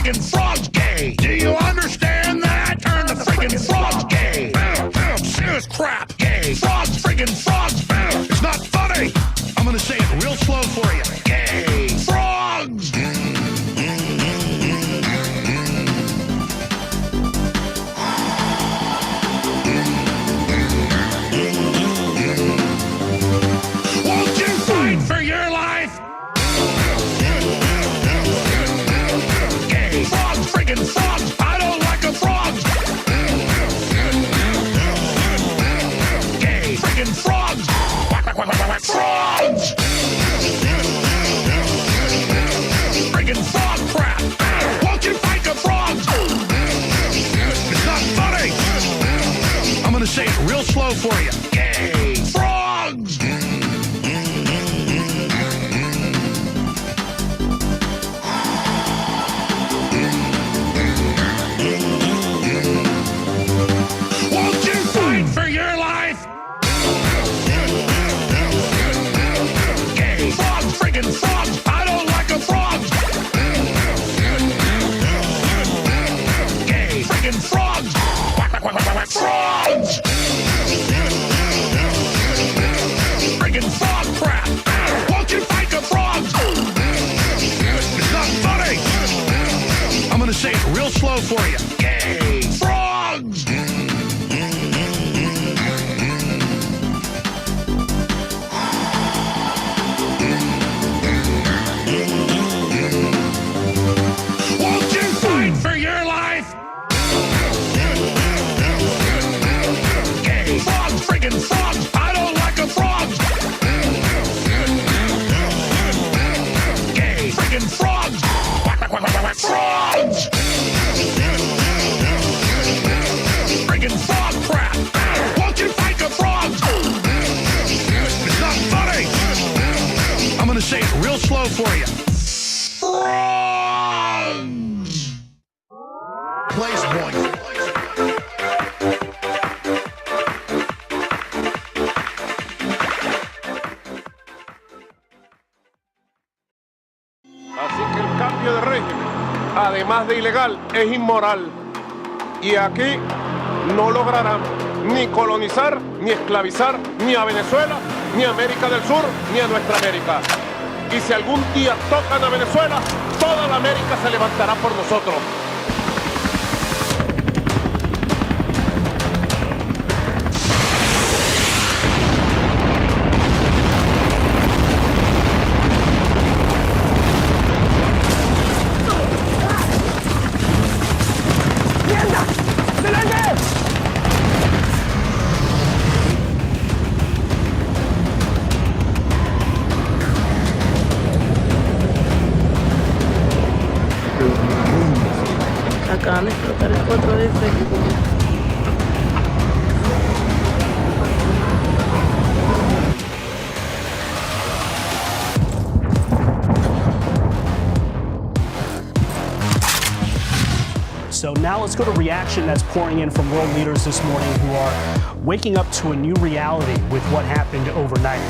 friggin' frogs gay. Do you understand that? Turn the friggin' frogs gay. Serious crap. Gay. Frogs, friggin' frogs. It's not funny. I'm gonna say it real slow for you. Gay. Frogs. Won't you fight for your life? Gay. Frogs, friggin' frogs. I don't like a frog. Gay. Friggin' frogs. Frogs. Friggin' frog crap. Won't you fight the frogs? It's not funny. I'm gonna say it real slow for you. Gay. Frogs. Won't you fight for your life? Gay. Frogs, friggin' frogs. I don't like a frog. Gay. Friggin' frogs. Frogs. Friggin' frog crap. Won't you fight the frogs? It's not funny. I'm gonna say it real slow for you. Gay. Frogs. Won't you fight for your life? Gay. Frogs, friggin' frogs. I don't like a frog. Gay. Friggin' frogs. Frogs. Friggin' frog crap. Won't you fight the frogs? It's not funny. I'm gonna say it real slow for you. Frogs. Place point. Así que el cambio de régimen, además de ilegal, es inmoral. Y aquí no lograrán ni colonizar, ni esclavizar, ni a Venezuela, ni a América del Sur, ni a nuestra América. Y si algún día tocan a Venezuela, toda la América se levantará por nosotros. Acaban de explotar el 4 de ese. So now let's go to reaction that's pouring in from world leaders this morning who are waking up to a new reality with what happened overnight.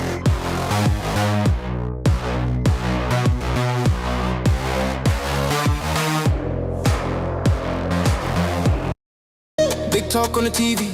Big talk on the TV.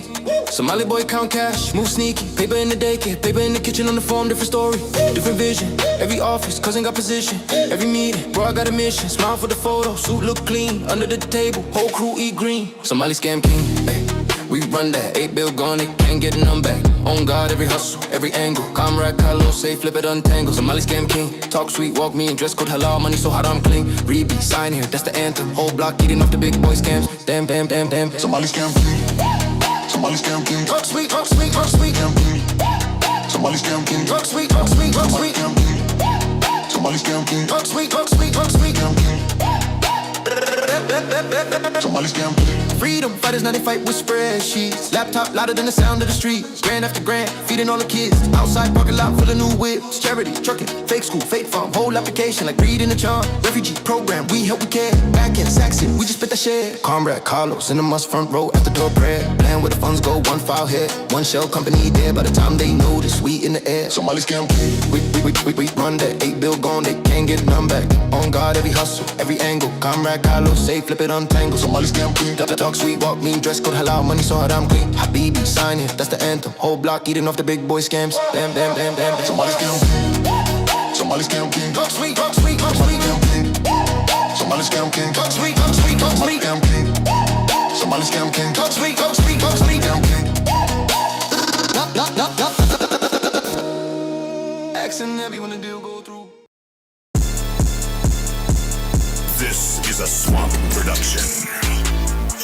Somali boy count cash, move sneaky. Paper in the daycare, paper in the kitchen, on the phone, different story, different vision. Every office, cousin got position. Every meeting, bro, I got a mission. Smile for the photo, suit look clean. Under the table, whole crew eat green. Somali scam king, hey, we run that. 8 bill gone, they can't get none back. On God, every hustle, every angle. Comrade, Carlo, say, flip it, untangle. Somali scam king, talk sweet, walk me in. Dress code halal, money so hot I'm clean. Rebeat, sign here, that's the anthem. Whole block eating off the big boy scams. Damn, damn, damn, damn. Somali scam king. Somali scam king. Talk sweet, talk sweet, talk sweet. Scam king. Somali scam king. Talk sweet, talk sweet, talk Somali sweet. scam king. Somali scam king. Talk sweet, talk sweet, talk sweet. Scam king. Somali scam king. Freedom fighters, now they fight with spreadsheets. Laptop louder than the sound of the street. Grand after grand, feeding all the kids. Outside parking lot full of new whips. Charity, trucking, fake school, fake farm. Whole application like reading the charm. Refugee program, we help, we care. Back in Saxon, we just spit that shit. Comrade Carlos in the must front row at the door prayer. Plan where the funds go, one file hit. One shell company there by the time they notice. We in the air. Somali scam king. We run that 8 bill gone, they can't get none back. On guard, every hustle, every angle. Comrade Carlos, say flip it untangle. Somali scam king. Talk sweet, walk mean, dress code halal, money so hard I'm clean. Habibi, sign it, that's the anthem. Whole block eating off the big boy scams. Damn. Somali scam king. Somali scam king. Talk sweet, talk sweet, talk sweet. Somali scam king. Talk sweet, talk sweet, talk Somali sweet. scam king. Somali scam king. Talk sweet, talk sweet, talk sweet. Scam king. Accent heavy when the deal go through. This is a Swamp production.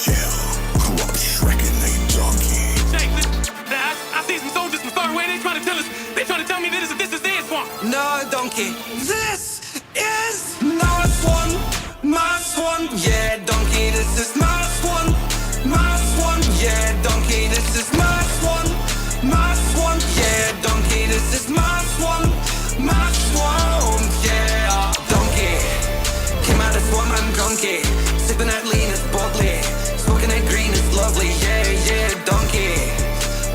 Yeah, grew up shrekking a donkey. Jake, I see some soldiers from far away. They trying to tell us. They trying to tell me this is their swamp. No, donkey. This is my swan, my swan. Yeah, donkey, this is my swan, my swan. Yeah, donkey, this is my swan, my swan. Yeah, donkey, this is my swan, my swan. Yeah, donkey. Came out of swamp, I'm donkey. Sipping that lean, it's boldly. Smoking that green, it's lovely. Yeah, donkey.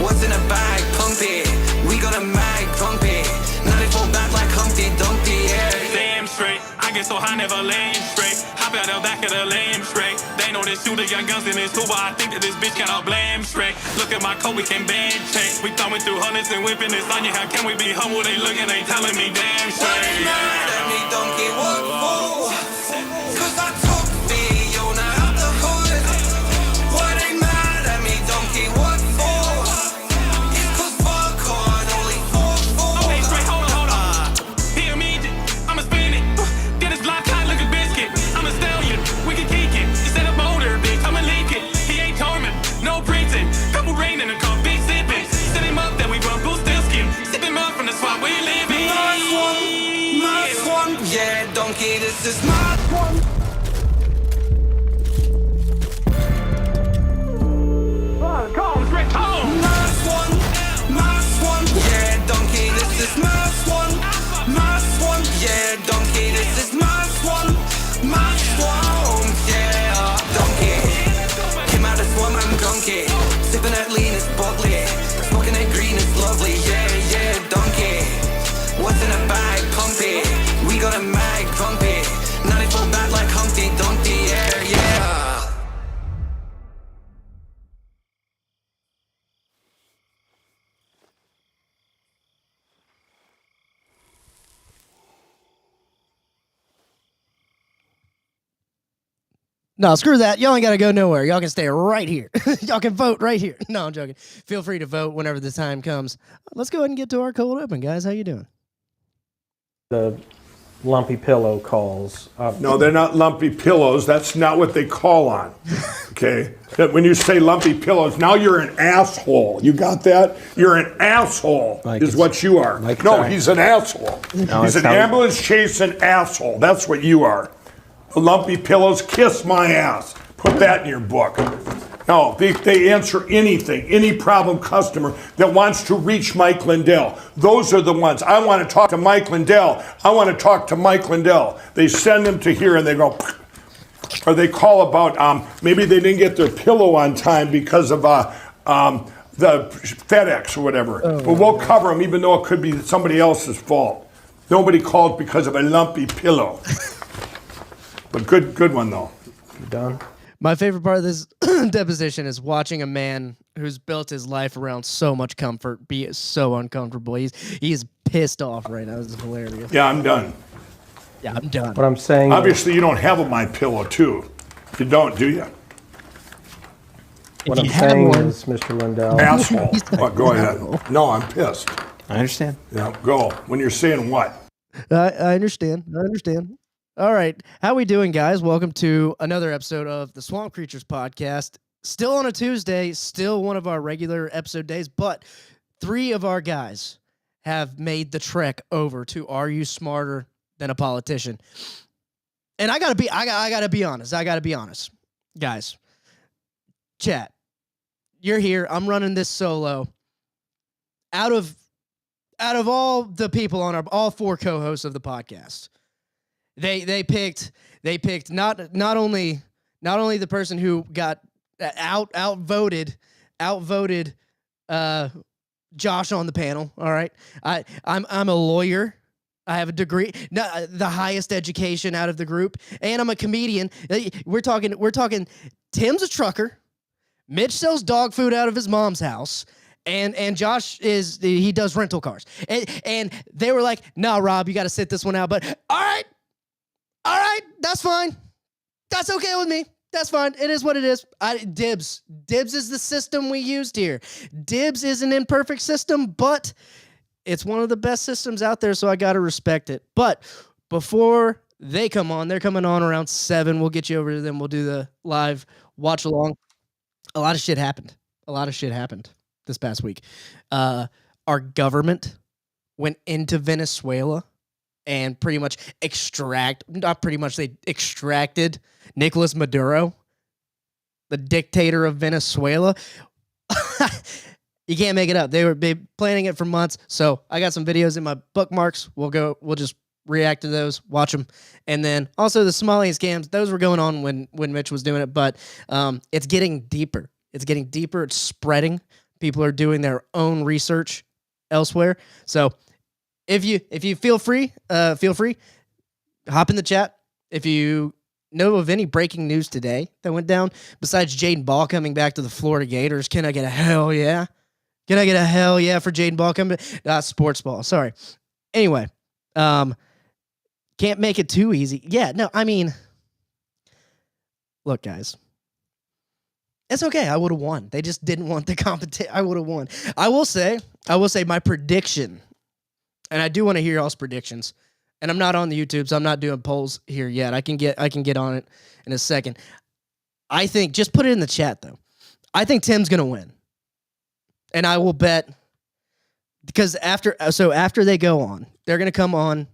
What's in a bag, pumpy? We got a mag, pumpy. Now they fall back like Humpty Dumpty, yeah. Damn straight. I get so high, never lame straight. Hop out the back of the lame straight. They know this shooter got guns in his tool, but I think that this bitch cannot blame straight. Look at my coat, we can band change. We thumbing through hundreds and whipping this on you. How can we be humble? They looking, they telling me damn What straight. they mad at me, donkey? What for? 'Cause I took Fiona out the hood. Why they mad at me, donkey? What for? It's 'cause fuck hard, only 4-4. Hey, straight, hold on. Hear me, I'ma spin it. Get his block hot like a biscuit. I'm a stallion, we can kick it. You set a motor, bitch, I'ma leak it. He ain't charming, no preaching. Couple rain in the car, big sipping. Set him up, then we run blue steel skin. Sip him up from the swamp, where you living? My swan, yeah, donkey, this is my swan. Calm, straight, calm. My swan, yeah, donkey, this is my swan, yeah, donkey, this is my swan, yeah, donkey. Came out of swamp, I'm donkey. Sipping that lean, it's boldly. Smoking that green, it's lovely, yeah, donkey. What's in a bag, pumpy? We got a mag, pumpy. Now they fall back like Humpty Dumpty, yeah. No, screw that. Y'all ain't got to go nowhere. Y'all can stay right here. Y'all can vote right here. No, I'm joking. Feel free to vote whenever the time comes. Let's go ahead and get to our cold open, guys. How you doing? The lumpy pillow calls. No, they're not lumpy pillows. That's not what they call on. Okay? That when you say lumpy pillows, now you're an asshole. You got that? You're an asshole, is what you are. No, he's an asshole. He's an ambulance chasing asshole. That's what you are. Lumpy pillows, kiss my ass. Put that in your book. No, they answer anything, any problem customer that wants to reach Mike Lindell. Those are the ones. I want to talk to Mike Lindell. I want to talk to Mike Lindell. They send them to here and they go, or they call about, maybe they didn't get their pillow on time because of the FedEx or whatever. But we'll cover them even though it could be somebody else's fault. Nobody called because of a lumpy pillow. But good one, though. You done? My favorite part of this deposition is watching a man who's built his life around so much comfort be so uncomfortable. He is pissed off right now. This is hilarious. Yeah, I'm done. Yeah, I'm done. What I'm saying Obviously, you don't have a My Pillow, too. You don't, do you? What I'm you had saying one- is, Mr. Lindell, Asshole. What, go ahead. No, I'm pissed. I understand. Yeah, go. When you're saying what? I understand. I understand. All right. How we doing, guys? Welcome to another episode of the Swamp Creatures podcast. Still on a Tuesday, still one of our regular episode days, but 3 of our guys have made the trek over to Are You Smarter Than a Politician? And I gotta be honest, guys. chat, you're here. I'm running this solo. Out of all the people on all 4 co-hosts of the podcast, they picked not only the person who got outvoted Josh on the panel. All right, I'm a lawyer. I have a degree, the highest education out of the group, and I'm a comedian. We're talking. Tim's a trucker. Mitch sells dog food out of his mom's house. And Josh he does rental cars. And they were like, "No, Rob, you got to sit this one out." But all right, that's fine. That's okay with me. That's fine. It is what it is. Dibs is the system we used here. Dibs is an imperfect system, but it's one of the best systems out there, so I got to respect it. But before they come on, they're coming on around 7. We'll get you over to them. We'll do the live watch along. A lot of shit happened this past week. Our government went into Venezuela and pretty much they extracted Nicolas Maduro, the dictator of Venezuela. You can't make it up. They were planning it for months. So I got some videos in my bookmarks. We'll just react to those, watch them. And then also the Somalian scams, those were going on when Mitch was doing it, but it's getting deeper. It's spreading. People are doing their own research elsewhere. So if you feel free, hop in the chat. If you know of any breaking news today that went down, besides Jaden Ball coming back to the Florida Gators, can I get a hell yeah? Can I get a hell yeah for Jaden Ball coming? Sports ball. Sorry. Anyway, can't make it too easy. Yeah, no, I mean, look, guys. It's okay. I would have won. They just didn't want the competition. I would have won. I will say my prediction, and I do want to hear y'all's predictions. And I'm not on the YouTube, so I'm not doing polls here yet. I can get on it in a second. I think, just put it in the chat though. I think Tim's gonna win, and I will bet because after they go on, they're gonna come on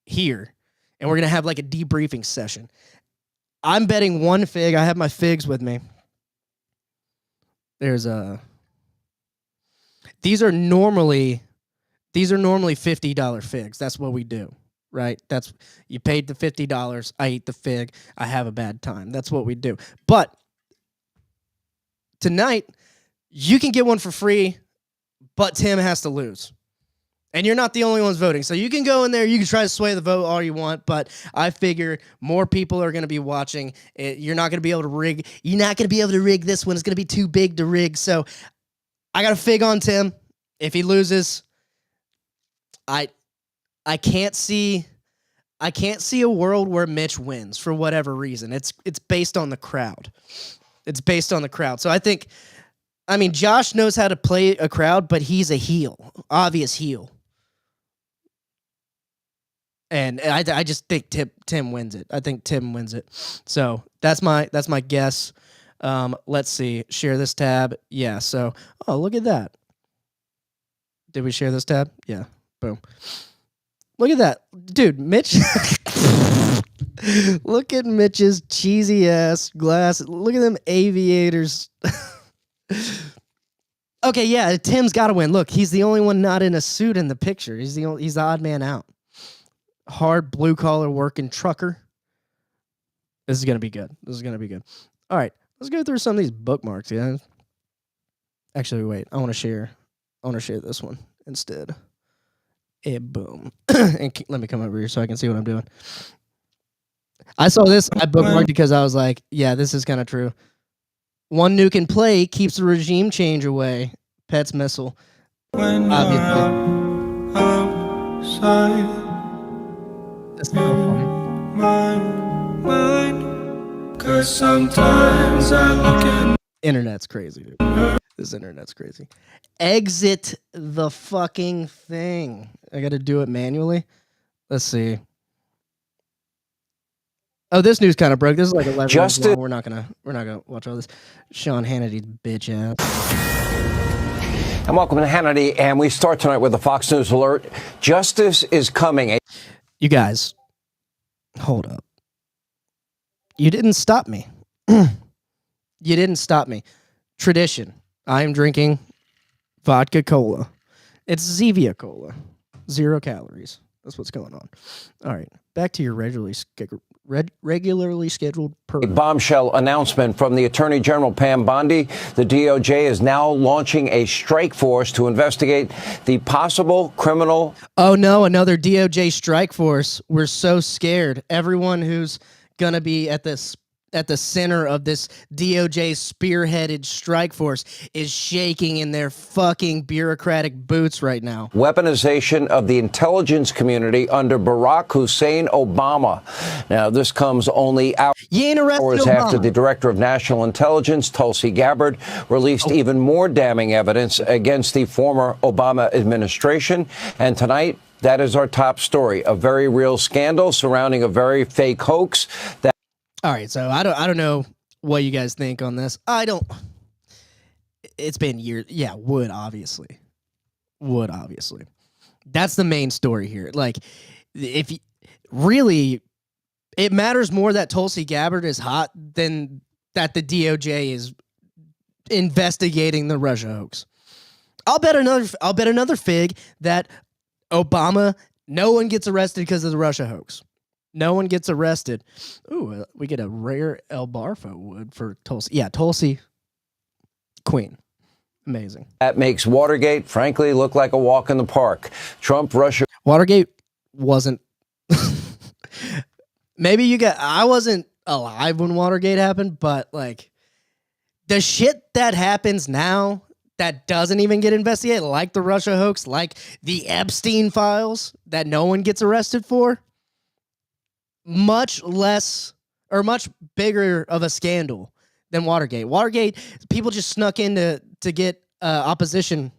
here, and we're gonna have like a debriefing session. I'm betting 1 fig. I have my figs with me. These are normally $50 figs. That's what we do, right? You paid the $50. I eat the fig. I have a bad time. That's what we do. But tonight, you can get one for free, but Tim has to lose. And you're not the only ones voting. So you can go in there, you can try to sway the vote all you want, but I figure more people are going to be watching. You're not going to be able to rig. You're not going to be able to rig this one. It's going to be too big to rig. So I got a fig on Tim. If he loses, I can't see a world where Mitch wins for whatever reason. It's based on the crowd. It's based on the crowd. So I mean, Josh knows how to play a crowd, but he's a heel, obvious heel. And I just think Tim wins it. I think Tim wins it. So that's my guess. Let's see. Share this tab. Yeah. So, look at that. Did we share this tab? Yeah. Boom. Look at that. Dude, Mitch. Look at Mitch's cheesy ass glass. Look at them aviators. Okay, yeah, Tim's got to win. Look, he's the only one not in a suit in the picture. He's the odd man out. Hard blue collar working trucker. This is gonna be good. All right, let's go through some of these bookmarks, guys. Actually, wait. I want to share this one instead. Boom. And let me come over here so I can see what I'm doing. I saw this. I bookmarked because I was like, yeah, this is kind of true. One nuke in play keeps the regime change away. Pet's missile. Obviously. That's so funny. Cause sometimes I look in. Internet's crazy, dude. This internet's crazy. Exit the fucking thing. I gotta do it manually. Let's see. Oh, this news kind of broke. This is like 11 minutes long. We're not gonna watch all this. Sean Hannity's bitch ass. And welcome to Hannity, and we start tonight with a Fox News alert. Justice is coming. You guys, hold up. You didn't stop me. You didn't stop me. Tradition. I am drinking vodka cola. It's Zevia cola. 0 calories. That's what's going on. All right. Back to your regularly scheduled A program. bombshell announcement from the Attorney General Pam Bondi. The DOJ is now launching a strike force to investigate the possible criminal. Oh no, another DOJ strike force. We're so scared. Everyone who's going to be at the center of this DOJ spearheaded strike force is shaking in their fucking bureaucratic boots right now. Weaponization of the intelligence community under Barack Hussein Obama. Now, this comes only hours after the director of national intelligence, Tulsi Gabbard, released even more damning evidence against the former Obama administration. And tonight, that is our top story, a very real scandal surrounding a very fake hoax that. All right, so I don't know what you guys think on this. It's been years. Yeah, would obviously. That's the main story here. Like, if really, it matters more that Tulsi Gabbard is hot than that the DOJ is investigating the Russia hoax. I'll bet another fig that Obama, no one gets arrested because of the Russia hoax. No one gets arrested. Ooh, we get a rare El Barfo wood for Tulsi. Yeah, Tulsi, queen. Amazing. That makes Watergate, frankly, look like a walk in the park. Trump, Russia. Watergate wasn't. I wasn't alive when Watergate happened, but like the shit that happens now that doesn't even get investigated, like the Russia hoax, like the Epstein files that no one gets arrested for. Much less or much bigger of a scandal than Watergate. Watergate, people just snuck in to get opposition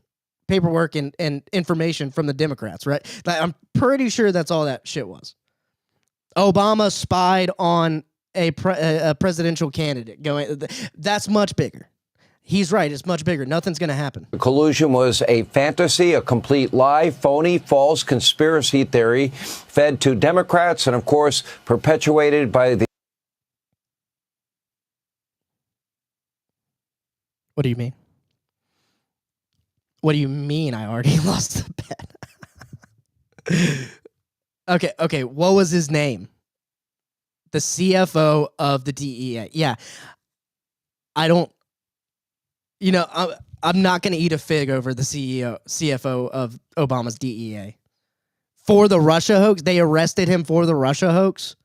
paperwork and information from the Democrats, right? Like, I'm pretty sure that's all that shit was. Obama spied on a presidential candidate. That's much bigger. He's right. It's much bigger. Nothing's going to happen. Collusion was a fantasy, a complete lie, phony, false conspiracy theory fed to Democrats and, of course, perpetuated by the. What do you mean? What do you mean I already lost the bet? Okay. What was his name? The CFO of the DEA. Yeah. I don't. You know, I'm not going to eat a fig over the CFO of Obama's DEA. For the Russia hoax? They arrested him for the Russia hoax?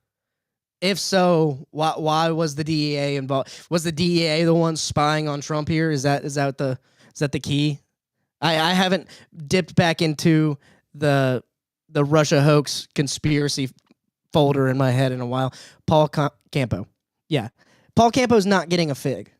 If so, why was the DEA involved? Was the DEA the one spying on Trump here? Is that the key? I haven't dipped back into the Russia hoax conspiracy folder in my head in a while. Paul Campo. Yeah. Paul Campo's not getting a fig.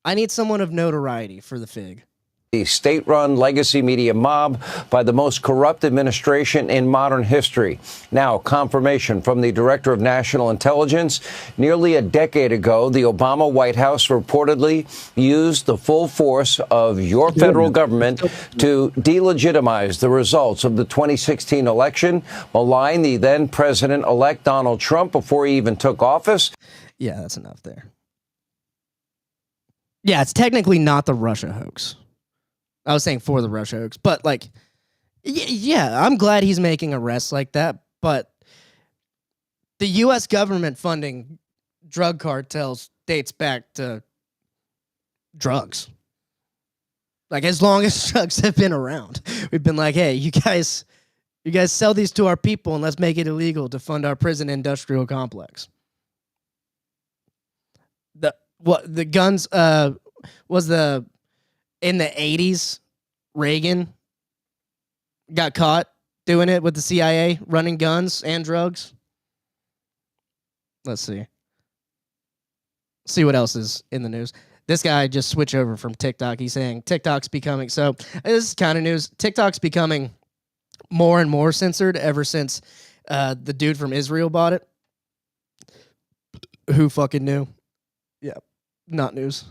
I need someone of notoriety for the fig. The state-run legacy media mob by the most corrupt administration in modern history. Now, confirmation from the Director of National Intelligence. Nearly a decade ago, the Obama White House reportedly used the full force of your federal government to delegitimize the results of the 2016 election, malign the then President-elect Donald Trump before he even took office. Yeah, that's enough there. Yeah, it's technically not the Russia hoax. I was saying for the Russia hoax, but like, yeah, I'm glad he's making arrests like that, but the U.S. government funding drug cartels dates back to drugs. Like, as long as drugs have been around, we've been like, hey, you guys sell these to our people and let's make it illegal to fund our prison industrial complex. The guns was in the 80s, Reagan got caught doing it with the CIA, running guns and drugs. Let's see what else is in the news. This guy just switched over from TikTok. He's saying TikTok's becoming, so this is kind of news. TikTok's becoming more and more censored ever since the dude from Israel bought it. Who fucking knew? Yeah, not news.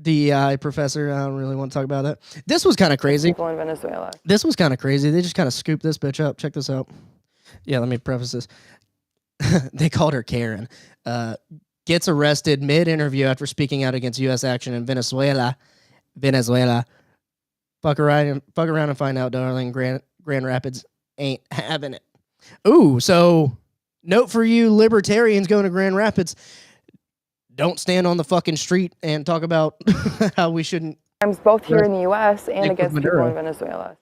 DEI professor, I don't really want to talk about that. This was kind of crazy. People in Venezuela. This was kind of crazy. They just kind of scooped this bitch up. Check this out. Yeah, let me preface this. They called her Karen. gets arrested mid-interview after speaking out against U.S. action in Venezuela. Fuck around and find out, darling. Grand Rapids ain't having it. Ooh, so note for you libertarians going to Grand Rapids: don't stand on the fucking street and talk about how we shouldn't. Both here in the U.S. and against people in Venezuela.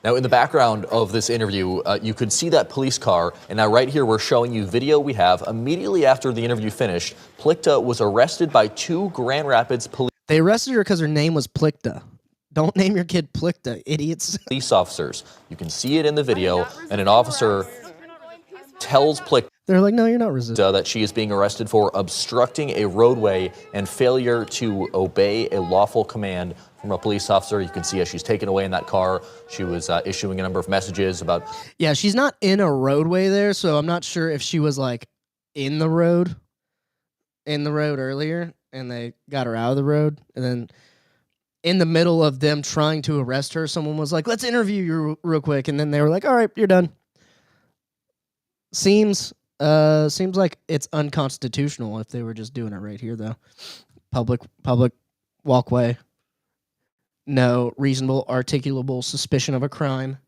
Now, in the background of this interview, you could see that police car. And now right here, we're showing you video we have. Immediately after the interview finished, Plickta was arrested by 2 Grand Rapids police. They arrested her because her name was Plickta. Don't name your kid Plickta, idiots. Police officers. You can see it in the video. And an officer tells Plickta They're like, no, you're not resisting. That she is being arrested for obstructing a roadway and failure to obey a lawful command from a police officer. You can see as she's taken away in that car, she was issuing a number of messages about. Yeah, she's not in a roadway there, so I'm not sure if she was like in the road earlier and they got her out of the road. And then in the middle of them trying to arrest her, someone was like, let's interview you real quick. And then they were like, all right, you're done. Seems like it's unconstitutional if they were just doing it right here, though. Public walkway. No reasonable, articulable suspicion of a crime.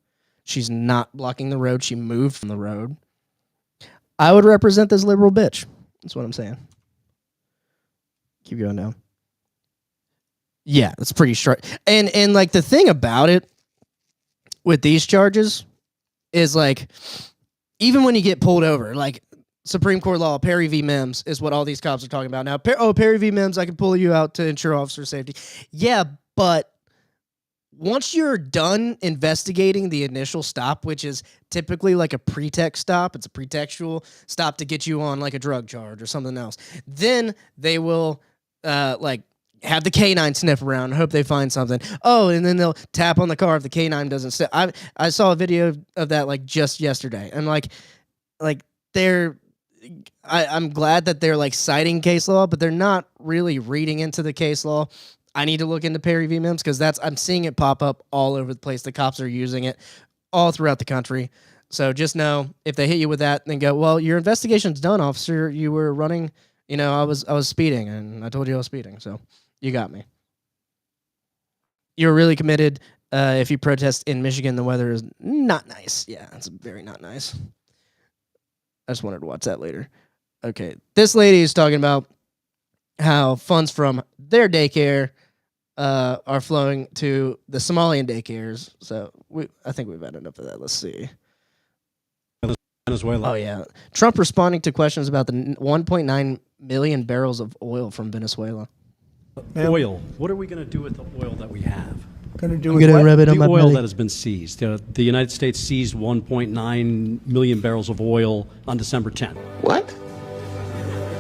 She's not blocking the road. She moved from the road. I would represent this liberal bitch. That's what I'm saying. Keep going down. Yeah, that's pretty short. And like the thing about it with these charges is like, even when you get pulled over, like Supreme Court law, Perry v. Mims is what all these cops are talking about now. Perry v. Mims, I can pull you out to ensure officer safety. Yeah, but once you're done investigating the initial stop, which is typically like a pretext stop, it's a pretextual stop to get you on like a drug charge or something else, then they will like have the canine sniff around, hope they find something. Oh, and then they'll tap on the car if the canine doesn't sit. I saw a video of that like just yesterday, and like I'm glad that they're like citing case law, but they're not really reading into the case law. I need to look into Perry v. Mims because I'm seeing it pop up all over the place. The cops are using it all throughout the country. So just know if they hit you with that, then go, well, your investigation's done, officer. You were running. You know, I was speeding, and I told you I was speeding. So you got me. You're really committed. If you protest in Michigan, the weather is not nice. Yeah, it's very not nice. I just wanted to watch that later. Okay, this lady is talking about how funds from their daycare are flowing to the Somalian daycares. So I think we've had enough of that. Let's see. Venezuela. Oh, yeah. Trump responding to questions about the 1.9 million barrels of oil from Venezuela. Oil. What are we going to do with the oil that we have? Rub it on my The oil belly. that has been seized. The United States seized 1.9 million barrels of oil on December 10th. What?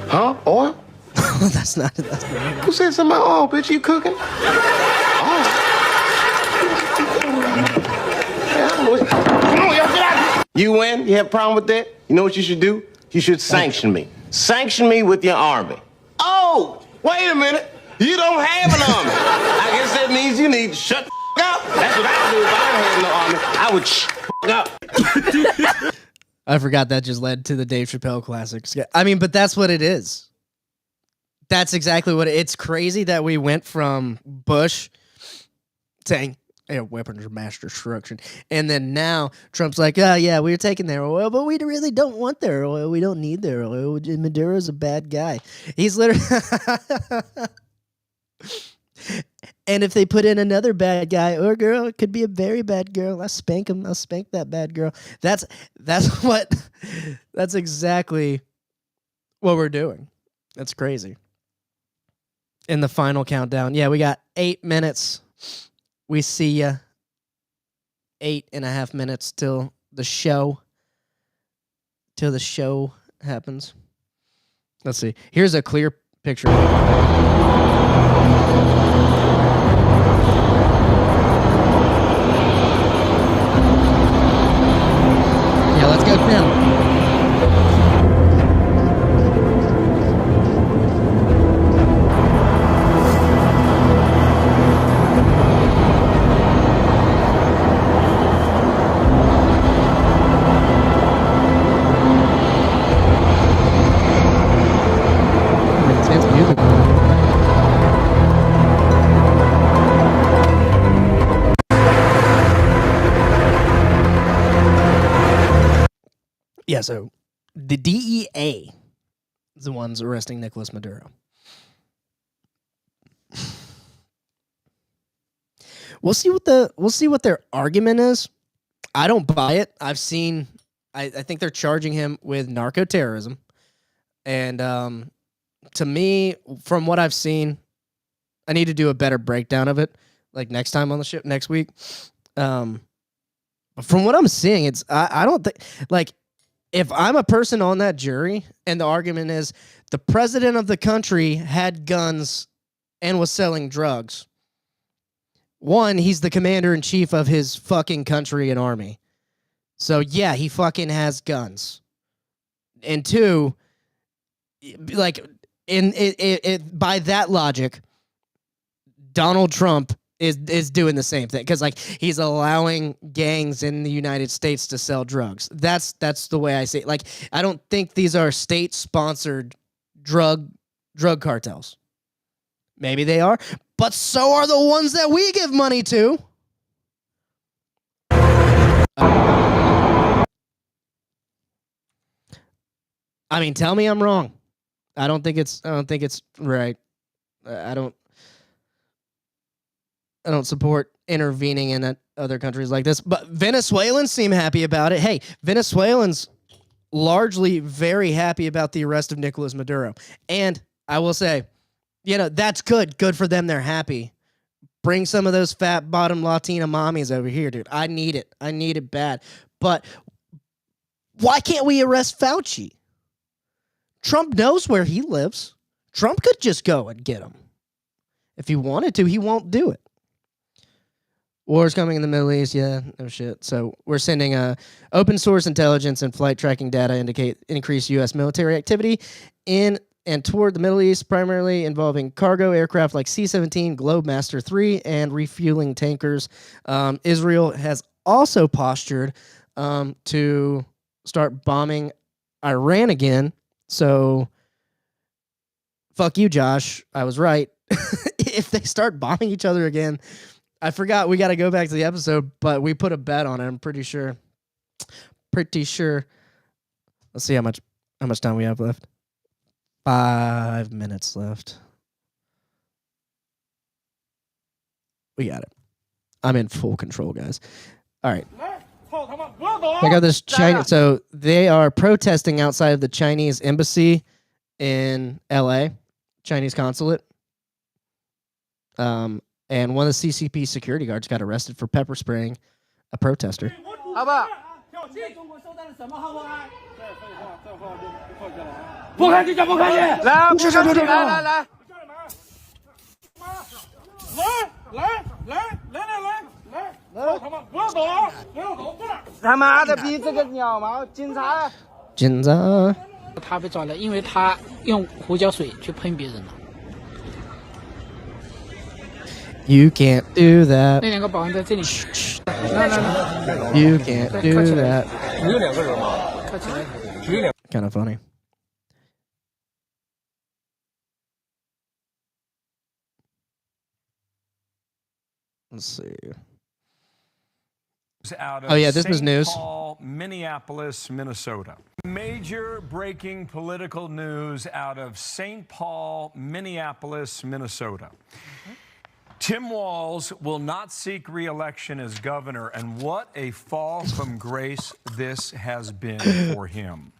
Huh? Oil? That's not. Who said something about oil, bitch? You cooking? Come on, y'all, get out. You win? You have a problem with that? You know what you should do? You should sanction me. Sanction me with your army. Oh, wait a minute. You don't have an army. I guess that means you need to shut the up. That's what I would do if I didn't have no army. I would up. I forgot that just led to the Dave Chappelle classics. I mean, but that's what it is. That's exactly what it's crazy that we went from Bush saying, hey, weapons of mass destruction. And then now Trump's like, oh, yeah, we were taking their oil, but we really don't want their oil. We don't need their oil. Maduro's a bad guy. He's literally... And if they put in another bad guy or girl, it could be a very bad girl. I'll spank him. I'll spank that bad girl. That's exactly what we're doing. That's crazy. In the final countdown. Yeah, we got 8 minutes. We see ya. 8.5 minutes till the show. Till the show happens. Let's see. Here's a clear picture. Yeah, let's go, Tim. Yeah, so the DEA is the ones arresting Nicolas Maduro. We'll see what their argument is. I don't buy it. I think they're charging him with narco-terrorism. And to me, from what I've seen, I need to do a better breakdown of it, like next time on the show, next week. But from what I'm seeing, I don't think, like, if I'm a person on that jury and the argument is the president of the country had guns and was selling drugs, one, he's the commander-in-chief of his fucking country and army. So, yeah, he fucking has guns. And two, like, by that logic, Donald Trump is doing the same thing, because like he's allowing gangs in the United States to sell drugs. That's the way I see it. Like, I don't think these are state-sponsored drug cartels. Maybe they are, but so are the ones that we give money to. I mean, tell me I'm wrong. I don't think it's right. I don't support intervening in other countries like this. But Venezuelans seem happy about it. Hey, Venezuelans largely very happy about the arrest of Nicolas Maduro. And I will say, that's good. Good for them. They're happy. Bring some of those fat bottom Latina mommies over here, dude. I need it. I need it bad. But why can't we arrest Fauci? Trump knows where he lives. Trump could just go and get him. If he wanted to, he won't do it. War's coming in the Middle East. Yeah, no shit. So we're sending open source intelligence and flight tracking data indicate increased U.S. military activity in and toward the Middle East, primarily involving cargo aircraft like C-17, Globemaster 3, and refueling tankers. Israel has also postured to start bombing Iran again. So, fuck you, Josh. I was right. If they start bombing each other again, I forgot we got to go back to the episode, but we put a bet on it. I'm pretty sure. Let's see how much time we have left. 5 minutes left. We got it. I'm in full control, guys. All right. Check out this China. So they are protesting outside of the Chinese embassy in LA, Chinese consulate. And one of the CCP security guards got arrested for pepper spraying a protester. You can't do that. You can't do that. Kind of funny. Let's see. Oh yeah, this was news. Paul, Minneapolis, Minnesota. Major breaking political news out of St. Paul, Minneapolis, Minnesota. Tim Walz will not seek re-election as governor, and what a fall from grace this has been for him.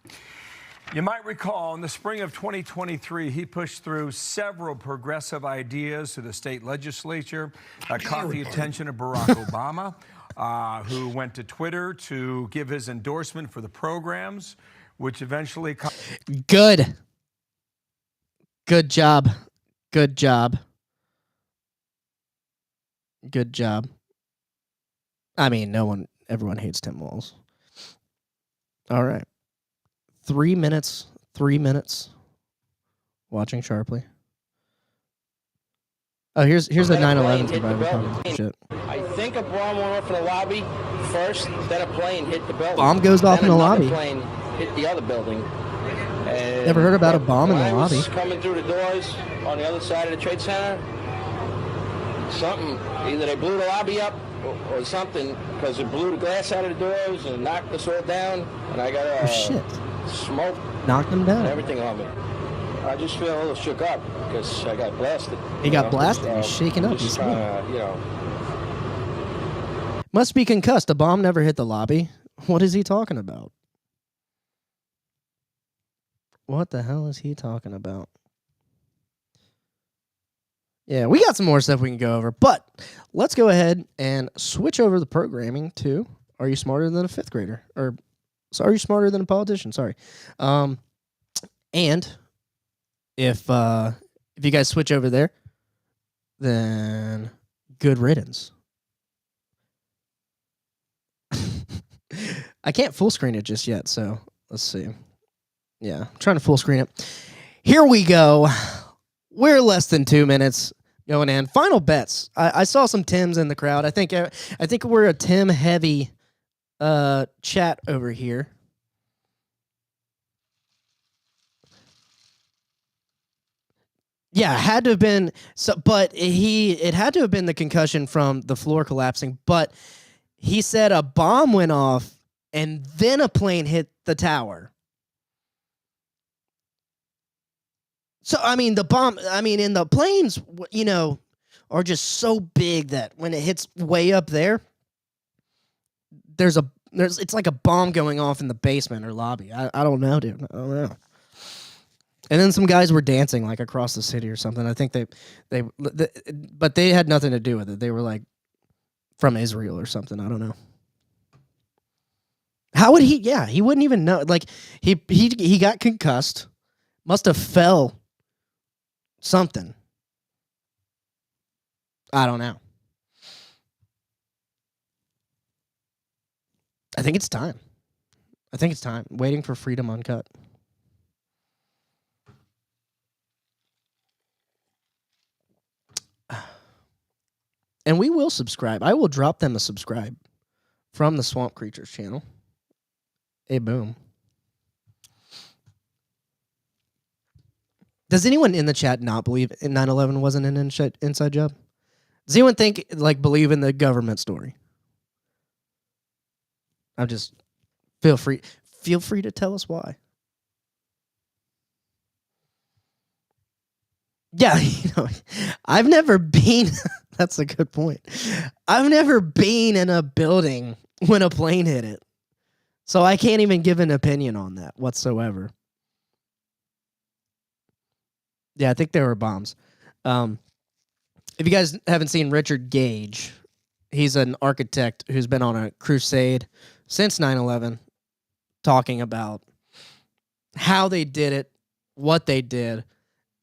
You might recall in the spring of 2023, he pushed through several progressive ideas to the state legislature that caught the attention of Barack Obama, who went to Twitter to give his endorsement for the programs, which eventually... Good job. Good job. Good job. I mean, everyone hates Tim Walz. All right. 3 minutes. Watching sharply. Oh, here's the 9/11 survivor shit. I think a bomb went off in the lobby first, then a plane hit the building. Bomb goes off in the lobby. Plane hit the other building. And never heard about a bomb in the lobby. Was coming through the doors on the other side of the Trade Center. Something, either they blew the lobby up or something because it blew the glass out of the doors and knocked us all down, and I got smoke, knocked them down, and everything on me. I just feel a little shook up because I got blasted. He got blasted. He's shaking up. He's trying must be concussed. A bomb never hit the lobby. What is he talking about? What the hell is he talking about? Yeah, we got some more stuff we can go over, but let's go ahead and switch over the programming to Are You Smarter Than a Fifth Grader? Or Are You Smarter Than a Politician? Sorry. And if you guys switch over there, then good riddance. I can't full screen it just yet, so let's see. Yeah, I'm trying to full screen it. Here we go. We're less than 2 minutes going in. Final bets. I saw some Tims in the crowd. I think we're a Tim heavy chat over here. Yeah, it had to have been but it had to have been the concussion from the floor collapsing, but he said a bomb went off and then a plane hit the tower. So, I mean, and the planes, are just so big that when it hits way up there, it's like a bomb going off in the basement or lobby. I don't know, dude. I don't know. And then some guys were dancing like across the city or something. I think but they had nothing to do with it. They were like from Israel or something. I don't know. How would he? Yeah, he wouldn't even know. Like he got concussed. Must have fell. Something. I don't know. I think it's time. Waiting for Freedom Uncut. And we will subscribe. I will drop them a subscribe from the Swamp Creatures channel. Hey, boom. Does anyone in the chat not believe 9/11 wasn't an inside job? Does anyone believe in the government story? Feel free to tell us why. Yeah, I've never been. That's a good point. I've never been in a building when a plane hit it, so I can't even give an opinion on that whatsoever. Yeah, I think there were bombs. If you guys haven't seen Richard Gage, he's an architect who's been on a crusade since 9/11, talking about how they did it, what they did,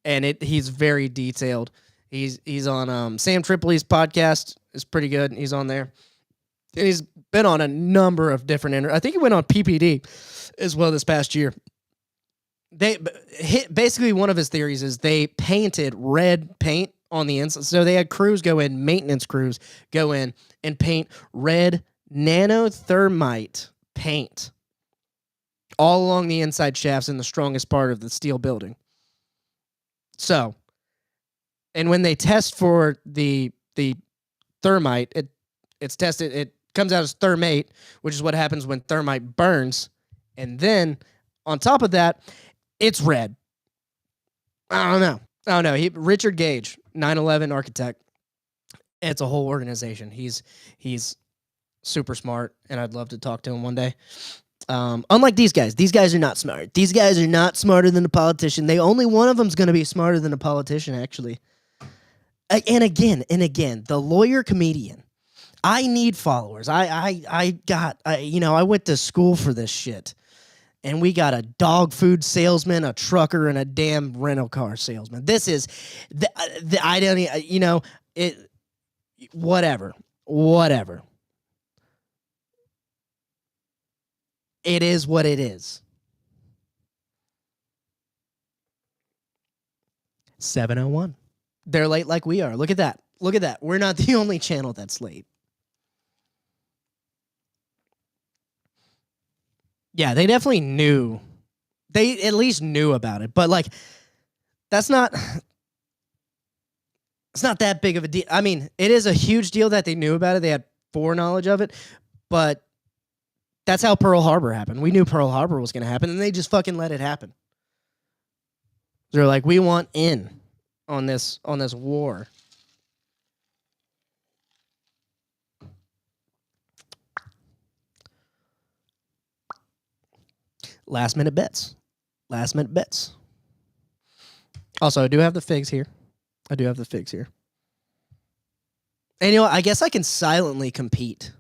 and he's very detailed. He's on Sam Tripoli's podcast. It's pretty good. He's on there. And he's been on a number of different I think he went on PPD as well this past year. Basically one of his theories is they painted red paint on the inside. So they had maintenance crews go in and paint red nanothermite paint all along the inside shafts in the strongest part of the steel building. So, and when they test for the thermite, it's tested, it comes out as thermate, which is what happens when thermite burns. And then on top of that, it's red. I don't know. Richard Gage, 9/11 architect. It's a whole organization. He's super smart, and I'd love to talk to him one day. Unlike these guys are not smart. These guys are not smarter than a politician. Only one of them's going to be smarter than a politician, actually. And again, the lawyer comedian. I need followers. I went to school for this shit. And we got a dog food salesman, a trucker, and a damn rental car salesman. This is, I don't, whatever. It is what it is. 7:01. They're late like we are. Look at that. We're not the only channel that's late. Yeah, they definitely knew. They at least knew about it. But, it's not that big of a deal. I mean, it is a huge deal that they knew about it. They had foreknowledge of it, but that's how Pearl Harbor happened. We knew Pearl Harbor was going to happen, and they just fucking let it happen. They're like, we want in on this war. Last minute bets. Also, I do have the figs here. And you know, I guess I can silently compete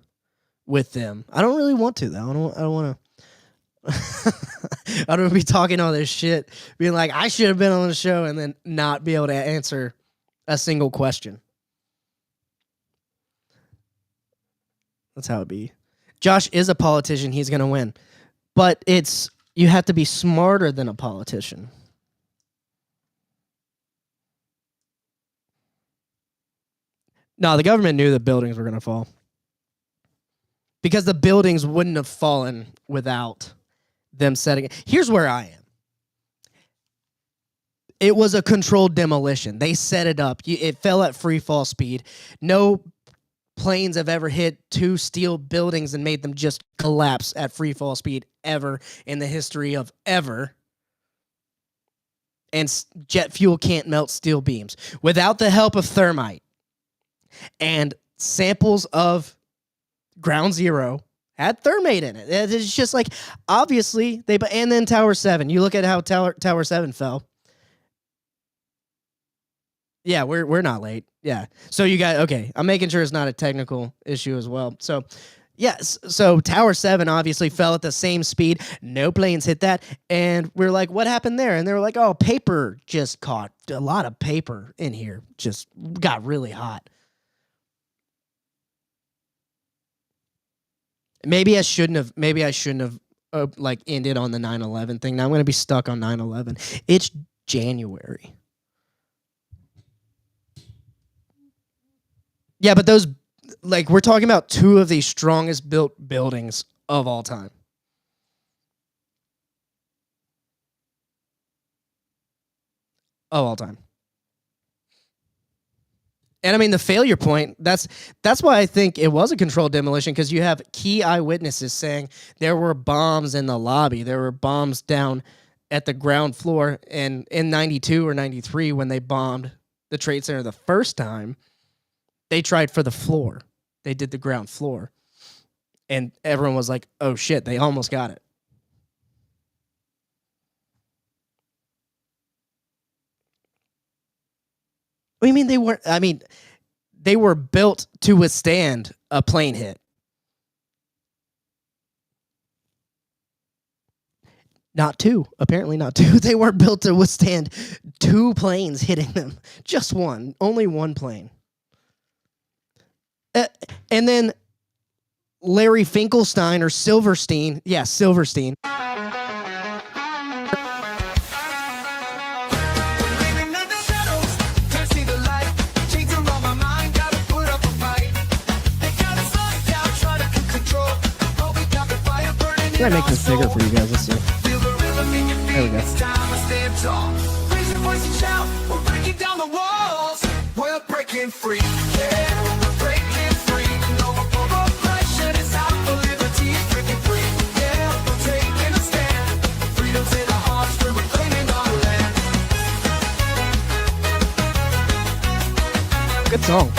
with them. I don't really want to, though. I don't want to. I don't be talking all this shit, being like, I should have been on the show, and then not be able to answer a single question. That's how it be. Josh is a politician. He's going to win. But you have to be smarter than a politician. No, the government knew the buildings were going to fall. Because the buildings wouldn't have fallen without them setting it. Here's where I am. It was a controlled demolition. They set it up. It fell at free fall speed. No planes have ever hit two steel buildings and made them just collapse at free fall speed ever in the history of ever. And jet fuel can't melt steel beams. Without the help of thermite and samples of Ground Zero had thermate in it. It's just like, obviously, and then Tower 7. You look at how Tower 7 fell. Yeah, we're not late. Yeah. So you got, okay, I'm making sure it's not a technical issue as well. So, yes, so Tower 7 obviously fell at the same speed. No planes hit that. And we're like, what happened there? And they were like, oh, paper just caught. A lot of paper in here just got really hot. Maybe I shouldn't have like ended on the 9/11 thing. Now I'm going to be stuck on 9/11. It's January. Yeah, but those, like, we're talking about two of the strongest built buildings of all time. Of all time. And I mean, the failure point, that's why I think it was a controlled demolition, because you have key eyewitnesses saying there were bombs in the lobby. There were bombs down at the ground floor. And in 92 or 93, when they bombed the Trade Center the first time, they tried for the floor. They did the ground floor. And everyone was like, oh shit, they almost got it. What do you mean they weren't? I mean, they were built to withstand a plane hit. Not two. Apparently not two. They weren't built to withstand two planes hitting them. Just one. Only one plane. And then Larry Finkelstein or Silverstein. Yeah, Silverstein. Can I make this bigger for you guys? Let's see. There we go. Good song.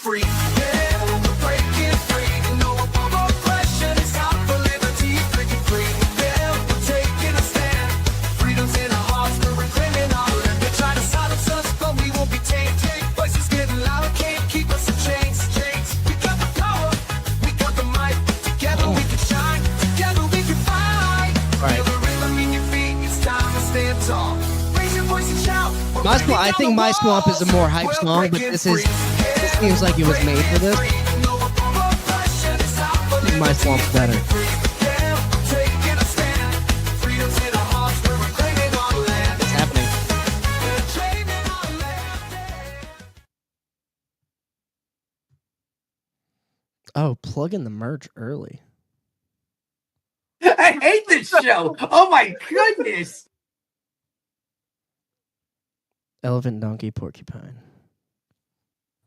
Free. Yeah, we're breaking free. No oppression. It's time for liberty. Breaking free. Yeah, we're taking a stand. Freedom's in our hearts. We're reclaiming our land. They try to silence us, but we won't be tainted. Voices getting louder, can't keep us in chains. We got the power. We got the might. Together we can shine. Together we can fight. Feel the rhythm in your feet. It's time to stand tall. Raise your voice and shout. I think My Swamp is a more hype song, but this seems like it was made for this. I think My Swamp's better. Oh, plug in the merch early. I hate this show. Oh my goodness. Elephant, donkey, porcupine.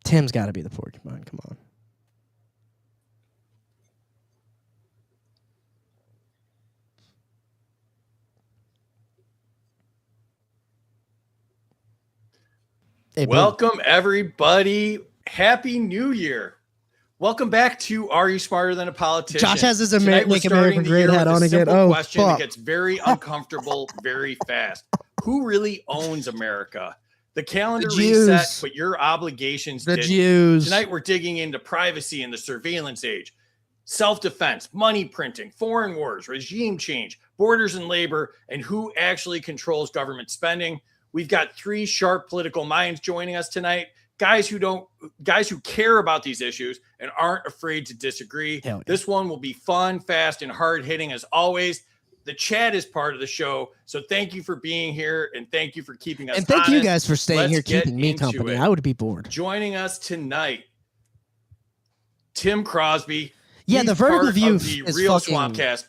Tim's got to be the porcupine. Come on. Hey, welcome, everybody. Happy New Year. Welcome back to Are You Smarter Than a Politician? Josh has his Tonight, Make America Great hat on again. Oh, question fuck. that gets very uncomfortable very fast. Who really owns America? The calendar reset, but your obligations The didn't. Jews. Tonight, we're digging into privacy in the surveillance age, self-defense, money printing, foreign wars, regime change, borders and labor, and who actually controls government spending. We've got 3 sharp political minds joining us tonight. Guys who care about these issues and aren't afraid to disagree. Yeah. This one will be fun, fast, and hard hitting as always. The chat is part of the show, so thank you for being here and thank you for keeping us And thank you honest. guys for staying Let's here, get keeping me into company. it. I would be bored. Joining us tonight, Tim Crosby. Yeah, He's the vertical part view of the is Real fucking Swampcast,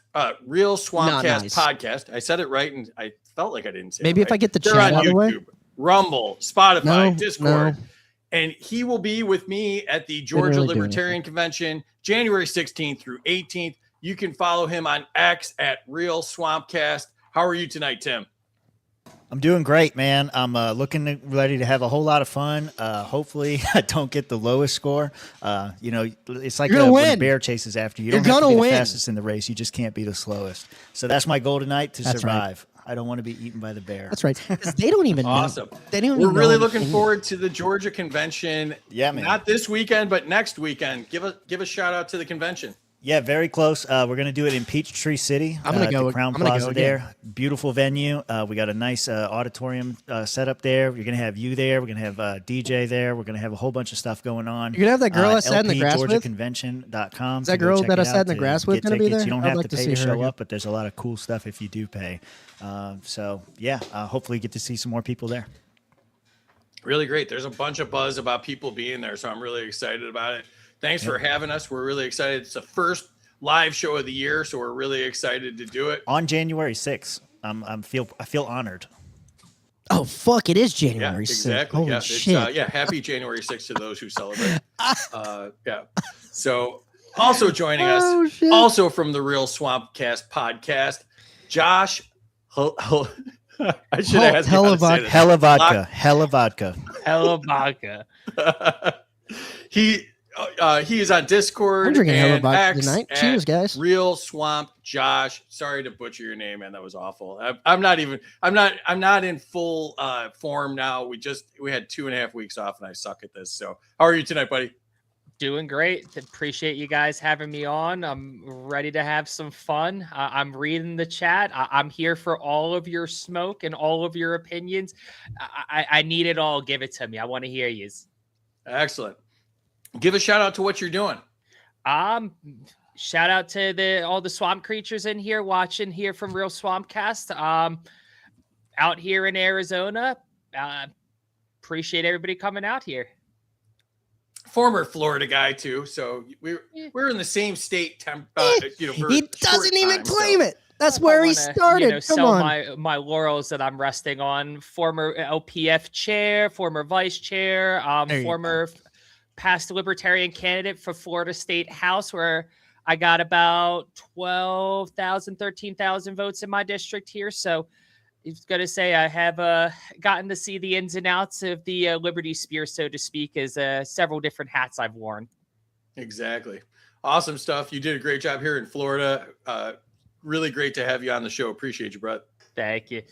Real Swampcast nice. podcast. I said it right, and I felt like I didn't say Maybe it if right. I get the They're chat on out of the way. YouTube, Rumble, Spotify, No, Discord. no. And he will be with me at the Georgia really do Libertarian Convention, January 16th through 18th. You can follow him on X at Real Swampcast. How are you tonight, Tim? I'm doing great, man. I'm ready to have a whole lot of fun. Hopefully, I don't get the lowest score. It's like You're gonna when a win. bear chases after you. You You're don't have to gonna be win. the fastest in the race. You just can't be the slowest. So that's my goal tonight, to That's right. survive. I don't want to be eaten by the bear. That's right. 'Cause they don't even Awesome. know. They don't We're even really know looking anything. forward to the Georgia convention. Yeah, man. Not this weekend, but next weekend. Give a shout out to the convention. Yeah, very close. We're going to do it in Peachtree City. I'm gonna at go- the Crown I'm gonna Plaza go again. there. Beautiful venue. We got a nice auditorium set up there. You're going to have you there. We're going to have DJ there. We're going to have a whole bunch of stuff going on. You're gonna have that girl I sat in the grass with? LPGeorgiaConvention.com. Is that So go girl check that it I sat out in the to grass with get gonna be tickets. there? You don't I'd have like to to pay see to her show again. up, but there's a lot of cool stuff if you do pay. Hopefully get to see some more people there. Really great. There's a bunch of buzz about people being there, so I'm really excited about it. Thanks for having us. We're really excited. It's the first live show of the year, so we're really excited to do it. On January 6th, I feel honored. Oh, fuck. It is Yeah, January 6th. exactly. Holy Yeah, shit. happy January 6th to those who celebrate. Yeah. So also joining us, Oh, shit. also from the Real Swampcast podcast, Josh. I should have asked you how to say this. Hella vodka. Hella vodka. Hella vodka. He is on Discord. I'm drinking hella and vodka X tonight. at Cheers, guys. Real Swamp Josh. Sorry to butcher your name, man. That was awful. I'm not in full form now. We had 2.5 weeks off, and I suck at this. So, how are you tonight, buddy? Doing great. Appreciate you guys having me on. I'm ready to have some fun. I'm reading the chat. I'm here for all of your smoke and all of your opinions. I need it all. Give it to me. I want to hear yous. Excellent. Give a shout out to what you're doing. Shout out to all the swamp creatures in here watching here from Real Swampcast. Out here in Arizona. Appreciate everybody coming out here. Former Florida guy too, so we're in the same state. For He a short doesn't even time, claim so. it. That's where he started. Come Sell on. my laurels that I'm resting on. Former LPF chair, former vice chair, There you former past libertarian candidate for Florida State House, where I got about 12,000, 13,000 votes in my district here. So I was going to say I have gotten to see the ins and outs of the Liberty Spear, so to speak, as several different hats I've worn. Exactly. Awesome stuff. You did a great job here in Florida. Really great to have you on the show. Appreciate you, Brett. Thank you.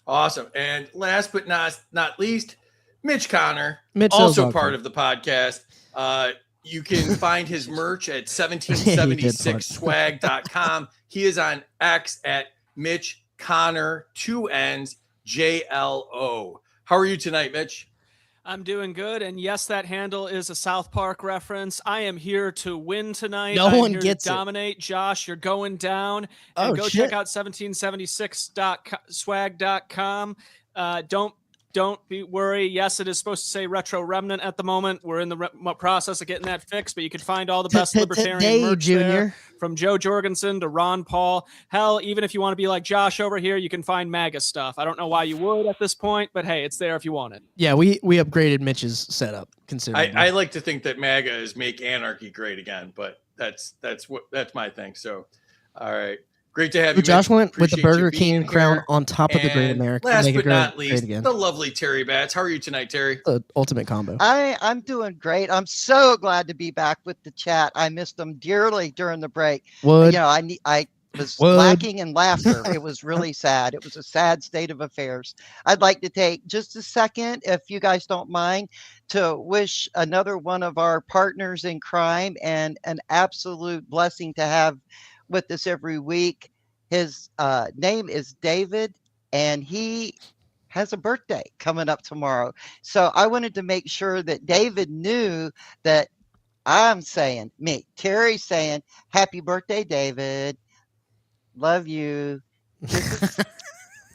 Awesome. And last but not least, Mitch Connor, Mitch also Silver. part of the podcast. You can find his merch at 1776swag.com. He is on X at Mitch Connor, 2 N's, JLO. How are you tonight, Mitch? I'm doing good, and yes, that handle is a South Park reference. I am here to win tonight. No I'm one here gets to it. dominate. Josh, you're going down. And Oh, go shit. check out 1776swag.com. Don't don't worry. Yes, it is supposed to say Retro Remnant at the moment. We're in the process of getting that fixed, but you can find all the best libertarian merch there, from Joe Jorgensen to Ron Paul. Hell, even if you want to be like Josh over here, you can find MAGA stuff. I don't know why you would at this point, but hey, it's there if you want it. Yeah, we upgraded Mitch's setup considerably. I like to think that MAGA is make anarchy great again, but that's my thing. So, all right. Great to have you. Josh Mitch. went with the Appreciate Burger you being King crown here. on top of the Great And American. Last Make it but great- not great least, again. the lovely Terry Batts. How are you tonight, Terry? The ultimate combo. I'm doing great. I'm so glad to be back with the chat. I missed them dearly during the break. Would. You know, I was Would. lacking in laughter. It was really sad. It was a sad state of affairs. I'd like to take just a second, if you guys don't mind, to wish another one of our partners in crime and an absolute blessing to have with us every week. His name is David, and he has a birthday coming up tomorrow. So I wanted to make sure that David knew that Terry's saying, happy birthday, David. Love you.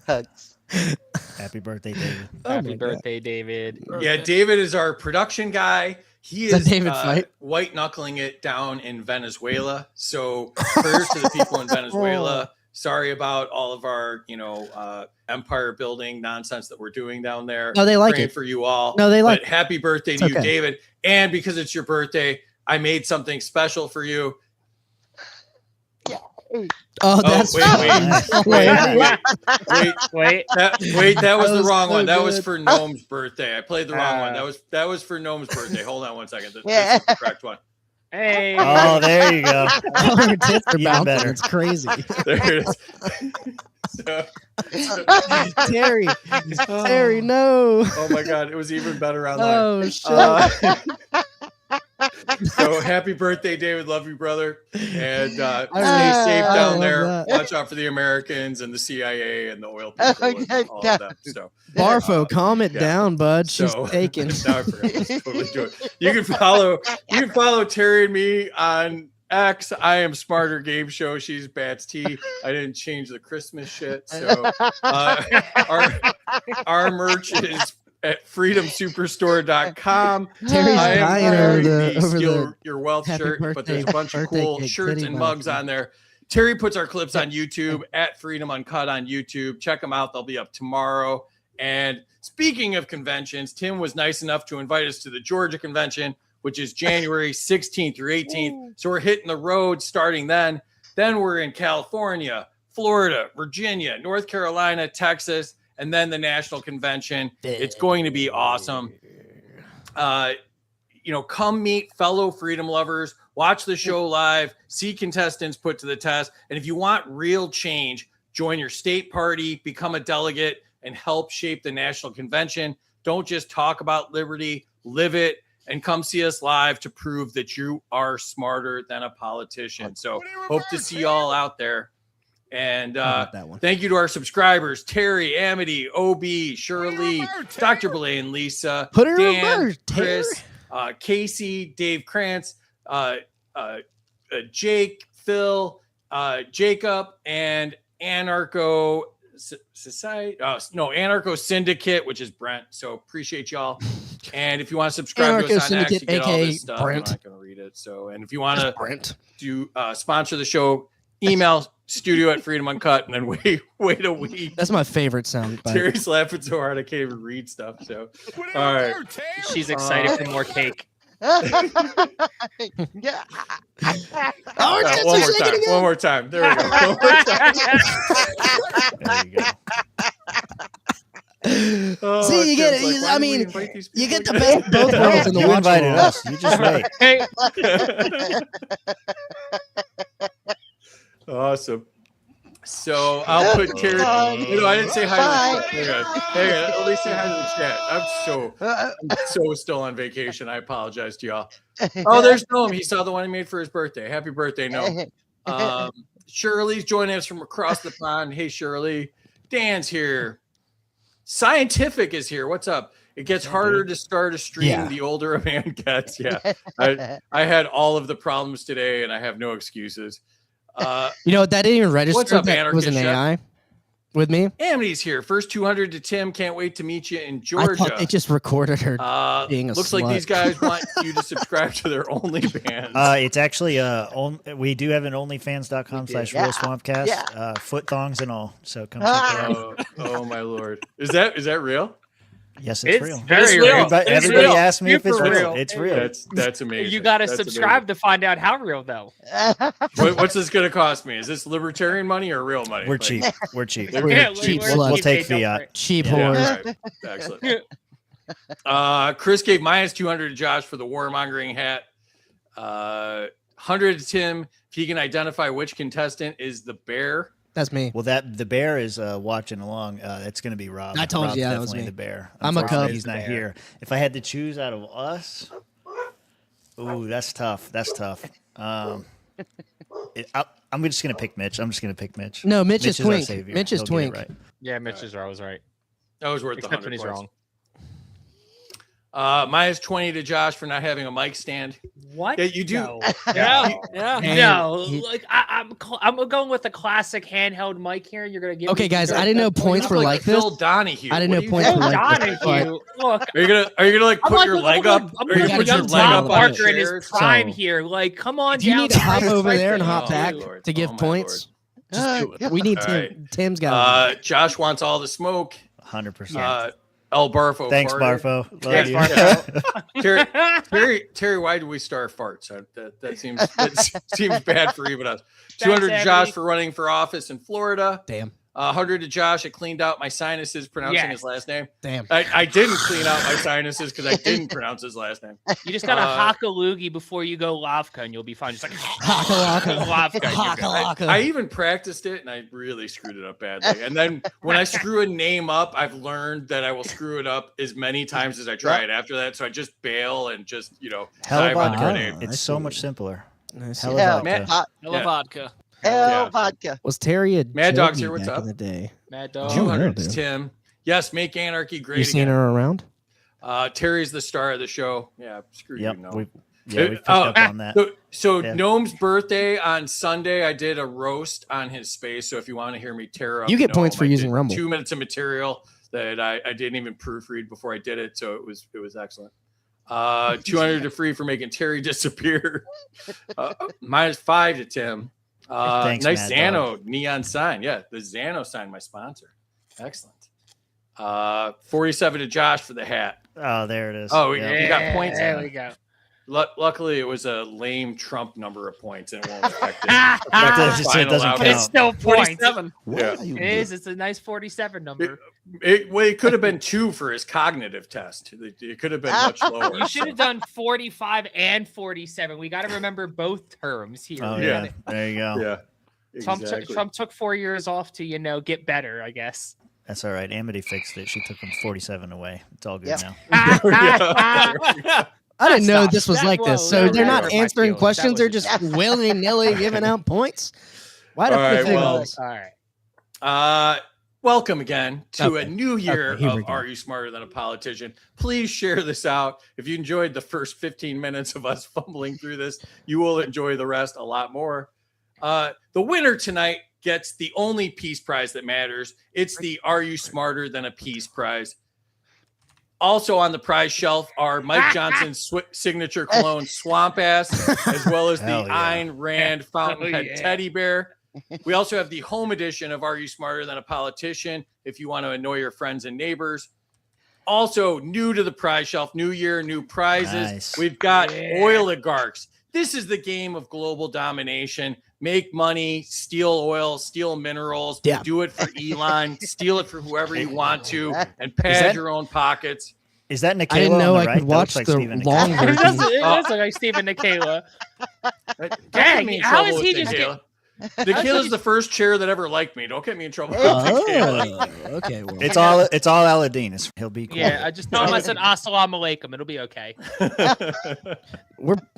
Hugs. Happy birthday, David. Happy birthday, David. Yeah, David is our production guy. He Is that is David Fight? white knuckling it down in Venezuela. So prayers to the people in Venezuela. Sorry about all of our, empire building nonsense that we're doing down there. No, they like Praying it. for you all. No, they like But it. happy birthday It's to you, okay. David. And because it's your birthday, I made something special for you. Oh, that's wait. That was the was wrong so one. That was good. for Gnome's birthday. I played the wrong one. That was for Gnome's birthday. Hold on one second. This Yeah. is the correct one. Hey. Oh, there you go. Oh, your tits are Even bouncing. better. It's crazy. There it is. Terry, Terry, no. Oh my God, it was even better online. Oh shit. So happy birthday, David. Love you, brother. And stay I safe down love there. that. Watch out for the Americans and the CIA and the oil people and all of them. So Barfo, calm it yeah. down, bud. She's So- taken. Now I forgot what I was totally doing. You can follow Terry and me on X. I am Smarter Game Show. She's Bats T. I didn't change the Christmas shit. So our merch is at freedomsuperstore.com. Terry's I am dying wearing over the the Steal Your Wealth happy shirt, but birthday- there's a bunch of birthday cool cake shirts kitty and mugs. mugs on there. Terry puts our clips on YouTube at Freedom Uncut on YouTube. Check them out. They'll be up tomorrow. And speaking of conventions, Tim was nice enough to invite us to the Georgia convention, which is January 16th through 18th. So we're hitting the road starting then. Then we're in California, Florida, Virginia, North Carolina, Texas, and then the national convention. It's going to be awesome. Come meet fellow freedom lovers, watch the show live, see contestants put to the test. And if you want real change, join your state party, become a delegate, and help shape the national convention. Don't just talk about liberty, live it, and come see us live to prove that you are smarter than a politician. So hope to see y'all out there. And thank you to our subscribers, Terry, Amity, OB, Shirley, Dr. Belay and Lisa, Put her in Dan, reverse, Chris, Casey, Dave Krantz, Jake, Phil, Jacob, and Anarcho Society. Anarcho Syndicate, which is Brent. So appreciate y'all. And if you want to subscribe to us on X, you get all this stuff. Brent. I'm not going to read it. So, and if you want Brent. to sponsor the show, email studio at Freedom Uncut, and then wait a week. That's my favorite sound bite. Terry's laughing so hard I can't even read stuff. So, all right. She's excited for more cake. Yeah. Oh, One more time. There we go. One more time. There you go. Oh, See, you get Tim's it. like, I why do we mean, invite these you people get the best of both worlds in the You watch invited world. us. You just wait. Hey. Awesome. So I'll put Terry. I didn't say hi to the chat. Hang on. Let me say hi to the chat. I'm so still on vacation. I apologize to y'all. Oh, there's Noam. He saw the one he made for his birthday. Happy birthday, Noam. Shirley's joining us from across the pond. Hey, Shirley. Dan's here. Scientific is here. What's up? It gets harder to start a stream the older a man gets. Yeah. I had all of the problems today, and I have no excuses. That didn't even register. What's up, that was an anarchist? AI. With me? Amity's here. First 200 to Tim. Can't wait to meet you in Georgia. I thought they just recorded her being a Looks slut. like these guys want you to subscribe to their OnlyFans. It's actually we do have an OnlyFans.com/RealSwampcast, foot thongs and all. So come check it out. Oh my lord, is that real? Yes, it's real. Very real. Everybody asks me if it's Super real. It's real. That's amazing. You got to That's subscribe to find out how real, though. What's this going to cost me? Is this libertarian money or real money? We're cheap. We're cheap. cheap. We'll take fiat. Cheap Yeah, whore. right. Excellent. Chris gave -200 to Josh for the warmongering hat. 100 to Tim if he can identify which contestant is the bear. That's me. Well, the bear is watching along. It's going to be Rob. I told Rob's you that was definitely me. the bear. I'm a cub. Unfortunately, He's not here. If I had to choose out of us, that's tough. That's tough. I'm just going to pick Mitch. No, Mitch is our twink. savior. Mitch is He'll get it twink. right. Yeah, Mitch is always right. That was worth the Except 100 when he's points. wrong. -20 to Josh for not having a mic stand. What? Yeah, you do. No. Yeah. No. Like I'm going with the classic handheld mic here. You're gonna give. Okay, me guys, I didn't know points for like this. Phil Donahue. I didn't know What points are for you like doing? this. Donahue. Look, Are you gonna like I'm put like your a- leg I'm up? I'm Are you like gonna a put your young leg Tom up on the Parker in his chair? prime So- here. Like, come on Do you down. need to hop guys. over Right there and there. hop back Lord. to give Oh, my points? Just do it. Lord. We need All Tim. right. Tim's got Josh wants all the smoke. 100%. El Barfo. Thanks, farted. Barfo. Thanks, Love you. Barfo. Terry, why do we star farts? That seems bad for even us. 200 to Josh for running for office in Florida. Damn. 100 to Josh. I cleaned out my sinuses pronouncing Yes. his last name. Damn. I didn't clean out my sinuses because I didn't pronounce his last name. You just gotta hock a loogie before you go lavka, and you'll be fine. Just like Haka-laka. lavka. you're good. Haka-laka. I even practiced it and I really screwed it up badly. And then when I screw a name up, I've learned that I will screw it up as many times as I try it after that. So I just bail and just, dive on the grenade. It's so much simpler. Hell Hell Matt- Hello, vodka. Hell, vodka. Was Terry a Mad Dog's juggy here, what's back up? in the day? Mad Dog. 200 dude. Tim. Yes, make anarchy great You seen again. her around? Terry's the star of the show. Yeah, screw Yep. you. No. We picked up on that. So Yeah. Gnome's birthday on Sunday, I did a roast on his space. So if you want to hear me tear up, You get points Gnome, for I using did Rumble. 2 minutes of material that I didn't even proofread before I did it. So it was excellent. 200 to Free for making Terry disappear. -5 to Tim. Thanks, Nice Mad Xano neon sign. Yeah, the Xano sign, my sponsor. Excellent. 47 to Josh for the hat. Oh, there it is. Oh, Yeah. you got points. There on we it. go. Luckily, it was a lame Trump number of points, and it won't affect it. It doesn't But it's still points. 47. Yeah. It is. It's a nice 47 number. It could have been 2 for his cognitive test. It could have been much lower. You should have done 45 and 47. We got to remember both terms here. Oh, Yeah. yeah. There you go. Yeah. Trump took 4 years off to, get better, I guess. That's all right. Amity fixed it. She took him 47 away. It's all good Yeah. now. I didn't know Stop. this was like this. So That they're really not hurt my answering feelings. questions. That They're was just willy-nilly giving out points. Why the All right, fuck well, this? All right. Welcome again to Okay. a new year Okay, here we of go. Are You Smarter Than a Politician? Please share this out. If you enjoyed the first 15 minutes of us fumbling through this, you will enjoy the rest a lot more. The winner tonight gets the only peace prize that matters. It's the Are You Smarter Than a Peace prize. Also on the prize shelf are Mike Johnson's signature cologne Swamp Ass, as well as the Hell yeah. Ayn Rand Fountainhead yeah. teddy bear. We also have the home edition of Are You Smarter Than a Politician if you want to annoy your friends and neighbors. Also, new to the prize shelf, new year, new prizes. Nice. We've got oligarchs. This is the game of global domination. Make money, steal oil, steal minerals, Yeah. do it for Elon, steal it for whoever you want to, and pad that- your own pockets. Is that Nicola? I didn't know on the I right? could That watch looks like the Stephen long Nicola. It version. does look like Stephen Nikayla. Don't Dang, get me in how trouble is he with just Nikayla. Nikayla's the first chair that ever liked me. Don't get me in trouble. with Oh, Nikayla. okay. Well, It's all Aladdin. He'll be cool. Yeah, I just told him I said assalamu alaikum. It'll be okay.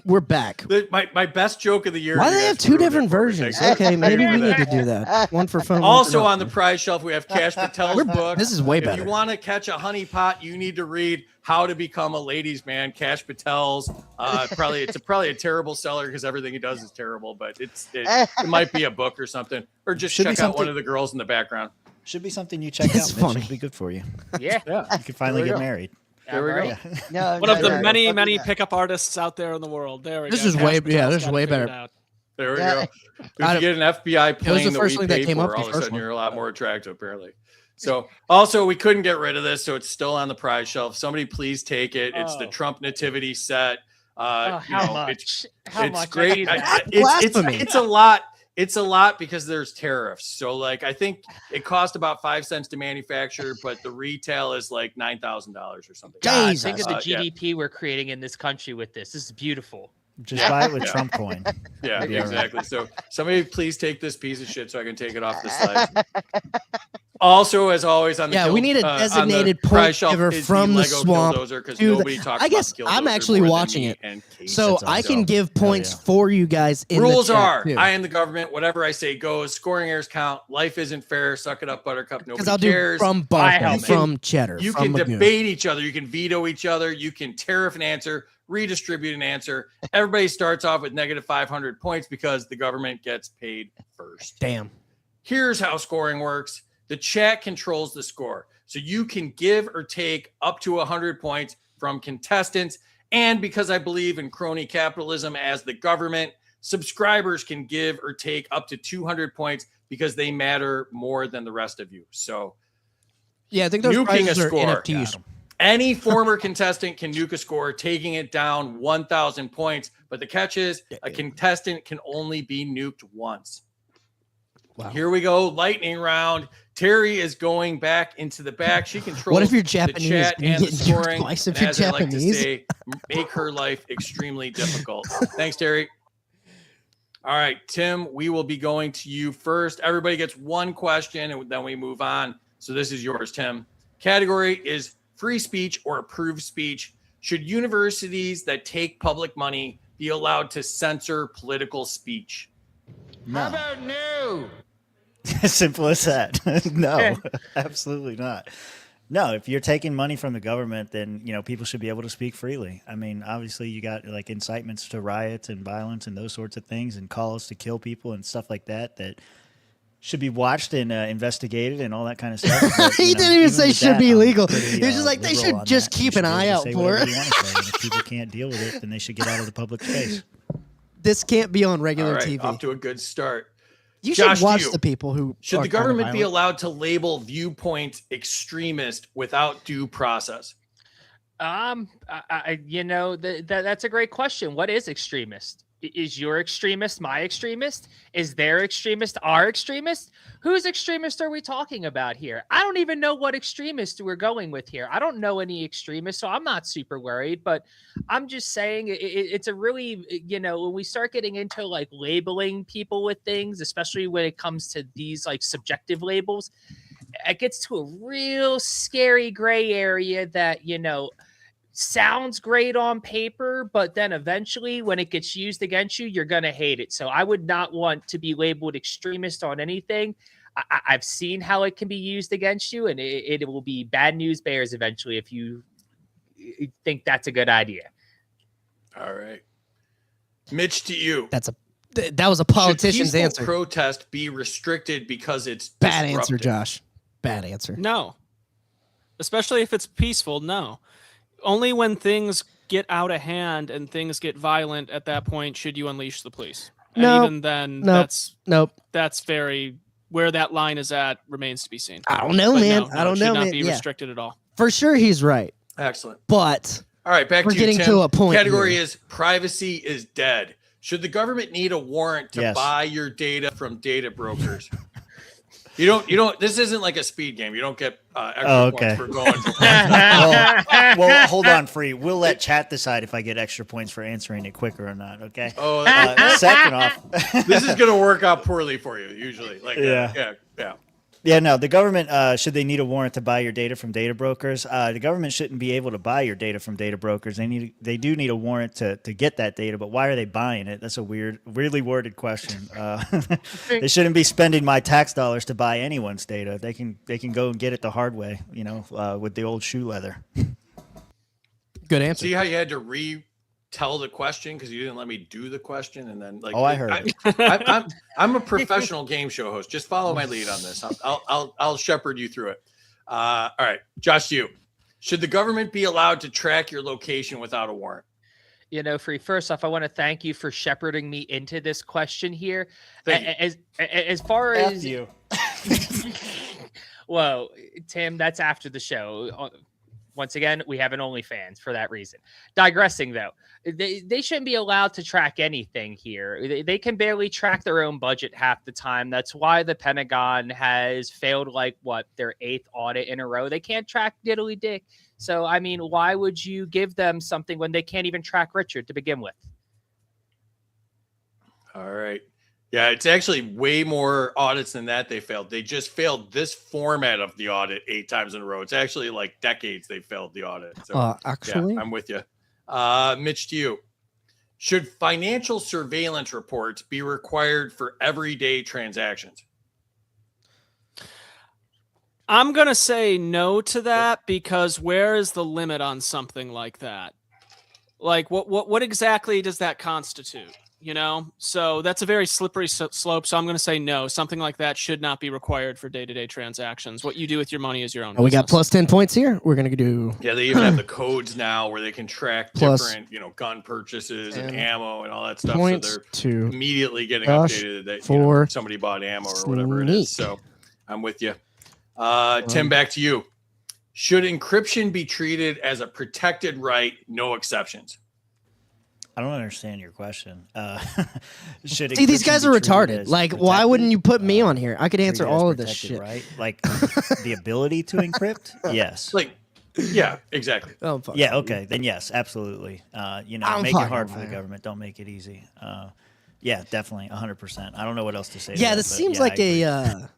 we're back. My best joke of the year. Why do you they guys have two ruined it different for me. versions? Thanks. Okay, maybe we Thank you need for to do that. One for fun. one Also for on the nothing. prize shelf, we have Cash Patel's book. This is way If better. you want to catch a honeypot, you need to read How to Become a Ladies' Man. Cash Patel's. It's probably a terrible seller because everything he does is terrible. But it might be a book or something, or just Should be check out one something- of the girls in the background. Should be something you check It's out. funny. Mitch. Should be good for you. Yeah. You can finally There we get go. married. There we go. No, One of the no, many, no, many no. pickup artists out there in the world. There we This go. is way- Cash yeah, Patel's this is got it way figured better. out. There we Yeah. go. If you get an FBI It was the plane that first we thing that pay came for, up, all the of a first sudden one. you're a lot more attractive, apparently. So also we couldn't get rid of this, so it's still on the prize shelf. Somebody please take it. It's the Trump nativity set. How much? How it's much? great. I need that. It's a lot. It's a lot because there's tariffs. So like I think it cost about 5 cents to manufacture, but the retail is like $9,000 or something. God, think of the Yeah. GDP we're creating in this country with this. This is beautiful. Just buy it with Trump coin. Yeah, You'll be all right. exactly. So somebody please take this piece of shit so I can take it off the slide. Also, as always, on the Yeah, we need a on the designated prize point shelf giver is from the Lego swamp. Killdozer, 'cause to the- nobody talks I guess about the I'm Killdozer actually more than watching me it, and Casey. so I can give points for you guys. In Rules the chat are: too. I am the government. Whatever I say goes. Scoring errors count. Life isn't fair. Suck it up, Buttercup. Nobody I'll do cares. from Barclay, You from Cheddar, You from can Laguna. debate each other. You can veto each other. You can tariff an answer, redistribute an answer. Everybody starts off with negative 500 points because the government gets paid first. Damn. Here's how scoring works. The chat controls the score. So you can give or take up to 100 points from contestants. And because I believe in crony capitalism as the government, subscribers can give or take up to 200 points because they matter more than the rest of you. So Yeah, I think those nuking prizes a are score. NFTs. Any former contestant can nuke a score, taking it down 1,000 points. But the catch is a contestant can only be nuked once. Wow. Here we go. Lightning round. Terry is going back into the back. She controls What if you're the Japanese chat and you and the get nuked scoring. twice if And you're as I like to Japanese? say, make her life extremely difficult. Thanks, Terry. All right, Tim, we will be going to you first. Everybody gets one question and then we move on. So this is yours, Tim. Category is free speech or approved speech. Should universities that take public money be allowed to censor political speech? No. about no? As simple as that. No, absolutely not. No, if you're taking money from the government, then people should be able to speak freely. I mean, obviously, you got like incitements to riots and violence and those sorts of things, and calls to kill people and stuff like that should be watched and investigated and all that kind of stuff. But, He didn't even say should be legal. He was just like, they should just keep an eye out for it. And if people can't deal with it, then they should get out of the public space. This can't be on All regular right, TV. off to a good start. You Josh, should watch you. the people who Should are the kind of government be violent. allowed to label viewpoints extremist without due process? That's a great question. What is extremist? Is your extremist my extremist? Is their extremist our extremist? Whose extremist are we talking about here? I don't even know what extremist we're going with here. I don't know any extremists, so I'm not super worried. But I'm just saying it's a really, when we start getting into like labeling people with things, especially when it comes to these like subjective labels, it gets to a real scary gray area that, sounds great on paper, but then eventually when it gets used against you, you're going to hate it. So I would not want to be labeled extremist on anything. I've seen how it can be used against you, and it will be bad news bears eventually if you think that's a good idea. All right. Mitch, to you. That was a politician's Should answer. peaceful protest be restricted because it's Bad answer, disruptive? Josh. Bad answer. No. Especially if it's peaceful, no. Only when things get out of hand and things get violent at that point should you unleash the police. And even then, that's very where that line is at remains to be seen. I don't know, But man. no, I don't it should know, not man. be Yeah. restricted at all. For sure, he's right. Excellent. But all right, back we're to you, getting Tim. to a point. Category here. is privacy is dead. Should the government need a warrant to Yes. buy your data from data brokers? You don't. This isn't like a speed game. You don't get extra points for going. For well, hold on, Free. We'll let chat decide if I get extra points for answering it quicker or not. Okay. Oh, second off, this is going to work out poorly for you. Usually, like Yeah. yeah. Yeah, no, the government, should they need a warrant to buy your data from data brokers? The government shouldn't be able to buy your data from data brokers. They do need a warrant to get that data, but why are they buying it? That's a weirdly worded question. They shouldn't be spending my tax dollars to buy anyone's data. They can go and get it the hard way, with the old shoe leather. Good answer. See how you had to tell the question because you didn't let me do the question, and then like Oh, I heard. I'm a professional game show host. Just follow my lead on this. I'll shepherd you through it. All right, Josh, should the government be allowed to track your location without a warrant? Free. First off, I want to thank you for shepherding me into this question here. As far as you. Whoa, Tim, that's after the show. Once again, we have an OnlyFans for that reason. Digressing, though, they shouldn't be allowed to track anything here. They can barely track their own budget half the time. That's why the Pentagon has failed, their 8th audit in a row. They can't track diddly dick. So, I mean, why would you give them something when they can't even track Richard to begin with? All right. Yeah, it's actually way more audits than that they failed. They just failed this format of the audit 8 times in a row. It's actually like decades they failed the audit. So, actually, yeah, I'm with you. Mitch, to you. Should financial surveillance reports be required for everyday transactions? I'm going to say no to that because where is the limit on something like that? Like what exactly does that constitute? So that's a very slippery slope. So I'm going to say no. Something like that should not be required for day-to-day transactions. What you do with your money is your own. We got plus 10 points here. We're going to do. Yeah, they even have the codes now where they can track Plus different, gun purchases and ammo and all that stuff. Points So they're to immediately getting Josh updated that for somebody bought ammo or whatever it is. So I'm with you. Tim, back to you. Should encryption be treated as a protected right, no exceptions? I don't understand your question. See, these guys are retarded. Like, why wouldn't you put me on here? I could answer all of this shit. Right? Like the ability to encrypt? Yes. Yeah, exactly. Oh, fuck. Yeah, okay. Then yes, absolutely. Make it hard for the government. Don't make it easy. Yeah, definitely, 100%. I don't know what else to say. Yeah, this seems like an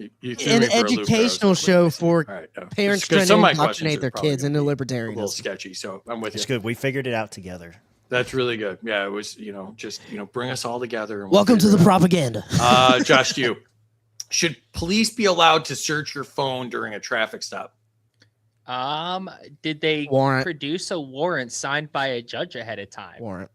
educational show for parents trying to indoctrinate their kids into libertarianism. A little sketchy, so I'm with you. It's good. We figured it out together. That's really good. Yeah, it was, just, bring us all together. And Welcome to the propaganda. Josh, to you. Should police be allowed to search your phone during a traffic stop? Did they produce a warrant signed by a judge ahead of time? Warrant.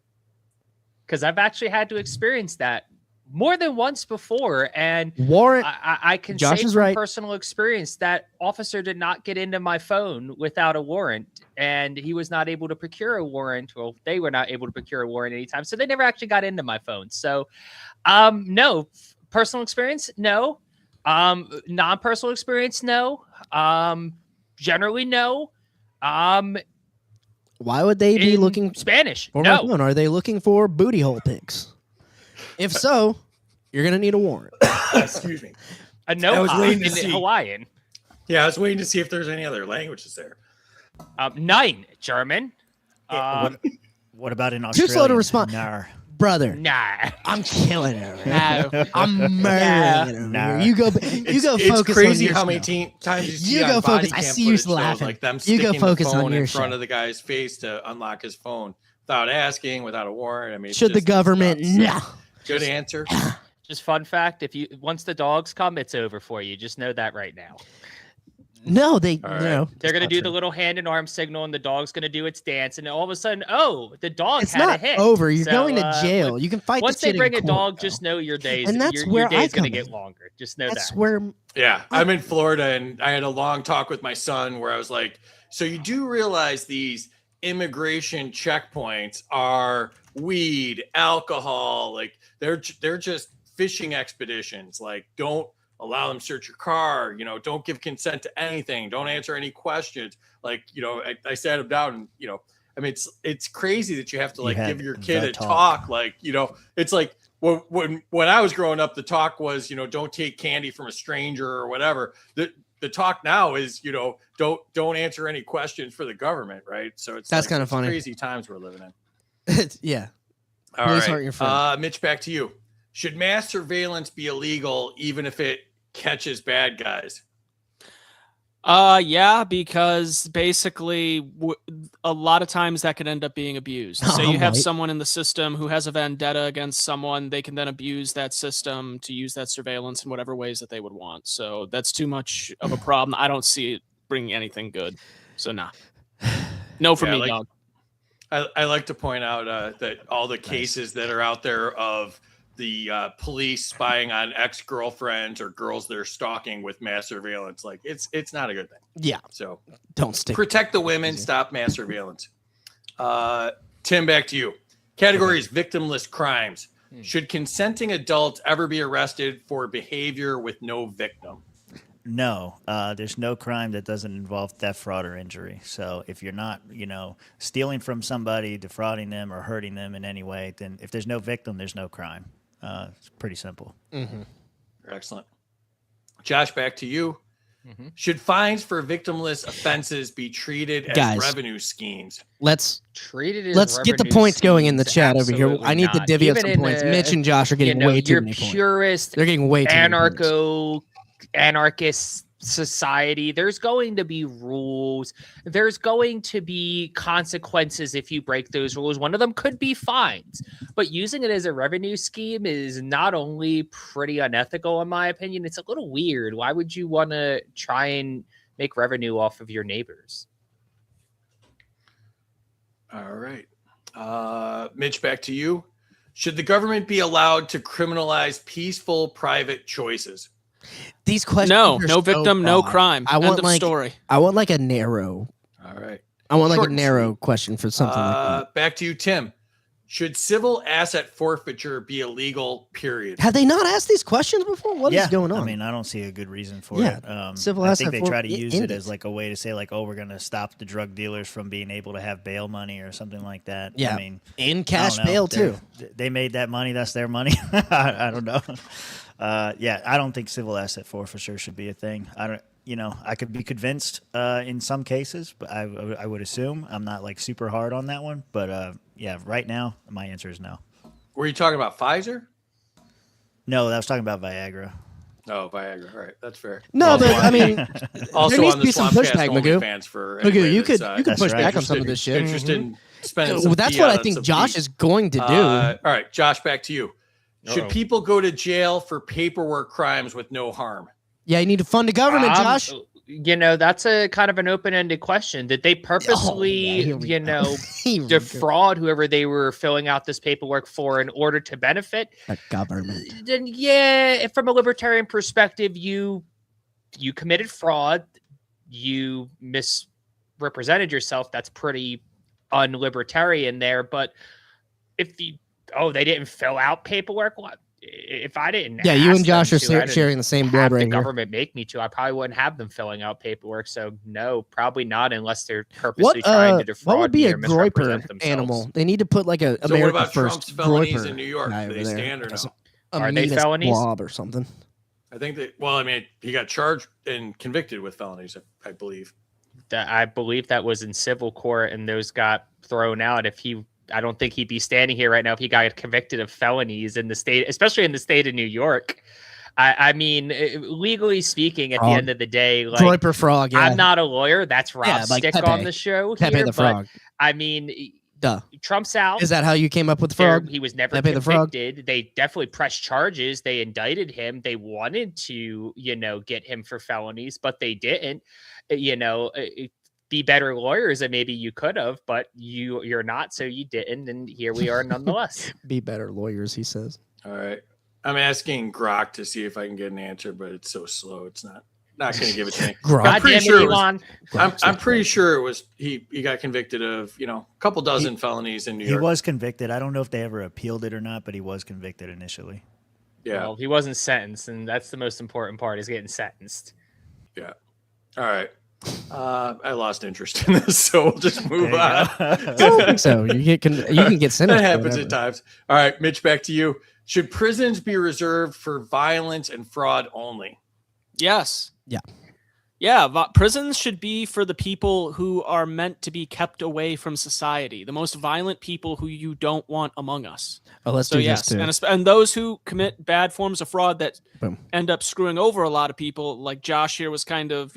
Because I've actually had to experience that more than once before, and warrant. I can Josh say is from right. personal experience that officer did not get into my phone without a warrant, and he was not able to procure a warrant. Well, they were not able to procure a warrant anytime, so they never actually got into my phone. So, no. Personal experience, no. Non-personal experience, no. Generally, no. Why would they be looking Spanish? for No. my phone? Are they looking for booty hole pics? If so, you're gonna need a warrant. Excuse me. No. I was waiting to in see. Hawaiian. Yeah, I was waiting to see if there's any other languages there. 9 German. What about in Australia? Too slow to respond. Nar. Brother, nah, I'm killing it. No. I'm murdering it. Nah. You go focus. It's crazy on how your many times you see You go on body focus. I cam see you footage, though, laughing. like them You go sticking focus the on phone your in front shit. of the guy's face to unlock his phone without asking, without a warrant. I mean, Should the government? No. Good answer. Just fun fact: once the dogs come, it's over for you. Just know that right now. No, they All right. no. They're gonna do the little hand and arm signal, and the dog's gonna do its dance, and all of a sudden, the dog It's had not a hit. over. You're So, going to jail. You can fight. Once this they shit bring in a court, dog, though. just know your days. And that's your where I day's gonna come get in. longer. Just know That's that. where Yeah, I'm in Florida, and I had a long talk with my son where I was like, so you do realize these immigration checkpoints are weed, alcohol, like they're just fishing expeditions. Like, don't allow them to search your car, don't give consent to anything, don't answer any questions. Like, I sat him down and, I mean, it's crazy that you have to give your kid a talk. Like, it's like when I was growing up, the talk was, don't take candy from a stranger or whatever. The talk now is, don't answer any questions for the government. Right. So That's kind of funny. Crazy times we're living in. Yeah. All Police right. aren't your friend. Mitch, back to you. Should mass surveillance be illegal even if it catches bad guys? Yeah, because basically a lot of times that could end up being abused. So you have someone in the system who has a vendetta against someone, they can then abuse that system to use that surveillance in whatever ways that they would want. So that's too much of a problem. I don't see it bringing anything good. So nah. No for me, dog. I like to point out that all the cases that are out there of the police spying on ex-girlfriends or girls they're stalking with mass surveillance, like it's not a good thing. Yeah. So don't stick. Protect the women. Stop mass surveillance. Tim, back to you. Category is victimless crimes. Should consenting adults ever be arrested for behavior with no victim? No, there's no crime that doesn't involve theft, fraud, or injury. So if you're not, stealing from somebody, defrauding them, or hurting them in any way, then if there's no victim, there's no crime. It's pretty simple. Mm-hmm. Excellent. Josh, back to you. Should fines for victimless offenses be treated as Guys, revenue schemes? Let's Treated get the points going in the chat over here. I need to divvy up some points. Mitch and Josh are getting way too many points. Purist, they're getting way too many points. Anarchist society, there's going to be rules, there's going to be consequences if you break those rules. One of them could be fines, but using it as a revenue scheme is not only pretty unethical, in my opinion, it's a little weird. Why would you want to try and make revenue off of your neighbors? All right. Mitch, back to you. Should the government be allowed to criminalize peaceful private choices? These questions. No victim, no crime. I want End of story. I want like a narrow. All right. I want like Short a and narrow sweet. question for something like that. Back to you, Tim. Should civil asset forfeiture be illegal? Period. Have they not asked these questions before? What is going on? I mean, I don't see a good reason for Yeah, it. civil I asset think they try to forfeit- use end it it. as like a way to say like, oh, we're going to stop the drug dealers from being able to have bail money or something like that. Yeah, I mean, in I cash don't know. bail too. They made that money. That's their money. I don't know. Yeah, I don't think civil asset forfeiture should be a thing. I don't. I could be convinced in some cases, but I would assume I'm not like super hard on that one. But yeah, right now my answer is no. Were you talking about Pfizer? No, I was talking about Viagra. Oh, Viagra. All right, that's fair. No, but I mean, also there needs on to the be some Swampcast pushback, Magoo. OnlyFans for Magoo, anybody you could that's, push back on interested- some of this shit. Interested in spending Well, some that's fiat what I on think some Josh beef. is going to do. All right, Josh, back to you. Should Uh-oh. people go to jail for paperwork crimes with no harm? Yeah, you need to fund the government, Josh. That's a kind of an open-ended question. Did they purposely, here we go. defraud whoever they were filling out this paperwork for in order to benefit? The government. Then, yeah, from a libertarian perspective, you committed fraud, you misrepresented yourself. That's pretty unlibertarian there. But if they didn't fill out paperwork, what? If I didn't, Yeah, you ask and Josh them are to, I didn't sharing the same blood have right the here. government make me to, I probably wouldn't have them filling out paperwork. So no, probably not, unless they're purposely trying to defraud what would be me a or misrepresent groiper themselves. animal? They need to put like a So America what about First Trump's felonies groiper in New York? guy Do they over there. stand or Like no? a Are they meatus felonies? blob or something? I think that. Well, I mean, he got charged and convicted with felonies, I believe. I believe that was in civil court, and those got thrown out. I don't think he'd be standing here right now if he got convicted of felonies in the state, especially in the state of New York. I mean, legally speaking, at the end of the day, like Groiper frog. Yeah. I'm not a lawyer. That's Rob Yeah, like Stick Pepe. on the show Pepe here, the but frog. I mean, Duh. Trump's out. Is that how you came up with the frog? He was never Pepe the frog? convicted. They definitely pressed charges. They indicted him. They wanted to, get him for felonies, but they didn't. Be better lawyers than maybe you could have, but you're not, so you didn't, and here we are nonetheless. Be better lawyers, he says. All right. I'm asking Grok to see if I can get an answer, but it's so slow. It's not going to give it to me. Grok. I'm pretty Goddamn sure it, it was, Elon. I'm pretty sure it was he got convicted of, a couple dozen felonies in New He York. was convicted. I don't know if they ever appealed it or not, but he was convicted initially. Yeah. Well, he wasn't sentenced, and that's the most important part, is getting sentenced. Yeah. All right. I lost interest in this, so we'll just move on. I don't think so. You can get sentenced. That for happens whatever. at times. All right, Mitch, back to you. Should prisons be reserved for violence and fraud only? Yes. Yeah. Yeah, prisons should be for the people who are meant to be kept away from society, the most violent people who you don't want among us. Oh, let's So do yes, this too. and those who commit bad forms of fraud that Boom. end up screwing over a lot of people, like Josh here was kind of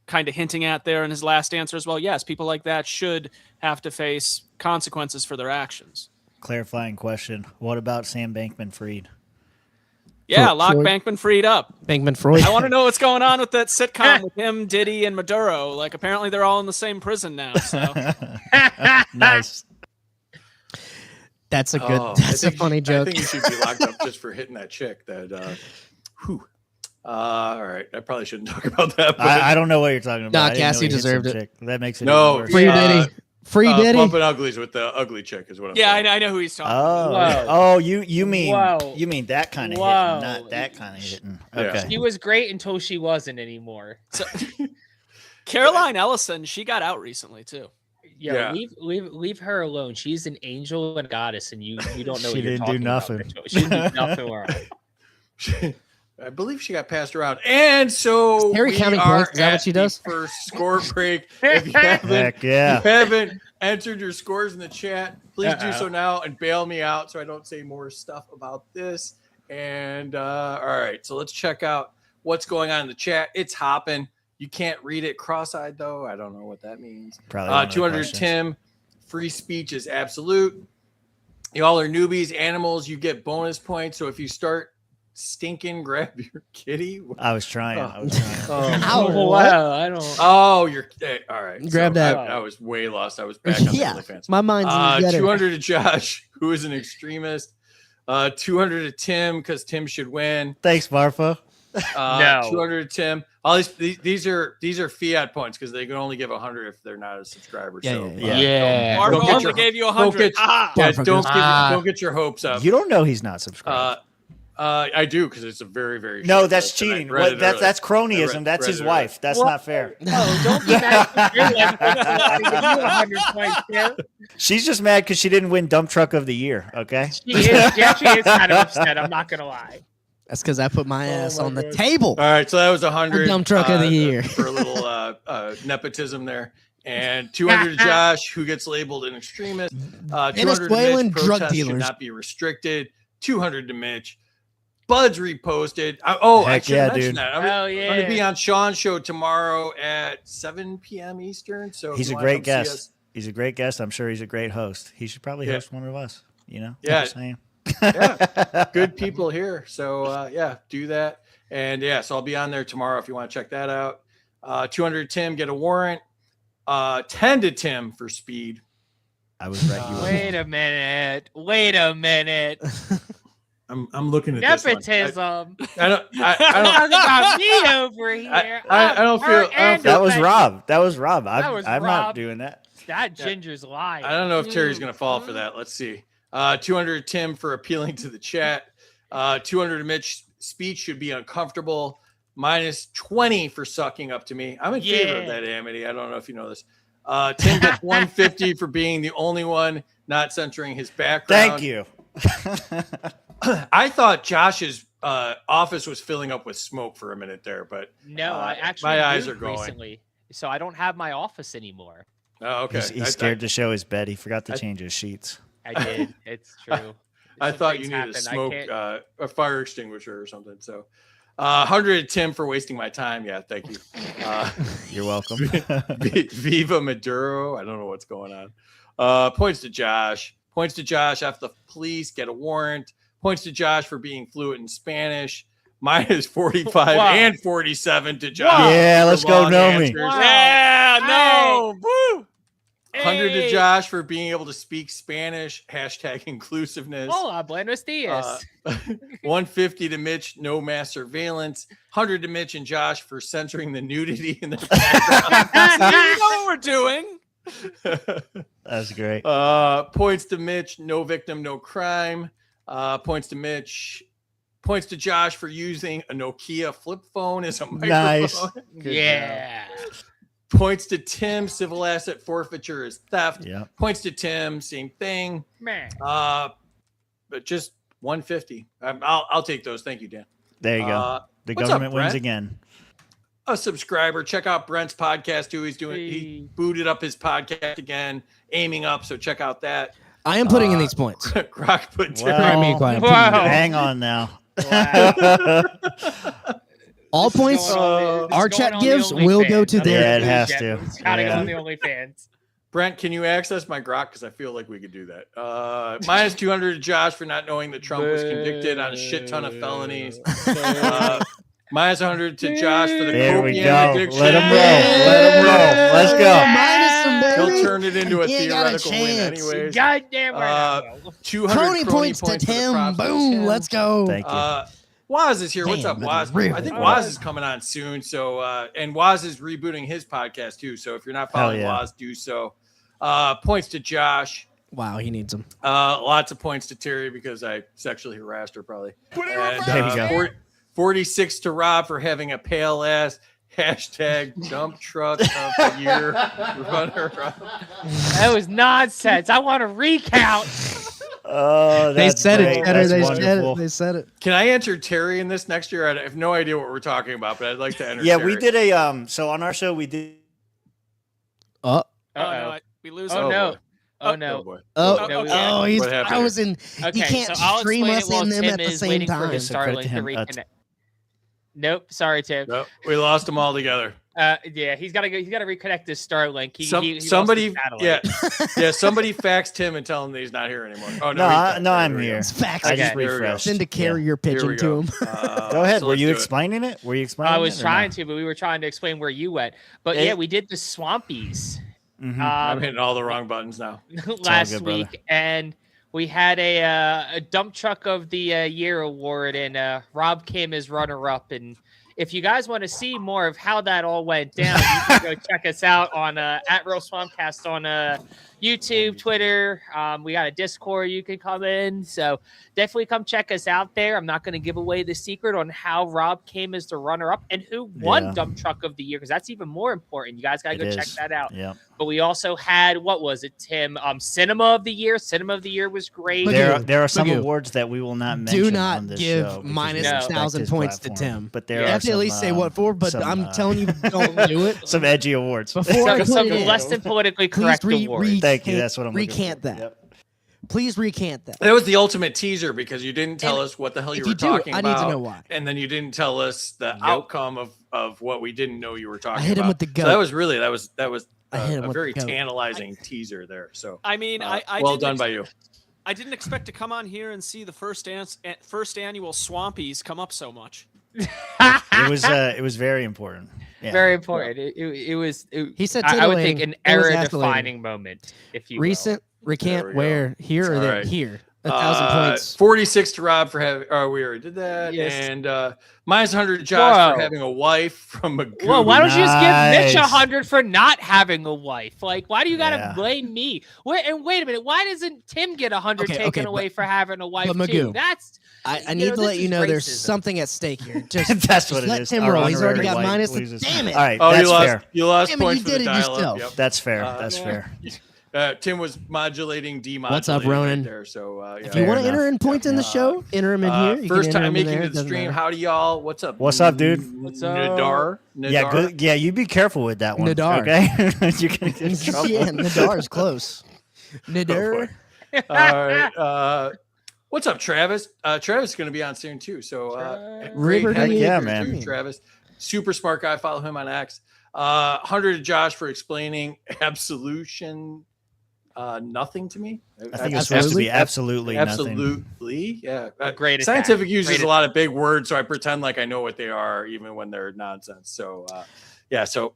hinting at there in his last answer as well. Yes, people like that should have to face consequences for their actions. Clarifying question. What about Sam Bankman-Fried? Yeah, lock Bankman Freed up. Bankman Freud. I want to know what's going on with that sitcom with him, Diddy, and Maduro. Like, apparently they're all in the same prison now. So nice. That's a good. That's a funny joke. I think you should be locked up just for hitting that chick. All right, I probably shouldn't talk about that. But I don't know what you're talking about. Nah, Cassie deserved it. Chick. That makes it no worse. Free Diddy. Free Diddy. Bumping uglies with the ugly chick is what I'm saying. I know who he's talking about. Oh, you mean that kind of Whoa. hitting, not that kind of hitting. Okay. She was great until she wasn't anymore. So, Caroline Ellison, she got out recently too. Yeah, leave her alone. She's an angel and goddess, and you don't know. She what you're didn't do talking nothing. About. She didn't do nothing wrong. I believe she got passed around, and so Terry counting points. Is that what she does? First score break. If you haven't entered your scores in the chat, please do so now and bail me out so I don't say more stuff about this. And all right, so let's check out what's going on in the chat. It's hopping. You can't read it cross-eyed though. I don't know what that means. Probably 200 Tim. Free speech is absolute. Y'all are newbies, animals. You get bonus points. So if you start stinking, grab your kitty. I was trying. Wow, I don't. Oh, you're all right. Grab that. I was way lost. I was back on Yeah, OnlyFans. my mind's better. 200 to Josh, who is an extremist. 200 to Tim because Tim should win. Thanks, Marfa. No. 200 to Tim. All these are fiat points because they can only give 100 if they're not a subscriber. Yeah. Marfa only gave you 100. Don't get your hopes up. You don't know he's not subscribed. I do because it's a very, very no, short that's list, and I cheating. read it earlier. That's cronyism. That's his wife. That's not fair. No, don't be mad. You're like, I give you 100 points there. She's just mad because she didn't win Dump Truck of the Year. Okay. She is kind of upset. I'm not gonna lie. That's because I put my ass on the table. All right, so that was 100. Dump Truck of the Year for a little nepotism there. And 200 to Josh, who gets labeled an extremist. 200 Venezuelan to Mitch, drug protests should dealers. not be restricted. 200 to Mitch. Bud's reposted. I should have mentioned that. I'm going to be on Sean's show tomorrow at 7 p.m. Eastern. So if He's you a wanna great come see us- guest. He's a great guest. I'm sure he's a great host. He should probably host one of us. You know? Yeah. Just saying. Good people here. So do that. And so I'll be on there tomorrow if you want to check that out. 200 Tim, get a warrant. 10 to Tim for speed. I was right. Wait a minute. I'm looking at nepotism. This one. I don't Talk about me over here. I don't feel That was Rob. I'm Rob. not doing that. That ginger's lying. I don't know if Terry's going to fall for that. Let's see. 200 Tim for appealing to the chat. 200 Mitch speech should be uncomfortable. Minus 20 for sucking up to me. I'm in favor of that, Amity. I don't know if you know this. Tim gets 150 for being the only one not censoring his background. Thank you. I thought Josh's office was filling up with smoke for a minute there, but no, I actually my eyes are moved going. recently, so I don't have my office anymore. Oh, okay. He's scared to show his bed. He forgot to change his sheets. I did. It's true. I thought you needed a smoke, a fire extinguisher or something. So, 100 Tim for wasting my time. Yeah, thank you. You're welcome. Viva Maduro. I don't know what's going on. Points to Josh. Points to Josh after the police get a warrant. Points to Josh for being fluent in Spanish. Minus 45 and 47 to Josh. Yeah, let's go, Nomi. Yeah, no. Woo. 100 to Josh for being able to speak Spanish. Hashtag inclusiveness. Hola, buenos dias. 150 to Mitch, no mass surveillance. 100 to Mitch and Josh for censoring the nudity in their background. You know what we're doing. That's great. Points to Mitch, no victim, no crime. Points to Mitch. Points to Josh for using a Nokia flip phone as a microphone. Nice. Yeah. Points to Tim, civil asset forfeiture is theft. Yeah. Points to Tim, same thing. Man. But just 150. I'll take those. Thank you, Dan. There you go. The government wins again. A subscriber. Check out Brent's podcast too. He's doing. He booted up his podcast again, aiming up. So check out that. I am putting in these points. Croc put Tim. Hang on now. Wow. All points our chat gives will go to their. Yeah, it has to. It's gotta go on the OnlyFans. Brent, can you access my Grok? Because I feel like we could do that. Minus 200 to Josh for not knowing that Trump was convicted on a shit ton of felonies. Minus 100 to Josh for the copium addiction. Let him roll. Let's go. Minus some, baby. He'll turn it into a He ain't got a theoretical win chance. anyways. Goddamn right. 200 Crony points to for the Tim. props. Boom. Let's go. Thank you. Waz is here. What's Damn, up, that's Waz? real. I think Waz is coming on soon. So, and Waz is rebooting his podcast too. So if you're not following Waz, do so. Points to Josh. Wow, he needs them. Lots of points to Terry because I sexually harassed her probably. And, There you go. 46 to Rob for having a pale ass. Hashtag dump truck of the year runner up. That was nonsense. I want to recount. Oh, They said great. it, Cheddar. That's They wonderful. said it. They said it. Can I enter Terry in this next year? I have no idea what we're talking about, but I'd like to enter. Yeah, Terry. we did a so on our show we did. Uh-oh. We lose. Oh, no. boy. Oh, no. boy. He's What happened frozen. Okay, He can't so I'll stream explain us it while in them Tim at the is same waiting for time. his Starlink to reconnect. Nope. Sorry, Tim. Nope, we lost them all together. Yeah, he's got to reconnect his Starlink. He Somebody, lost his satellite. somebody faxed him and tell him that he's not here anymore. Oh No, I'm here. It's facts. I just Here we go. refreshed. Send a carrier Here we pigeon to go. him. Go ahead. So Were let's you do it. explaining it? Were you explaining I it? was or trying no? to, but we were trying to explain where you went. But It- yeah, we did the Swampies I'm hitting all the wrong buttons now. last good, brother. week, and we had a dump truck of the year award, and Rob came as runner-up. And if you guys want to see more of how that all went down, you can go check us out on at Real Swampcast on YouTube, Twitter. We got a Discord you can come in. So definitely come check us out there. I'm not going to give away the secret on how Rob came as the runner-up and who won Dump Truck of the Year, because that's even more important. You guys got to go check that out. Yeah. But we also had, what was it, Tim? Cinema of the Year. Cinema of the Year was great. There are some Magoo. awards that we will not mention. Do not on this give show because minus we respect 1,000 his points to platform. Tim. But there You are have to at least say what for, but I'm telling you, don't do it. Some edgy awards. Before I Some put it in, less than politically correct awards. Thank you. That's what I'm looking recant for. that. Yep. Please recant that. That was the ultimate teaser because you didn't tell us what the hell you if were you do, talking I about. need to know why. And then you didn't tell us the outcome of what we didn't know you were talking about. I hit him with the So goat. that was really that was I hit him a with very the goat. tantalizing teaser there. So I mean, I well didn't done by you. I didn't expect to come on here and see the first annual Swampies come up so much. It was very important. Yeah. Very important. It was. He said I would think titillating. an It was era-defining moment, if you will. Recent recant There we go. where here or All there right. here. 1,000 points. 46 to Rob for having. Oh, we already did that. Yes. And minus 100 to Josh for Whoa. having a wife from Magoo. Well, why don't you just give Mitch Nice. 100 for not having a wife? Like, why do you gotta Yeah. blame me? Wait a minute. Why doesn't Tim get 100 Okay, taken okay, away for having a wife but too? Magoo, That's I need to let you know there's racism. something at stake here. Just That's what it let is. Tim Our roll. He's already honorary got wife minus. loses. Damn it! All right, Oh, that's fair. you lost Damn it, points you for did the it dial-up. yourself. Yep. That's fair. That's fair. Tim was modulating, demodulating. What's up, Ronan? Right there, so If you want to enter in points in the show, enter them in here. You First can enter time 'em in making there, it it to the doesn't stream. matter. Howdy, y'all. What's up? What's up, dude? What's up? Nadar. Yeah, good. Yeah, you be careful with that one. Nadar. Okay, you're gonna get in trouble. Yeah, Nadar's close. Nadar. All right. What's up, Travis? Travis is going to be on soon too. So great River having Heck you yeah, here, man. too, Travis, super smart guy. Follow him on X. 100 to Josh for explaining absolution. Nothing to me. I think it's supposed to be absolutely nothing. Absolutely, yeah. Great attack. Scientific uses Great a lot of big words, so I pretend like I know what they are, even when they're nonsense. So, yeah. So,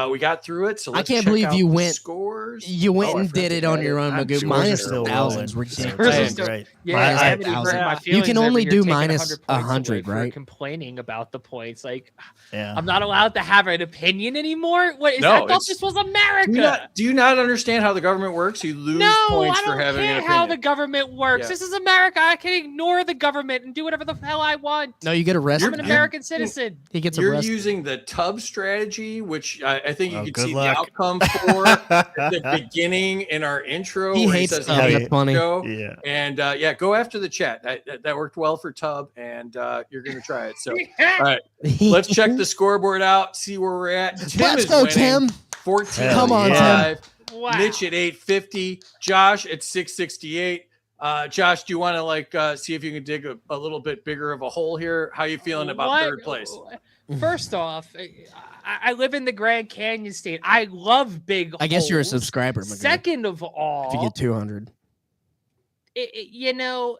we got through it. So I let's can't check believe out you the went. scores. You went Oh, I and did forgot it to on add your it. own, I'm Magoo. sure Minus it's still 1,000 is rolling. ridiculous. That's great. Yeah, I- I haven't even I- hurt my you feelings can over only you're do taking minus 100 points 100, away for right? complaining about the points. Like, Yeah. I'm not allowed to have an opinion anymore. What is No, I thought it's- this was America. Do you not understand how the government works? You lose No, points I for don't having an care how the opinion. government works. Yeah. This is America. I can ignore the government and do whatever the hell I want. No, you get arrested. I'm an American citizen. He gets You're arrested. using the tub strategy, which I think you Oh, could good see luck. the outcome for at the beginning in our intro. He where hates says Tub. he That's hates funny. the show. Yeah. And yeah, go after the chat. That worked well for Tub, and you're going to try it. So, all right, let's check the scoreboard out, see where we're at. Tim Let's is go, winning, Tim. 14 Come on, Tim. Wow. Mitch at 850, Josh at 668. Josh, do you want to see if you can dig a little bit bigger of a hole here? How you feeling about third place? First off, I live in the Grand Canyon State. I love big I guess you're a holes. subscriber, Magoo. Second of all, If you get 200. you know,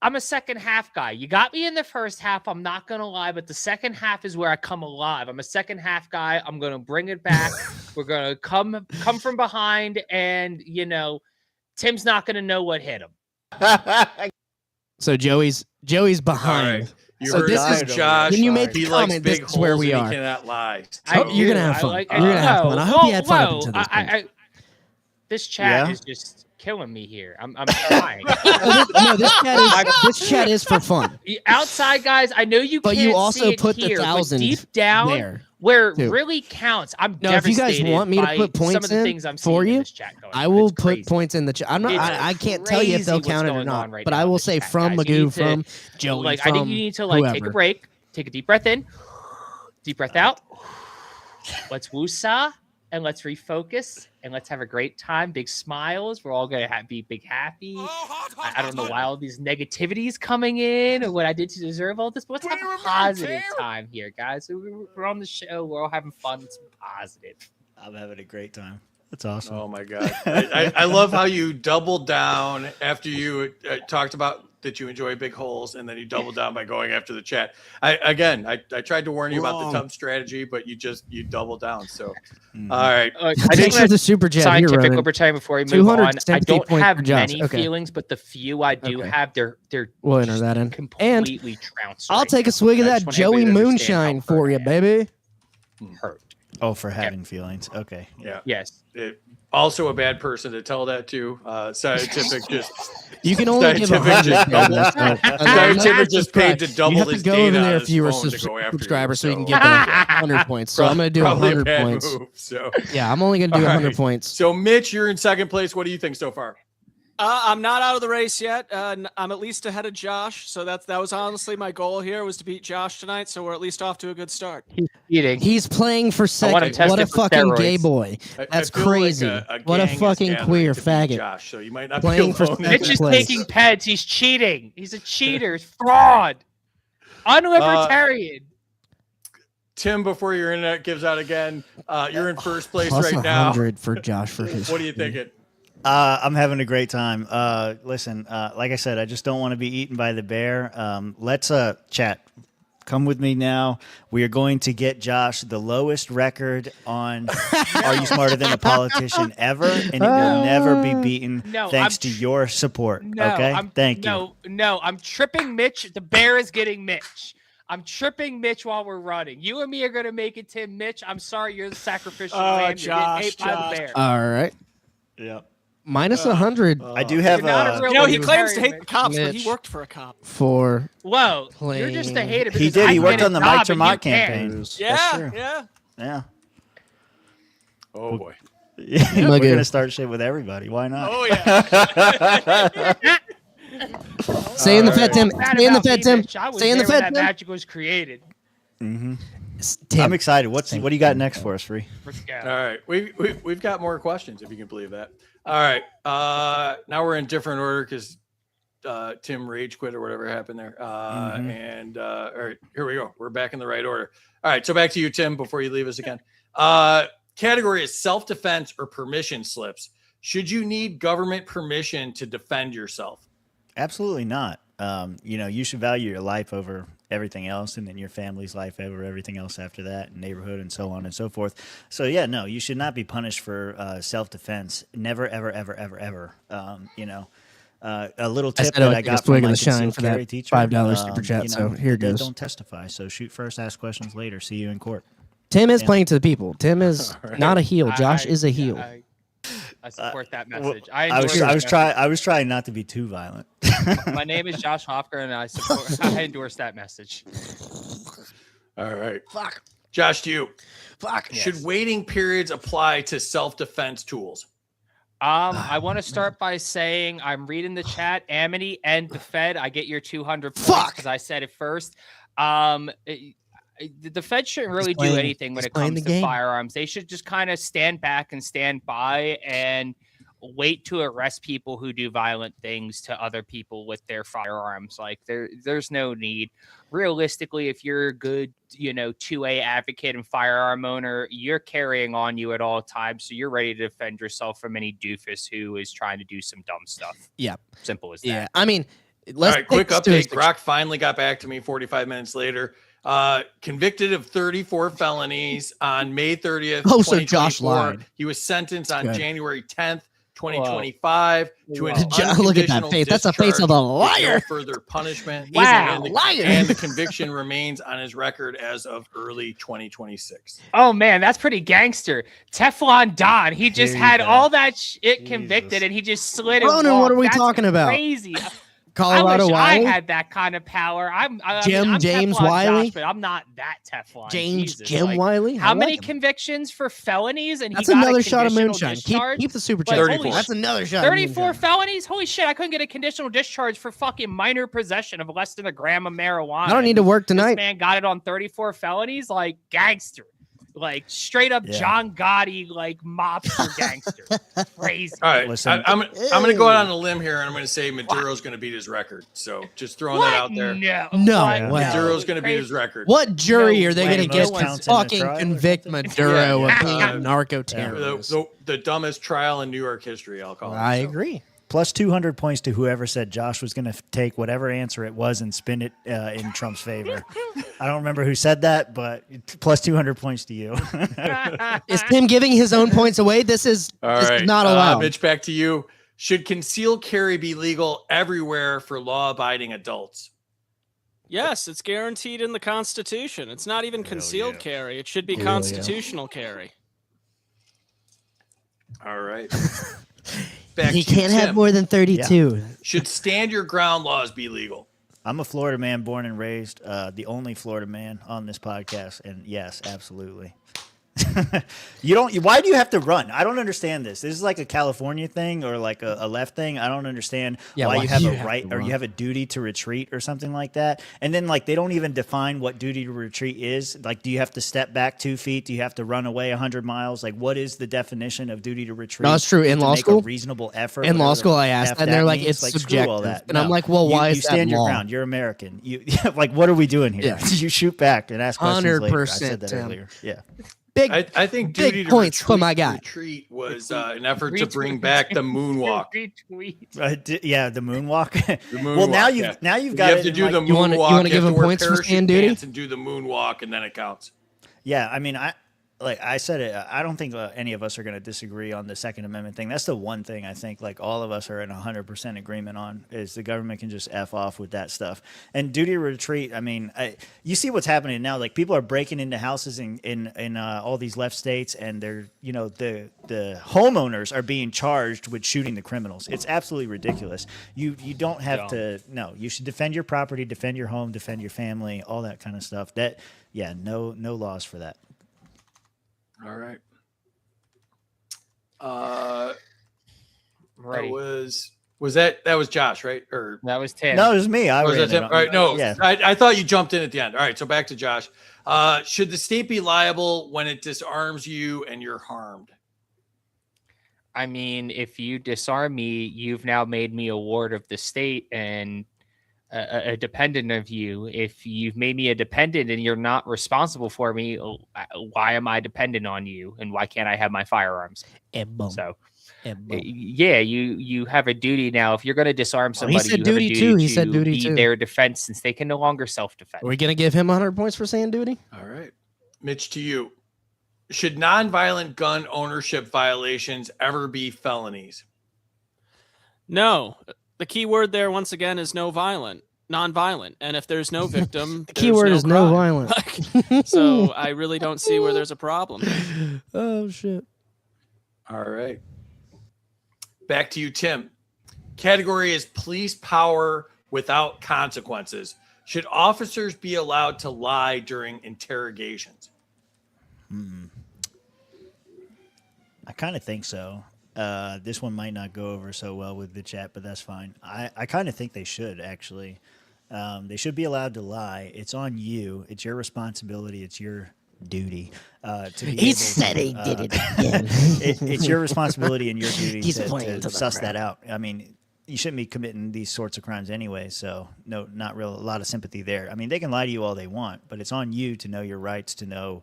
I'm a second half guy. You got me in the first half. I'm not going to lie, but the second half is where I come alive. I'm a second half guy. I'm going to bring it back. We're going to come from behind, and, you know, Tim's not going to know what hit him. So Joey's behind. Right. You So heard this it is from Josh. when you made He the likes comment. big This is where holes we and are. He cannot lie. You're gonna have fun. You're gonna have fun. I hope you had fun up until this point. This chat Yeah? is just killing me here. I'm trying. No, this chat is for fun. Outside guys, I know you But can't you also see it put the here, but 1,000 deep down there, where too. it really counts. I'm No, if you guys devastated want me to by put some points of the in things I'm for seeing in you, this chat going I on. will It's put crazy. points in the chat. I'm not. It's I can't tell you if they'll crazy what's count it or going not. on right But now I in will this say chat, from guys. You Magoo, need to- from Joey, like, from I think you need to like take a whoever. break, take a deep breath in, deep breath out. Let's woosah and let's refocus and let's have a great time. Big smiles. We're all gonna be big happy. I don't know why all these negativities coming in or what I did to deserve all this, but let's have a positive time here, guys. We're on the show. We're all having fun. It's positive. I'm having a great time. That's awesome. Oh my God. I love how you doubled down after you talked about that you enjoy big holes, and then you doubled down by going after the chat. I tried to warn you about the Tump strategy, but you doubled down. So, all right. Thanks for the super chat. Here, Scientific Ronan. libertarian before we move on. 200 I don't points have for Josh. many Okay. feelings, but the few I do have, they're We'll enter that in. And completely trounced. I'll take a swig of I that just want Joey everybody to understand how moonshine for you, baby. hurt. Oh, for having feelings. Okay. Yeah. Yes. Also a bad person to tell that to. Scientific just. You can only give Scientific 100. just doubled. Scientific just paid to double You have his to go data over on there if his you were phone to go after subscriber, you, so you can so- get the 100 points. So I'm going to do Probably a 100 bad points. move, so. Yeah, I'm only going to do All 100 right. points. So, Mitch, you're in second place. What do you think so far? I'm not out of the race yet. I'm at least ahead of Josh, so that was honestly my goal here, was to beat Josh tonight. So we're at least off to a good start. He's playing for second. What a fucking gay boy. That's feel like crazy. What a gang is fucking gathering queer to beat faggot. Josh, so you might not Playing be for alone. second Mitch is place. taking peds. He's cheating. He's a cheater. He's fraud. Unlibertarian. Tim, before your internet gives out again, you're in first place Plus right now. 100 for Josh for his. What are you thinking? I'm having a great time. Listen, like I said, I just don't want to be eaten by the bear. Let's chat. Come with me now. We are going to get Josh the lowest record on Are You Smarter Than a Politician ever, and it will never be beaten thanks to your support. Okay? Thank you. No, I'm tripping Mitch. The bear is getting Mitch. I'm tripping Mitch while we're running. You and me are going to make it, Tim. Mitch, I'm sorry you're the sacrificial lamb. You're getting ate by the bear. All right. Yeah. Minus 100. I do have he claims to hate the cops, but he worked for a cop. For Whoa, playing. you're just a hater. He because did. I He worked get a on the job Mike and you Tremont can't. campaign. That's Yeah, true. yeah. Oh boy. Yeah, we're Magoo. gonna start shit with everybody. Why not? Oh yeah. Stay in the Fed, Tim. Bad Stay in the about Fed, me, Tim. Mitch. I was Stay in the there when Fed, that Tim. magic was created. Mm-hmm. Tim. I'm excited. What do you got next for us, Free? Let's go. All right. We've got more questions, if you can believe that. All right. Now we're in different order because Tim rage quit or whatever happened there. And all right, here we go. We're back in the right order. All right. So back to you, Tim, before you leave us again. Category is self-defense or permission slips. Should you need government permission to defend yourself? Absolutely not. You should value your life over everything else, and then your family's life over everything else after that, and neighborhood, and so on and so forth. So yeah, no, you should not be punished for self-defense. Never, ever, ever, ever, ever. A little tip that I got from my concealed carry teacher. $5 super chat. So here it goes. Don't testify. So shoot first, ask questions later. See you in court. Tim is playing to the people. Tim is not a heel. Josh is a heel. I support that message. I was trying not to be too violent. My name is Josh Hofker, and I endorse that message. All right. Fuck. Josh, to you. Fuck. Should waiting periods apply to self-defense tools? I want to start by saying I'm reading the chat. Amity and the Fed, I get your 200 points because I said it first. The Fed shouldn't really do anything when it comes to firearms. They should just kind of stand back and stand by and wait to arrest people who do violent things to other people with their firearms. Like there's no need. Realistically, if you're a good, 2A advocate and firearm owner, you're carrying on you at all times. So you're ready to defend yourself from any doofus who is trying to do some dumb stuff. Yeah. Simple as that. Yeah. I mean, All right, quick update. Grok finally got back to me 45 minutes later. Convicted of 34 felonies on May 30th. Oh, so Josh lied. He was sentenced on Good. January 10th, 2025 to an Look at that face. That's a face of a liar. No further punishment. Wow, liar. And the conviction remains on his record as of early 2026. Oh man, that's pretty gangster. Teflon Don. He just had all that shit convicted, and he just slid it. Ronan, what are we talking about? Crazy. Colorado I wish Wiley? I had that kind of power. I'm James Teflon Wiley? Josh, but I'm not that Teflon. James Jesus, Jim Wiley? I How like many him. convictions for felonies? And That's he got another a shot of conditional moonshine. discharge? Keep the super But chat. holy 34. That's another shot. 34 felonies? Holy shit, I couldn't get a conditional discharge for fucking minor possession of less than a gram of marijuana. I don't need to work This tonight. man got it on 34 felonies, like gangster. Like straight up John Gotti, like mobster gangster. Crazy. All right, Listen. I'm going to go out on a limb here, and I'm going to say Maduro's going to beat his record. So just throwing that out there. No What? way. Maduro's going to beat his record. What jury are they way. going to get Most to counts in a fucking trial or convict Maduro of being a The, narco-terrorist? the dumbest trial in New York history, I'll call it. I So. agree. Plus 200 points to whoever said Josh was going to take whatever answer it was and spin it in Trump's favor. I don't remember who said that, but plus 200 points to you. Is Tim giving his own points away? This is not allowed. Mitch, back to you. Should concealed carry be legal everywhere for law-abiding adults? Yes, it's guaranteed in the Constitution. It's not even concealed carry. It should be constitutional carry. All right. Back He to you, can't have Tim. more than 32. Should stand your ground laws be legal? I'm a Florida man born and raised, the only Florida man on this podcast. And yes, absolutely. Why do you have to run? I don't understand this. This is like a California thing or like a left thing. I don't understand why you have a right or you have a duty to retreat or something like that. And then like they don't even define what duty to retreat is. Like, do you have to step back 2 feet? Do you have to run away 100 miles? Like, what is the definition of duty to retreat? No, it's true. In To law make school, a reasonable effort. in law whatever school, I the asked, F and they're that like, means. it's screw all subjective. that. And I'm like, well, why you is that stand your law? ground? You're American. You like, what are we doing here? Yeah. You shoot back and ask questions later. I 100%, said that Tim. earlier. Yeah. Big, I think big duty to points for my guy. retreat was an effort to bring back the moonwalk. Yeah, the moonwalk. The moonwalk, Well, now yeah. you've got you it have to in, do like- the You wanna- you moonwalk. wanna give have him to wear points for parachute stand duty? pants and do the moonwalk, and then it counts. Yeah, I mean, like I said it. I don't think any of us are going to disagree on the Second Amendment thing. That's the one thing I think like all of us are in 100% agreement on is the government can just F off with that stuff. And duty to retreat. I mean, you see what's happening now. Like people are breaking into houses in all these left states, and they're the homeowners are being charged with shooting the criminals. It's absolutely ridiculous. You don't have to. No, you should defend your property, defend your home, defend your family, all that kind of stuff. No laws for that. All right. Right. That was Josh, right? Or that was Tim. No, it was me. I was ran that Tim? it on- All right, no, Yeah. I thought you jumped in at the end. All right, so back to Josh. Should the state be liable when it disarms you and you're harmed? I mean, if you disarm me, you've now made me a ward of the state and a dependent of you. If you've made me a dependent and you're not responsible for me, why am I dependent on you? And why can't I have my firearms? So, yeah, you have a duty now. If you're going to disarm somebody, said you have a duty duty too. He to said duty be too. their defense since they can no longer self-defend. Are we going to give him 100 points for saying duty? All right. Mitch, to you. Should nonviolent gun ownership violations ever be felonies? No. The key word there, once again, is non-violent. And if there's no victim, The key word is no crime. violent. So I really don't see where there's a problem. Oh, shit. All right. Back to you, Tim. Category is police power without consequences. Should officers be allowed to lie during interrogations? I kind of think so. This one might not go over so well with the chat, but that's fine. I kind of think they should, actually. They should be allowed to lie. It's on you. It's your responsibility. It's your duty. To be He able said to, he did it again. It's your responsibility and your duty He's to playing to the suss crowd. that out. I mean, you shouldn't be committing these sorts of crimes anyway, so no, not real a lot of sympathy there. I mean, they can lie to you all they want, but it's on you to know your rights, to know,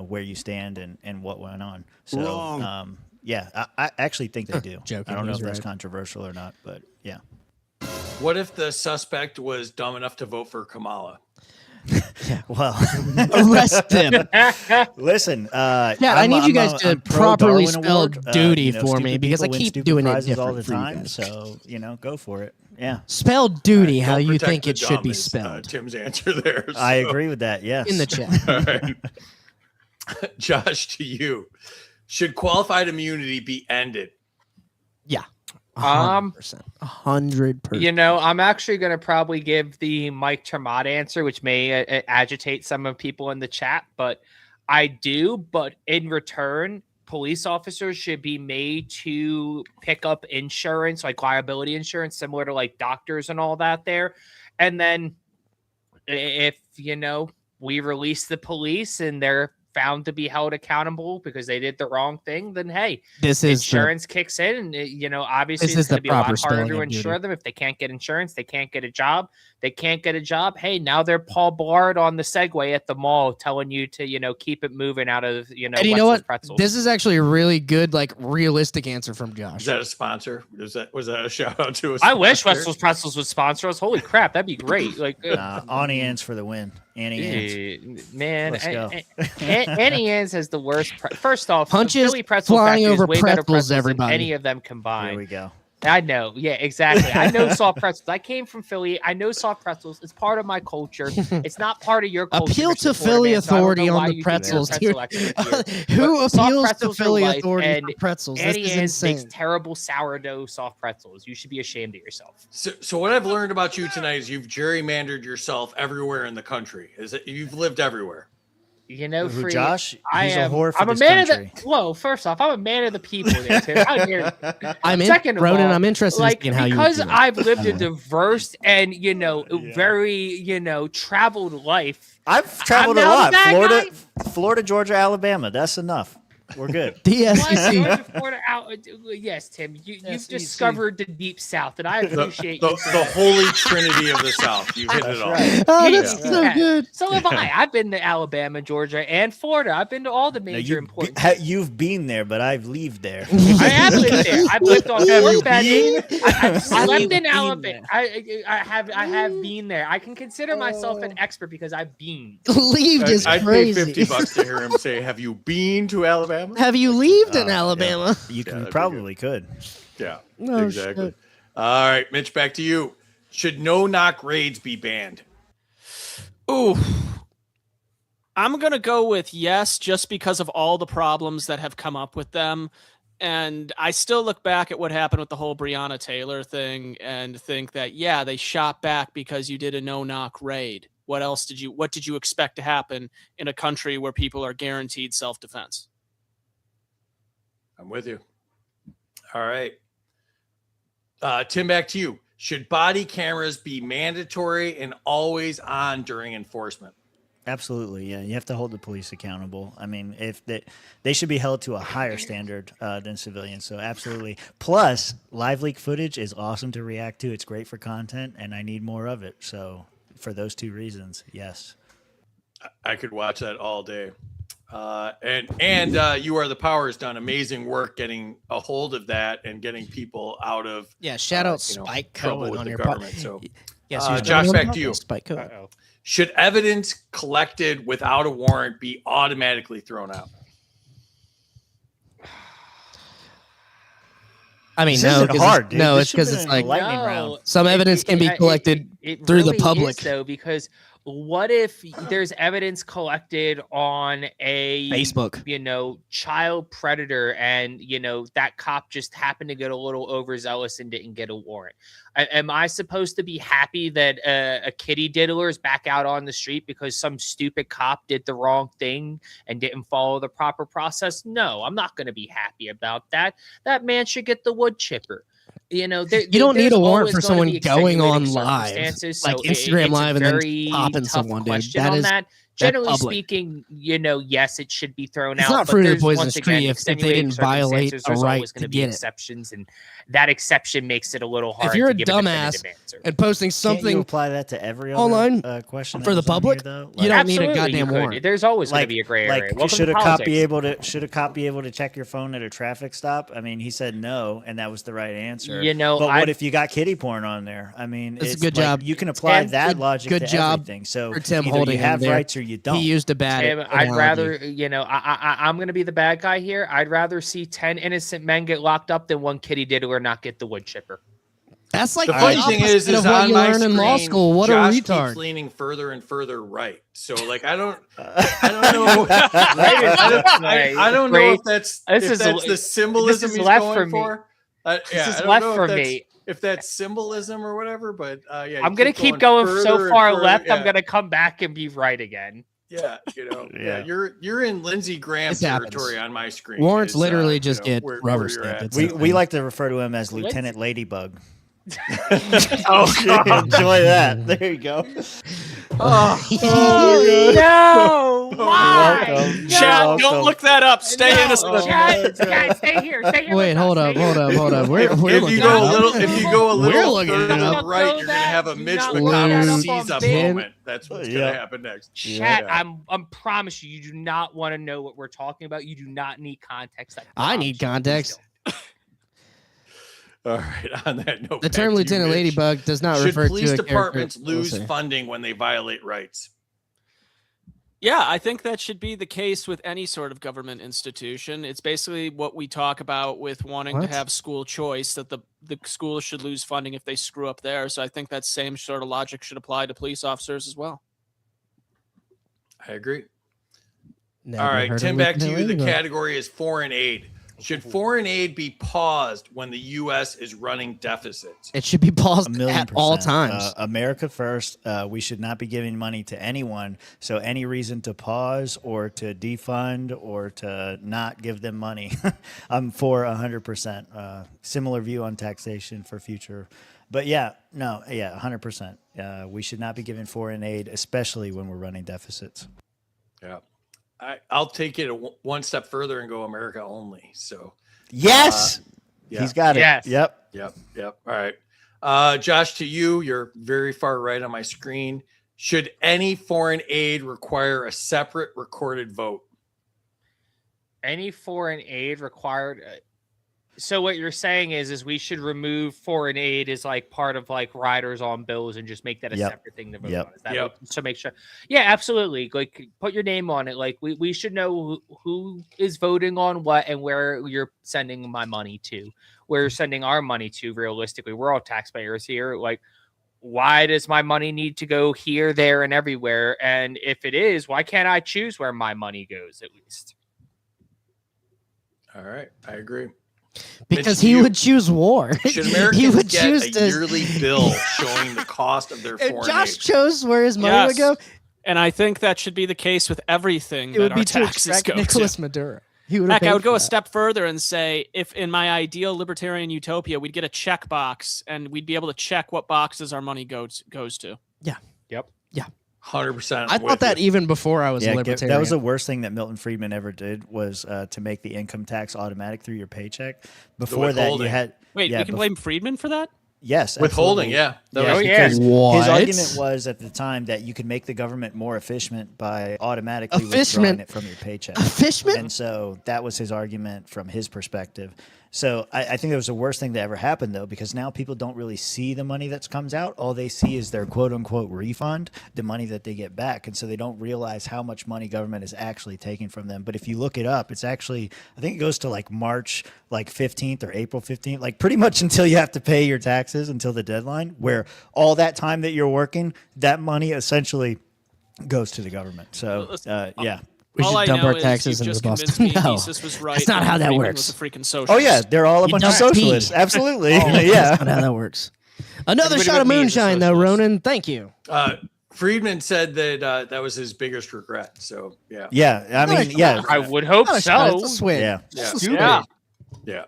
where you stand and what went on. So, Wrong. yeah, I actually think they do. Joking, I don't know he's if that's right. controversial or not, but yeah. What if the suspect was dumb enough to vote for Kamala? Well, Arrest him. Listen, yeah, I need you guys to properly spell duty for me because I keep doing it different all the for you time. guys. So go for it. Yeah, Spell duty how Don't you protect think the it should dumb be is, spelled. Tim's answer there. I so- agree with that. Yes, In the chat. All right. Josh, to you. Should qualified immunity be ended? Yeah. 100%. 100%. I'm actually going to probably give the Mike Termott answer, which may agitate some of people in the chat, but I do. But in return, police officers should be made to pick up insurance, like liability insurance, similar to like doctors and all that there. And then if, we release the police and they're found to be held accountable because they did the wrong thing, then hey, This is insurance kicks in, and obviously this it's is going the to be a lot proper harder spelling to of insure duty. them. If they can't get insurance, they can't get a job. They can't get a job. Hey, now they're Paul Blart on the Segway at the mall telling you to keep it moving out of And you know Wetzel's what? Pretzels. This is actually a really good, realistic answer from Josh. Is that a sponsor? Was that a shout out to us? I wish Wetzel's Pretzels would sponsor us. Holy crap, that'd be great. Annie Ann's for the win. Annie Ann's. Man, Let's go. Annie Ann's has the worst. First off, Punches the Philly Pretzel flying Factory is over way better pretzels, pretzels than everybody. any of them combined. Here we go. I know. Yeah, exactly. I know soft pretzels. I came from Philly. I know soft pretzels. It's part of my culture. It's not part of your culture. Appeal to Mr. Philly Florida man, so I don't authority know on why the you think pretzels, you're a dude. pretzel expert here. Who But soft appeals to pretzels are Philly life, authority and for pretzels? This Annie is Ann's insane. makes terrible sourdough soft pretzels. You should be ashamed of yourself. So what I've learned about you tonight is you've gerrymandered yourself everywhere in the country. Is it you've lived everywhere? Who, Josh? I He's am. a whore for I'm a this man country. of the. Whoa! First off, I'm a man of the people. There, Tim. How dare you? I'm Ronan, I'm interested in how you because do it. I've lived a diverse and very traveled life. I've traveled I'm a now lot. the bad Florida, Georgia, Alabama. That's enough. We're good. Yes, Tim. You've discovered the deep South, and I appreciate the you. the holy trinity of the South. You hit it all. Oh, that's so good. So have I. I've been to Alabama, Georgia, and Florida. I've been to all the major important. You've been there, but I've lived there. I have lived there. I've lived on Fort Benning. I've Have slept you in been Alabama. I have been there. I can consider myself an expert because I've been. Leaved is I'd crazy. pay $50 to hear him say, "Have you been to Alabama?" Have you lived in Alabama? You that'd be probably could. Yeah, No exactly. shit. All right, Mitch, back to you. Should no-knock raids be banned? Ooh. I'm going to go with yes, just because of all the problems that have come up with them. And I still look back at what happened with the whole Breonna Taylor thing and think that, yeah, they shot back because you did a no-knock raid. What did you expect to happen in a country where people are guaranteed self-defense? I'm with you. All right. Tim, back to you. Should body cameras be mandatory and always on during enforcement? Absolutely, yeah. You have to hold the police accountable. I mean, if they should be held to a higher standard than civilians. So absolutely. Plus, live leak footage is awesome to react to. It's great for content, and I need more of it. So for those two reasons, yes. I could watch that all day. And You Are the Power has done amazing work getting a hold of that and getting people out of shout out Spike trouble Cohen with on the your government. So Yes, Josh, back to you. Spike Cohen. Should evidence collected without a warrant be automatically thrown out? I mean, This no, isn't 'cause hard, it's, dude. no, This it's should've because it's been a like lightning round. some evidence can be collected through the really public. is, though, because what if there's evidence collected on a Facebook, child predator, and that cop just happened to get a little overzealous and didn't get a warrant? Am I supposed to be happy that a kitty diddler is back out on the street because some stupid cop did the wrong thing and didn't follow the proper process? No, I'm not going to be happy about that. That man should get the wood chipper. You don't need a warrant for someone going on live, circumstances, like so Instagram it's a Live, and then very popping tough someone, dude. question That on is that. generally public. speaking, yes, it should be thrown It's out. not but fruit of the there's, poisonous once again, tree if they extenuating didn't violate circumstances. a There's right always going to to be get it. exceptions, and that exception makes it a little hard. If you're to a give a dumbass definitive answer. and posting Can't you something apply that to every other online question for that the was on public, here, though? you don't need a Absolutely, goddamn you could. warrant. There's always going to be a gray area. Like, Welcome should to a cop politics. be able to check your phone at a traffic stop? I mean, he said no, and that was the right answer. But what if you got kiddie porn on there? I mean, It's a it's good like, job. You can apply Tim, that logic good to job everything. So for Tim either holding you him have there. rights or you don't. He used a bad Tim, I'd analogy. rather, I'm going to be the bad guy here. I'd rather see 10 innocent men get locked up than one kitty diddler not get the wood chipper. That's like the funny thing is of what on you my learn in law screen, school. What Josh a retard! keeps leaning further and further right. So like I don't know. I don't know if that's the symbolism this is he's left going for me. for. This is I don't left know for if that's- me. If that's symbolism or whatever, but yeah, I'm going to keep going so further and far further, left. yeah. I'm going to come back and be right again. Yeah, Yeah. you're in Lindsey Graham This happens. territory on my screen. Warrants is, literally just you know, get where rubber you're stamped. at. It's We a- like to refer to him as Lieutenant Ladybug. Oh, God. Enjoy that. There you go. No! Why? Welcome. Chad, You're don't welcome. look that up. Stay No, innocent. Chad, stay here. Stay here. Wait, with hold us. up, Stay hold here. up, hold up. We're If looking you it go a up. little, We're looking further it to up. the right, you're gonna have a Mitch not McConnell look seize that up up on moment. That's what's gonna happen next. Chat, I'm promise you do not want to know what we're talking about. You do not need context. I need context. All right. On that note, The back term to you, Lieutenant Mitch. Ladybug does not Should refer to police a departments character. lose Let's see. funding when they violate rights? Yeah, I think that should be the case with any sort of government institution. It's basically what we talk about with wanting What? to have school choice, that the schools should lose funding if they screw up there. So I think that same sort of logic should apply to police officers as well. I agree. Never All right, heard of Tim, back to Lieutenant you. The Ladybug. category is foreign aid. Should foreign aid be paused when the U.S. is running deficits? It should be paused 1,000,000%. at all times. America first. We should not be giving money to anyone. So any reason to pause or to defund or to not give them money, I'm for 100%. Similar view on taxation for future. But 100%. We should not be giving foreign aid, especially when we're running deficits. Yeah. I'll take it one step further and go America only. So Yes, he's got it. Yes. Yep. All right. Josh, to you, you're very far right on my screen. Should any foreign aid require a separate recorded vote? Any foreign aid required. So what you're saying is we should remove foreign aid as like part of like riders on bills and just make that a Yep. separate thing to vote Yep. on. Is that what, so make sure? Yeah, absolutely. Like put your name on it. Like we should know who is voting on what and where you're sending my money to. Where you're sending our money to. Realistically, we're all taxpayers here. Like, why does my money need to go here, there, and everywhere? And if it is, why can't I choose where my money goes at least? All right. I agree. Because he would choose war. Should He Americans would get choose a to. yearly bill showing the cost of their If foreign Josh aid? chose where his money would go, And I think that should be the case with everything it that would our be to taxes extract go Nicolas to. Maduro. He would Heck, I would go a step further and say, if in my ideal libertarian utopia, we'd get a check box and we'd be able to check what boxes our money goes to. Yeah. Yep. Yeah. 100%. I thought that even before I was a Yeah, libertarian. that was the worst thing that Milton Friedman ever did was to make the income tax automatic through your paycheck. Before that, you withholding. had Wait, we can blame Friedman for that? Yes, Withholding, absolutely. yeah. That was- because What? his argument was at the time that you could make the government more efficient by automatically withdrawing it from your paycheck. Efficient? And so that was his argument from his perspective. So I think that was the worst thing that ever happened, though, because now people don't really see the money that comes out. All they see is their quote unquote refund, the money that they get back. And so they don't realize how much money government is actually taking from them. But if you look it up, it's actually, I think it goes to like March 15th or April 15th, like pretty much until you have to pay your taxes until the deadline, where all that time that you're working, that money essentially goes to the government. So, yeah. We All should I dump know our is taxes you've into just Boston. convinced me No, Mises was right that's not and how that Friedman works. was a freaking Oh, socialist. yeah. They're all a You bunch of don't socialists. pee. Absolutely. Oh, yeah. That's not how that works. Another Everybody shot of but me is a moonshine, though, socialist. Ronan. Thank you. Friedman said that that was his biggest regret. So, yeah. Yeah. I mean, yeah. I would hope Not a shot, so. it's a swing. Yeah. Yeah. Yeah. Yeah.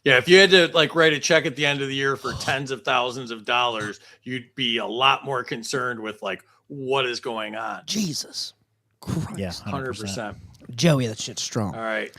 Yeah. If you had to like write a check at the end of the year for tens of thousands of dollars, you'd be a lot more concerned with like what is going on. Jesus. Yeah, 100%. Joey, that shit's strong. All right.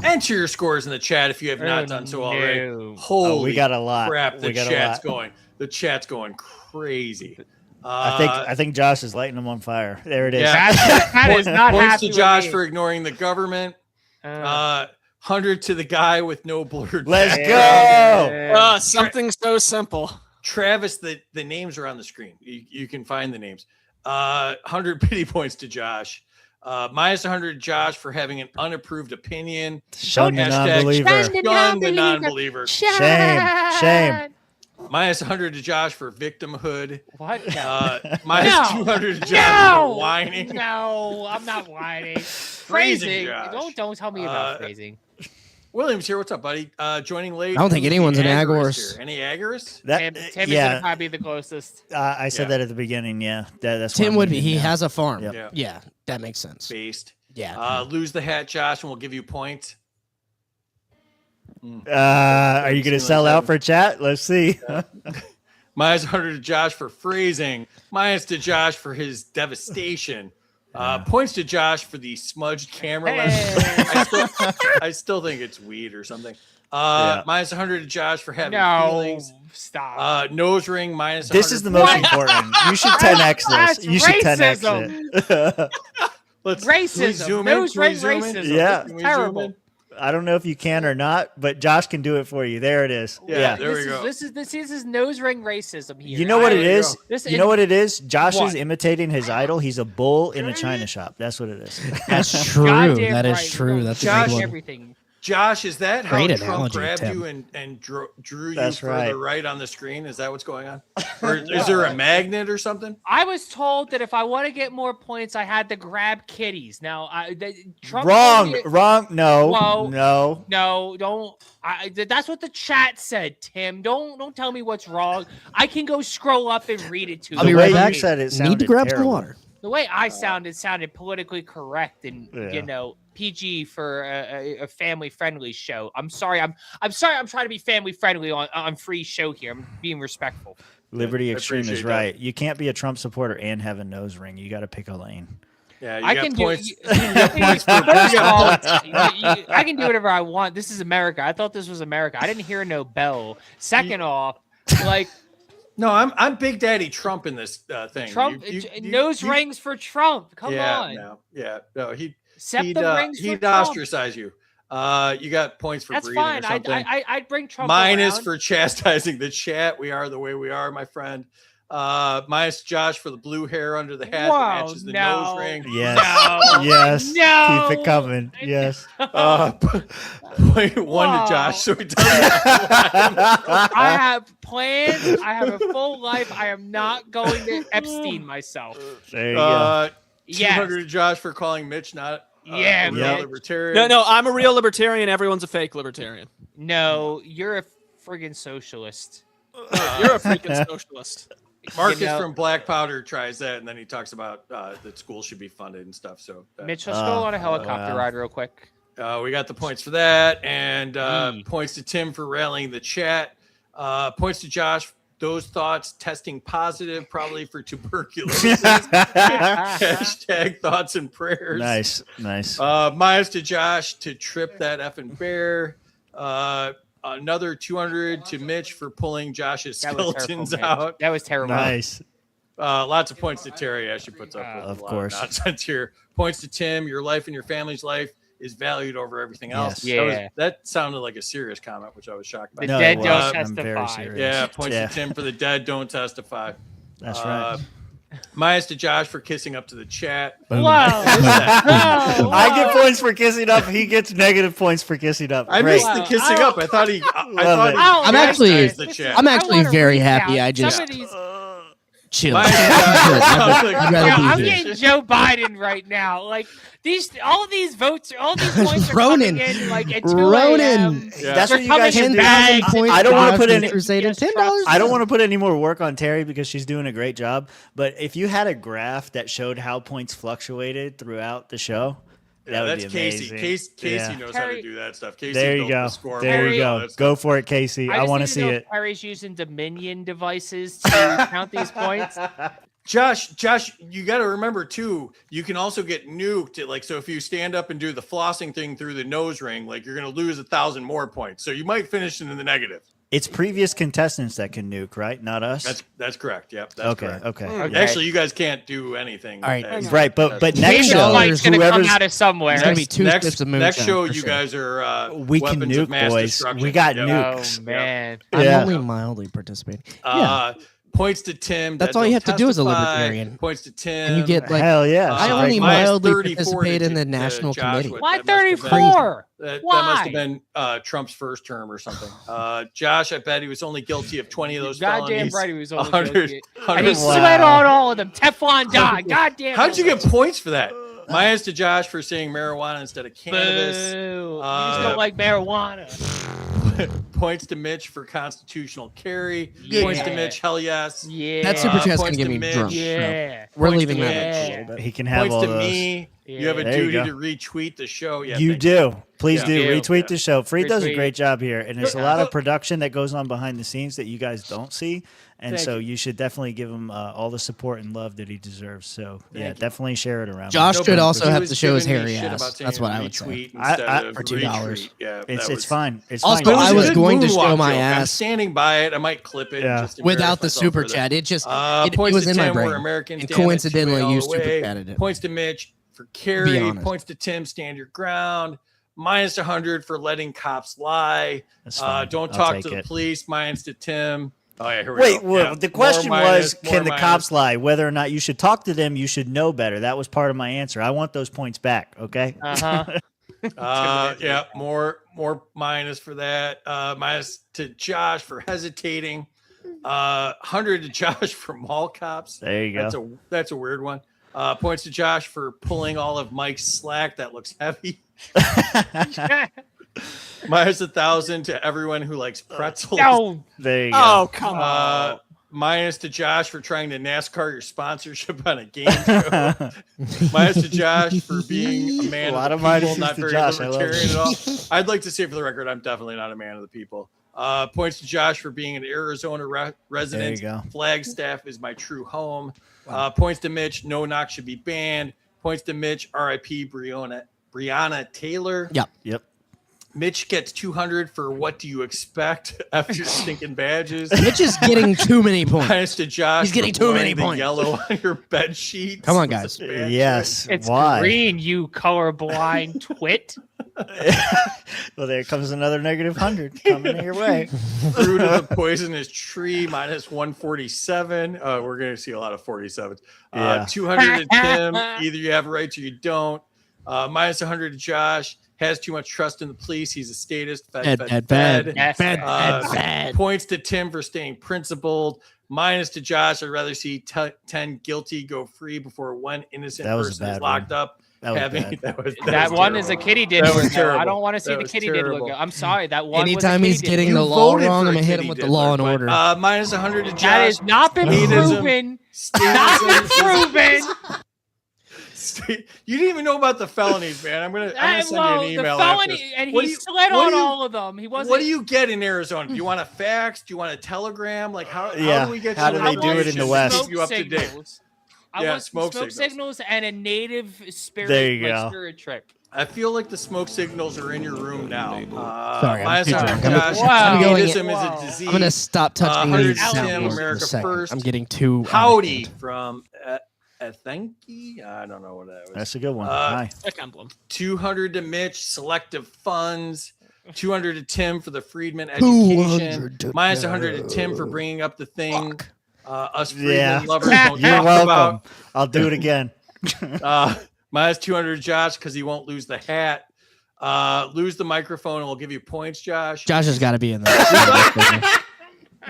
Enter your scores in the chat if you have not done so already. no. Holy we got a lot. crap, the We got a chat's lot. going. The chat's going crazy. I think Josh is lighting them on fire. There it is. Yeah. That is not Points happy to with Josh me. for ignoring the government. 100 to the guy with no blurred Let's background. go. Something so simple. Travis, the names are on the screen. You can find the names. 100 pity points to Josh. Minus 100 Josh for having an unapproved opinion. Shun the Hashtag non-believer. Shun the non-believer. Shame. Minus 100 to Josh for victimhood. What? Minus No. 200 to Josh for whining. No, I'm not whining. Phrasing, Phrasing. Josh. Don't tell me about phrasing. William's here. What's up, buddy? Joining late. I don't think Who's the anyone's an agorist agorist. here? Any agorists? Tim is gonna probably be the closest. I said that at the beginning. Yeah, that's Tim what would I'm be. He thinking now. has a farm. Yep. Yeah, that makes sense. Based. Yeah. Lose the hat, Josh, and we'll give you points. Are you going to sell out for chat? Let's see. Minus 100 to Josh for phrasing. Minus to Josh for his devastation. Points to Josh for the smudged camera lens. I still think it's weed or something. Minus 100 to Josh for having feelings. Stop. Nose ring minus 100. This is the most important. You should 10x this. You should 10x it. Let's racism. zoom in? Nose Can we ring zoom in? racism. Yeah. This is terrible. I don't know if you can or not, but Josh can do it for you. There it is. Yeah. There we go. This is nose ring racism here. You know what it is? This You know what it is? Josh What? is imitating his idol. He's a bull in a china shop. That's what it is. That's true. Goddamn That is right. true. That's a Josh, good one. Everything. Josh, is that how Great Trump analogy, grabbed Tim. you and drew you That's further right on the screen? Is that what's going on? Or is there a magnet or something? I was told that if I want to get more points, I had to grab kitties. Now, Trump Wrong. told me- Wrong. No. Whoa. No. No, don't. That's what the chat said, Tim. Don't tell me what's wrong. I can go scroll up and read it to I'll you. be right You back. said it Need to sounded grab some terrible. water. The way I sounded politically correct and Yeah. PG for a family friendly show. I'm sorry. I'm sorry. I'm trying to be family friendly on free show here. I'm being respectful. Liberty I Extreme is appreciate right. You can't be a Trump supporter and have a nose ring. You got to pick a lane. Yeah, you I got can points. do. First of all, I can do whatever I want. This is America. I thought this was America. I didn't hear no bell. Second off, like No, I'm Big Daddy Trump in this thing. Trump nose rings for Trump. Come on. No, he'd Septum rings for he'd Trump. ostracize you. You got points for That's breathing fine. or something. I'd bring Trump. Minus around. for chastising the chat. We are the way we are, my friend. Minus Josh for the blue hair under the hat Whoa, that matches the no. nose ring. Yes. No. Yes. No. Keep it coming. Yes. Point one to Josh. So he doesn't. I have plans. I have a full life. I am not going to Epstein myself. There you go. 200 to Josh for calling Mitch not Yeah, a real Mitch. libertarian. No, I'm a real libertarian. Everyone's a fake libertarian. No, you're a friggin' socialist. You're a freaking socialist. Marcus You know- from Black Powder tries that, and then he talks about that schools should be funded and stuff. So, Mitch, let's go on a helicopter ride real quick. we got the points for that, and points to Tim for rallying the chat. Points to Josh. Those thoughts testing positive, probably for tuberculosis. Hashtag thoughts and prayers. Nice. Minus to Josh to trip that effing bear. Another 200 to Mitch for pulling Josh's That was skeletons terrible, Mitch. out. That was terrible. Nice. Lots of points to Terry as she puts up with Of a lot course. of nonsense here. Points to Tim. Your life and your family's life is valued over everything else. Yes. Yeah. That sounded like a serious comment, which I was shocked by. The dead it don't was. I'm very testify. serious. Yeah, points Yeah. to Tim for the dead don't testify. That's right. Minus to Josh for kissing up to the chat. Boom. Whoa. Whoa. I get points for kissing up. He gets negative points for kissing up. I Great. missed the kissing up. I thought he. Love it. I'm actually, the chat. I'm actually wanna very recount happy. I just some of these. chill. My- I'd rather Yeah, be I'm here. getting Joe Biden right now. Like all these votes, all these points are Ronan. coming in like at 2 Ronan. a.m. Yeah. That's They're what you guys coming should in do. bags. I don't want to put Josh any. Crusader, $10. I don't want to put any more work on Terry because she's doing a great job. But if you had a graph that showed how points fluctuated throughout the show, that would that's be Casey. amazing. Casey Yeah. knows how to Terry- do that stuff. Casey There you built go. the scoreboard There and you all go. that stuff. Go for it, Casey. I just want need to see know it. if Perry's using Dominion devices to count these points. Josh, you got to remember too, you can also get nuked. Like, so if you stand up and do the flossing thing through the nose ring, like you're going to lose 1,000 more points. So you might finish in the negative. It's previous contestants that can nuke, right? Not us. That's correct. Yep. That's okay. correct. Okay. Actually, you guys can't do anything. All right. Right. But next show, it's going to come out of somewhere. It's going to be two next, sips of moonshine. Next show, for you sure. guys are we can weapons of nuke, mass boys. destruction. We got Yep. nukes. Oh man. I'm Yeah. only mildly participating. Points to Tim. That's that all you don't have to do as a testify. libertarian. Points to Tim. And you get like, Hell yeah. I only minus mildly 34 participate in the to national Joshua. committee. Why That must have been- 34? That Why? must have been Trump's first term or something. Josh, I bet he was only guilty of 20 of those Goddamn felonies. right he was only 100 guilty. And he 100 slid on all of them. Teflon Don. Goddamn. How'd you get points for that? Minus to Josh for saying marijuana instead of cannabis. Boo. You just don't like marijuana. Points to Mitch for constitutional carry. Yeah. Points to Mitch, hell yes. Yeah. That super chat's going Points to get to me Mitch. drunk. Yeah. We're Points leaving to that Mitch. a little bit. He can have Points all to those. me. You have a There you duty go. to retweet the show. Yeah, You thank do. Please Yeah. do. Yeah. Retweet the show. Free does a Retweet. great job here. And there's a lot of production that goes on behind the scenes that you guys don't see. And Thank so you. you should definitely give him all the support and love that he deserves. So, yeah, you. definitely share it around. Josh No, should but also he have was to show his giving me hairy shit ass. about saying That's what I would say. retweet I- instead of for $2. retweet. Yeah, It's fine. It's Also, fine. I It was a good going to moonwalk show my joke. I'm ass standing by it. I might clip it Yeah. just to without the embarrass myself super for that. chat. It just it Points was to in my Tim, brain. we're Americans, And damn it, coincidentally, two-way all you the super way. chatted it. Points to Mitch for Be carry. honest. Points to Tim, stand your ground. Minus 100 for letting cops lie. That's fine. Don't I'll talk take to the it. police. Minus to Tim. Oh yeah, here we Wait, go. well, Yeah. the question More minus, was, more can the minus. cops lie? Whether or not you should talk to them, you should know better. That was part of my answer. I want those points back, okay? Uh-huh. Yeah, more minus for that. Minus to Josh for hesitating. 100 to Josh for mall cops. There you go. That's a weird one. Points to Josh for pulling all of Mike's slack. That looks heavy. Minus 1,000 to everyone who likes pretzels. No. There you go. Oh, come on. Minus to Josh for trying to NASCAR your sponsorship on a game show. Minus to Josh for being a man A lot of of the people, minuses not to very Josh. I love libertarian it. at all. I'd like to say for the record, I'm definitely not a man of the people. Points to Josh for being an Arizona resident. There you go. Flagstaff is my true home. Points to Mitch, no knock should be banned. Points to Mitch, RIP Breonna Taylor. Yep. Mitch gets 200 for what do you expect after your stinking badges. Mitch is getting too many points. Minus to Josh. He's getting for too many blurring the points. Yellow on your bed sheets. Come on, guys. Yes. It's Why? green, you colorblind twit. Well, there comes another negative 100 coming your way. Fruit of the poisonous tree, minus 147. We're going to see a lot of 47s. Yeah. 200 to Tim. Either you have rights or you don't. Minus 100 to Josh. Has too much trust in the police. He's a statist. Fed. Points to Tim for staying principled. Minus to Josh. I'd rather see 10 guilty go free before one innocent That was a person is bad locked one. up. That was Having, bad. That was one terrible. is a kitty did. That was look. terrible. I don't want to see That the was kitty did terrible. look. I'm sorry. That one. Anytime was a he's kitty getting did. the law voted wrong, for I'm a gonna hit kitty him with the diddler, law and but, order. Minus 100 to Josh. That has not been proven. Not been proven. You didn't even know about the felonies, man. I'm gonna send you an email. The after felony, this. and What he do you- slid what on do you- all of them. He wasn't. What do you get in Arizona? Do you want a fax? Do you want a telegram? Like how Yeah, do we get? how you do they do it in the West? Keep you up to date. Signals. I Yeah, want smoke smoke signals. signals and a native spirit, There you like, go. spirit trick. I feel like the smoke signals are in your room now. Sorry, I'm minus too 100 drunk. Josh. Wow. I'm going Nudism in- is a disease. I'm gonna stop touching 100 these Tim, sound waves in a America second. first. I'm getting too Howdy from Ethenki. I don't know what that was. That's a good one. Hi. Check emblem. 200 to Mitch, selective funds. 200 to Tim for the Freedman education. Minus 100 to Tim for bringing up the thing us Freedman Yeah. lovers don't You're talk welcome. about. I'll do it again. Minus 200 to Josh because he won't lose the hat. Lose the microphone and we'll give you points, Josh. Josh has got to be in there.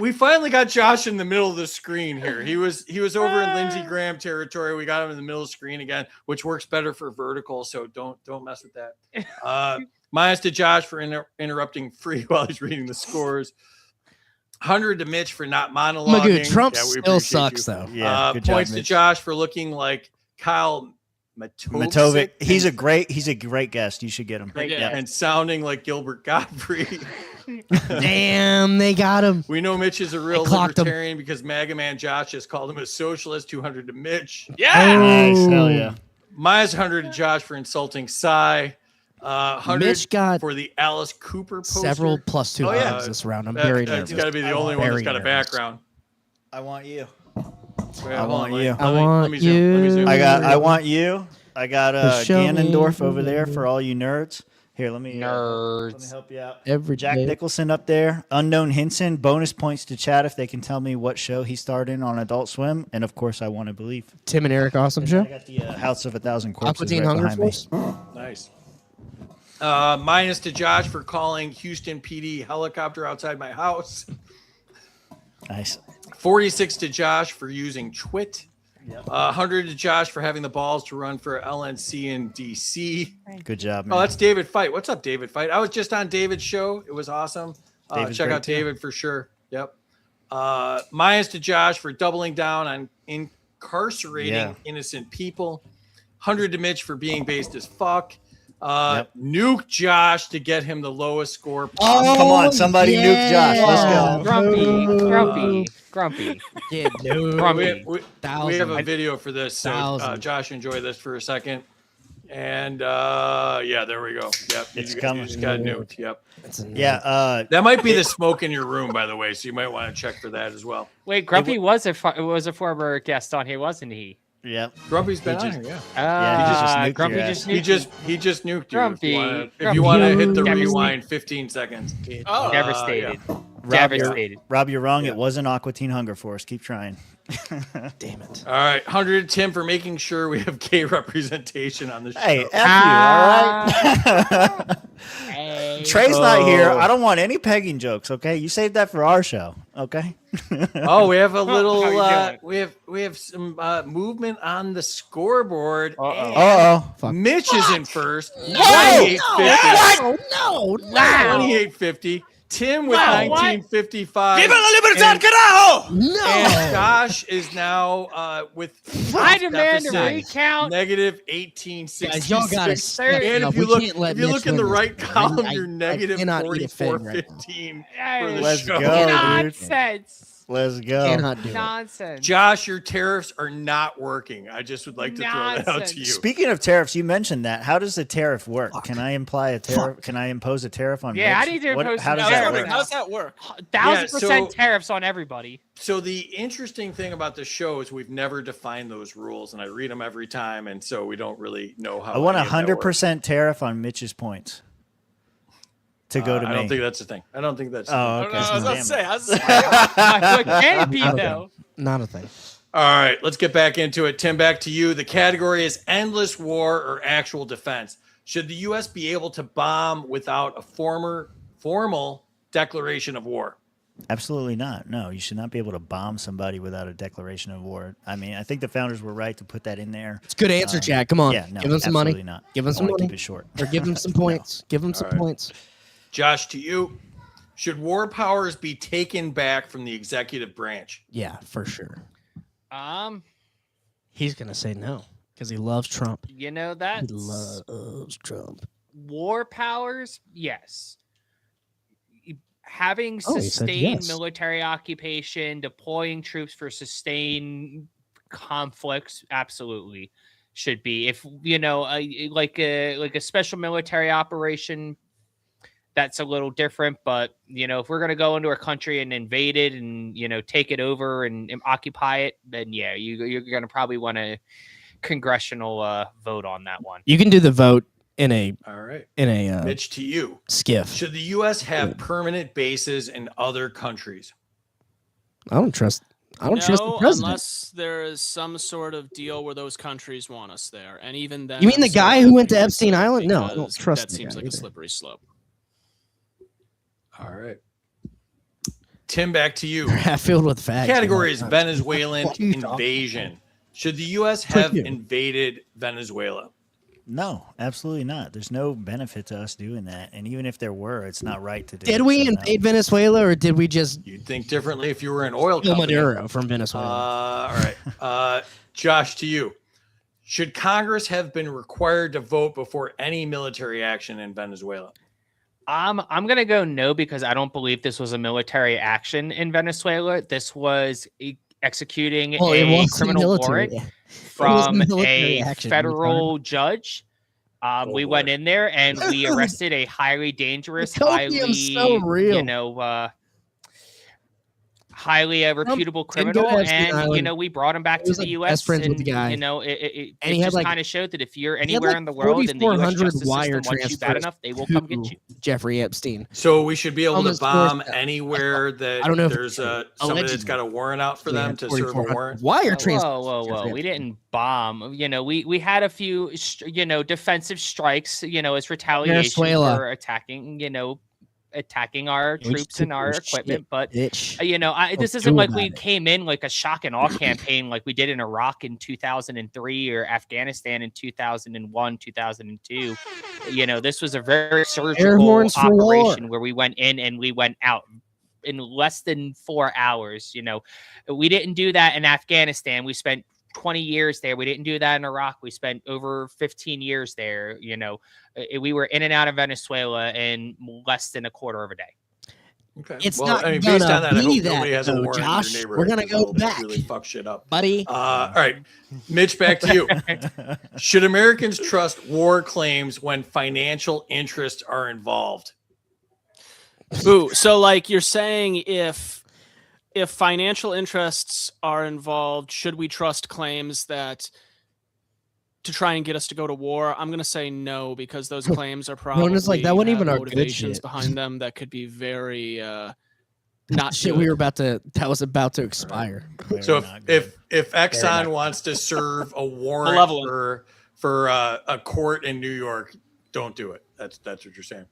We finally got Josh in the middle of the screen here. He was over in Lindsey Graham territory. We got him in the middle of the screen again, which works better for vertical. So don't mess with that. Minus to Josh for interrupting Free while he's reading the scores. 100 to Mitch for not monologuing. Magoo, Trump we still appreciate sucks you. though. Yeah, good job, Points to Mitch. Josh for looking like Kyle Matovic. He's a great guest. You should get him. and sounding like Gilbert Gottfried. Damn, they got him. We know Mitch is a real They clocked him. libertarian because MAGA man Josh just called him a socialist. 200 to Mitch. Yeah. Nice. Hell yeah. Minus 100 to Josh for insulting Cy. 100 Mitch got for the Alice Cooper poster. several +2 items this round. I'm very nervous. It's got to be the only one that's Very got a nervous. background. I want you. Wait, I hold want on, you. let me zoom. Let me zoom. I want you. I got Show me Ganondorf over there for all you nerds. Here, let me Nerds. help you out. Every Jack day. Nicholson up there. Unknown Hinson. Bonus points to chat if they can tell me what show he starred in on Adult Swim. And of course, I want to believe. Tim and Eric, awesome show. I got the House of a Thousand Corpses Aqua Teen right Hunger behind me. Force. Nice. Minus to Josh for calling Houston PD helicopter outside my house. Nice. 46 to Josh for using Twit. 100 to Josh for having the balls to run for LNC in DC. Good job, man. Oh, that's David Fight. What's up, David Fight? I was just on David's show. It was awesome. David's Check great out too. David for sure. Yep. Minus to Josh for doubling down on incarcerating innocent people. 100 to Mitch for being based as fuck. Nuke Josh to get him the lowest score possible. Come on, somebody nuke Josh. Let's go. Grumpy. Yeah, no. Grumpy. We have a video for this, so Josh, enjoy this for a second. And yeah, there we go. Yep, It's you coming. just got nuked. Yep. Yeah. That might be the smoke in your room, by the way. So you might want to check for that as well. Wait, Grumpy was a former guest on here, wasn't he? Yeah. Grumpy's been He on just- here. Yeah, Grumpy just nuked He just nuked you. Grumpy. If you want to hit the Grumpy. rewind, 15 seconds. Devastated. Yeah. Devastated. Rob, you're wrong. It wasn't Aqua Teen Hunger Force. Keep trying. Damn it. All right, 100 Tim for making sure we have gay representation on the show. Hey, F you, all right? Trey's not here. I don't want any pegging jokes, okay? You saved that for our show, okay? Oh, we have a little. How you We have some movement on the scoreboard. Uh-oh. Mitch is in first. No! 2850. No! 2850. Tim with 1955. Viva la libertad, carajo! No! And Josh is now with I demand a deficit, recount. negative 1866. Guys, y'all gotta step And up. if you We look, can't let if you Mitch look in win the this right game. column, I you're negative cannot eat a fig right now. 4415 for the Let's show. go, dude. Nonsense. Let's go. Cannot do it. Nonsense. Josh, your tariffs are not working. I just would like to throw that out to you. Speaking of tariffs, you mentioned that. How does the tariff work? Can I imply a tariff? Can I impose a tariff on? Yeah, Mitch? I need to impose How does a that tariff. work? How does that work? 1,000% tariffs on everybody. So the interesting thing about the show is we've never defined those rules, and I read them every time, and so we don't really know how. I want any of that works. 100% tariff on Mitch's points to go to me. I don't think that's the thing. I don't think that's. Oh, the thing. okay. I was about to say, how's this? What can it be, though? Not a thing. All right, let's get back into it. Tim, back to you. The category is endless war or actual defense. Should the U.S. be able to bomb without a formal declaration of war? Absolutely not. No, you should not be able to bomb somebody without a declaration of war. I mean, I think the founders were right to put that in there. It's a good answer, Jack. Come on. Yeah, no, give him some money. absolutely not. Give him I some wanna money. keep it short. Or give him some points. Give him some points. Josh, to you. Should war powers be taken back from the executive branch? Yeah, for sure. Um, He's gonna say no because he loves Trump. you know He that loves Trump. war powers, yes. Having Oh, he said sustained yes. military occupation, deploying troops for sustained conflicts, absolutely should be. If you know, like a special military operation, that's a little different. But you know, if we're gonna go into a country and invade it and take it over and occupy it, then yeah, you're gonna probably want a congressional vote on that one. You can do the vote in a All right. Mitch, to you. skiff. Should the U.S. have permanent bases in other countries? I don't trust the president. Unless there is some sort of deal where those countries want us there, and even then. You mean I'm the still guy not who went to convinced Epstein Island? No, I don't because trust That the seems guy like a either. slippery slope. All right. Tim, back to you. Half filled with fags. Category is What Venezuelan are you talking invasion. Should the U.S. For have you. invaded Venezuela? No, absolutely not. There's no benefit to us doing that. And even if there were, it's not right to do. Did it, we so no. invade Venezuela or did we just You'd think differently if you were an oil kill company. Maduro from Venezuela? All right. Josh, to you. Should Congress have been required to vote before any military action in Venezuela? I'm gonna go no because I don't believe this was a military action in Venezuela. This was executing a criminal warrant from a federal judge. We went in there and we arrested a highly dangerous, highly reputable criminal, and we brought him back to the U.S. And it just kind of showed that if you're anywhere in the world and the U.S. justice system wants you bad enough, they will come get you. Jeffrey Epstein. So we should be able to bomb anywhere that there's somebody that's got a warrant out for them to serve a warrant. Wire transfer. Whoa! We didn't bomb. We had a few defensive strikes. As retaliation for attacking our troops and our equipment, but this isn't like we came in like a shock and awe campaign like we did in Iraq in 2003 or Afghanistan in 2001, 2002. This was a very surgical operation where we went in and we went out in less than 4 hours. We didn't do that in Afghanistan. We spent 20 years there. We didn't do that in Iraq. We spent over 15 years there. We were in and out of Venezuela in less than a quarter of a day. Okay. It's not based on that, I hope be nobody that, has a though, warrant Josh. in your neighborhood. We're gonna go back, really fuck shit up, buddy. All right, Mitch, back to you. Should Americans trust war claims when financial interests are involved? Ooh, so like you're saying if financial interests are involved, should we trust claims that to try and get us to go to war? I'm going to say no, because those claims are probably that wasn't even our good motivations shit behind them that could be very not shit. That was about to expire. So if Exxon wants to serve a warrant for a court in New York, don't do it. That's what you're saying.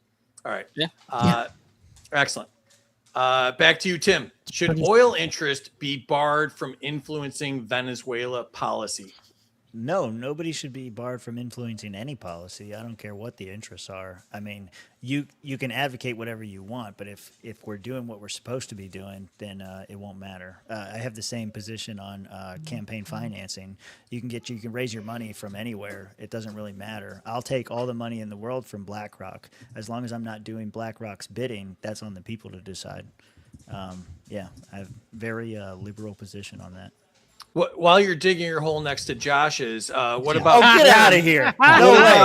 All right. Yeah. Excellent. Back to you, Tim. Should oil interest be barred from influencing Venezuela policy? No, nobody should be barred from influencing any policy. I don't care what the interests are. I mean, you can advocate whatever you want, but if we're doing what we're supposed to be doing, then it won't matter. I have the same position on campaign financing. You can raise your money from anywhere. It doesn't really matter. I'll take all the money in the world from BlackRock. As long as I'm not doing BlackRock's bidding, that's on the people to decide. I have very liberal position on that. While you're digging your hole next to Josh's, what about? Oh, get out of here! No way.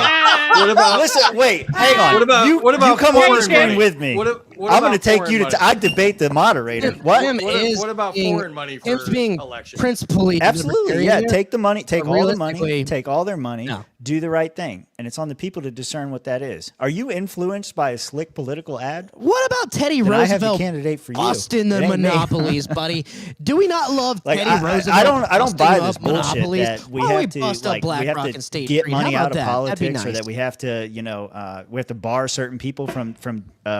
What about? Listen, wait, hang on. What about you come foreign on the screen money? with me? What I'm going to about take foreign you to. money? I debate the moderator. What? What about foreign money for election? Principally, absolutely, yeah. Take the money. Take all the money. Realistically, Take all their money. No. Do the right thing, and it's on the people to discern what that is. Are you influenced by a slick political ad? What about Teddy Then Roosevelt? I have a candidate for you. Austin the It ain't me. monopolies, buddy. Do we not love Like, Teddy I Roosevelt? don't buy this busting up bullshit monopolies? that we Why don't have to bust up we have BlackRock and to State get Street? How money about out of that? That'd be politics, or nice. that we have to we have to bar certain people from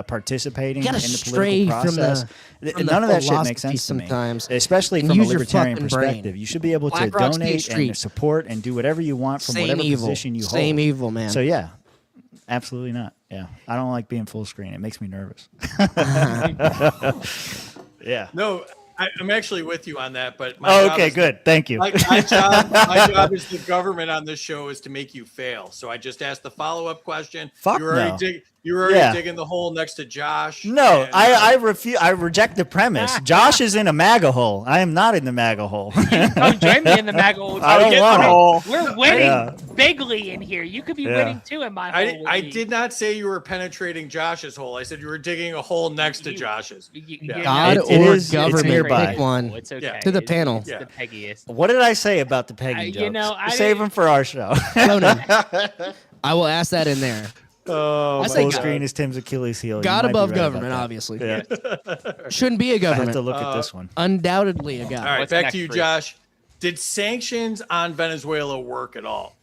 participating in gotta the stray political from process. from None the of that shit philosophy makes sense sometimes. to me, especially And from a use your libertarian fucking brain. perspective. You should be able to BlackRock, State donate Street. and support and do whatever you want from Same whatever evil. position you hold. Same evil, man. So yeah. Absolutely not. Yeah. I don't like being full screen. It makes me nervous. Yeah. No, I'm actually with you on that. But okay, good. Thank you. My job as the government on this show is to make you fail. So I just asked the follow-up question. Fuck You're already no. You're already Yeah. digging the hole next to Josh. No, and, I refuse. I reject the premise. Josh is in a MAGA hole. I am not in the MAGA hole. Come join me in the MAGA hole. I don't want to. We're winning Yeah. bigly in here. You could be Yeah. winning too in my hole. I did not say you were penetrating Josh's hole. I said you were digging a hole next to Josh's. God It or is- it's government, nearby. pick one. It's okay. To the It's- panel. It's the peggiest. What did I say about the pegging jokes? you know, I Save didn't- them for our show. Ronan, I will ask that in there. Oh, I say full God. screen is Tim's Achilles heel. You God might be above right about government, that. obviously. Yeah. Shouldn't be a I have government. to look at this one. Undoubtedly a God. All right, What's back next to you, for you? Josh. Did sanctions on Venezuela work at all?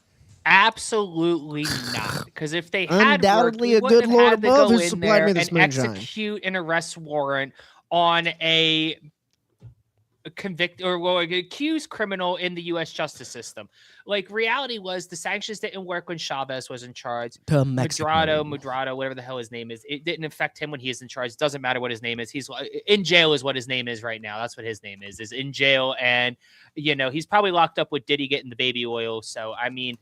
Absolutely not. Because if they had Undoubtedly worked, we a good wouldn't have Lord had to above go who in supplied there me the and moonshine. execute an arrest warrant on a accused criminal in the U.S. justice system. Like, reality was the sanctions didn't work when Chavez was in charge. To Mexico. Mudrado, whatever the hell his name is. It didn't affect him when he is in charge. It doesn't matter what his name is. He's in jail is what his name is right now. That's what his name is in jail. And, he's probably locked up with Diddy getting the baby oil. So, I mean,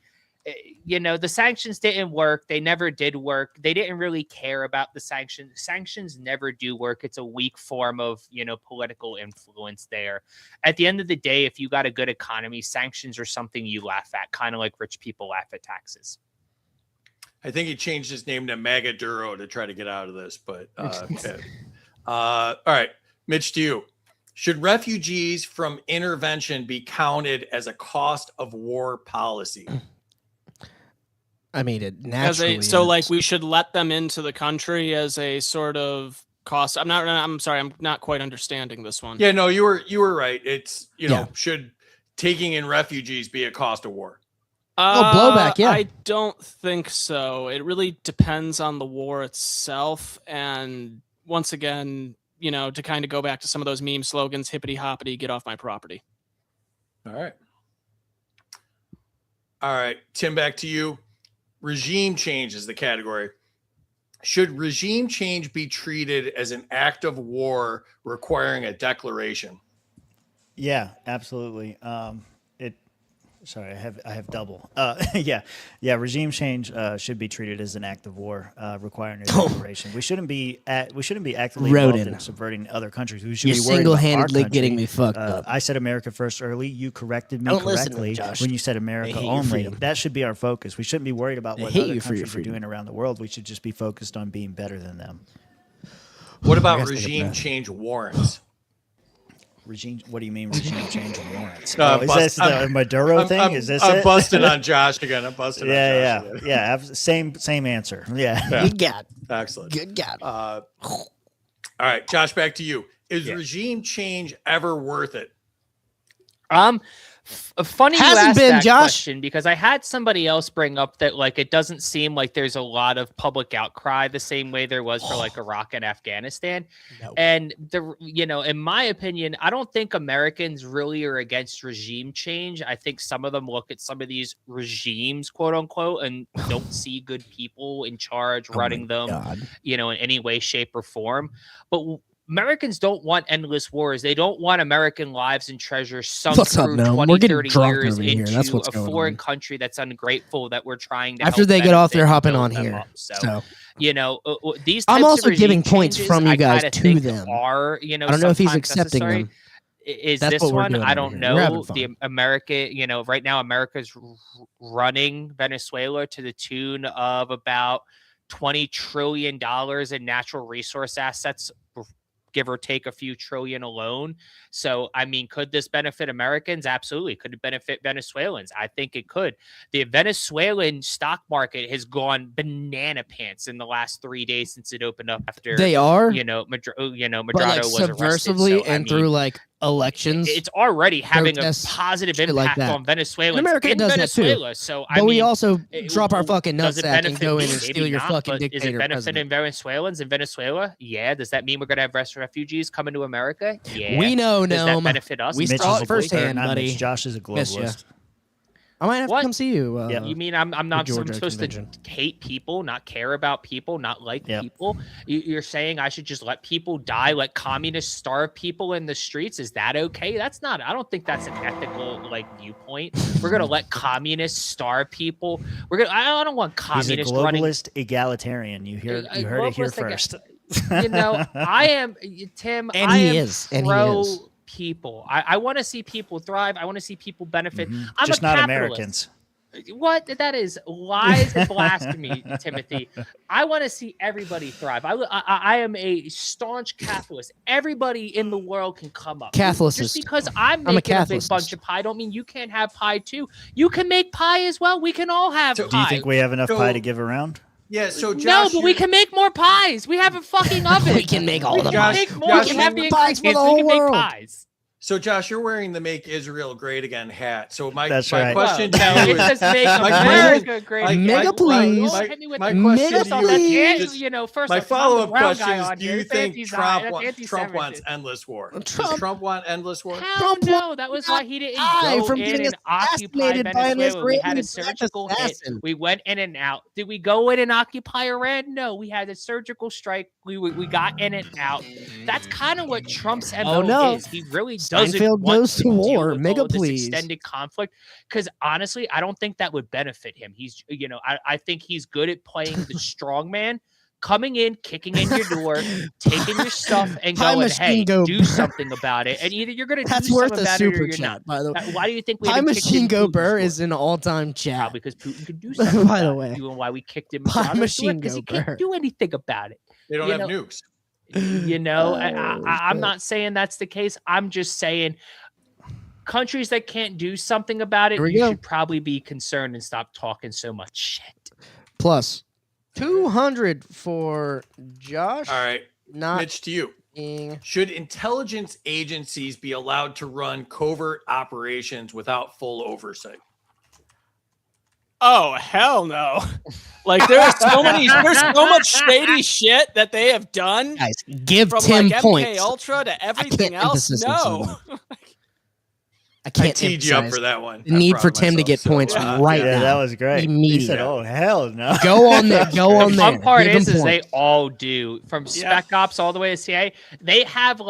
the sanctions didn't work. They never did work. They didn't really care about the sanctions. Sanctions never do work. It's a weak form of, political influence there. At the end of the day, if you got a good economy, sanctions are something you laugh at, kind of like rich people laugh at taxes. I think he changed his name to Magaduro to try to get out of this, but all right, Mitch, to you. Should refugees from intervention be counted as a cost of war policy? I mean, it naturally. We should let them into the country as a sort of cost. I'm sorry, I'm not quite understanding this one. Yeah, no, you were right. It's should taking in refugees be a cost of war? Blowback. Yeah, I don't think so. It really depends on the war itself, and once again, to kind of go back to some of those meme slogans, hippity hoppity, get off my property. All right, Tim, back to you. Regime change is the category. Should regime change be treated as an act of war requiring a declaration? Yeah, absolutely. Sorry, I have double. Yeah. Regime change should be treated as an act of war, requiring a declaration. We shouldn't be actively involved in subverting other countries. We should You're be worried single-handedly about our country. getting me fucked up. I said America first early. You corrected me Don't listen to correctly me, Josh. when you said America I hate your only. freedom. That should be our focus. We shouldn't be worried about I what hate other you for your countries are freedom. doing around the world. We should just be focused on being better than them. What about regime change warrants? Regime? What do you mean regime change warrants? No, is this the Maduro thing? Is this I'm it? busting on Josh again. I'm busting on Josh again. Yeah. Same answer. Yeah. Good God. Excellent. Good God. All right, Josh, back to you. Is regime change ever worth it? Funny you Hasn't asked been, that Josh. question, because I had somebody else bring up that it doesn't seem like there's a lot of public outcry the same way there was for Iraq and Afghanistan. No. And in my opinion, I don't think Americans really are against regime change. I think some of them look at some of these regimes, quote unquote, and don't see good people in charge running them, in any way, shape, or form. But Americans don't want endless wars. They don't want American lives and treasure sunk through 20, 30 years into a foreign country that's ungrateful that we're trying to After help they get off, they're benefit hopping and on build them here. up. So, these I'm types also of regime giving points changes, from you I guys kinda to think them. are, I don't know if he's sometimes accepting necessary. them. Is That's this what we're one? doing I over don't here. We're having know. fun. The America, right now, America's running Venezuela to the tune of about $20 trillion in natural resource assets, give or take a few trillion alone. So, I mean, could this benefit Americans? Absolutely. Could it benefit Venezuelans? I think it could. The Venezuelan stock market has gone banana pants in the last 3 days since it opened up after They are? Madrado But was arrested. subversively So, I and mean, through elections. it's already having a protests, positive shit like impact that. on Venezuelans And America in does Venezuela. that too. So, But we also drop our fucking does it nutsack and benefit go me? in and Maybe steal your not, fucking but is dictator it benefiting president. Venezuelans in Venezuela? Yeah. Does that mean we're going to have refugees coming to America? Yeah. We know, Does that Noam. benefit us? We Mitch saw is it a firsthand, not buddy. Mitch, Josh is a Miss ya. globalist. I might have to come see you. You mean I'm not the I'm Georgia supposed convention. to hate people, not care about people, not like people? You're saying I should just let people die, let communists starve people in the streets? Is that okay? That's not. I don't think that's an ethical viewpoint. We're gonna let communists starve people. I don't want He's a communists running. globalist egalitarian. You heard it here globalist first. I am Tim. And I he am is, and he pro is. people. I want to see people thrive. I want to see people benefit. I'm Just a not capitalist. Americans. What? That is lies and blasphemy, Timothy. I want to see everybody thrive. I am a staunch Catholic. Everybody in the world can come up. Catholicist. Just because I'm I'm a making a big Catholicist. bunch of pie, don't mean you can't have pie too. You can make pie as well. We can all have pie. Do you think we have enough pie to give around? Yeah, so Josh, No, but we can make more pies. We have a fucking oven. We can make all We the can pies. make more. We can have the pies for the ingredients. We whole can make world. pies. So, Josh, you're wearing the "Make Israel Great Again" hat. So my That's my right. question Well, to you it is, says make my America question- great. my- Mega my- please. my- Hit me with my the- question First to off, you that's is, first my off, I'm the follow-up brown question guy is: on do here. you It's think Trump anti-Semitism. wants endless war? Does Trump- Trump want endless war? Hell no, that was why he didn't die go from in getting and occupy assassinated by an Venezuela. We had a Israeli surgical hit. assassin. We went in and out. Did we go in and occupy Iran? No, we had a surgical strike. we got in and out. That's kind of what Trump's MO Oh, no. is. He really doesn't Seinfeld want goes to deal war. with Mega all of this please. extended conflict. Because honestly, I don't think that would benefit him. He's, I think he's good at playing the strong man, coming in, kicking in your door, taking your stuff, and High going, Machine "Hey, Go do Burr. something about it." And either you're going to do That's something worth a about it or super you're chat, not. by the way. Why do you think we High haven't kicked Machine in Go Putin's Burr door? is an all-time chat. Probably because Putin could do something. By the about way, it. You know why we kicked him High out of the Machine door? Because Go he can't Burr. do anything about it. They don't You have know? nukes. I'm not saying that's the case. I'm just saying countries that can't do something about it, Here we you go. should probably be concerned and stop talking so much shit. Plus 200 for Josh. All right. Not Mitch, to you. Should intelligence agencies be allowed to run covert operations without full oversight? Oh, hell no. Like there's so much shady shit that they have done. Guys, give from Tim like points. MK Ultra to everything else. No. I can't teed you up emphasize for that one. The need for Tim to get points right yeah, now. that was great. Immediately. He said, "Oh hell no." Go on there. Go on The there. fun part Give him is they points. all do, from spec ops all the way to CIA. They have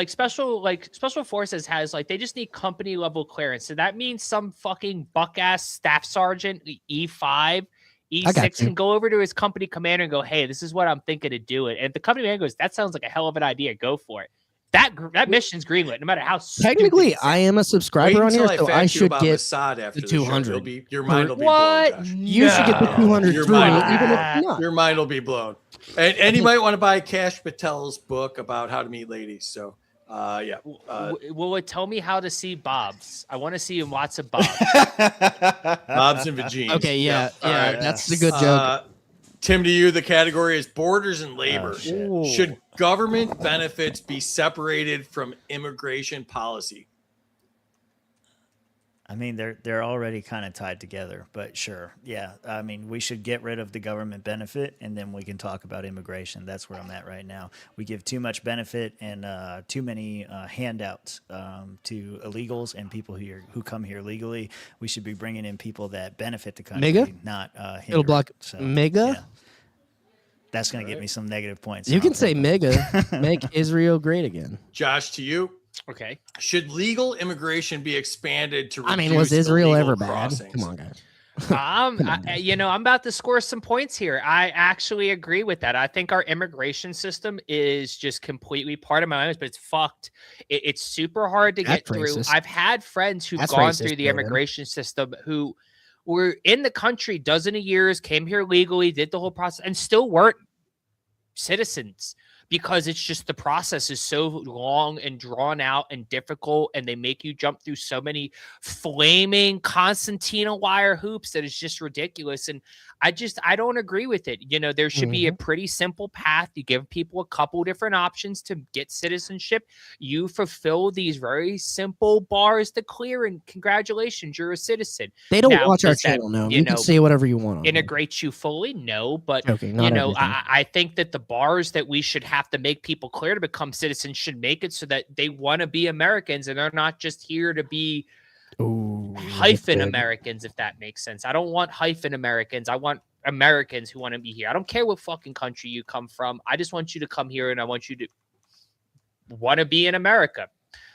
special forces has they just need company level clearance. So that means some fucking buck ass staff sergeant E5, E6 can go over to his company commander and go, "Hey, this is what I'm thinking to do it." And if the company man goes, "That sounds like a hell of an idea. Go for it." That mission's greenlit, no matter how Technically, I am a subscriber on here, so I should get the 200. Your mind will be what? blown, Josh. You should get the 200 Your through, mind, even if not. your mind will be blown. And you might want to buy Kash Patel's book about how to meet ladies. So, yeah. Will it tell me how to see Bobs? I want to see lots of Bobs. Bobs and vagines. Okay, yeah, All right. that's a good joke. Tim, to you, the category is borders and labor. Should government benefits be separated from immigration policy? I mean, they're already kind of tied together, but sure, yeah. I mean, we should get rid of the government benefit, and then we can talk about immigration. That's where I'm at right now. We give too much benefit and too many handouts to illegals and people who come here legally. We should be bringing in people that benefit the country, Mega? not hinder It'll block it. Mega? Yeah. That's going to get me some negative points. You can say mega. Make Israel great again. Josh, to you. Okay. Should legal immigration be expanded to reduce I mean, was Israel illegal ever bad? crossings? Come on, guys. I'm about to score some points here. I actually agree with that. I think our immigration system is just completely part of my language, but it's fucked. It's super hard to get through. racist. I've had friends who've That's gone racist, through the Jordan. immigration system who were in the country dozen of years, came here legally, did the whole process, and still weren't citizens, because it's just the process is so long and drawn out and difficult, and they make you jump through so many flaming concertina wire hoops that is just ridiculous. And I don't agree with it. There should be a pretty simple path. You give people a couple different options to get citizenship. You fulfill these very simple bars to clear, and congratulations, you're a citizen. They don't Now, watch our does that, channel, no. You can say whatever you want on there. integrate you fully? No, but Okay, not everything. I think that the bars that we should have to make people clear to become citizens should make it so that they want to be Americans and they're not just here to be hyphen Americans, if that makes sense. I don't want hyphen Americans. I want Americans who want to be here. I don't care what fucking country you come from. I just want you to come here, and I want you to want to be in America.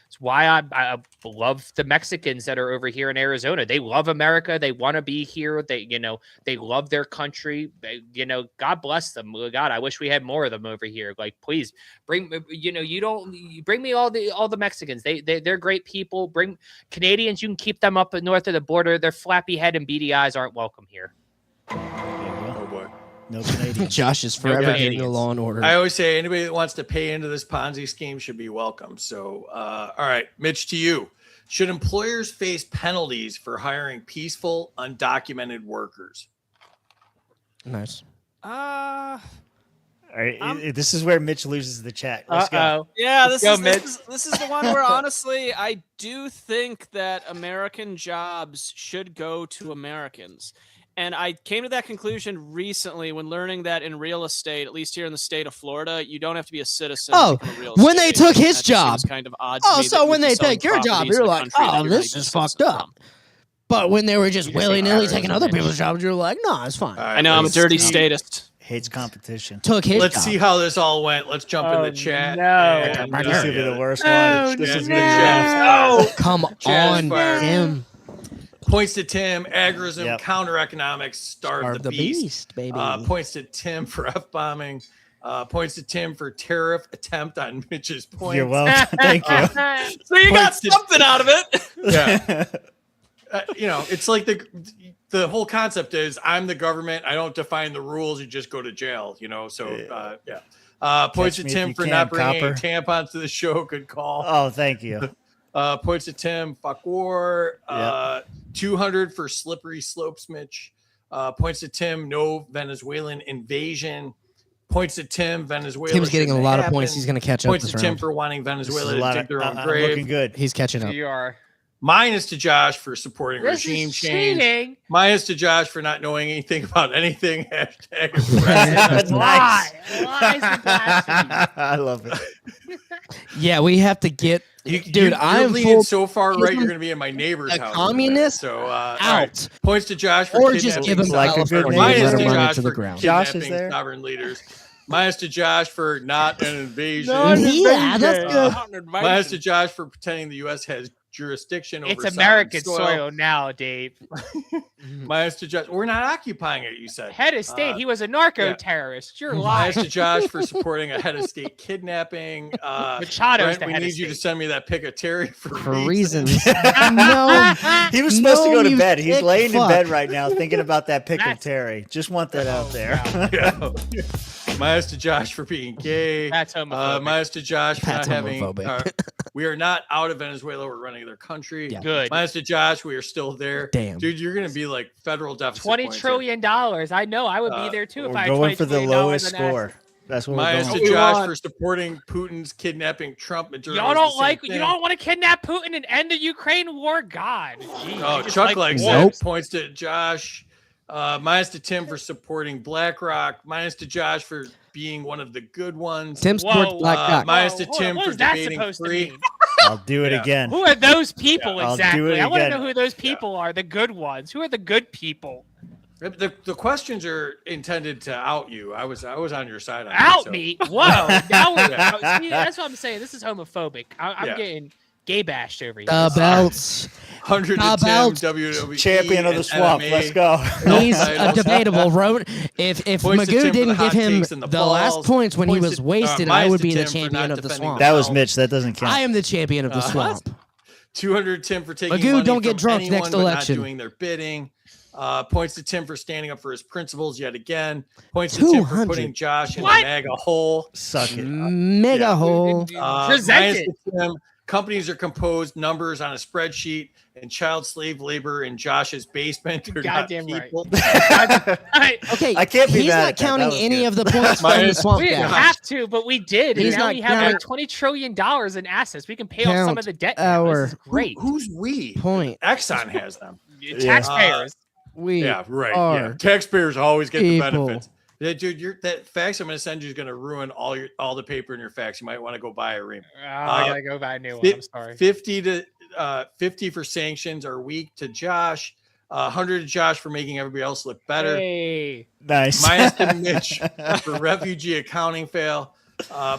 It's why I love the Mexicans that are over here in Arizona. They love America. They want to be here. They love their country. God bless them. God, I wish we had more of them over here. Like, please bring, bring me all the Mexicans. They're great people. Bring Canadians. You can keep them up north of the border. Their flappy head and beady eyes aren't welcome here. Oh boy. No Canadians. Josh is forever getting the Law and Order. I always say anybody that wants to pay into this Ponzi scheme should be welcome. So, all right, Mitch, to you. Should employers face penalties for hiring peaceful, undocumented workers? Nice. All right, this is where Mitch loses the chat. Let's go. Yeah, Let's this is the one where honestly I do think that American jobs should go to Americans. And I came to that conclusion recently when learning that in real estate, at least here in the state of Florida, you don't have to be a citizen. Oh, to become a real when estate they took agent. his That just job. seems kind of odd to Oh, me so that when you'd they be selling take your job, properties you're in a like, country that oh, you're this not is even fucked citizen up. But when they were just You just willy nilly say taking IRS other and people's jobs, you're like, no, it's fine. I know I'm a dirty statist. Hates competition. Took his Let's job. see how this all went. Let's jump in the chat. And, This will be the worst Oh, one. This is no. gonna Oh, Come on, fired. Tim. Points to Tim. Agorism, Yep. counter economics, starve the beast. baby. Points to Tim for F-bombing. Points to Tim for tariff attempt on Mitch's point. You're welcome. Thank you. So you got Points to- something out of it. Yeah. It's like the whole concept is I'm the government. I don't define the rules. You just go to jail, So, yeah. Points to Catch me if Tim you for can, not bringing copper. tampons to the show. Good call. Oh, thank you. Points to Tim. Fuck war. 200 for slippery slopes, Mitch. Points to Tim. No Venezuelan invasion. Points to Tim. Venezuela. Tim's getting a shouldn't lot of happen. points. He's going to catch up Points this to Tim round. for wanting Venezuela This is a lot to of- dig their own I'm grave. looking good. He's catching up. You are. Minus to Josh for supporting This regime is change. cheating. Minus to Josh for not knowing anything about anything. Hashtag That's nice. Why is the blasphemy? I love it. Yeah, we have to get. Dude, you're I'm leaning full so far right. ism- You're going to be in my neighbor's a house. communist So all out. right. Points to Josh for Or kidnapping. just give him Like a good California neighbor. and Minus let to him run Josh into for the ground. Josh is kidnapping there? sovereign leaders. Minus to Josh for not an invasion. Yeah, that's good. Minus to Josh for pretending the U.S. has jurisdiction over It's sovereign American soil. soil now, Dave. Minus to Josh. We're not occupying it, you said. Head of state. He was a narco terrorist. You're lying. Minus to Josh for supporting a head of state kidnapping. Machado's Brent, the we head of need you to send me that pic of Terry for reasons. No, He was supposed to No, go to you bed. He's sick laying in fuck. bed right now thinking about that pic of That's- Terry. Just want that out there. Minus to Josh for being gay. That's homophobic. Minus to Josh for That's not having. homophobic. We are not out of Venezuela. We're running their country. Yeah. Good. Minus to Josh, we are still there. Damn. Dude, you're gonna be like federal deficit. $20 points here. trillion. I know. I would be there too if We're I had going $20 for the trillion lowest in assets. score. That's what Minus we're to going for. Josh for supporting Putin's kidnapping Trump. Y'all don't like. You don't want to kidnap Putin and end the Ukraine war. God. Jeez, Oh, you just Chuck likes war. that. Points to Josh. Minus to Tim for supporting BlackRock. Minus to Josh for being one of the good ones. Tim supports BlackRock. Minus to Whoa, Tim what for is that debating supposed to free. mean? I'll do it again. Who are those people I'll do exactly? it I want to again. know who those people are. The good ones. Who are the good people? The questions are intended to out you. I was on your side. On Out that, so. me? Whoa! Now we're, Yeah. see, that's what I'm saying. This is homophobic. I'm Yeah. getting gay bashed over here. The belts. 100 to How Tim, about WWE Champion of the and swamp. MMA. Let's go. He's a titles. debatable road. If Points to Magoo Tim for the didn't hot give him takes and the the last balls. points when he Points was to- wasted, I minus would to be the Tim for champion not of the defending swamp. That was Well, Mitch. That doesn't count. I am the champion of the swamp. 200 Tim for taking Magoo, money don't get from drunk anyone, next but election. Not doing their bidding. Points to Tim for standing up for his principles yet again. Points to Tim for 200. putting Josh in What? the MAGA hole. Suck it. Mega hole. Minus Present to Tim, companies are composed numbers on a spreadsheet, and child slave labor in Josh's basement are not Goddamn right. people. Okay, I can't be he's mad not at that. counting That was any good. of the points from the Minus- swamp We didn't guy. have to, but we did. He's And now not we have like counting- $20 trillion in assets. We can pay off some Count of the debt. Now. This is our great. Who's we? Point. Exxon has them. Taxpayers. We Yeah, right. are Yeah. Taxpayers always get the people. benefits. Yeah, dude, that fax I'm going to send you is going to ruin all the paper in your fax. You might want to go buy a ream. I gotta go buy a new one. I'm sorry. 50 for sanctions are weak to Josh. 100 to Josh for making everybody else look better. Hey. Nice. Minus to Mitch for refugee accounting fail.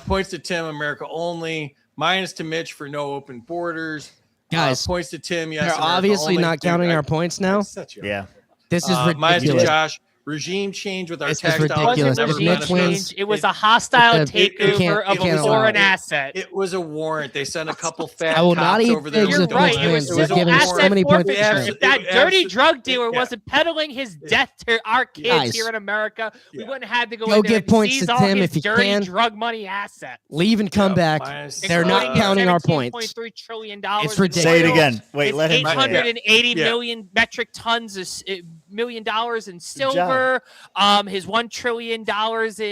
Points to Tim, America only. Minus to Mitch for no open borders. Guys, points to Tim. Yes, they're America obviously only. not Dude, counting I- our points now. set you up. Yeah. This is Minus to ridiculous. Josh. Regime change with our This is tax dollars. ridiculous. Never If Regime Mitch benefit us. wins- change. It was a hostile It can't- takeover of it can't a allow foreign it. asset. It was a warrant. They sent a couple fat I will cops not eat over there. pigs You're if right. Mitch It was wins. It was He's civil giving us so asset many points. forfeiture. If that It dirty absolutely- drug dealer yeah. wasn't peddling his death to our kids Guys. here in America, we Yeah. wouldn't have had to go Go in there give and points seize to all Tim his if you dirty can. drug money assets. Leave and come back. minus- They're not Including counting our $17.3 points. trillion It's in ridiculous. Say it oil. again. Wait, It's let him say it. $880 Yeah. million metric tons of $1 million in silver. His $1 trillion in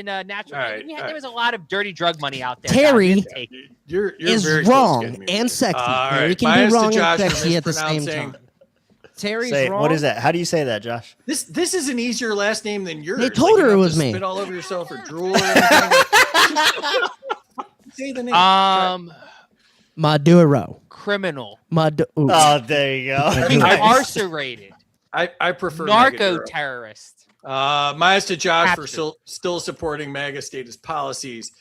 natural. All right, There was a lot of dirty drug money out there. Terry guys. We didn't take it. You're is very close to wrong getting me. and sexy. All Terry right. can Minus be to wrong and Josh for sexy at the same mispronouncing. time. Terry's Say, wrong. what is that? How do you say that, Josh? This is an easier last name than yours. They told you her don't it have was to me. Spit all over yourself or drool or anything. Say the name. Maduro. Criminal. Oh, there you go. Incarcerated. I prefer Narco Megaduro. terrorist. Minus to Josh for still supporting MAGA status policies.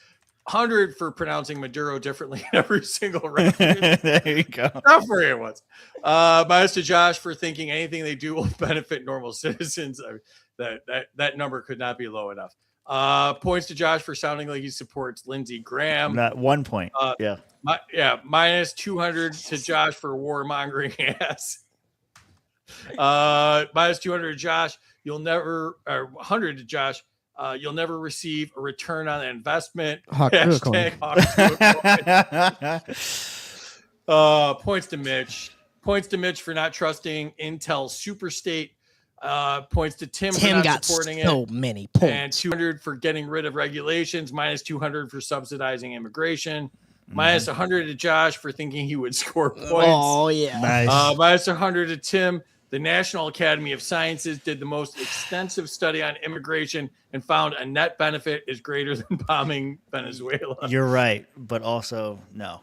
100 for pronouncing Maduro differently in every single reference. There you go. Not for it was. Minus to Josh for thinking anything they do will benefit normal citizens. That number could not be low enough. Points to Josh for sounding like he supports Lindsey Graham. Not 1 point. Minus 200 to Josh for warmongering ass. Minus 200 to Josh. You'll never, or 100 to Josh. You'll never receive a return on investment. Points to Mitch. Points to Mitch for not trusting Intel Superstate. Points to Tim for not got supporting so it. many points. And 200 for getting rid of regulations. Minus 200 for subsidizing immigration. Minus 100 to Josh for thinking he would score points. Oh, yeah. Nice. Minus 100 to Tim. The National Academy of Sciences did the most extensive study on immigration and found a net benefit is greater than bombing Venezuela. You're right, but also no.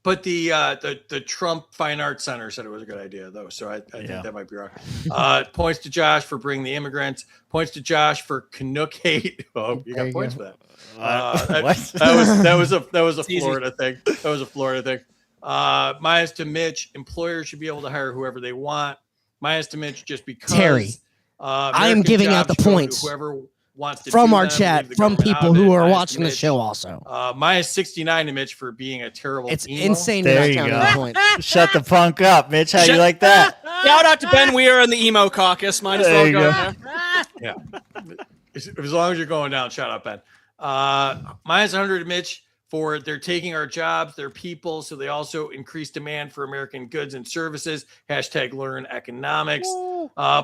But the Trump Fine Arts Center said it was a good idea, though. So I think that might be wrong. Points to Josh for bringing the immigrants. Points to Josh for Canuck hate. Oh, you got points for that. That was a Florida thing. That was a Florida thing. Minus to Mitch, employers should be able to hire whoever they want. Minus to Mitch just because. Terry, I am giving out the points whoever wants to from do our them, chat, leave the from government people out of who it. are Minus watching to the Mitch. show also. Minus 69 to Mitch for being a terrible It's emo. insane There to you not go. count any points. Shut the punk up, Mitch. How you like that? Shout out to Ben Weir and the emo caucus. Might as There well you go go. there. Yeah. As long as you're going down, shout out, Ben. Minus 100 to Mitch for they're taking our jobs, their people, so they also increase demand for American goods and services. Hashtag learn economics.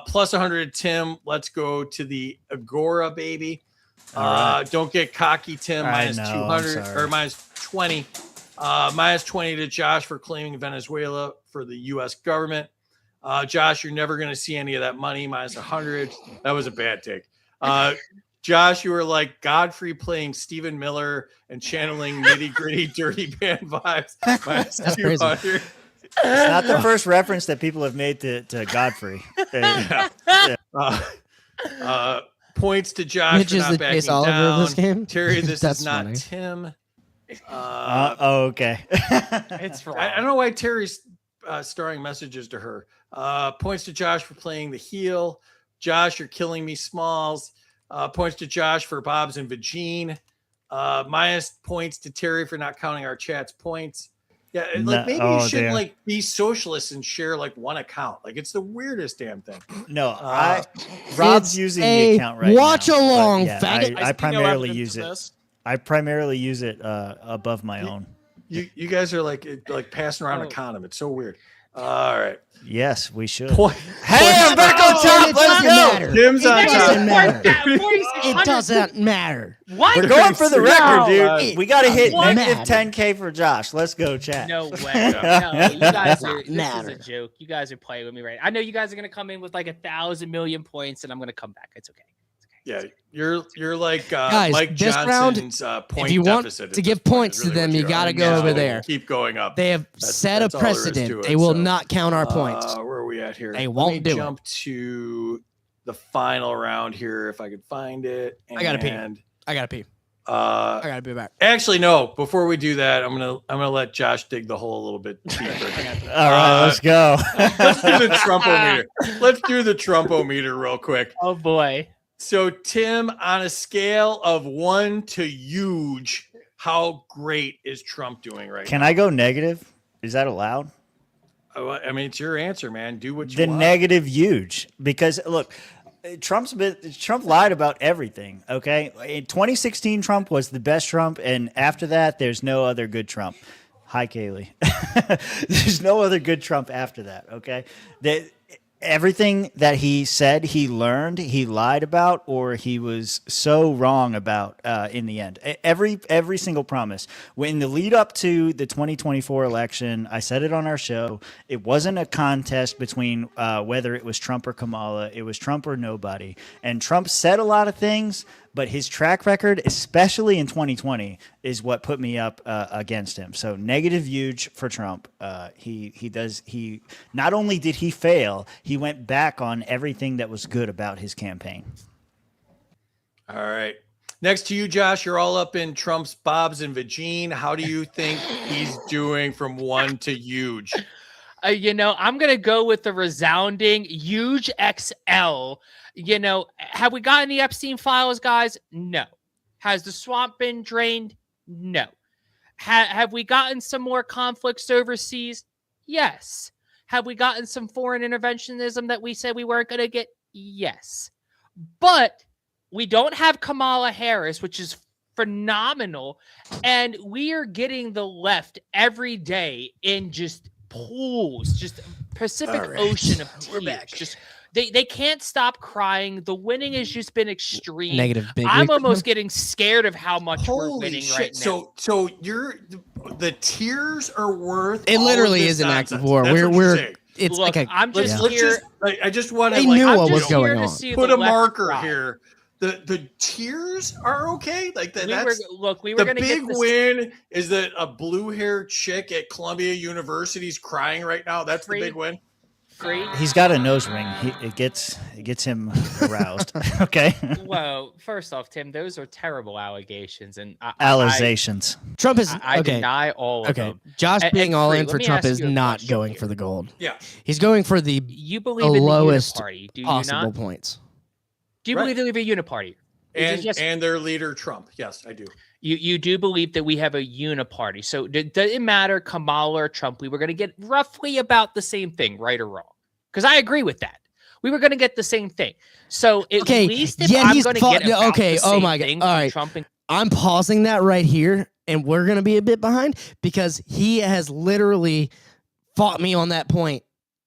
Plus 100 to Tim. Let's go to the Agora, baby. Don't get cocky, Tim. Minus 200 or minus 20. Minus 20 to Josh for claiming Venezuela for the U.S. government. Josh, you're never going to see any of that money. Minus 100. That was a bad take. Josh, you were like Godfrey playing Stephen Miller and channeling nitty gritty dirty band vibes. Minus 200. It's not the first reference that people have made to Godfrey. Points to Josh Mitch for is not the backing Chase Oliver down. of this game. Terry, this That's is not funny. Tim. Okay. It's wrong. I don't know why Terry's starring messages to her. Points to Josh for playing the heel. Josh, you're killing me, Smalls. Points to Josh for Bob's and Vagine. Minus points to Terry for not counting our chat's points. Yeah, like maybe you should like be socialists and share like one account. Like it's the weirdest damn thing. No, Rob's using the account right watch now. along, Yeah, faggot. I primarily evidence use of it. this. I primarily use it above my own. You guys are like passing around a condom. It's so weird. All right. Yes, we should. Hey, I'm back on top. Let's go. Jim's on It doesn't top. matter. It doesn't matter. What? We're going for the record, No. dude. We got to hit What? negative 10K for Josh. Let's go, chat. No way. No, you guys are. This is Matter. a joke. You guys are playing with me, right? I know you guys are gonna come in with like 1,000 million points, and I'm gonna come back. It's okay. Yeah, you're like Guys, Mike this round, Johnson's point if you want deficit to at give this point points is to really them, what you are. got to And go now over it'll there. Keep going up. They have set a that's all there is to precedent. it. They will So, not count our points. Where are we at here? They Let won't me do it. jump to the final round here if I could find it. I gotta pee. And, I gotta pee. I gotta be back. Actually, no. Before we do that, I'm gonna let Josh dig the hole a little bit deeper. All right, let's go. Let's do the Trumpometer. Let's do the Trumpometer real quick. Oh boy. So, Tim, on a scale of 1 to huge, how great is Trump doing right Can now? I go negative? Is that allowed? I mean, it's your answer, man. Do what you The want. negative huge, because look, Trump lied about everything. Okay, in 2016, Trump was the best Trump, and after that, there's no other good Trump. Hi, Kaylee. There's no other good Trump after that. Okay, everything that he said he learned, he lied about, or he was so wrong about in the end. Every single promise. In the lead up to the 2024 election, I said it on our show, it wasn't a contest between whether it was Trump or Kamala. It was Trump or nobody. And Trump said a lot of things, but his track record, especially in 2020, is what put me up against him. So negative huge for Trump. He not only did he fail, he went back on everything that was good about his campaign. All right. Next to you, Josh, you're all up in Trump's bobs and vagine. How do you think he's doing from 1 to huge? I'm going to go with the resounding huge XL. Have we gotten the Epstein files, guys? No. Has the swamp been drained? No. Have we gotten some more conflicts overseas? Yes. Have we gotten some foreign interventionism that we said we weren't going to get? Yes. But we don't have Kamala Harris, which is phenomenal. And we are getting the left every day in just pools, just Pacific Ocean of tears. Just they can't stop crying. The winning has just been extreme. Negative big. I'm almost getting scared of how much we're Holy winning shit. right now. So the tears are worth It all literally of this is an act nonsense. of war. That's what you're We're saying. it's Look, like a I'm just Let's here. I just want to They knew I'm what was just going to on. see put the a left marker cry. here. The tears are okay. Like that. We were That's going the to get big this win is that a blue-haired chick at Columbia University is crying right now. That's the big win. free. He's got a nose ring. It gets him aroused. Okay. Well, first off, Tim, those are terrible allegations, and Allegations. Trump is I okay. deny all of Okay, them. Josh being all Free, in let for me Trump ask is you a not question going here. for the gold. Yeah. He's going for the You believe in lowest the uniparty, do you possible not? points. Do you believe that we have a uniparty? And their leader Trump. Yes, I do. You do believe that we have a uniparty. So does it matter Kamala or Trump? We were going to get roughly about the same thing, right or wrong? Because I agree with that. We were going to get the same thing. So at least if I'm going to get about the oh same my God. thing All from right. Trump and I'm pausing that right here, and we're going to be a bit behind because he has literally fought me on that point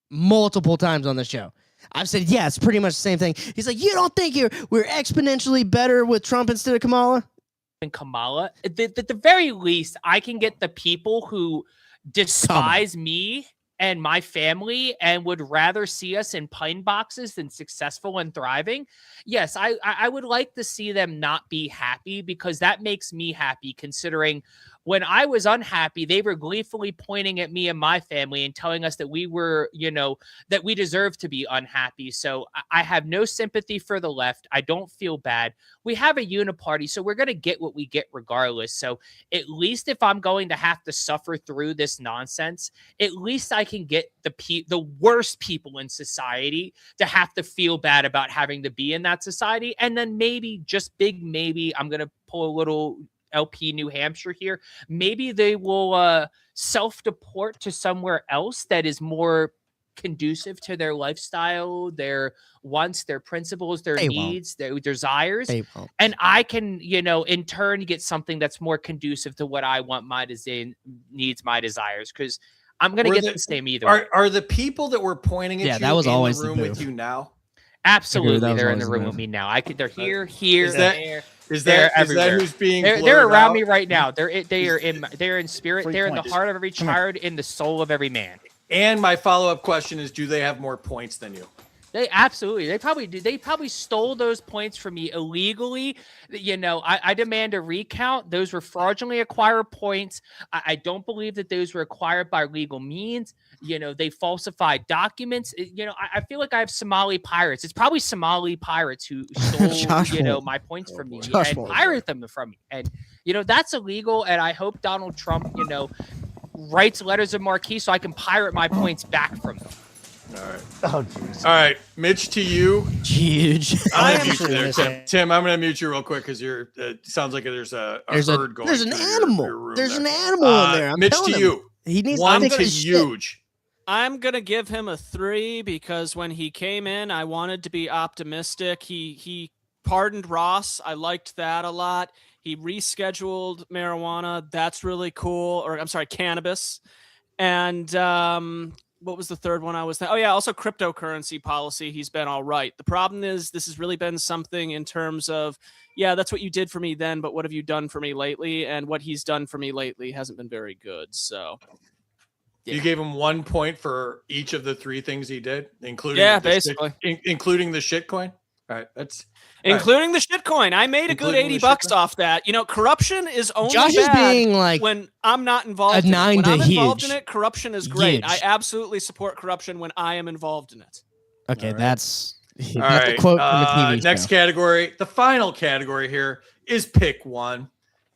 multiple times on the show. I've said, yeah, it's pretty much the same thing. He's like, you don't think we're exponentially better with Trump instead of Kamala? and Kamala, at the very least, I can get the people who despise me and my family and would rather see us in pine boxes than successful and thriving. Yes, I would like to see them not be happy because that makes me happy, considering when I was unhappy, they were gleefully pointing at me and my family and telling us that we were, that we deserve to be unhappy. So I have no sympathy for the left. I don't feel bad. We have a uniparty, so we're going to get what we get regardless. So at least if I'm going to have to suffer through this nonsense, at least I can get the worst people in society to have to feel bad about having to be in that society. And then maybe, just big maybe, I'm going to pull a little LP New Hampshire here. Maybe they will self-deport to somewhere else that is more conducive to their lifestyle, their wants, their principles, their needs, their desires. And I can, in turn get something that's more conducive to what I want, my needs, my desires. Because I'm going to get the same either. Are the people that were pointing at you that was in always the the room move. with you now? Absolutely, they're in the room with me now. They're here, there. Is They're that everywhere. who's being? They're around out? me right now. They're in spirit. They're in the heart of every child, in the soul of every man. And my follow-up question is: do they have more points than you? They absolutely. They probably do. They probably stole those points from me illegally. I demand a recount. Those were fraudulently acquired points. I don't believe that those were acquired by legal means. They falsified documents. I feel like I have Somali pirates. It's probably Somali pirates who stole, my points from me and pirate them from me. And, that's illegal. And I hope Donald Trump, writes letters of marque so I can pirate my points back from them. All right. Oh, jeez. All right, Mitch, to you. Huge. I'm mute you there, Tim. I'm going to mute you real quick because it sounds like there's a herd going. There's an animal. There's an animal in there. I'm Mitch, telling to him. you. He needs one to to huge. I'm going to give him a 3 because when he came in, I wanted to be optimistic. He pardoned Ross. I liked that a lot. He rescheduled marijuana. That's really cool. Or I'm sorry, cannabis. And what was the third one I was thinking? Oh, yeah, also cryptocurrency policy. He's been all right. The problem is this has really been something in terms of, yeah, that's what you did for me then, but what have you done for me lately? And what he's done for me lately hasn't been very good. So yeah. You gave him 1 point for each of the 3 things he did, including basically including the shitcoin. All right, that's including the shitcoin. I made a good $80 off that. You know, corruption is only Josh is bad being like when I'm not involved. a in it. 9 When to I'm involved huge. in it, corruption is great. Huge. I absolutely support corruption when I am involved in it. Okay, that's all that's a right. quote from a TV Next show. category, the final category here is pick one.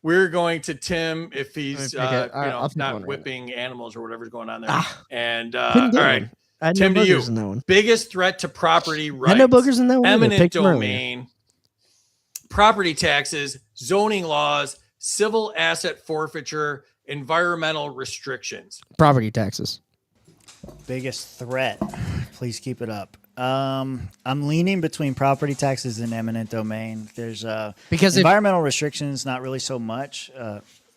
We're going to Tim if he's I'll pick not one right whipping animals or whatever's going on there. And Couldn't do all one. right, I had Tim, no to you. boogers in that one. Biggest threat to property rights. Had no boogers in that one either. Eminent Picked them earlier. domain, property taxes, zoning laws, civil asset forfeiture, environmental restrictions. Property taxes. Biggest threat. Please keep it up. I'm leaning between property taxes and eminent domain. There's because environmental restrictions, not really so much.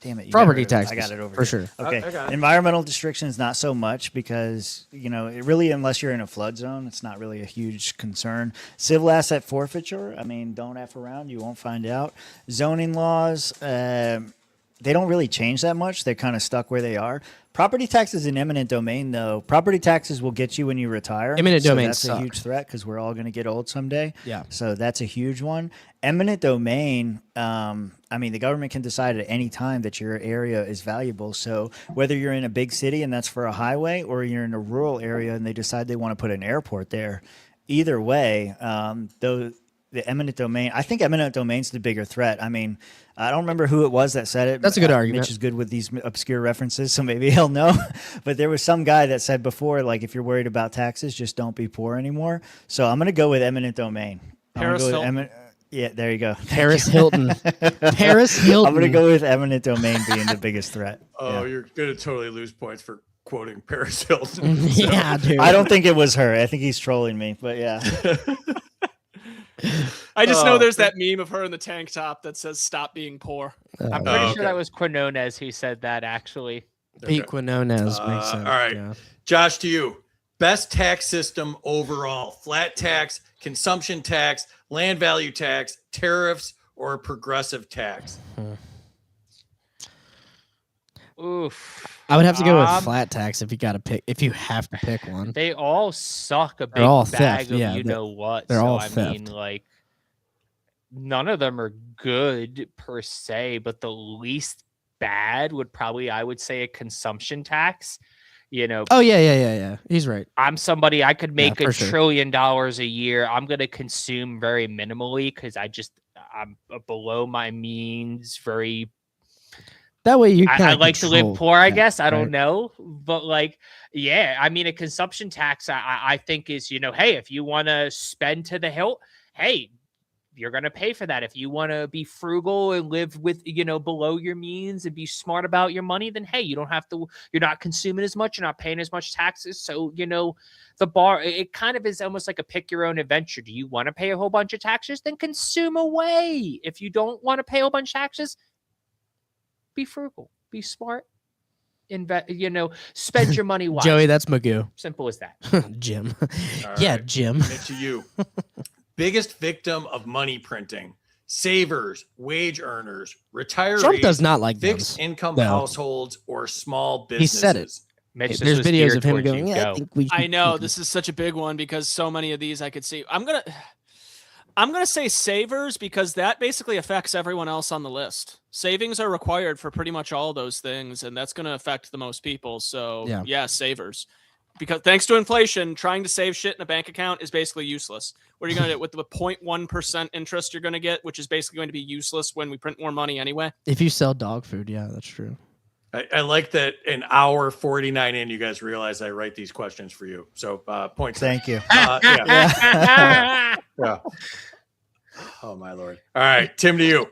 Damn it. Property taxes. taxes, I got it over for here. sure. Okay. I got it. Environmental restrictions, not so much because, you know, it really, unless you're in a flood zone, it's not really a huge concern. Civil asset forfeiture, I mean, don't F around. You won't find out. Zoning laws, they don't really change that much. They're kind of stuck where they are. Property taxes in eminent domain, though. Property taxes will get you when you retire. Eminent domain That's suck. a huge threat because we're all going to get old someday. Yeah. So that's a huge one. Eminent domain, I mean, the government can decide at any time that your area is valuable. So whether you're in a big city and that's for a highway, or you're in a rural area and they decide they want to put an airport there, either way, though. The eminent domain, I think eminent domain's the bigger threat. I mean, I don't remember who it was that said it. That's a good argument. Mitch is good with these obscure references, so maybe he'll know. But there was some guy that said before, like, if you're worried about taxes, just don't be poor anymore. So I'm going to go with eminent domain. Paris Hilton. Yeah, there you go. Paris Hilton. Paris Hilton. I'm going to go with eminent domain being the biggest threat. Oh, you're going to totally lose points for quoting Paris Hilton. Yeah, dude. I don't think it was her. I think he's trolling me, but yeah. I just know there's that meme of her in the tank top that says "Stop being poor." I'm pretty sure that was Quinones who said that, actually. Pete Quinones makes sense. All right, yeah. Josh, to you. Best tax system overall: flat tax, consumption tax, land value tax, tariffs, or progressive tax? Oof. I would have to go with flat tax if you got to pick. If you have to pick one, They all suck a big They're all bag theft, of yeah, you know what. they're So all I theft. mean, like, none of them are good per se, but the least bad would probably, I would say, a consumption tax. You know, oh yeah. He's right. I'm somebody I could make for $1 sure. trillion a year. I'm gonna consume very minimally because I'm below my means. Very. That way you. I like to live poor, I guess. I don't right. know, but like, yeah. I mean, a consumption tax, I think is, you know, hey, if you want to spend to the hilt, hey, you're gonna pay for that. If you want to be frugal and live with, you know, below your means and be smart about your money, then hey, you don't have to. You're not consuming as much. You're not paying as much taxes. So you know, the bar. It kind of is almost like a pick your own adventure. Do you want to pay a whole bunch of taxes? Then consume away. If you don't want to pay a whole bunch of taxes, be frugal, be smart, invest, you know, spend your money wisely. Joey, that's Magoo. Simple as that. Jim. All Yeah, right. Jim. To you. Biggest victim of money printing: savers, wage earners, retirees, Trump does not like fixed those, income though. households, or small He businesses. said it. Mitch, this There's was videos geared of him towards going. you. Yeah, Go. I think we. I know this is such a big one because so many of these I could see. I'm gonna say savers because that basically affects everyone else on the list. Savings are required for pretty much all those things, and that's gonna affect the most people. So yeah, savers. Because thanks to inflation, trying to save shit in a bank account is basically useless. What are you gonna do with the 0.1% interest you're gonna get, which is basically going to be useless when we print more money anyway? If you sell dog food, yeah, that's true. I like that an hour 49 in, you guys realize I write these questions for you. So points. Thank you. Yeah. Oh my Lord. All right, Tim, to you.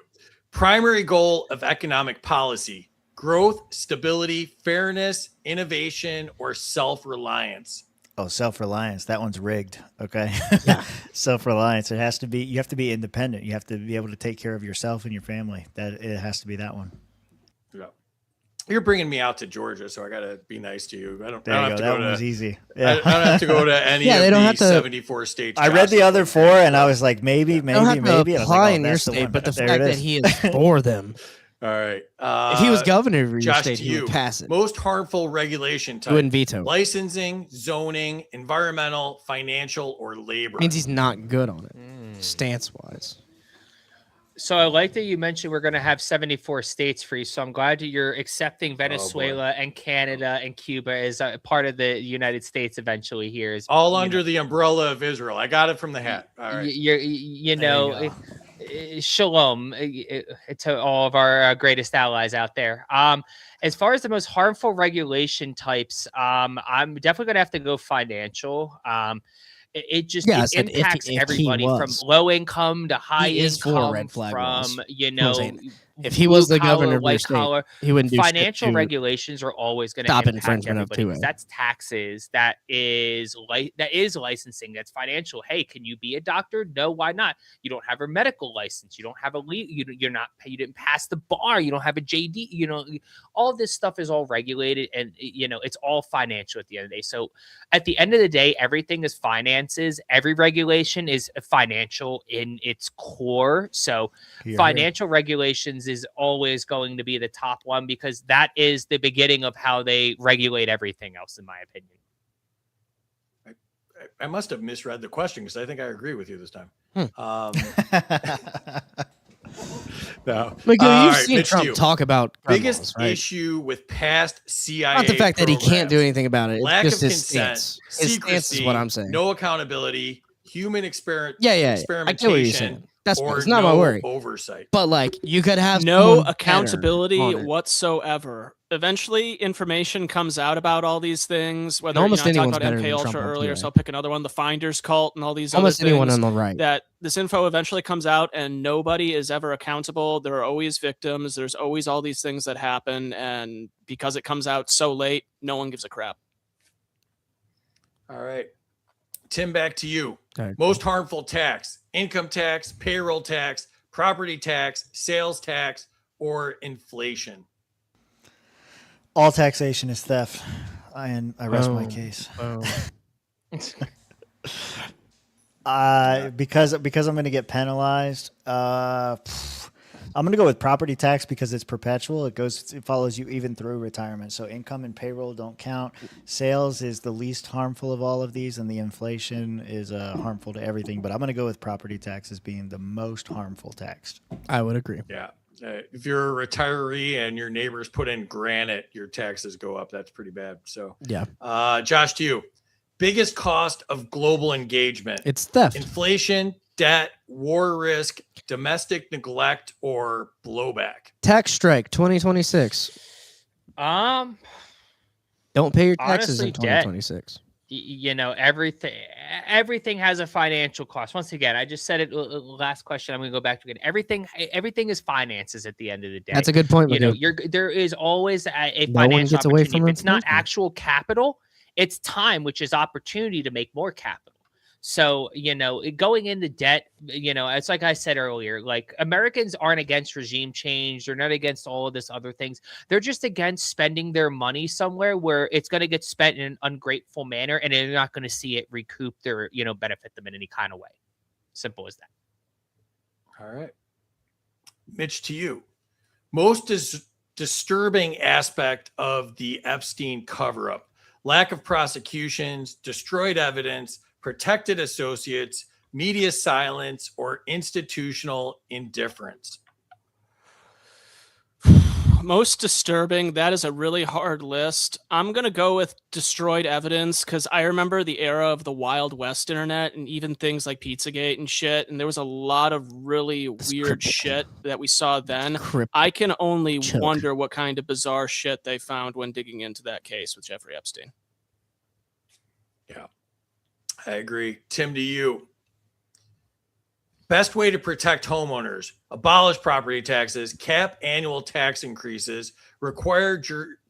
Primary goal of economic policy: growth, stability, fairness, innovation, or self-reliance? Oh, self-reliance. That one's rigged. Okay. Self-reliance. It has to be, you have to be independent. You have to be able to take care of yourself and your family. That it has to be that one. Yeah. You're bringing me out to Georgia, so I got to be nice to you. I don't There you have go. to That go one to, was easy. I don't have to go to any Yeah, they of don't the have to- 74 states. I read the other four and I was like, maybe. I don't have to And I was like, apply oh, in your that's the state, one. but the There fact it that is. he is for them. All right. If he was governor of your Josh, state, to he would you, pass it. most harmful regulation type. He wouldn't veto it. Licensing, zoning, environmental, financial, or labor. Means he's not good on it, stance-wise. So I like that you mentioned we're going to have 74 states free. So I'm glad that you're accepting Venezuela and Canada and Cuba as a part of the United States eventually here. Is All under the umbrella of Israel. I got it from the hat. All right. You know, shalom to all of our greatest allies out there. As far as the most harmful regulation types, I'm definitely going to have to go financial. It just it impacts everybody from low income to high income, from if he was the blue-collar, governor of your white state, collar. he wouldn't do shit Financial to regulations are always going to stop impact infringement of everybody, 'cause 2A. that's taxes, that is licensing, that's financial. Hey, can you be a doctor? No, why not? You don't have a medical license, you don't have a you didn't pass the bar, you don't have a JD, all of this stuff is all regulated, and it's all financial at the end of the day. So at the end of the day, everything is finances. Every regulation is financial in its core. So financial regulations is always going to be the top one, because that is the beginning of how they regulate everything else, in my opinion. I must have misread the question, because I think I agree with you this time. No. You've seen Trump talk about gun biggest laws, right? issue with past CIA Not the fact that he can't do programs. anything about it. It's Lack just of his consent, stance. His secrecy, stance is what I'm saying. no accountability, human experimentation, I get what you're saying. That's fine. or It's not no my worry. oversight. But like, you could have No someone accountability better on it. whatsoever. Eventually, information comes out about all these things. Whether Almost I talked anyone's about better MK than Ultra Trump on earlier, 2A. so I'll pick another one, the Finders Cult, and all these Almost other anyone things. on the right. That this info eventually comes out, and nobody is ever accountable. There are always victims. There's always all these things that happen, and because it comes out so late, no one gives a crap. All right. Tim, back to you. All right. Most harmful tax: income tax, payroll tax, property tax, sales tax, or inflation. All taxation is theft. I rest my case. Because I'm going to get penalized. I'm going to go with property tax because it's perpetual. It follows you even through retirement. So income and payroll don't count. Sales is the least harmful of all of these, and the inflation is harmful to everything. But I'm going to go with property tax as being the most harmful tax. I would agree. Yeah. If you're a retiree and your neighbors put in granite, your taxes go up. That's pretty bad. So, yeah. Josh, to you. Biggest cost of global engagement: it's theft, inflation, debt, war risk, domestic neglect, or blowback. Tax strike 2026. Don't pay your taxes honestly, in 2026. Everything has a financial cost. Once again, I just said it last question. I'm going to go back to it. Everything is finances at the end of the day. That's a good point. There is always a No one financial gets away opportunity. from If it's not inflation. actual capital, it's time, which is opportunity to make more capital. So, going into debt, it's like I said earlier, like Americans aren't against regime change. They're not against all of this other things. They're just against spending their money somewhere where it's going to get spent in an ungrateful manner, and they're not going to see it recoup or, benefit them in any kind of way. Simple as that. All right. Mitch, to you. Most disturbing aspect of the Epstein cover-up: lack of prosecutions, destroyed evidence, protected associates, media silence, or institutional indifference. Most disturbing, that is a really hard list. I'm going to go with destroyed evidence because I remember the era of the Wild West internet and even things like Pizzagate and shit. And there was a lot of really weird shit that we saw then. I can only wonder what kind of bizarre shit they found when digging into that case with Jeffrey Epstein. Yeah, I agree. Tim, to you. Best way to protect homeowners: abolish property taxes, cap annual tax increases, require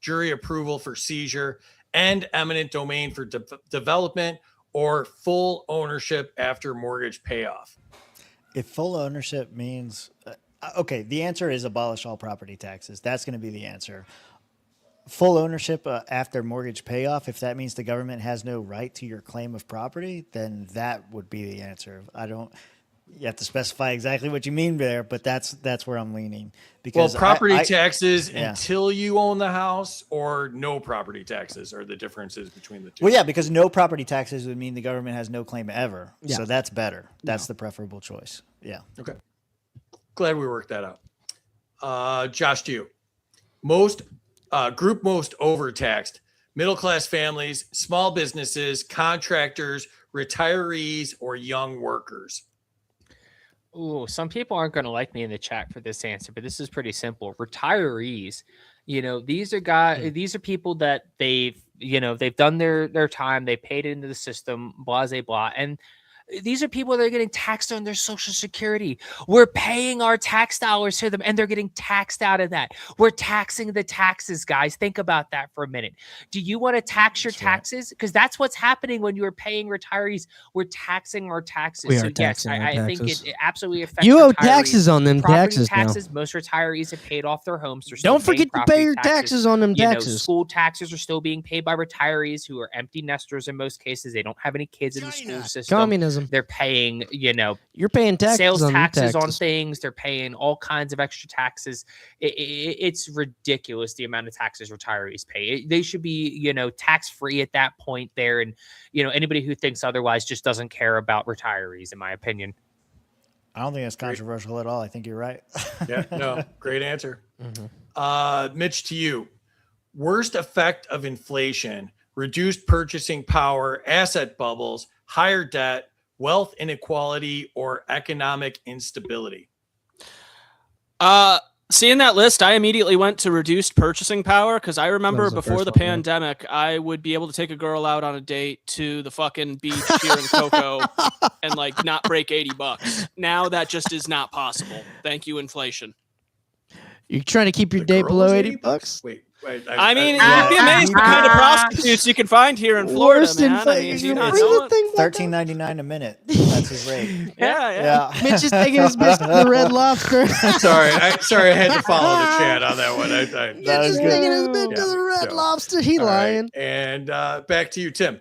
jury approval for seizure, end eminent domain for development, or full ownership after mortgage payoff. If full ownership means, okay, the answer is abolish all property taxes. That's going to be the answer. Full ownership after mortgage payoff, if that means the government has no right to your claim of property, then that would be the answer. You have to specify exactly what you mean there, but that's where I'm leaning. Because property taxes yeah. until you own the house, or no property taxes are the differences between the two. Well, yeah, because no property taxes would mean the government has no claim ever. Yeah. So that's better. That's the preferable choice. Yeah. Okay. Glad we worked that out. Josh, to you. Most overtaxed: middle class families, small businesses, contractors, retirees, or young workers. Ooh, some people aren't going to like me in the chat for this answer, but this is pretty simple. Retirees, these are people that they've done their time, they paid into the system, blah, blah, blah. And these are people that are getting taxed on their Social Security. We're paying our tax dollars to them, and they're getting taxed out of that. We're taxing the taxes, guys. Think about that for a minute. Do you want to tax your taxes? Because that's what's happening when you are paying retirees. We're taxing our taxes. We are So taxing our I think taxes. it absolutely affects You owe retirees. taxes on them Property taxes now. Most retirees have paid off their homes. They're still Don't forget paying to pay your property taxes on them taxes. School taxes are still being paid by retirees who are empty nesters in most cases. They don't have any kids in the school system. Communism. They're paying, you're paying taxes sales on taxes on taxes. things. They're paying all kinds of extra taxes. It's ridiculous the amount of taxes retirees pay. They should be, tax free at that point there. And, anybody who thinks otherwise just doesn't care about retirees, in my opinion. I don't think that's controversial at all. I think you're right. Yeah, no, great answer. Mitch, to you. Worst effect of inflation: reduced purchasing power, asset bubbles, higher debt, wealth inequality, or economic instability. Seeing that list, I immediately went to reduced purchasing power because I remember before the pandemic, I would be able to take a girl out on a date to the fucking beach here in Cocoa and not break $80. Now that just is not possible. Thank you, inflation. You're trying to keep your date below $80? Wait. I mean, you'd be amazed what kind of prostitutes you can find here in Florida, man. I mean, do you not know it? $13.99 a minute. That's his rate. Yeah. Mitch is taking his biscuit to the Red Lobster. Sorry, I had to follow the chat on that one. Mitch is taking his biscuit to the Red Lobster. He All lying. right. And back to you, Tim.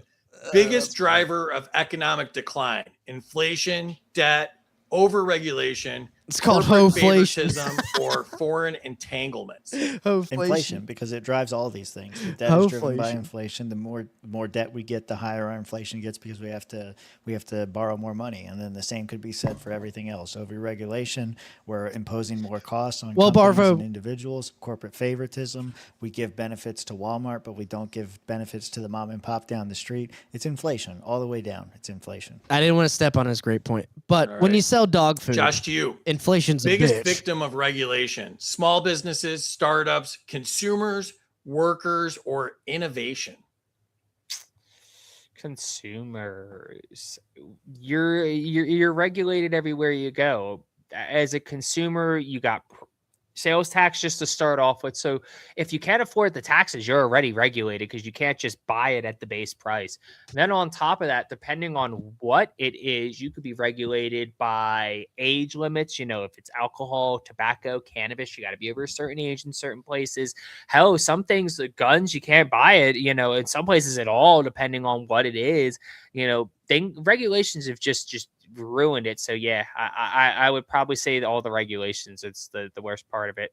Biggest driver of economic decline: inflation, debt, overregulation. It's called corporate hoflation. favoritism, or foreign entanglements. Inflation, because it drives all these things. The debt is driven by inflation. The more debt we get, the higher our inflation gets because we have to borrow more money. And then the same could be said for everything else. Over-regulation, we're imposing more costs on companies and individuals. Corporate favoritism, we give benefits to Walmart, but we don't give benefits to the mom and pop down the street. It's inflation all the way down. It's inflation. I didn't want to step on his great point, but when you sell dog food, Josh, to you. Inflation's biggest a bitch. victim of regulation: small businesses, startups, consumers, workers, or innovation. Consumers. You're regulated everywhere you go. As a consumer, you got sales tax just to start off with. So if you can't afford the taxes, you're already regulated because you can't just buy it at the base price. And then on top of that, depending on what it is, you could be regulated by age limits. If it's alcohol, tobacco, cannabis, you got to be over a certain age in certain places. Hell, some things, the guns, you can't buy it, in some places at all, depending on what it is. Regulations have just ruined it. So yeah, I would probably say that all the regulations, it's the worst part of it.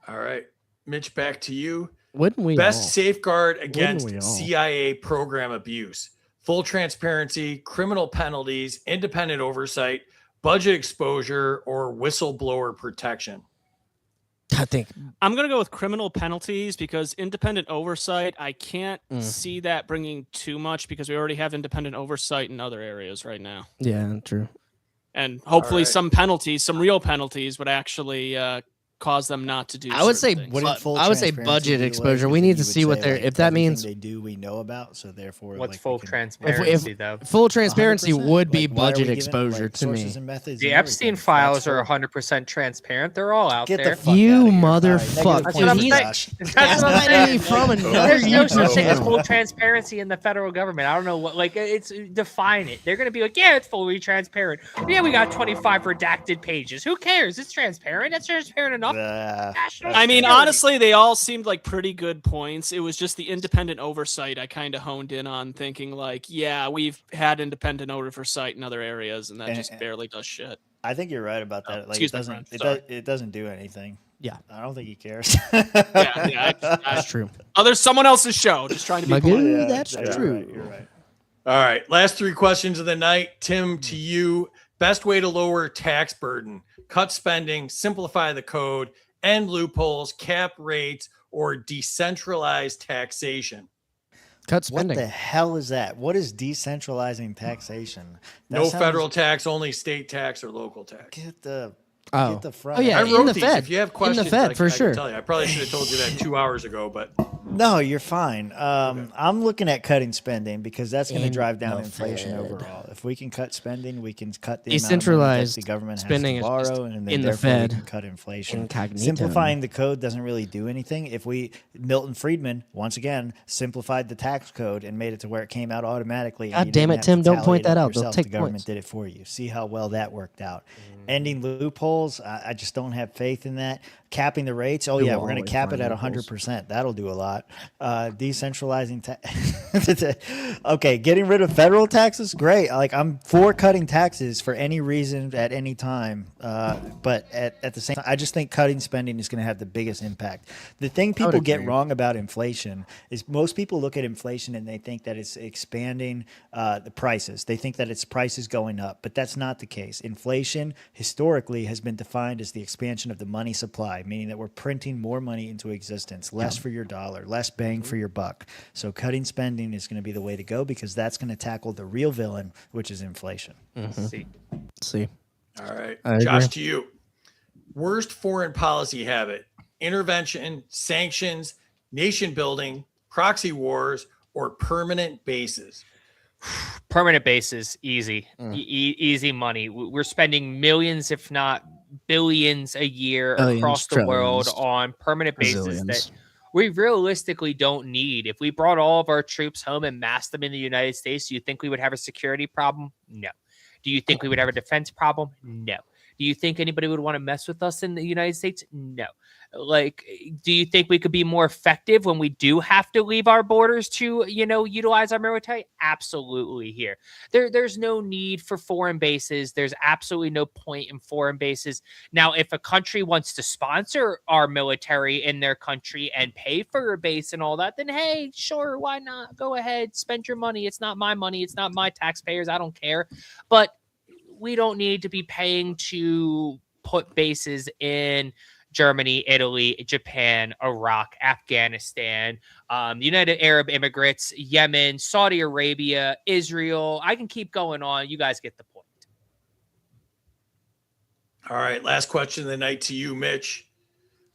All right, Mitch, back to you. Wouldn't we best all? safeguard Wouldn't against we all? CIA program abuse: full transparency, criminal penalties, independent oversight, budget exposure, or whistleblower protection? I think I'm going to go with criminal penalties because independent oversight, I can't see that bringing too much because we already have independent oversight in other areas right now. Yeah, true. And hopefully right. some penalties, some real penalties would actually cause them not to do I would say certain things. I would say budget exposure. We need to see what they're if that means they do we know about, so therefore what's full transparency though? Full transparency 100%. would be Like, why are we budget giving, exposure like, to me. sources and methods The and Epstein everything? files That's are for- 100% transparent. They're all out Get the there. fuck You outta here. motherfucker. All right, That's what I'm He's- saying. That's what I'm Somebody saying. from another There's no such YouTube thing as channel. full transparency in the federal government. I don't know what, it's define it. They're going to be like, yeah, it's fully transparent. Yeah, we got 25 redacted pages. Who cares? It's transparent. That's transparent enough. I mean, honestly, they all seemed like pretty good points. It was just the independent oversight I kind of honed in on, thinking like, yeah, we've had independent oversight in other areas, and that just barely does shit. I think you're right about that. Like, excuse me, friend. it doesn't do anything. Yeah, I don't think he cares. That's true. Oh, there's someone else's show. Just trying to be polite. That's true. You're right. All right, last three questions of the night. Tim, to you, best way to lower tax burden: cut spending, simplify the code, end loopholes, cap rates, or decentralized taxation? Cut spending. What the hell is that? What is decentralizing taxation? That No sounds- federal tax, only state tax or local tax. Get the Oh. Get the front. Oh, yeah, I in wrote the these. Fed. If you have In the questions, Fed, I for can sure. tell you. I probably should have told you that 2 hours ago, but No, you're fine. I'm looking at cutting spending because that's going to In drive down the inflation Fed. overall. If we can cut spending, we can cut the Decentralized amount of money that the government spending has is to just borrow, and then in the therefore we Fed. can cut inflation. Incognito. Simplifying the code doesn't really do anything. If Milton Friedman, once again, simplified the tax code and made it to where it came out automatically. and God you damn didn't it, have to Tim, don't tally point it that up out. They'll yourself. take The government points. did it for you. See how well that worked out. Ending loopholes, I just don't have faith in that. Capping the rates, oh You yeah, will we're going to always cap find it at loopholes. 100%. That'll do a lot. Decentralizing okay, getting rid of federal taxes, great. Like, I'm for cutting taxes for any reason at any time. But at the same time, I just think cutting spending is going to have the biggest impact. The thing I would people get agree. wrong about inflation is most people look at inflation and they think that it's expanding the prices. They think that it's prices going up, but that's not the case. Inflation historically has been defined as the expansion of the money supply, meaning that we're printing more money into existence, less for your dollar, less bang for your buck. So cutting spending is going to be the way to go because that's going to tackle the real villain, which is inflation. See. all right. I Josh, agree. to you. Worst foreign policy habit: intervention, sanctions, nation building, proxy wars, or permanent bases? Permanent bases, easy, easy money. We're spending millions, if not billions, a year Billions, across the world trillions, on permanent bases bazillions. that we realistically don't need. If we brought all of our troops home and massed them in the United States, do you think we would have a security problem? No. Do you think we would have a defense problem? No. Do you think anybody would want to mess with us in the United States? No. Like, do you think we could be more effective when we do have to leave our borders to, utilize our military? Absolutely here. There's no need for foreign bases. There's absolutely no point in foreign bases. Now, if a country wants to sponsor our military in their country and pay for a base and all that, then hey, sure, why not? Go ahead, spend your money. It's not my money. It's not my taxpayers. I don't care. But we don't need to be paying to put bases in Germany, Italy, Japan, Iraq, Afghanistan, the United Arab Emirates, Yemen, Saudi Arabia, Israel. I can keep going on. You guys get the point. All right. Last question of the night to you, Mitch.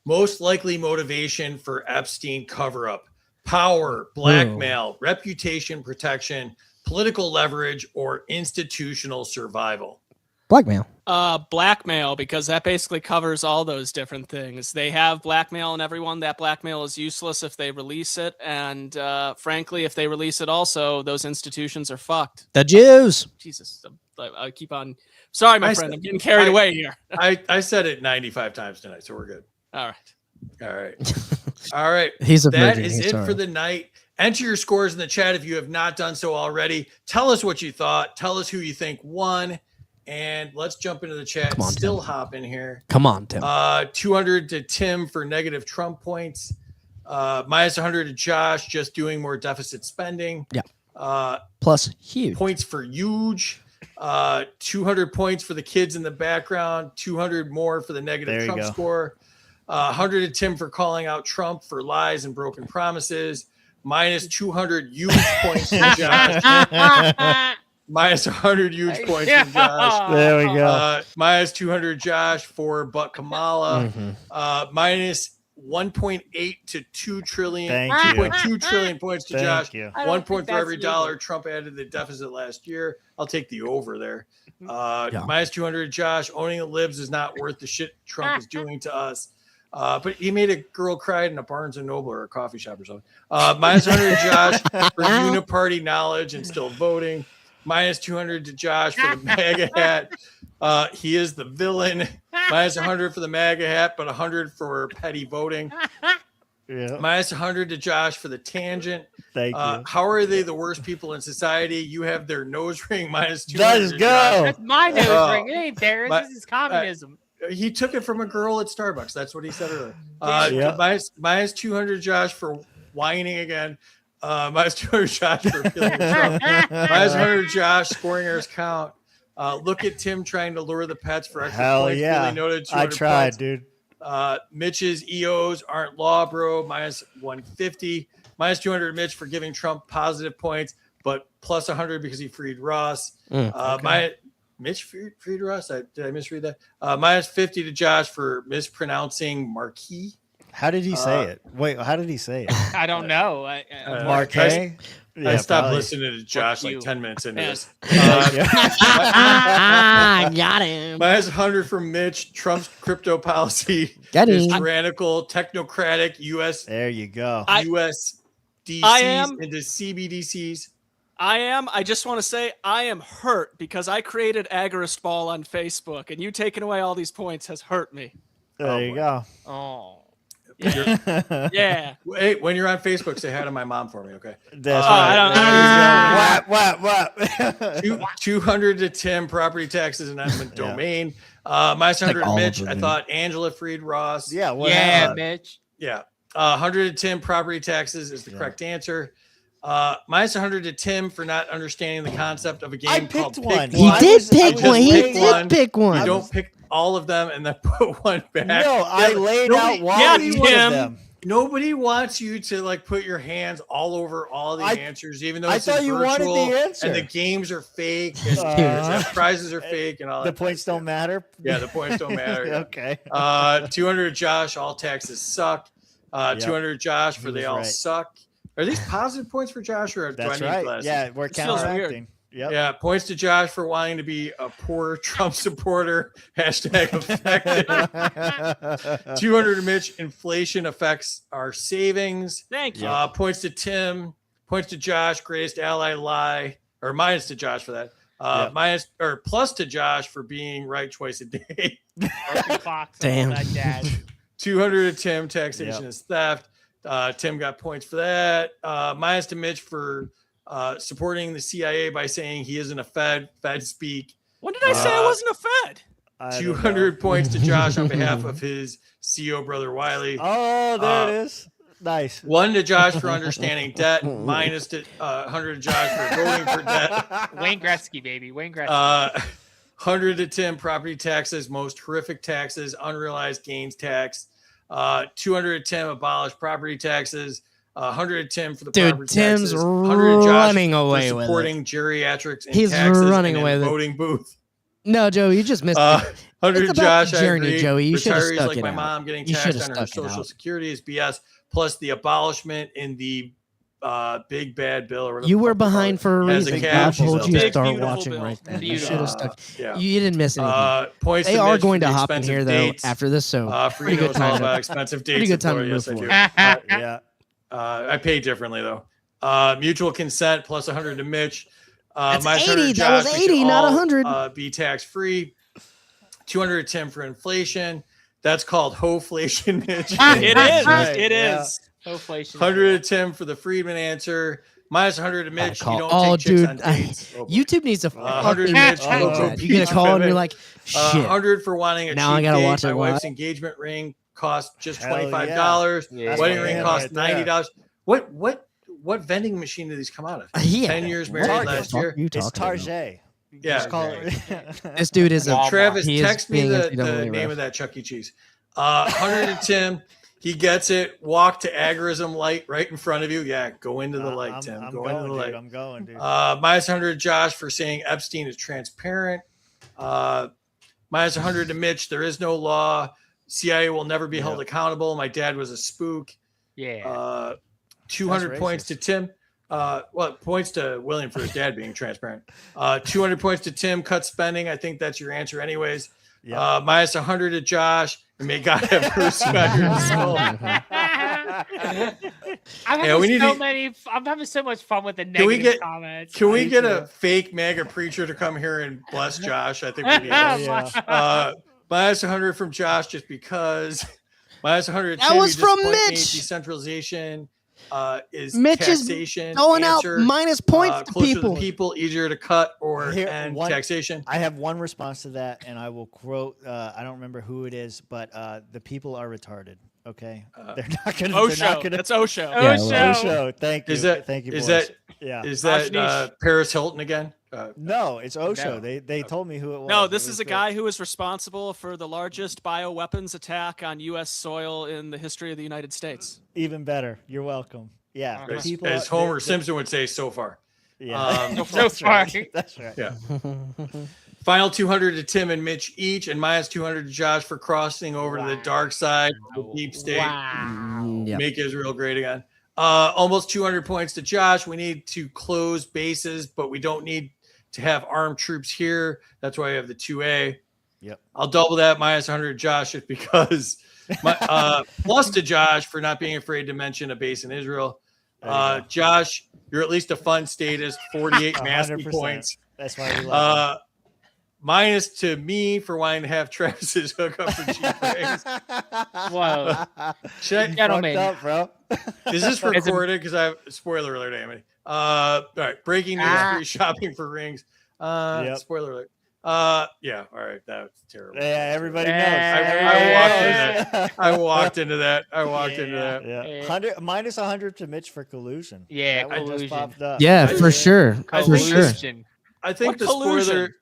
Most likely motivation for Epstein cover-up: power, blackmail, reputation protection, political leverage, or institutional survival? Blackmail. Blackmail, because that basically covers all those different things. They have blackmail on everyone. That blackmail is useless if they release it. And frankly, if they release it also, those institutions are fucked. The Jews. Jesus. I keep on. Sorry, my friend. I'm getting carried away here. I said it 95 times tonight, so we're good. All right. All right. All right. He's That emerging. is He's it sorry. for the night. Enter your scores in the chat if you have not done so already. Tell us what you thought. Tell us who you think won. And let's jump into the chat. Come on, Still Tim. hopping here. Come on, Tim. 200 to Tim for negative Trump points. Minus 100 to Josh, just doing more deficit spending. Yeah. Plus huge. Points for huge. 200 points for the kids in the background. 200 more for the negative There you Trump go. score. 100 to Tim for calling out Trump for lies and broken promises. Minus 200 huge points from Josh. Minus 100 huge points from Josh. There we go. Minus 200 Josh for Buck Kamala. Mm-hmm. Minus 1.8 to 2 trillion. Thank you. 2.2 trillion points to Thank Josh. you. I 1 don't point think for every that's dollar legal. Trump added to the deficit last year. I'll take the over there. Yeah. Minus 200 Josh. Owning the libs is not worth the shit Trump is doing to us. But he made a girl cry in a Barnes and Noble or a coffee shop or something. Minus 100 Josh for uniparty knowledge and still voting. Minus 200 to Josh for the MAGA hat. He is the villain. Minus 100 for the MAGA hat, but 100 for petty voting. Yeah. Minus 100 to Josh for the tangent. Thank you. How are they the worst people in society? You have their nose ring. Minus 200. Let's go. That's my nose ring. It ain't theirs. This is communism. He took it from a girl at Starbucks. That's what he said earlier. Yeah. Minus 200 Josh for whining again. Minus 200 Josh for feeling Trump. Minus 100 Josh scoring errors count. Look at Tim trying to lure the pets for extra Hell points. yeah. Really noted I 200 tried, points. dude. Mitch's EOs aren't law, bro. Minus 150. Minus 200 Mitch for giving Trump positive points, but plus 100 because he freed Ross. Mitch freed Ross. Did I misread that? Minus 50 to Josh for mispronouncing Marquis. How did he say it? Wait, how did he say it? I don't know. Marquet? I stopped listening to Josh like 10 minutes into this. Got him. Minus 100 for Mitch. Trump's crypto policy Got is him. tyrannical, technocratic, US. There you go. USDCs into CBDCs. I just want to say I am hurt because I created Agorist Ball on Facebook, and you taking away all these points has hurt me. There you go. Oh. Yeah. Hey, when you're on Facebook, say hi to my mom for me, okay? That's right. What? 200 to Tim, property taxes and eminent domain. Minus 100 Like to all Mitch. of I them. thought Angela freed Ross. Yeah. What Yeah, happened? Mitch. Yeah. 100 to Tim, property taxes is the correct answer. Minus 100 to Tim for not understanding the concept of a game I called picked one. Pick He One. did pick Just one. He pick did one. pick one. You don't pick all of them and then put one back. No, I laid out one of them. Nobody wants you to like put your hands all over all the answers, even though I it's thought you wanted virtual the answer. and the games are fake and the prizes are fake and all The that. points don't matter. Yeah, the points don't matter. Yeah. Okay. 200 Josh, all taxes suck. 200 Josh for He they was all right. suck. Are these positive points for Josh or do I That's need right. glasses? Yeah, we're counteracting. Yep. Yeah, points to Josh for wanting to be a poor Trump supporter. Hashtag effective. 200 to Mitch. Inflation affects our savings. Thank you. Points to Tim. Points to Josh. Greatest ally lie. Or minus to Josh for that. Minus or plus to Josh for being right twice a day. Damn. 200 to Tim. Taxation is theft. Tim got points for that. Minus to Mitch for supporting the CIA by saying he isn't a Fed speak. When did I say I wasn't a Fed? 200 points to Josh on behalf of his CEO brother Wiley. Oh, there it is. Nice. 1 to Josh for understanding debt. Minus to 100 to Josh for voting for debt. Wayne Gretzky, baby. Wayne Gretzky. 100 to Tim, property taxes, most horrific taxes, unrealized gains tax. 200 to Tim, abolish property taxes. 100 to Tim for the property Tim's taxes. 100 to Josh running away for with supporting geriatrics and He's taxes running and away in with it. voting booth. No, Joey, you just missed it. 100 It's about Josh, the I journey, agree. Joey. You should have Retirees stuck like it my out. mom getting You should taxed have on her stuck it Social out. Security is BS. Plus the abolishment in the big bad bill or whatever. You the were fuck they call behind it. for a As reason. God cash told bill. you to Big, start beautiful watching bill. right then. You Beautiful. should have stuck. Yeah. You didn't miss anything. Points They to are Mitch going for to the hop in expensive here dates. though after this, so Free pretty good knows all time. about expensive dates. Pretty good in time to Florida. move Yes, forward. I do. Yeah. I pay differently though. Mutual consent plus 100 to Mitch. That's Minus 80. 100 That was Josh, we 80, should not all, 100. Be tax free. 200 to Tim for inflation. That's called hoflation, Mitch. It is. Right, It yeah. is. Hoflation. 100 to Tim for the Freedman answer. Minus 100 to Mitch. You don't Oh, take chicks dude, on dates. Oh, boy. YouTube needs to 100 fucking Mitch. change Cocoa that. You get Peach a call and women. you're like, shit. 100 for wanting a Now I cheap gotta date. watch it My wife's live. engagement ring cost just Hell $25. yeah. Wedding That's ring my cost right there. $90. What vending machine do these come out of? Yeah. 10 years married Target. last year. You It's talking about? Target. Yeah. Just call right. it. This dude is a Travis, he is text me being the NCAA name ref. of that Chuck E. Cheese. 100 to Tim. He gets it. Walk to agorism light right in front of you. Yeah, go into the light, Tim. I'm Go going, into the light. dude. I'm going, dude. Minus 100 Josh for saying Epstein is transparent. Minus 100 to Mitch. There is no law. CIA will never be held accountable. My dad was a spook. Yeah. 200 That's points to racist. Tim. Points to William for his dad being transparent. 200 points to Tim. Cut spending. I think that's your answer, anyways. Yep. Minus 100 to Josh. And may God have mercy on your soul. I'm Yeah, having we need so to- many. I'm having so much fun with the Can we negative get comments. Can we get a fake MAGA preacher to come here and bless Josh? I think we need this. Minus 100 from Josh just because. Minus 100. That was from disappoint me. Mitch. Decentralization is Mitch is taxation. going out Answer, minus points to closer people. To the people, easier to cut or Here, end one- taxation. I have one response to that, and I will quote. I don't remember who it is, but the people are retarded. Okay, they're not going to. Osho. That's Osho. Yeah, Osho. Osho. Thank you. Is that Thank you. Is boys. that yeah? Is that Paris Hilton again? No, it's Osho. No. They told me who it was. No, It this was is a guy who was responsible for the largest bioweapons attack on U.S. soil in the history of the United States. Even better. You're welcome. Yeah, the As, people as are- Homer they- Simpson would say, so far. Yeah, So that's far. right. That's right. Yeah. Final 200 to Tim and Mitch each, and minus 200 to Josh for crossing over to the dark side, the deep state. Yep. Make Israel great again. Almost 200 points to Josh. We need to close bases, but we don't need to have armed troops here. That's why I have the 2A. Yep. I'll double that minus 100 to Josh just because. Plus to Josh for not being afraid to mention a base in Israel. Josh, you're at least a fun statist. 48 mastery 100%. points. That's why we love Minus to me for wanting to have Travis's hookup for cheap rings. Whoa. Should I, Gentlemen. Fucked up, bro. is this recorded? Because I have spoiler alert, Amity. All right, breaking news: free shopping for rings. Yep. Spoiler alert. Yeah. All right, that's terrible. Yeah, everybody knows. I walked into that. I walked into that. Yeah. 100 minus 100 to Mitch for collusion. Yeah, That one just collusion. popped up. Yeah, for sure. I For think sure. Collusion. I think What the collusion? spoiler.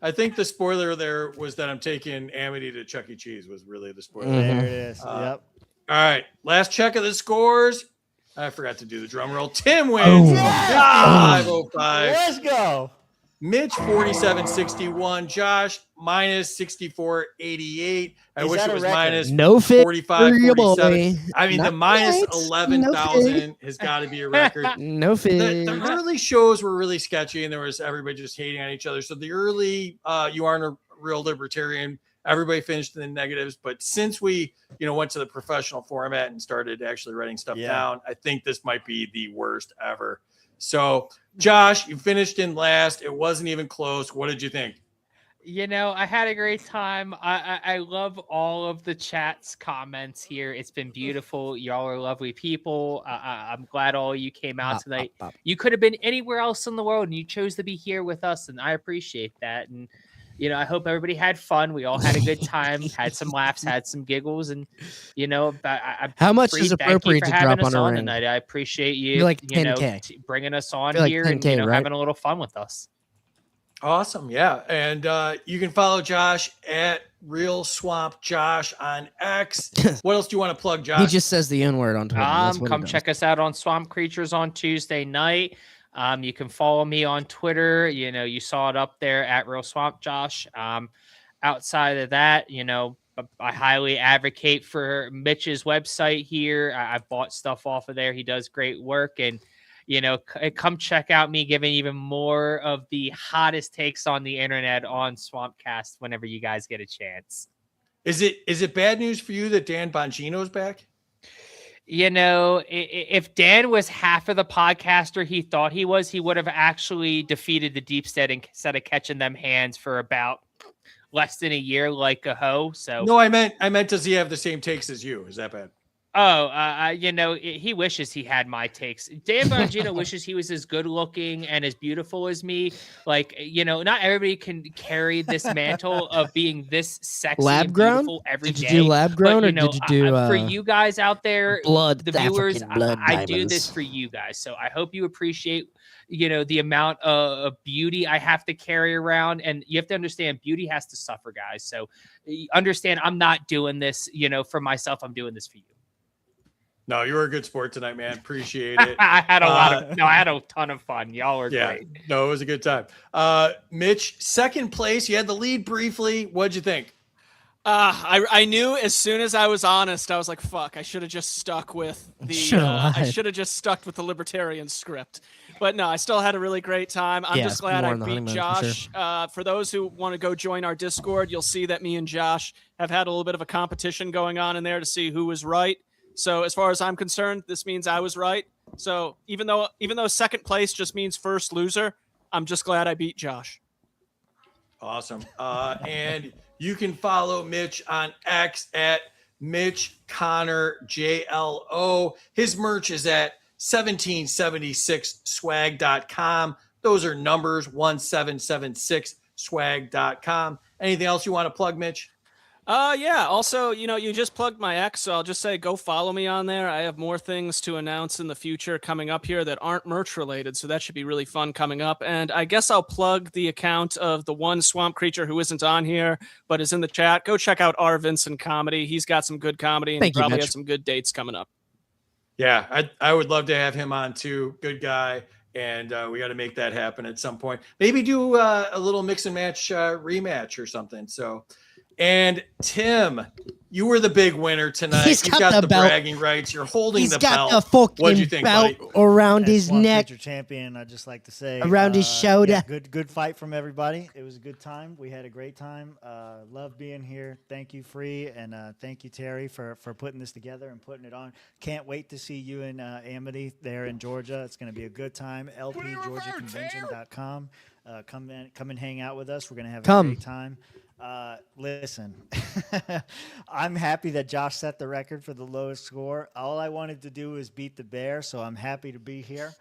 I think the spoiler there was that I'm taking Amity to Chuck E. Cheese was really the spoiler. There it is. Yep. All right, last check of the scores. I forgot to do the drum roll. Tim wins 505. Let's go. Mitch 4761. Josh minus 6488. I Is wish that it a was record? minus No fit 45 for your boy. 47. I mean, the Not minus right. 11,000 has got to be a record. No fit. The early shows were really sketchy, and there was everybody just hating on each other. So the early, you aren't a real libertarian. Everybody finished in the negatives, but since we, went to the professional format and started actually writing stuff down, I think this might be the worst ever. So, Josh, you finished in last. It wasn't even close. What did you think? I had a great time. I love all of the chat's comments here. It's been beautiful. Y'all are lovely people. I'm glad all of you came out tonight. You could have been anywhere else in the world, and you chose to be here with us, and I appreciate that. And I hope everybody had fun. We all had a good time, had some laughs, had some giggles, and How much is thank you appropriate for to having drop us on a on ring? tonight. I appreciate you, You're like 10K. bringing us on You're like here 10K, and right? having a little fun with us. Awesome. Yeah. And you can follow Josh at Real Swamp Josh on X. What else do you want to plug, Josh? He just says the N word on Twitter. That's what he Come does. check us out on Swamp Creatures on Tuesday night. You can follow me on Twitter. You saw it up there at Real Swamp Josh. Outside of that, I highly advocate for Mitch's website here. I bought stuff off of there. He does great work, and come check out me giving even more of the hottest takes on the internet on Swampcast whenever you guys get a chance. Is it bad news for you that Dan Bongino's back? If Dan was half of the podcaster he thought he was, he would have actually defeated the deep state instead of catching them hands for about less than a year like a hoe. So No, I meant does he have the same takes as you? Is that bad? He wishes he had my takes. Dan Bongino wishes he was as good looking and as beautiful as me. Like, not everybody can carry this mantle of being this sexy Lab and grown? beautiful every day. Did you do lab grown or did you do for you guys out there, blood, the viewers, African blood I do diamonds? this for you guys. So I hope you appreciate, the amount of beauty I have to carry around. And you have to understand beauty has to suffer, guys. So understand I'm not doing this, for myself. I'm doing this for you. No, you were a good sport tonight, man. Appreciate it. I had I had a ton of fun. Y'all were great. No, it was a good time. Mitch, second place. You had the lead briefly. What'd you think? I knew as soon as I was honest, I was like, "Fuck! I should have just stuck with the. I should have just stuck with the libertarian script." But no, I still had a really great time. I'm just glad I beat Josh. For those who want to go join our Discord, you'll see that me and Josh have had a little bit of a competition going on in there to see who was right. So as far as I'm concerned, this means I was right. So even though second place just means first loser, I'm just glad I beat Josh. Awesome. And you can follow Mitch on X at Mitch Connor JLO. His merch is at 1776swag.com. Those are numbers, 1776swag.com. Anything else you want to plug, Mitch? Yeah. Also, you just plugged my X, so I'll just say go follow me on there. I have more things to announce in the future coming up here that aren't merch related, so that should be really fun coming up. And I guess I'll plug the account of the one swamp creature who isn't on here but is in the chat. Go check out R. Vincent Comedy. He's got some good comedy, and he probably has some good dates coming up. Yeah, I would love to have him on too. Good guy. And we got to make that happen at some point. Maybe do a little mix and match rematch or something. So. And Tim, you were the big winner tonight. He's You've got the bragging rights. You're holding the belt. He's got the fucking What'd you think, belt buddy? around his Swamp neck. Creature champion, I'd just like to say. Around his shoulder. Yeah, good fight from everybody. It was a good time. We had a great time. Love being here. Thank you, Free, and thank you, Terry, for putting this together and putting it on. Can't wait to see you and Amity there in Georgia. It's going to be a good time. LPGeorgiaConvention.com. Come and hang out with us. We're going to have a great time. Listen, I'm happy that Josh set the record for the lowest score. All I wanted to do was beat the bear, so I'm happy to be here.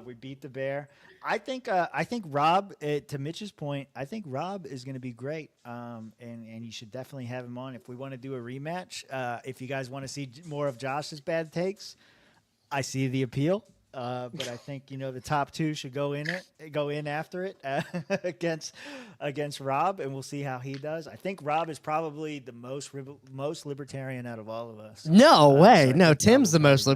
We beat the bear. I think Rob, to Mitch's point, I think Rob is going to be great, and you should definitely have him on if we want to do a rematch. If you guys want to see more of Josh's bad takes, I see the appeal. But I think the top two should go in after it against Rob, and we'll see how he does. I think Rob is probably the most libertarian out of all of us. No way, no. Tim's the most.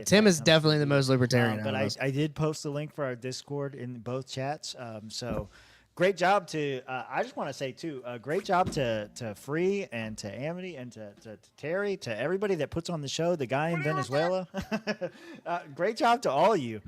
Tim is definitely the most libertarian. But I did post the link for our Discord in both chats. So great job to. I just want to say too, great job to Free and to Amity and to Terry, to everybody that puts on the show. The guy in Venezuela. Great job to all of you.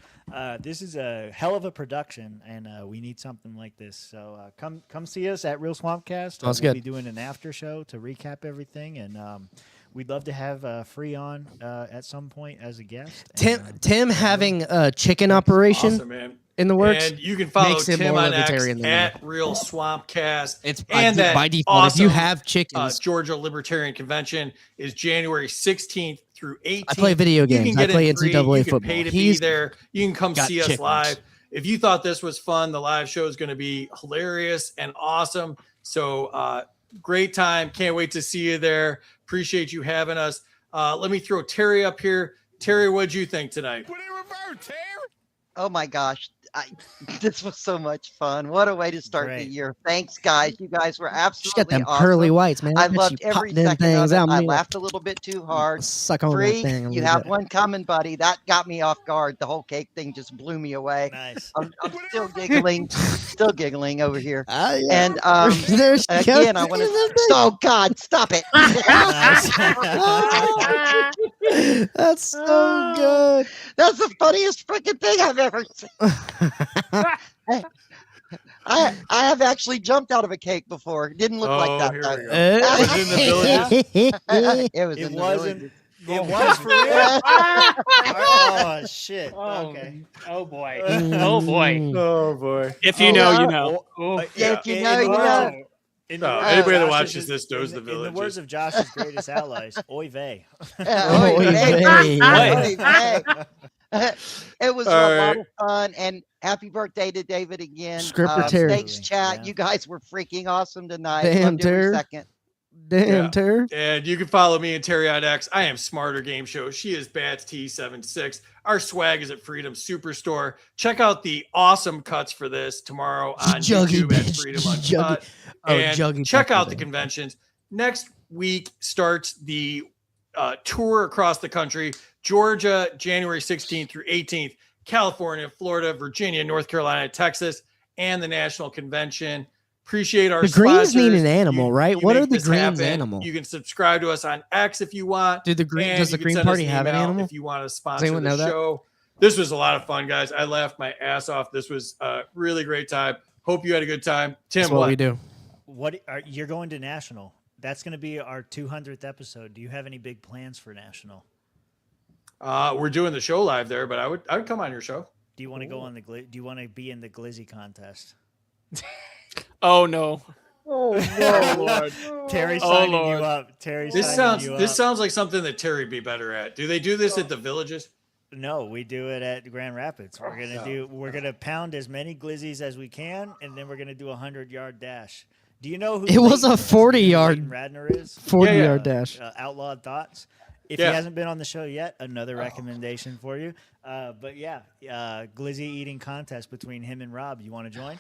This is a hell of a production, and we need something like this. So come see us at Real Swampcast. We'll be doing an after show to recap everything, and we'd love to have Free on at some point as a guest. Tim having a chicken operation. Awesome, man. In the works, and you can follow makes him Tim more on X libertarian than at Real Swampcast. It's and that by default. Awesome, if you have chickens, Georgia Libertarian Convention is January 16th through 18th. I play video games. You can get I play in free. NCAA you can football. Pay to He's be there. You can come see us chickens. live. If you thought this was fun, the live show is going to be hilarious and awesome. So great time. Can't wait to see you there. Appreciate you having us. Let me throw Terry up here. Terry, what'd you think tonight? Oh my gosh. This was so much fun. What a way to start the year. Thanks, guys. You guys were absolutely got them awesome. pearly whites, man. I Bet loved you pop every them second of things it. out, I man. laughed a little bit too hard. Suck on Free, that thing a you little have bit. one coming, buddy. That got me off guard. The whole cake thing just blew me away. Nice. I'm still giggling over here. Yeah. And There she again, goes. I want to. Oh God, stop it! That's so good. That's the funniest freaking thing I've ever seen. I have actually jumped out of a cake before. It didn't look like that. Here we go. Was it in the villages? It was in the villages. It was for real. Oh shit. Oh, Okay. oh boy. Oh boy. Oh boy. If you know, you know. Yeah, if you know, you know. Anybody that watches this knows the In villages. the words of Josh's greatest allies, oy vey. Oy vey. Oy vey. It was All a lot right. of fun, and happy birthday to David again. Scripper Terry. Thanks, chat. Yeah. You guys were freaking awesome tonight. Damn, Loved every Terry. second. Damn, Terry. And you can follow me and Terry on X. I am Smarter Game Show. She is Bats T76. Our swag is at Freedom Superstore. Check out the awesome cuts for this tomorrow on Juggy YouTube at bitch. Freedom Juggy. Uncut. Oh, And Juggy check bitch out the today. conventions. Next week starts the tour across the country. Georgia, January 16th through 18th. California, Florida, Virginia, North Carolina, Texas, and the National Convention. Appreciate our The greens sponsors. need an animal, right? You What make are the this greens happen. animal? You can subscribe to us on X if you want. Does the Green and you can send us Party an have an email animal? If you want to Does sponsor anyone the know that? show. This was a lot of fun, guys. I laughed my ass off. This was a really great time. Hope you had a good time. Tim, That's what we do. You're going to National? That's going to be our 200th episode. Do you have any big plans for National? We're doing the show live there, but I would come on your show. Do you want to go on the? Do you want to be in the Glizzy contest? Oh no. Oh no, Lord. Terry's Oh, signing Lord. you up. Terry's This signing you up. sounds like something that Terry would be better at. Do they do this at the villages? No, we do it at Grand Rapids. We're gonna pound as many glizzies as we can, and then we're gonna do a 100-yard dash. Do you know who It was a Leighton 40-yard Radner is? 40-yard dash. Outlawed Thoughts. If Yeah. he hasn't been on the show yet, another recommendation for you. But yeah, glizzy eating contest between him and Rob. You want to join?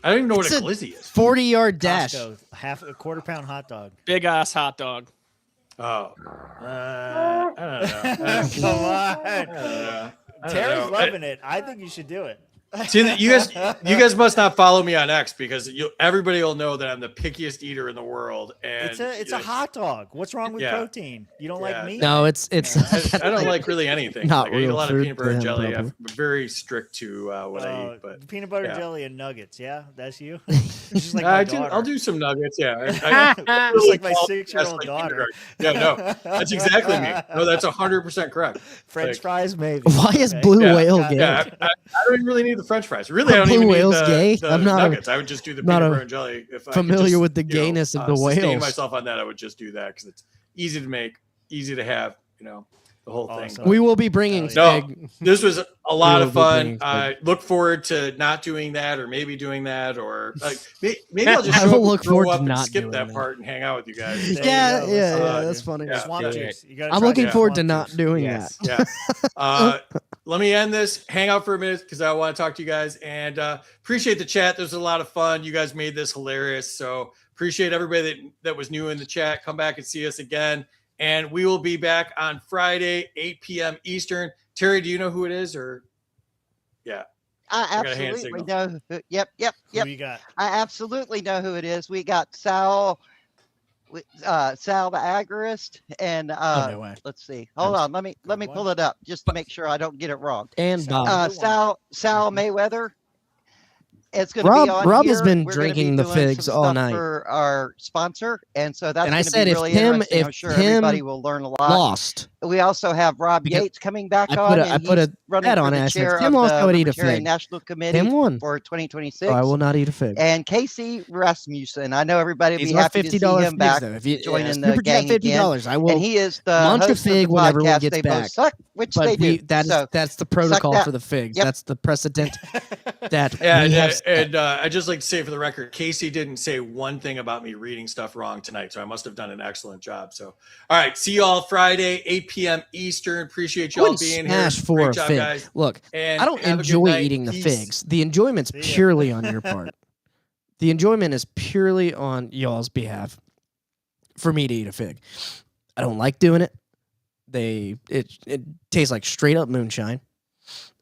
I don't even know It's what a a glizzy is. 40-yard dash. Costco, a quarter-pound hot dog. Big ass hot dog. Oh. I don't know. Come on. I don't know. Terry's loving it. I think you should do it. See, you guys must not follow me on X because everybody will know that I'm the pickiest eater in the world. And It's a hot dog. What's wrong with Yeah. protein? You don't like meat? No, it's I don't like really anything. Not Like, I eat a real lot of food peanut butter for and him, jelly. probably. I'm very strict to what I eat. But Peanut butter yeah. jelly and nuggets. Yeah, that's you. Just like my I'll daughter. do some nuggets. Yeah, Just like my 6-year-old daughter. Yeah, no, that's exactly me. No, that's 100% correct. French fries, maybe. Why is Blue Whale gay? Yeah, I don't even really need the French fries. Really, I don't Blue even Whale's need gay? the I'm not nuggets. I would just do the not peanut a- butter and jelly. If I familiar could just, with the gayness of the sustain whales. myself on that, I would just do that because it's easy to make, easy to have. The whole thing. We will be bringing No, Fig. this was a lot We of will be fun. bringing Fig. I look forward to not doing that, or maybe doing that, or like maybe I'll just I show will up, look throw forward to up, and not skip doing that that. part and hang out with you guys. Yeah, that's funny. Swamp juice. You gotta I'm try looking the forward to swamp not juice. doing Yes, that. yeah. Let me end this. Hang out for a minute because I want to talk to you guys and appreciate the chat. There's a lot of fun. You guys made this hilarious. So appreciate everybody that was new in the chat. Come back and see us again. And we will be back on Friday, 8 p.m. Eastern. Terry, do you know who it is? Or yeah. I got a hand absolutely signal. know. Yep. Who you got? I absolutely know who it is. We got Sal the agorist, and no way. let's see. Hold on, let me pull it up just to make sure I don't get it wrong. And Bob. Sal Mayweather. It's going to be on Rob here. has been We're gonna be drinking the doing figs some all stuff night. for our sponsor, and so that's And I going to said be if really Tim- interesting. if I'm sure Tim everybody will learn a lot. lost. We also have Rob Because Yates coming back I on. put a- and I put he's a running bet for on the it. I said, chair Tim of lost, the I would eat a Libertarian fig. National Committee Tim won. for 2026. So I will not eat a fig. And Casey Rasmussen, I know everybody will These be are happy to see $50 him back figs, though. If you joining super the gang chat again. $50, I will and he is the munch a host of fig the when everyone podcast gets They back. Both Suck, which But they do. that's So, the protocol that. for the figs. Yep. That's the precedent that Yeah, we have. and I just like to say for the record, Casey didn't say one thing about me reading stuff wrong tonight, so I must have done an excellent job. So, all right, see you all Friday, 8 p.m. Eastern. Appreciate I y'all wouldn't being here. smash for Great a job, fig. guys. Look, And I don't have a good enjoy night. eating the Peace. figs. The enjoyment's purely on your part. The enjoyment is purely on y'all's behalf for me to eat a fig. I don't like doing it. It tastes like straight up moonshine.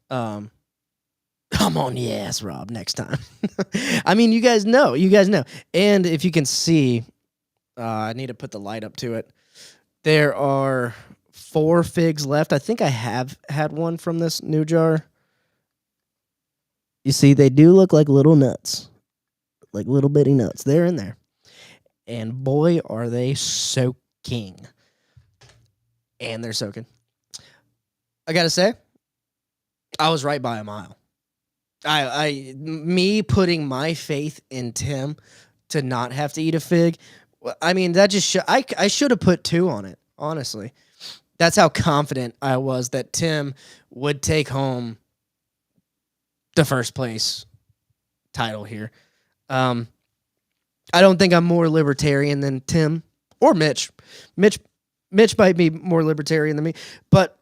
Come on, yes, Rob, next time. I mean, you guys know. And if you can see, I need to put the light up to it. There are 4 figs left. I think I have had one from this new jar. You see, they do look like little nuts. Like little bitty nuts. They're in there. And boy, are they soaking. And they're soaking. I gotta say, I was right by a mile. Me putting my faith in Tim to not have to eat a fig, I mean, that just I should have put 2 on it, honestly. That's how confident I was that Tim would take home the first place title here. I don't think I'm more libertarian than Tim or Mitch. Mitch might be more libertarian than me, but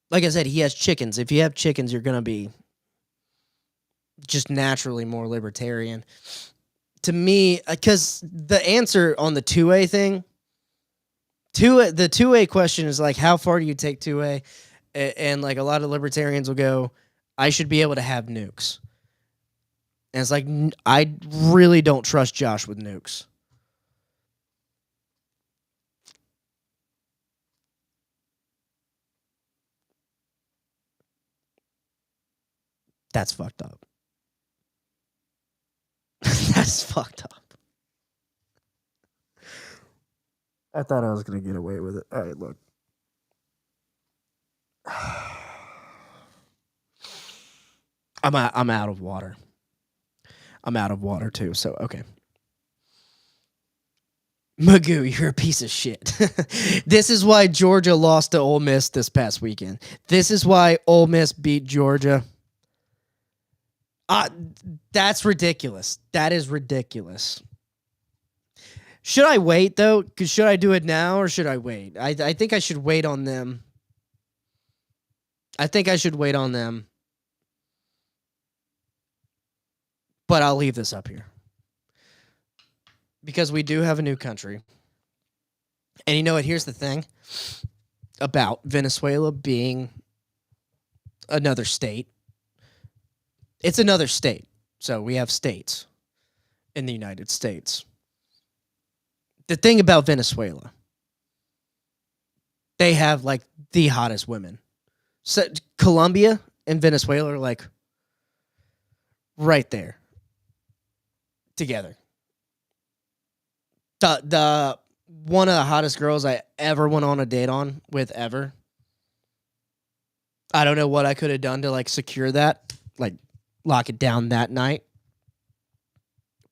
like I said, he has chickens. If you have chickens, you're going to be just naturally more libertarian. To me, because the answer on the 2A thing, the 2A question is like, how far do you take 2A? And like a lot of libertarians will go, I should be able to have nukes. And it's like, I really don't trust Josh with nukes. That's fucked up. That's fucked up. I thought I was going to get away with it. All right, look. I'm out of water. I'm out of water too. So okay. Magoo, you're a piece of shit. This is why Georgia lost to Ole Miss this past weekend. This is why Ole Miss beat Georgia. That's ridiculous. That is ridiculous. Should I wait though? Should I do it now or should I wait? I think I should wait on them. I think I should wait on them. But I'll leave this up here. Because we do have a new country. And you know what? Here's the thing about Venezuela being another state. It's another state. So we have states in the United States. The thing about Venezuela, they have like the hottest women. So Colombia and Venezuela are like right there together. The one of the hottest girls I ever went on a date on with ever. I don't know what I could have done to like secure that, like lock it down that night.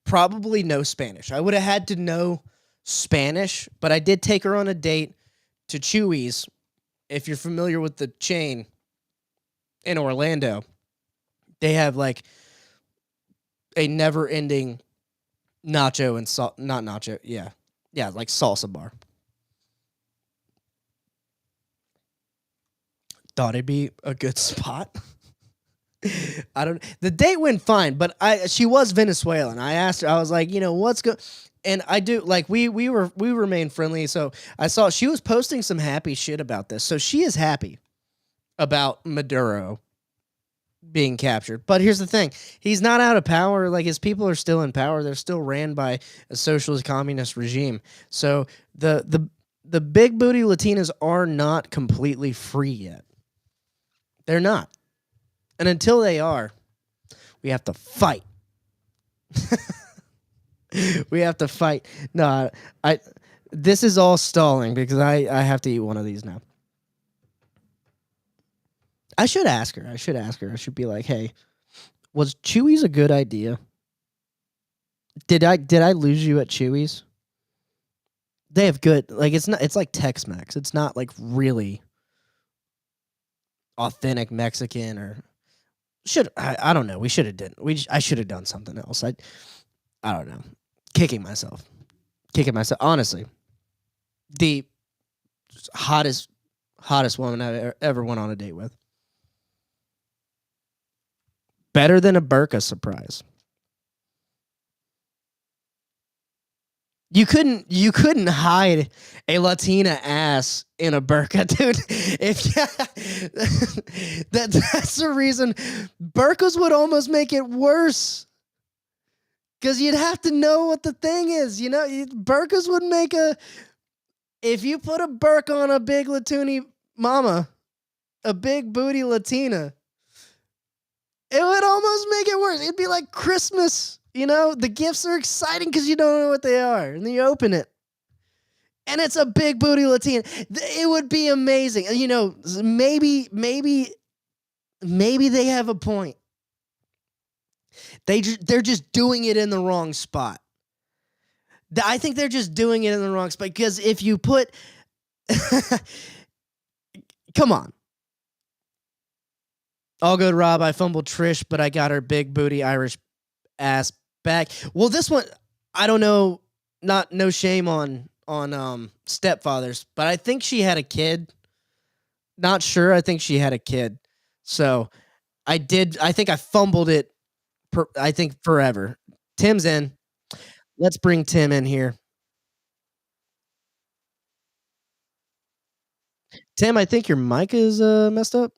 Probably no Spanish. I would have had to know Spanish, but I did take her on a date to Chewy's. If you're familiar with the chain in Orlando, they have like a never-ending nacho and not nacho, yeah, like salsa bar. Thought it'd be a good spot. The date went fine, but she was Venezuelan. I asked her, I was like, what's good? And I do like we remained friendly. So I saw she was posting some happy shit about this. So she is happy about Maduro being captured. But here's the thing. He's not out of power. Like his people are still in power. They're still ran by a socialist communist regime. So the big booty Latinas are not completely free yet. They're not. And until they are, we have to fight. We have to fight. No, this is all stalling because I have to eat one of these now. I should ask her. I should be like, hey, was Chewy's a good idea? Did I lose you at Chewy's? They have good, like it's like Tex-Mex. It's not like really authentic Mexican or I don't know. We should have done. I should have done something else. I don't know. Kicking myself. Honestly, the hottest woman I ever went on a date with. Better than a burqa surprise. You couldn't hide a Latina ass in a burqa, dude. That's the reason burqas would almost make it worse. Because you'd have to know what the thing is, burqas would make if you put a burqa on a big Latini mama, a big booty Latina, it would almost make it worse. It'd be like Christmas. The gifts are exciting because you don't know what they are. And then you open it. And it's a big booty Latina. It would be amazing. Maybe they have a point. They're just doing it in the wrong spot. I think they're just doing it in the wrong spot. Because if you put... Come on. All good, Rob. I fumbled Trish, but I got her big booty Irish ass back. Well, this one, I don't know, no shame on stepfathers, but I think she had a kid. Not sure. I think she had a kid. So I think I fumbled it. I think forever. Tim's in. Let's bring Tim in here. Tim, I think your mic is messed up.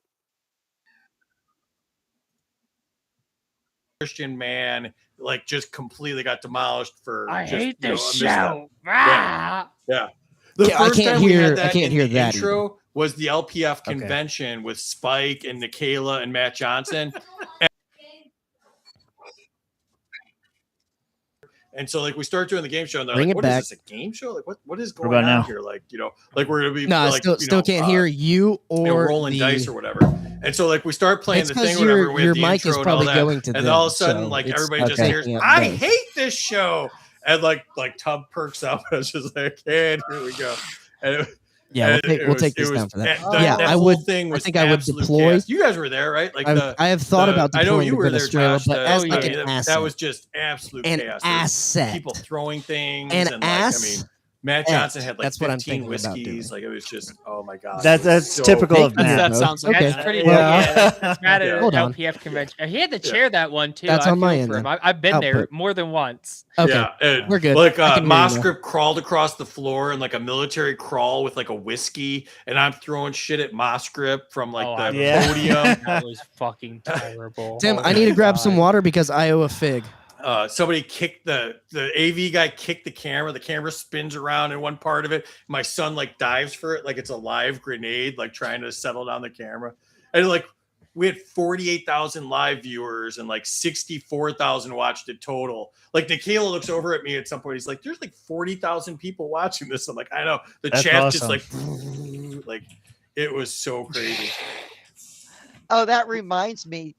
Christian man, like just completely got demolished for. I just, hate this show. Yeah. The I first can't time we hear. had that I can't in hear the that. intro was the LPF convention with Spike and Nikayla and Matt Johnson. And so like we start doing the game show, and they're Bring like, it "What is back. this? A game show? Like what is What going about on now? here? Like like we're gonna be No, I like still can't hear you or rolling the... dice or whatever." And so like we start playing It's the 'cause thing, or whatever. We your have the mic is intro and all probably that, going to and them, all of a sudden so like it's everybody just hears, picking up "I both. hate this show," and like Tub perks up. And it's just like, "And here we go." And Yeah, we'll take this down for that. Yeah, I whole would. thing I was think I would absolute deploy. chaos. You guys were there, right? Like I have thought about I know deploying you to were there, Venezuela, Josh. but as like I mean, an that asset. was just absolute An chaos. There was asset. people throwing things, An and like I mean, Matt Johnson had like That's what I'm 15 thinking about whiskeys. doing. Like it was just, oh my god. That's so typical of Matt. That sounds like That's Matt. pretty Yeah. That's Matt at Hold an on. LPF convention. He had to chair that one too. That's I on my feel end for him. then. I've been there Output. more than once. Okay, Yeah, and we're good. Like I can hear you now. Moscrip crawled across the floor in like a military crawl with like a whiskey, and I'm throwing shit at Moscrip from like the podium. That was fucking terrible. Tim, Oh I my need to grab God. some water because I owe a fig. Somebody kicked the AV guy kicked the camera spins around in one part of it. My son like dives for it like it's a live grenade, like trying to settle down the camera. And like we had 48,000 live viewers and like 64,000 watched it total. Like Nikayla looks over at me at some point. He's like, "There's like 40,000 people watching this." I'm like, "I know." The That's chat awesome. just like it was so crazy. Oh, that reminds me.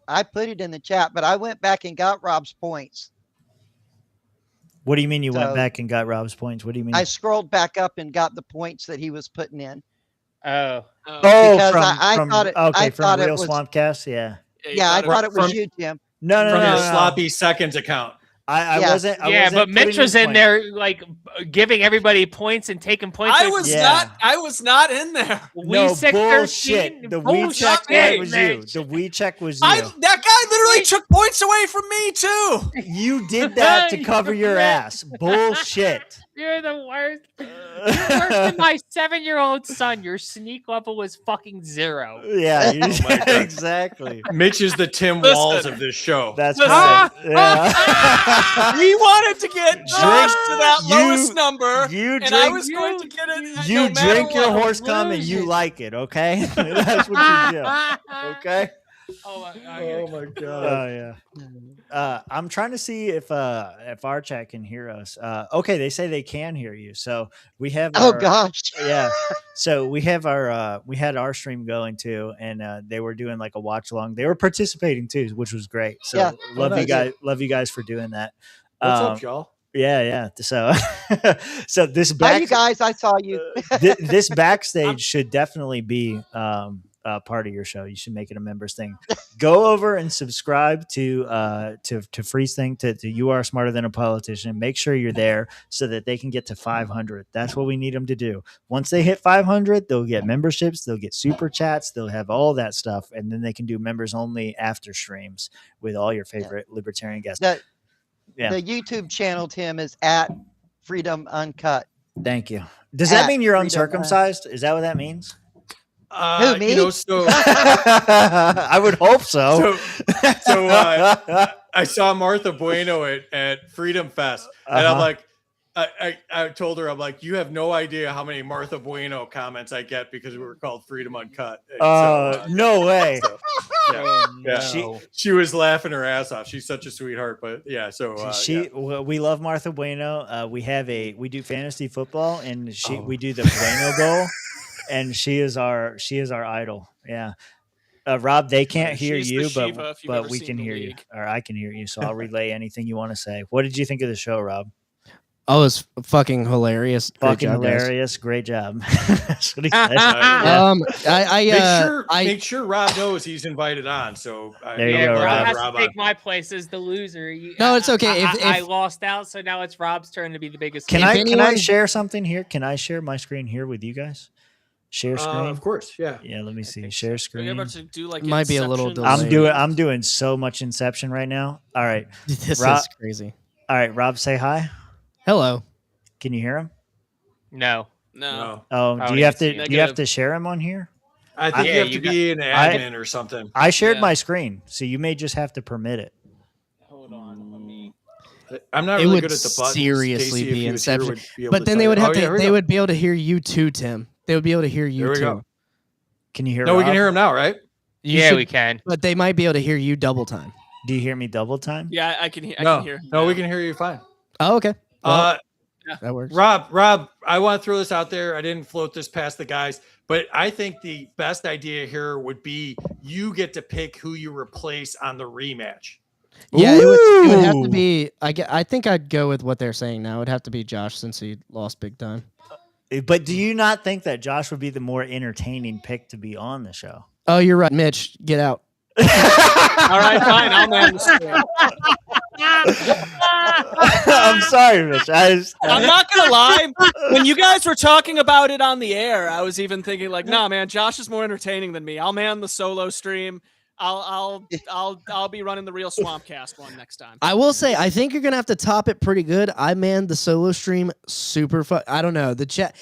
I put it in the chat, but I went back and got Rob's points. What do you mean you went So- back and got Rob's points? What do you mean? I scrolled back up and got the points that he was putting in. Oh. Because from, I from, thought it. okay, I from thought Real it was. Swampcast, yeah. Yeah, I thought it was From- you, Tim. No, From your no. sloppy seconds account. I Yeah. wasn't. I Yeah, wasn't but Mitch putting was in points. there like giving everybody points and taking points. I like, was Yeah. not in there. No, Weed bullshit. The weed check Bullshit, was man. you. The weed check was That you. guy literally took points away from me too. You did that to cover your ass. Bullshit. You're the worst. You're worse than my 7-year-old son. Your sneak level was fucking 0. Yeah, you, Oh my God. exactly. Mitch is the Tim Listen. Walls of this show. That's Listen. right. Yeah. He wanted to get Josh to that you- lowest number, you and I drink- was going to get it. You no matter drink your what. horse cum and you like it, okay? That's what you do. Okay? Oh my God. Oh my god. Oh yeah. I'm trying to see if our chat can hear us. Okay, they say they can hear you. So we have. Oh our- gosh. Yeah. So we have we had our stream going too, and they were doing like a watch along. They were participating too, which was great. So Yeah. love you nice. guys. Love you guys for doing that. What's up, y'all? Yeah. So so this Hi, back you guys. I saw you. this backstage should definitely be part of your show. You should make it a members thing. Go over and subscribe to Free's thing to You Are Smarter Than a Politician. Make sure you're there so that they can get to 500. That's what we need them to do. Once they hit 500, they'll get memberships, they'll get super chats, they'll have all that stuff, and then they can do members only after streams with all your favorite libertarian guests. The Yeah. YouTube channel, Tim, is at Freedom Uncut. Thank you. Does that At mean you're Freedom uncircumcised? Is that what that means? Who, me? You know, so I would hope so. so I saw Martha Bueno at Freedom Fest, and I'm Uh-huh. like, I told her, I'm like, you have no idea how many Martha Bueno comments I get because we were called Freedom Uncut. And No way. yeah. She- She was laughing her ass off. She's such a sweetheart, but yeah. So yeah. Well, we love Martha Bueno. We do fantasy football, and we do the Bueno Bowl, and she is our idol. Yeah. Rob, they can't hear She's the you, Shiva, if you've but ever we seen can the hear you, league. or I can hear you. So I'll relay anything you want to say. What did you think of the show, Rob? Oh, it's fucking hilarious. Great Fucking job, guys. hilarious. Great job. That's what he said. Make sure Rob knows he's invited on. So There you Yeah, go, Rob Rob. has Rob to take on. my place as the loser. No, it's okay. I If- lost out, so now it's Rob's turn to be the biggest. Can loser. I share something here? Can I share my screen here with you guys? Share screen. Of course, yeah. Yeah, let me see. Share Are you screen. about to do like Might be a little Inception? delayed. I'm doing so much Inception right now. All right. This Rob- is crazy. All right, Rob, say hi. Hello. Can you hear him? No. No. Oh, I do don't you have even to see do you have Negative. to share him on here? I think Yeah, you have you to be an admin or something. I shared Yeah. my screen, so you may just have to permit it. Hold on. Let me. I'm not It really would good at the buttons. seriously Casey, if be he was here, Inception. would be able But to then tell they you. would have Oh, yeah, here we they go. would be able to hear you too, Tim. They would be able to hear you There we too. Can you hear? No, we Rob? can hear him now, right? You Yeah, should- we can. But they might be able to hear you double time. Do you hear me double time? Yeah, I can hear. I No, can hear. no, we can hear you fine. Oh, okay. Well, that works. Rob, I want to throw this out there. I didn't float this past the guys, but I think the best idea here would be you get to pick who you replace on the rematch. Yeah, it would have to be. I think I'd go with what they're saying now. It'd have to be Josh since he lost big time. But do you not think that Josh would be the more entertaining pick to be on the show? Oh, you're right, Mitch. Get out. All right, fine. I'll man the stream. I'm sorry, Mitch. I'm not gonna lie. When you guys were talking about it on the air, I was even thinking like, nah, man, Josh is more entertaining than me. I'll man the solo stream. I'll be running the real Swampcast one next time. I will say, I think you're gonna have to top it pretty good. I manned the solo stream super fun. I don't know the chat.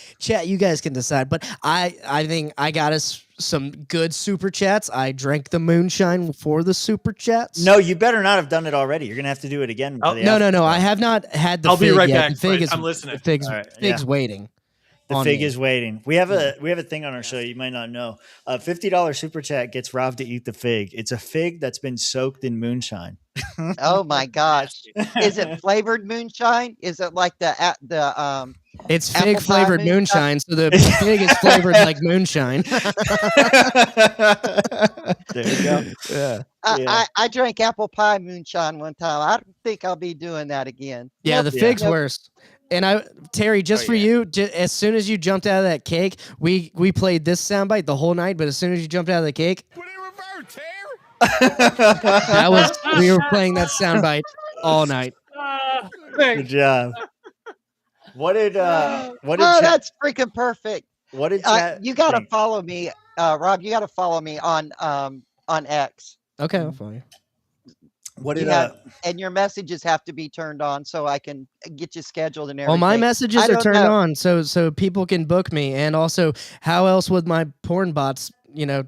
You guys can decide, but I think I got us some good super chats. I drank the moonshine for the super chats. No, you better not have done it already. You're gonna have to do it again. No. I have not had the. I'll fig be right yet. back. The fig is, I'm listening. The fig's waiting. The fig is waiting. We have a thing on our show you might not know. $50 super chat gets Rob to eat the fig. It's a fig that's been soaked in moonshine. Oh my gosh! Is it flavored moonshine? Is it like the It's apple fig pie flavored moonshine, so the fig is flavored like moonshine. There you go. Yeah. I drank apple pie moonshine one time. I don't think I'll be doing that again. Yeah, the fig's worse. And Terry, just for you, as soon as you jumped out of that cake, we played this soundbite the whole night. But as soon as you jumped out of the cake, we were playing that soundbite all night. Good job. What did that's freaking perfect. What did you got to follow me, Rob? You got to follow me on X. Okay, I'll follow you. What did and your messages have to be turned on so I can get you scheduled and everything. Well, my messages are turned on so people can book me, and also how else would my porn bots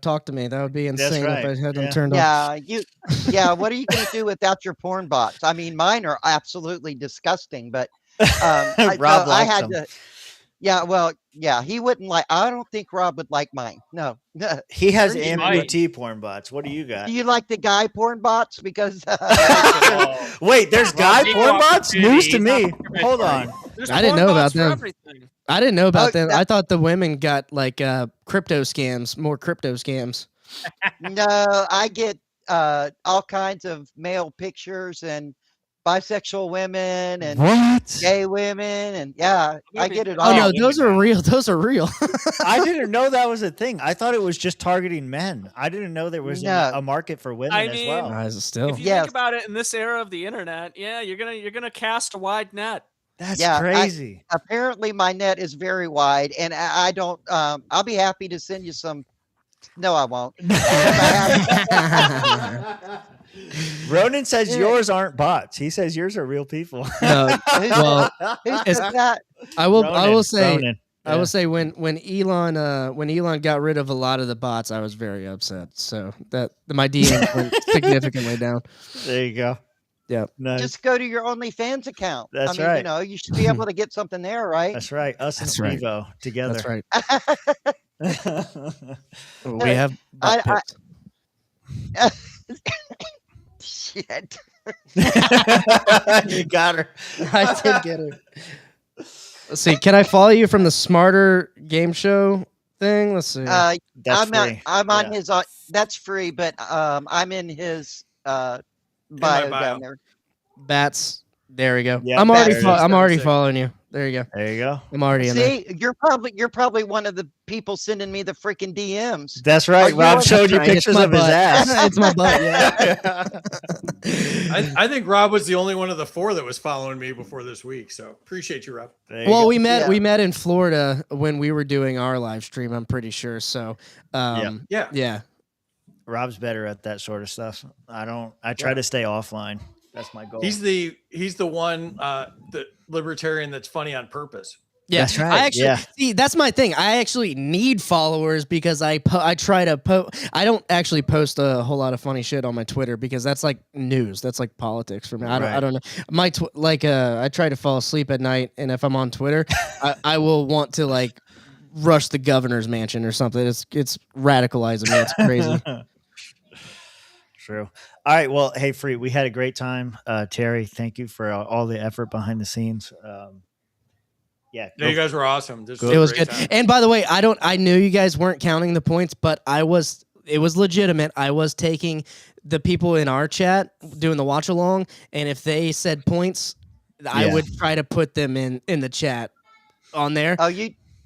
talk to me? That would be insane if I had them turned on. What are you gonna do without your porn bots? I mean, mine are absolutely disgusting, but Rob I had them. to. Yeah, well, yeah, he wouldn't like. I don't think Rob would like mine. No. He has amputee porn bots. What do you got? Do you like the guy porn bots? Because wait, there's guy porn bots? News to me. Hold on. I didn't know about them. I didn't know about them. I thought the women got like crypto scams, more crypto scams. No, I get all kinds of male pictures and bisexual women and gay women and I get it all. Oh no, those are real. Those are real. I didn't know that was a thing. I thought it was just targeting men. I didn't know there was a market for women as well. If you think about it in this era of the internet, you're gonna cast a wide net. That's crazy. Apparently my net is very wide, and I don't I'll be happy to send you some. No, I won't. Ronan says yours aren't bots. He says yours are real people. No, well, who said that? I will say Ronan. I will say when Elon got rid of a lot of the bots, I was very upset. So that my DM went significantly down. There you go. Yeah. Nice. Just go to your OnlyFans account. That's I mean, right. you should be able to get something there, right? That's right. Us and Stevo together. That's right. We have shit. You got her. I did get her. Let's see. Can I follow you from the Smarter Game Show thing? Let's see. That's free. I'm on his. That's free, but I'm in his bio down there. Bats. There we go. Yeah, I'm already. Bats. I'm already following you. There you go. There you go. I'm already in there. See, you're probably one of the people sending me the freaking DMs. That's right. Rob showed you pictures of his ass. It's my butt. Yeah. I think Rob was the only one of the 4 that was following me before this week. So appreciate you, Rob. Well, we met in Florida when we were doing our live stream. I'm pretty sure. So, yeah. Rob's better at that sort of stuff. I try to stay offline. That's my goal. He's the one the libertarian that's funny on purpose. Yeah, that's right. I actually see. That's my thing. I actually need followers because I try to I don't actually post a whole lot of funny shit on my Twitter because that's like news. That's like politics for me. I don't know. I try to fall asleep at night, and if I'm on Twitter, I will want to like rush the governor's mansion or something. It's radicalizing me. It's crazy. True. All right. Well, hey, Free, we had a great time. Terry, thank you for all the effort behind the scenes. Yeah, No, you guys were awesome. This It was a great good. time. And by the way, I knew you guys weren't counting the points, but it was legitimate. I was taking the people in our chat doing the watch along, and if they said points, I would try to put them in the chat on there. Oh,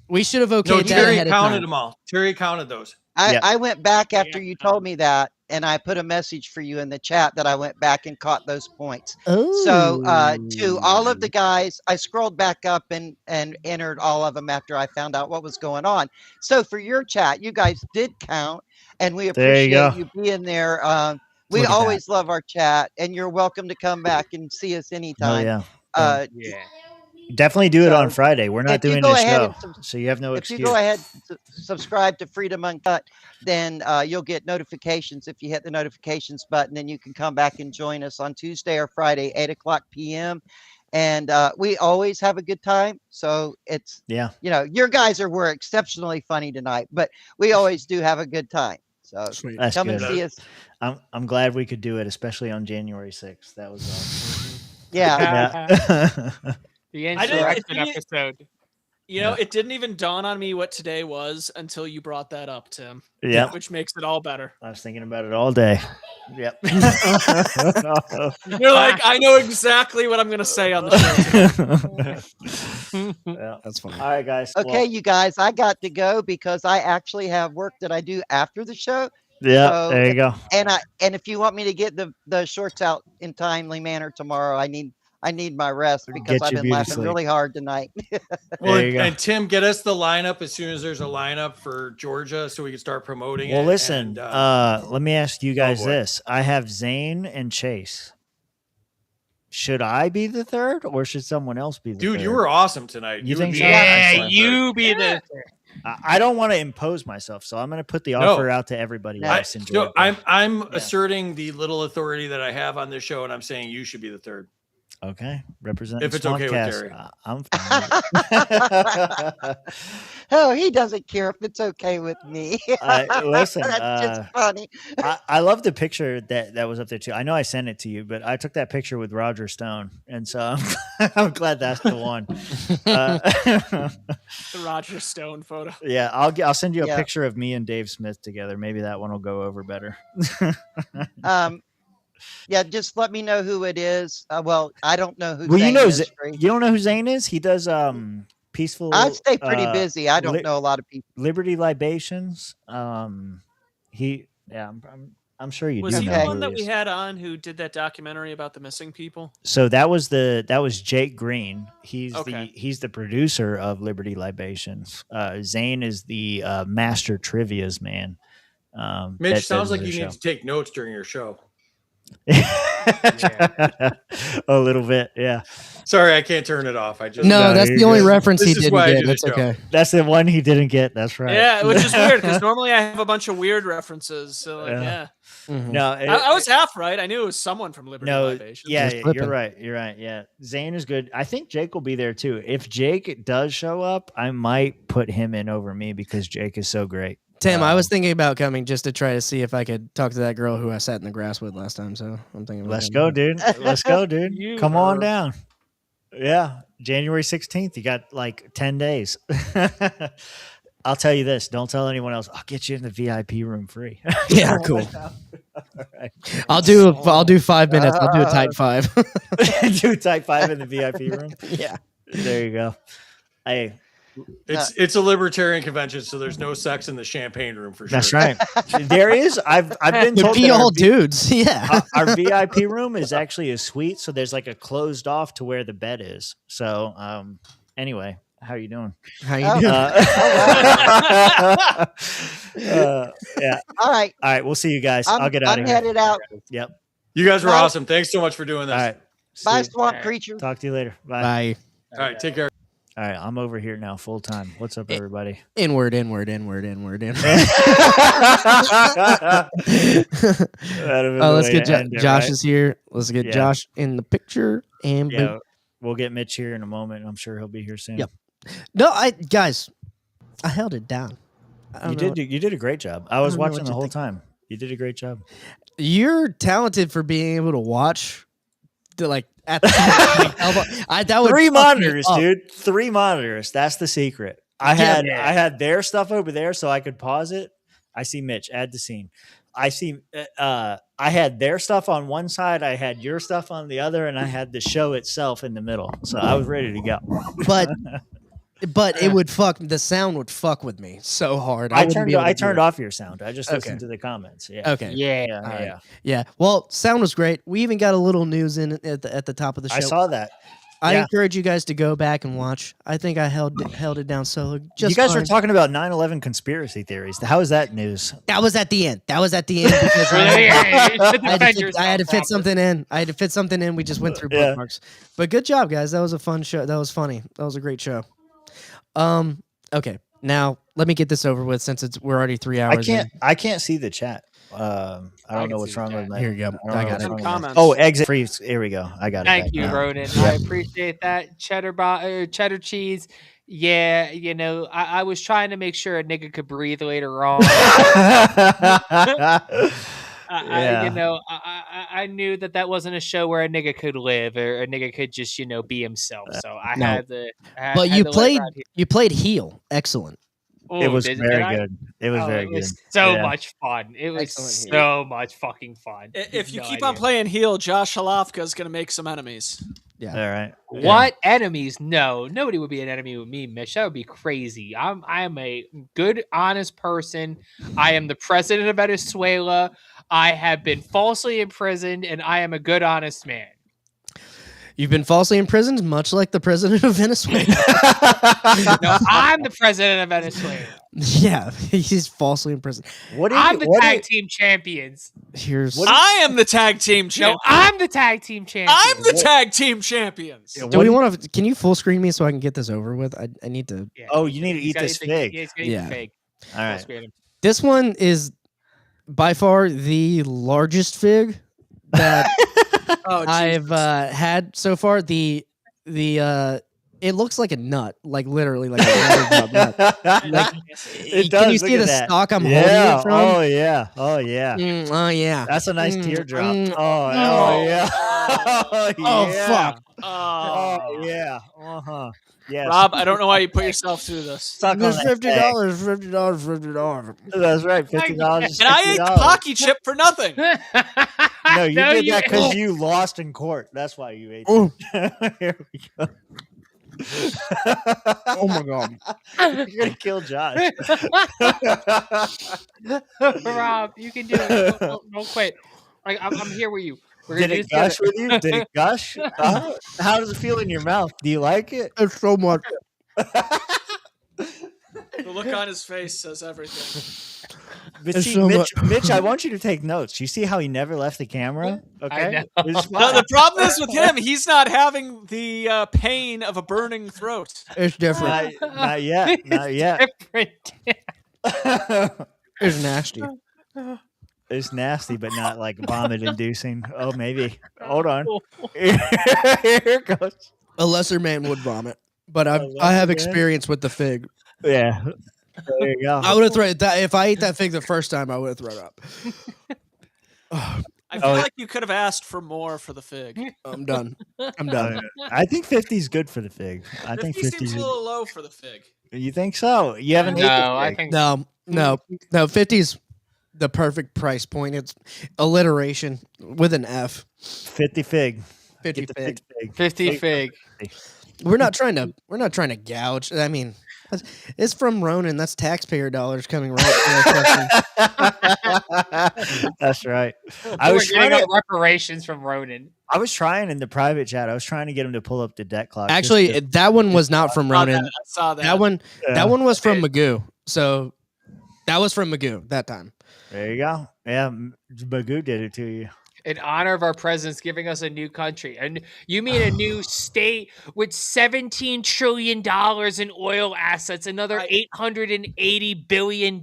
we should have okayed No, that Terry ahead of counted time. them all. Terry counted those. I went back after you told me that, and I put a message for you in the chat that I went back and caught those points. So to all of the guys, I scrolled back up and entered all of them after I found out what was going on. So for your chat, you guys did count, and we There you appreciate go. you being there. We Look at always love our chat, and you're welcome to come back and see us anytime. yeah. Definitely do it on Friday. We're not if you doing go a ahead show, and so you have no if excuse. you go ahead and subscribe to Freedom Uncut, then you'll get notifications. If you hit the notifications button, then you can come back and join us on Tuesday or Friday, 8:00 p.m. And we always have a good time. So it's, your guys were exceptionally funny tonight, but we always do have a good time. So That's come good. and see us. I'm glad we could do it, especially on January 6th. That was awesome. Yeah. The I insurrection didn't- episode. You know, it didn't even dawn on me what today was until you brought that up, Tim. Yep. Which makes it all better. I was thinking about it all day. Yep. You're like, I know exactly what I'm going to say on the show. Yeah, that's fine. All right, guys. Okay, you guys, I got to go because I actually have work that I do after the show. Yeah, there you go. And if you want me to get the shorts out in timely manner tomorrow, I need my rest because Get I've your been beauty laughing sleep. really hard tonight. Well, and Tim, get us the lineup as soon as there's a lineup for Georgia, so we can start promoting it. Well, listen. Let me ask you guys boy. this: I have Zane and Chase. Should I be the third, or should someone else be the third? Dude, you were awesome tonight. You would think be so? an Yeah, excellent you third. be the. I don't want to impose myself, so I'm going to put the offer out to everybody else. In No, Georgia. I'm asserting the little authority that I have on this show, and I'm saying you should be the third. Okay, represent. If it's okay with Terry. I'm fine. With it. Oh, he doesn't care if it's okay with me. Listen, that's just funny. I love the picture that was up there too. I know I sent it to you, but I took that picture with Roger Stone, and so I'm glad that's the one. The Roger Stone photo. Yeah, I'll send you a Yeah. picture of me and Dave Smith together. Maybe that one will go over better. Yeah, just let me know who it is. Well, I don't know who. Well, Zane you know, is, Free. you don't know who Zane is. He does peaceful. I stay pretty busy. I don't know a lot of people. Liberty Libations. I'm sure you Was do he know the who one that he we is. had on who did that documentary about the missing people? So that was Jake Green. He's Okay. he's the producer of Liberty Libations. Zane is the master trivia's man. Mitch, sounds like you need to take notes during your show. A little bit, yeah. Sorry, I can't turn it off. I just No, that's the only reference he This is didn't why I get. do the That's show. okay. That's the one he didn't get. That's right. Yeah, which is weird because normally I have a bunch of weird references. So like, Yeah. yeah. No, I was half right. I knew it was someone from Liberty Libations. yeah, you're right. You're right. Yeah, Zane is good. I think Jake will be there too. If Jake does show up, I might put him in over me because Jake is so great. Tim, I was thinking about coming just to try to see if I could talk to that girl who I sat in the grass with last time. So I'm thinking, Let's go, dude. Let's go, dude. Come on down. Yeah, January 16th. You got like 10 days. I'll tell you this. Don't tell anyone else. I'll get you in the VIP room free. Yeah, cool. Right. I'll do 5 minutes. I'll do a type 5. Do type 5 in the VIP room. Yeah. There you go. Hey. It's a libertarian convention, so there's no sex in the champagne room for sure. That's right. There is. I've been It'd told be that all dudes. Yeah. our VIP room is actually a suite, so there's like a closed off to where the bed is. So anyway, how you doing? How you doing? Yeah. All right. All right. We'll see you guys. I'll get out of I'm here. headed out. Yep. You guys were Bye. awesome. Thanks so much for doing this. All right. Bye, See you. swamp creature. Talk to you later. Bye. Bye. All right, take care. All right. I'm over here now full time. What's up, everybody? Inward. That'd have been Let's the way get to end it, Josh right? is here. Let's get Yeah. Josh in the picture. And Yeah. boom. We'll get Mitch here in a moment. I'm sure he'll be here soon. Yep. No, guys, I held it down. I don't You know did. You did a great job. I was don't know watching what the you whole think. time. You did a great job. You're talented for being able to watch. At the that would 3 fuck me monitors, up. dude. 3 monitors. That's the secret. I had their stuff over there so I could pause it. I see Mitch, add the scene. I see I had their stuff on one side, I had your stuff on the other, and I had the show itself in the middle. So I was ready to go. But it would the sound would fuck with me so hard. I turned off your sound. I just listened to the comments. Yeah. Okay. Yeah. Yeah. Well, sound was great. We even got a little news in at the top of the show. I saw that. I encourage you guys to go back and watch. I think I held it down solo. You guys were talking about 9/11 conspiracy theories. How is that news? That was at the end. Because I had to fit something in. We just went through bookmarks. But good job, guys. That was a fun show. That was funny. That was a great show. Okay. Now let me get this over with since we're already 3 hours. I can't see the chat. I don't know what's wrong with my. Here you go. I got it. Comments. Oh, exit free. Here we go. I got it. Thank you, Ronan. I appreciate that. Cheddar cheese. Yeah, I was trying to make sure a nigga could breathe later on. I knew that wasn't a show where a nigga could live or a nigga could just be himself. So I had to. But you played heel. Excellent. Ooh, it was very good. It was very good. So much fun. It was so much fucking fun. If you keep on playing heel, Josh Halafka is going to make some enemies. Yeah. All right. What enemies? No, nobody would be an enemy with me, Mitch. That would be crazy. I am a good, honest person. I am the president of Venezuela. I have been falsely imprisoned, and I am a good, honest man. You've been falsely imprisoned, much like the president of Venezuela. No, I'm the president of Venezuela. Yeah, he's falsely imprisoned. I'm the tag team champions. I am the tag team champion. No, I'm the tag team champion. I'm the tag team champions. Do we want to? Can you full screen me so I can get this over with? I need to. Yeah. Oh, you need to eat this fig. Yeah. Fig. All right. This one is by far the largest fig that I've had so far. It looks like a nut, like literally like a nut. Like, it does. Can you see the stalk I'm holding it from? Oh yeah. Oh yeah. Oh yeah. That's a nice teardrop. Oh yeah. Oh fuck. Oh yeah. Uh-huh. Yes. Rob, I don't know why you put yourself through this. It's $50. That's right, $50. And I ate the Pocky chip for nothing. No, you did that because you lost in court. That's why you ate it. Here we go. Oh my god. You're gonna kill Josh. Rob, you can do it. Don't quit. I'm here with you. Did it gush with you? Did it gush? How does it feel in your mouth? Do you like it? It's so much. The look on his face says everything. But see, Mitch, I want you to take notes. You see how he never left the camera? Okay. No, the problem is with him, he's not having the pain of a burning throat. It's different. Not yet. Not yet. It's nasty. It's nasty, but not like vomit inducing. Oh, maybe. Hold on. Here it goes. A lesser man would vomit, but I have experience with the fig. Yeah. There you go. I would have thrown that if I ate that fig the first time. I would have thrown up. I feel like you could have asked for more for the fig. I'm done. I'm done. I think 50 is good for the fig. I think 50 50 seems a little low for the fig. You think so? You haven't ate the I fig. think No. 50's the perfect price point. It's alliteration with an F. 50 fig. 50 Get the fig. 50 fig. We're not trying to gouge. I mean, it's from Ronan. That's taxpayer dollars coming right. That's right. We're getting reparations from Ronan. I was trying in the private chat. I was trying to get him to pull up the debt clock. Actually, that one was not from Ronan. I saw that. That one was from Magoo. So that was from Magoo that time. There you go. Yeah, Magoo did it to you. In honor of our presidents giving us a new country. And you mean a new state with $17 trillion in oil assets, another $880 billion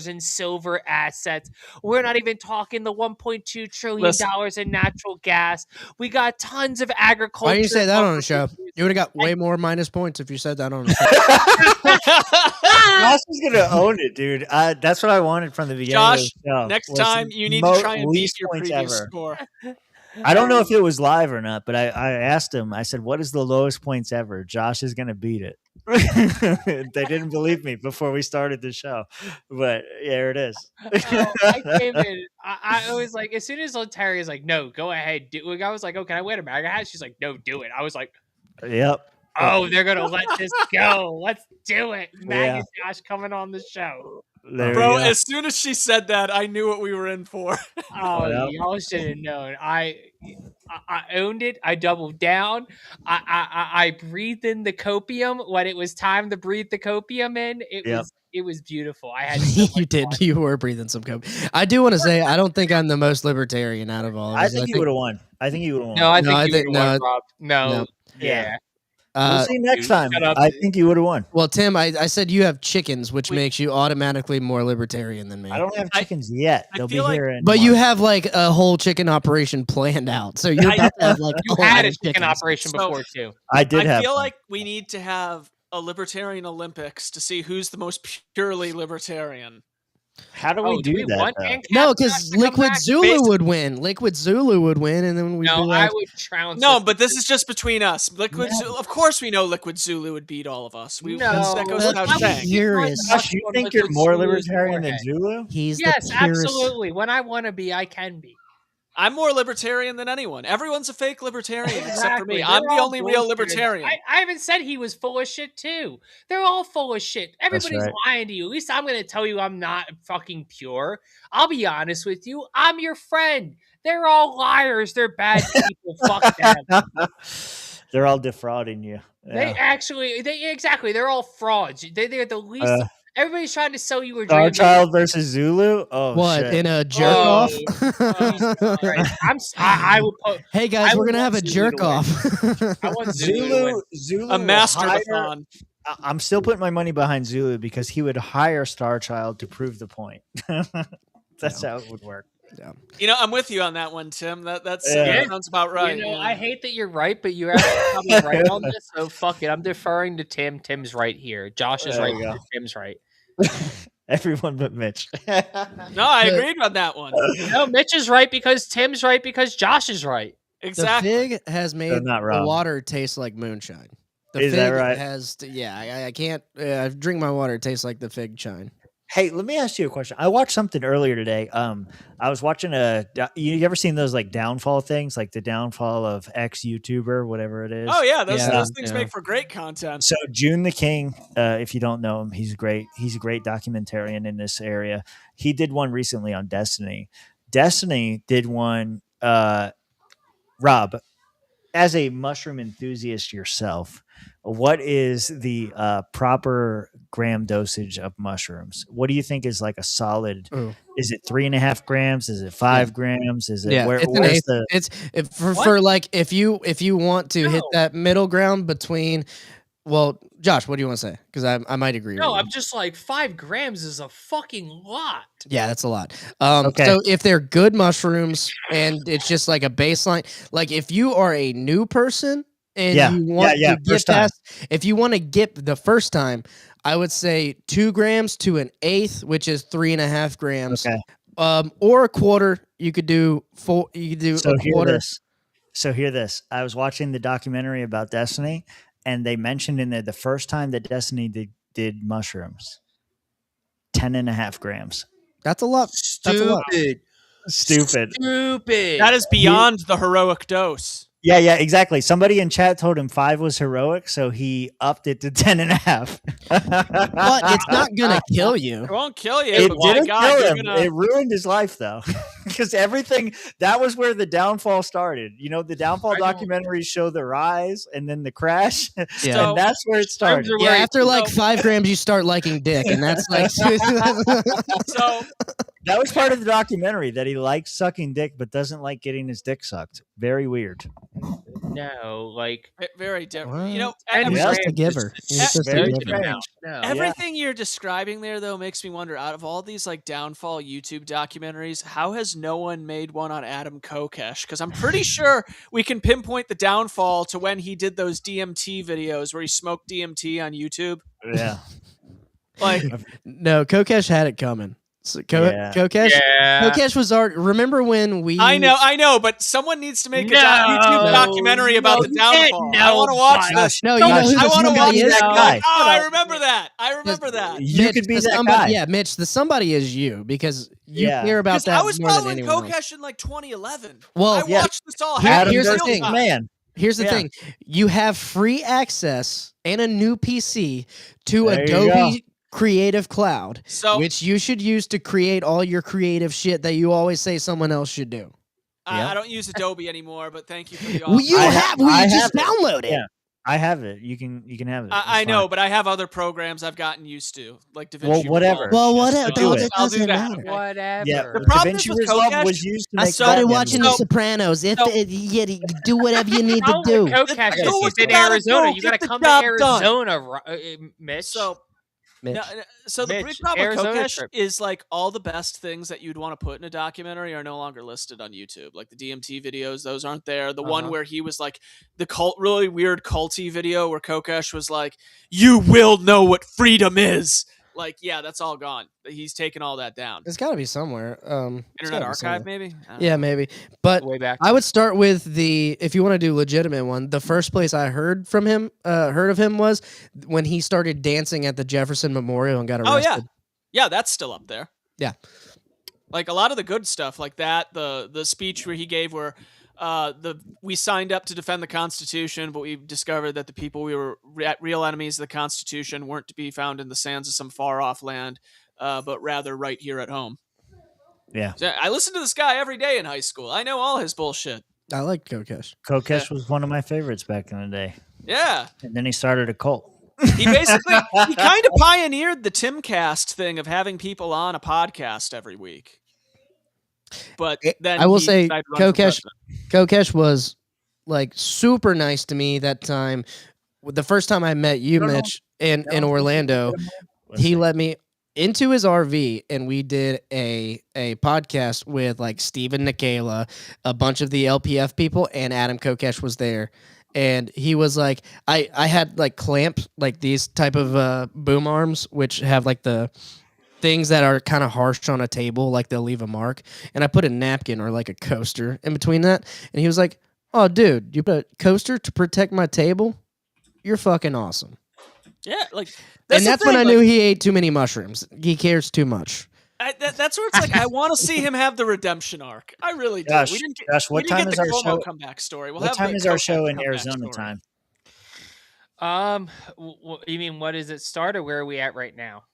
in silver assets. We're not even talking the $1.2 trillion in natural gas. We got tons of agriculture. Why didn't you say that on the show? You would have got way more minus points if you said that on. Josh is gonna own it, dude. That's what I wanted from the beginning. Josh, of the show, next was time you need to try and beat least your points previous ever. score. I don't know if it was live or not, but I asked him. I said, "What is the lowest points ever?" Josh is gonna beat it. They didn't believe me before we started the show, but here it is. I came in. I was like, as soon as Terry is like, "No, go ahead, do it." I was like, "Oh, can I wear a MAGA hat?" She's like, "No, do it." I was like, Yep. "Oh, they're gonna let this go. Let's do it." MAGA Josh coming on the show. Bro, as soon as she said that, I knew what we were in for. Oh, y'all should have known. I owned it. I doubled down. I breathed in the copium when it was time to breathe the copium in. It was beautiful. I had You did. You were breathing some coke. I do want to say I don't think I'm the most libertarian out of all of us. I think you would have won. I think you would have won. No, I think you would have won, Rob. No. Yeah. Yeah. We'll see next Dude, time. shut up. I think you would have won. Well, Tim, I said you have chickens, which makes you automatically more libertarian than me. I don't have chickens yet. They'll be here. But you have like a whole chicken operation planned out, so you're about to have like You had a chicken operation before too. I feel like we need to have a libertarian Olympics to see who's the most purely libertarian. How do we do that? No, because Liquid Zulu would win. Liquid Zulu would win, and then we'd be like, I would trounce. No, but this is just between us. Zulu, of course, we know Liquid Zulu would beat all of us. That goes without saying. Josh, you think you're more libertarian than Zulu? Yes, absolutely. When I want to be, I can be. I'm more libertarian than anyone. Everyone's a fake libertarian except for me. They're I'm the all only real bullshit. libertarian. I haven't said he was full of shit too. They're all full of shit. Everybody's right. lying to you. At least I'm going to tell you I'm not fucking pure. I'll be honest with you. I'm your friend. They're all liars. They're bad people. Fuck them. They're all defrauding you. They exactly. They're all frauds. They're the least. Everybody's trying to sell you a Star dream. Child versus Zulu. Oh, what shit. in a jerk off? I would put. Hey guys, we're gonna have a Zulu jerk to win. off. I want Zulu. to win. Zulu A will masterthon. I'm still putting my money behind Zulu because he would hire Star Child to prove the point. That's how it would work. Yeah. You know, I'm with you on that one, Tim. That sounds about right. You know, I hate that you're right, but you're actually probably right on this. So fuck it. I'm deferring to Tim. Tim's right here. Josh is There right you go. here. Tim's right. Everyone but Mitch. No, I agreed on that one. No, Mitch is right because Tim's right because Josh is right. Exactly. The fig has made not the wrong. water taste like moonshine. The Is fig that right? has, I can't drink my water. It tastes like the fig shine. Hey, let me ask you a question. I watched something earlier today. I was watching you ever seen those like downfall things, like the downfall of X YouTuber, whatever it is? Oh yeah, those things make for great content. So June the King, if you don't know him, he's great. He's a great documentarian in this area. He did one recently on Destiny. Destiny did one. Rob, as a mushroom enthusiast yourself, what is the proper gram dosage of mushrooms? What do you think is like a solid? Is it 3.5 grams? Is it 5 grams? Is it for like if you want to hit that middle ground between? Well, Josh, what do you want to say? Because I might agree. No, with you. I'm just like 5 grams is a fucking lot. Yeah, that's a lot. Okay. So if they're good mushrooms and it's just like a baseline, like if you are a new person and you want to get past, if you want to get the first time, I would say 2 grams to 1/8, which is 3.5 grams. Okay. Or a quarter. You could do 4. You could do a quarter. Hear this. I was watching the documentary about Destiny, and they mentioned in there the first time that Destiny did mushrooms, 10.5 grams. That's a lot. Stupid. That is beyond the heroic dose. Yeah, exactly. Somebody in chat told him 5 was heroic, so he upped it to 10.5. But it's not gonna kill you. It won't kill you. It but my didn't God, kill you're him. gonna... It ruined his life, though, because that was where the downfall started. You know, the downfall documentaries show the rise and then the crash, and that's where it started. Yeah, after like 5 grams, you start liking dick, and that's like. So that was part of the documentary that he likes sucking dick, but doesn't like getting his dick sucked. Very weird. No, like Very different. What? You know, He was just a giver. He was just a Very giver. strange. No. Everything you're describing there, though, makes me wonder. Out of all these like downfall YouTube documentaries, how has no one made one on Adam Kokesh? Because I'm pretty sure we can pinpoint the downfall to when he did those DMT videos where he smoked DMT on YouTube. Yeah. Like, No, Kokesh had it coming. So Kokesh, Yeah. Kokesh was already. Remember when we? I know, but someone needs to make a YouTube No, documentary about the you can't downfall. know, I want to watch Josh. this. No, you know who I the want to watch somebody is? that guy. Oh, I remember that. I remember that. You could be the that somebody, guy. Yeah, Mitch. The somebody is you because you Yeah. care about Because that I was more than following anyone else. Kokesh in like 2011. Well, I yeah. watched this all Here- happen. here's the real thing. time. Man. Here's the Yeah. thing: you have free access and a new PC to There you Adobe Creative Cloud, So- which you should use to create all your creative shit that you always say someone else should do. I don't use Adobe anymore, but thank you for the offer. Well, you have. Well, you just download it. Yeah, I have it. You can have it. I It's know, fine. but I have other programs I've gotten used to, like DaVinci. Well, whatever. Well, Just whatever. do it. I'll do doesn't that. matter. Okay. Whatever. Yeah, The problem DaVinci is with Resolve Kokesh, was used to I make Started that watching movie. The Sopranos. If So- you do whatever you need to do. Kokesh Do what is in you gotta Arizona. do. You got to Get the come to job done. Arizona, Mitch. So, Mitch. so the Mitch, big problem with Arizona Kokesh trip. is like all the best things that you'd want to put in a documentary are no longer listed on YouTube. Like the DMT videos, those aren't there. The one where he was like the really weird culty video where Kokesh was like, "You will know what freedom is." Like, yeah, that's all gone. He's taken all that down. It's got to be somewhere. It's Internet gotta be Archive, somewhere. maybe. I don't Yeah, know. maybe. But Way back. I would start with if you want to do legitimate one, the first place I heard of him was when he started dancing at the Jefferson Memorial and got Oh arrested. yeah, that's still up there. Yeah. Like a lot of the good stuff, like that, the speech where he gave where we signed up to defend the Constitution, but we discovered that the people we were real enemies of the Constitution weren't to be found in the sands of some far off land, but rather right here at home. Yeah. So I listened to this guy every day in high school. I know all his bullshit. I like Kokesh. Kokesh was one of my favorites back in the day. Yeah. And then he started a cult. He basically he kind of pioneered the Timcast thing of having people on a podcast every week. But then I will he say decided to run for Kokesh president. Kokesh was like super nice to me that time. The first time I met you, Mitch, in Orlando, he let me into his RV and we did a podcast with like Stephen Nikela, a bunch of the LPF people, and Adam Kokesh was there. And he was like, I had like clamps, like these type of boom arms, which have like the things that are kind of harsh on a table, like they'll leave a mark. And I put a napkin or like a coaster in between that. And he was like, "Oh, dude, you put a coaster to protect my table? You're fucking awesome." Yeah, like And the that's when thing, I knew like, he ate too many mushrooms. He cares too much. that's where it's like I want to see him have the redemption arc. I really do. Josh, we didn't get, Josh, we what didn't time get is the our Cuomo show? comeback story. We'll What have time the is our Kokesh show in comeback Arizona story. time? You mean what does it start or where are we at right now?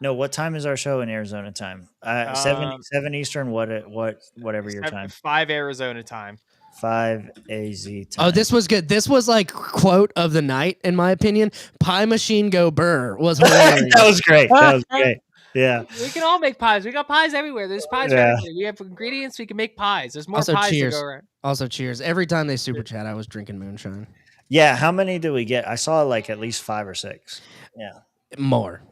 No, what time is our show in Arizona time? 7 Eastern. Whatever your time. 5 Arizona time. 5 AZ time. Oh, this was good. This was like quote of the night, in my opinion. Pie Machine Go Burr was hilarious. That was great. That was great. Yeah. We can all make pies. We got pies everywhere. There's pies Yeah. everywhere. We have ingredients. We can make pies. There's more Also, pies cheers. to go around. Also, cheers. Every time they super chat, I was drinking moonshine. Yeah. How many did we get? I saw like at least 5 or 6. Yeah. More.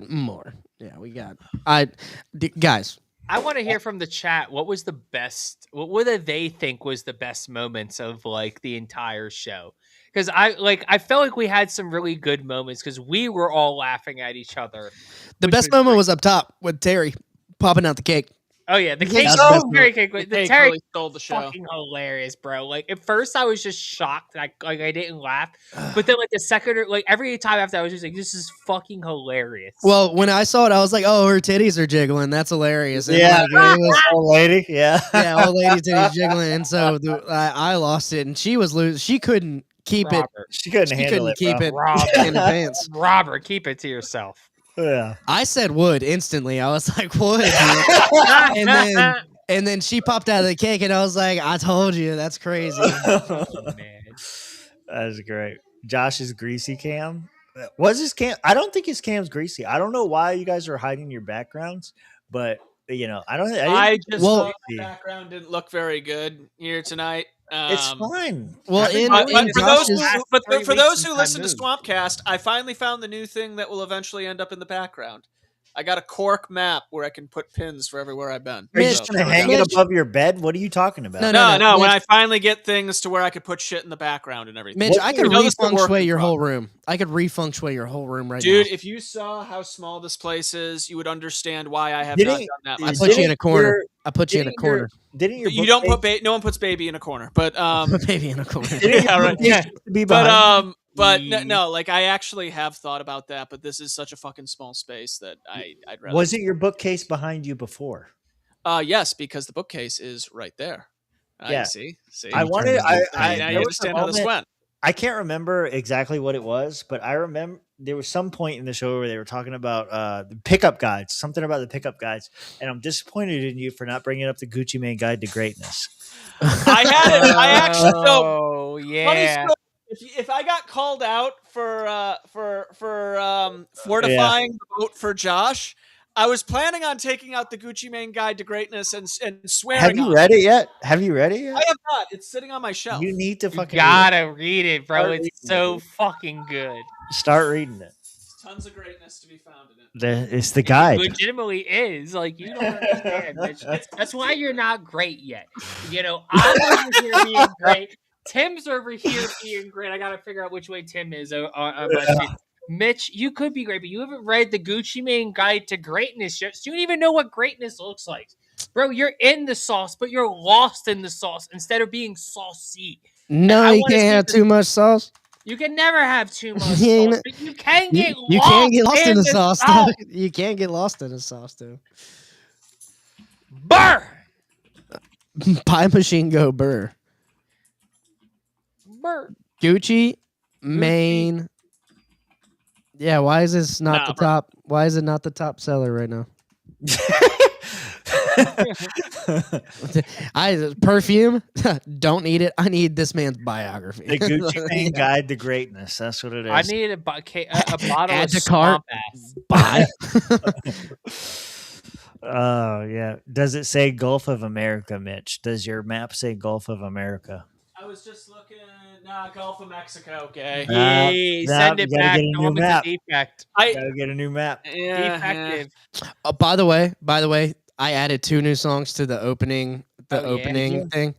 More. Yeah, we got. Guys. I want to hear from the chat. What was the best? What do they think was the best moments of like the entire show? Because I felt like we had some really good moments because we were all laughing at each other. The best moment was up top with Terry popping out the cake. Oh yeah, the cake. That's the best Terry cake. The cake Terry really stole the show. fucking hilarious, bro. Like at first, I was just shocked. I didn't laugh, but then like the second, like every time after, I was just like, "This is fucking hilarious." Well, when I saw it, I was like, "Oh, her titties are jiggling. That's hilarious." And Yeah. like, it was, Old lady. Yeah. yeah, old lady titties jiggling, and so I lost it, and she was losing. She couldn't keep Robert. She couldn't handle it. keep bro. it Robert. in the pants. Robert, keep it to yourself. Yeah. I said wood instantly. I was like, wood. And then she popped out of the cake, and I was like, I told you, that's crazy. Oh, man. That is great. Josh's greasy cam. Was his cam? I don't think his cam's greasy. I don't know why you guys are hiding your backgrounds, but I don't. I just Well- thought the background didn't look very good here tonight. It's fine. Well, for those who listen to Swampcast, I finally found the new thing that will eventually end up in the background. I got a cork map where I can put pins for everywhere I've been. Are you just gonna hang it above your bed? What are you talking about? No. When I finally get things to where I could put shit in the background and everything. Mitch, I could re-feng shui your whole room. I could re-feng shui your whole room right now. Dude, if you saw how small this place is, you would understand why I have not done that. I put you in a corner. I put you in a corner. Didn't your you don't put no one puts baby in a corner, but baby in a corner. Yeah, right. Yeah, but no, like I actually have thought about that, but this is such a fucking small space that I'd rather. Was it your bookcase behind you before? Yes, because the bookcase is right there. Yeah. See. I wanted. I now you understand how this went. I can't remember exactly what it was, but I remember there was some point in the show where they were talking about the pickup guides, something about the pickup guides, and I'm disappointed in you for not bringing up the Gucci Mane Guide to Greatness. I had it. I actually Oh yeah. Funny story. If I got called out for fortifying the vote for Josh, I was planning on taking out the Gucci Mane Guide to Greatness and swearing. Have you read it yet? Have you read it yet? I have not. It's sitting on my shelf. You need to fucking Gotta read it, bro. Start It's so fucking good. Start reading it. Tons of greatness to be found in it. It's the guide. It legitimately is. Like, you don't understand, Mitch. That's why you're not great yet. You know, I'm over here being great. Tim's over here being great. I gotta figure out which way Tim is on my screen. Mitch, you could be great, but you haven't read the Gucci Mane Guide to Greatness yet. So you don't even know what greatness looks like. Bro, you're in the sauce, but you're lost in the sauce instead of being saucy. No, you can't have too much sauce. You can never have too much sauce, but you can get lost. You can't get lost in the sauce. sauce. You can't get lost in the sauce, too. Burr! Pie machine go burr. Burr. Gucci Mane. Yeah, why is this not the top? Why is it not the top seller right now? Perfume. Don't need it. I need this man's biography. The Gucci Mane Guide to Greatness. That's what it is. I need a bottle Add of to cart. Swamp Ass. Buy. Oh yeah. Does it say Gulf of America, Mitch? Does your map say Gulf of America? I was just looking. Nah, Gulf of Mexico. Okay. Hey, send it back. Get a new map. Defect. Gotta get a new map. Yeah, Defective. Oh, by the way, I added 2 new songs to the opening thing.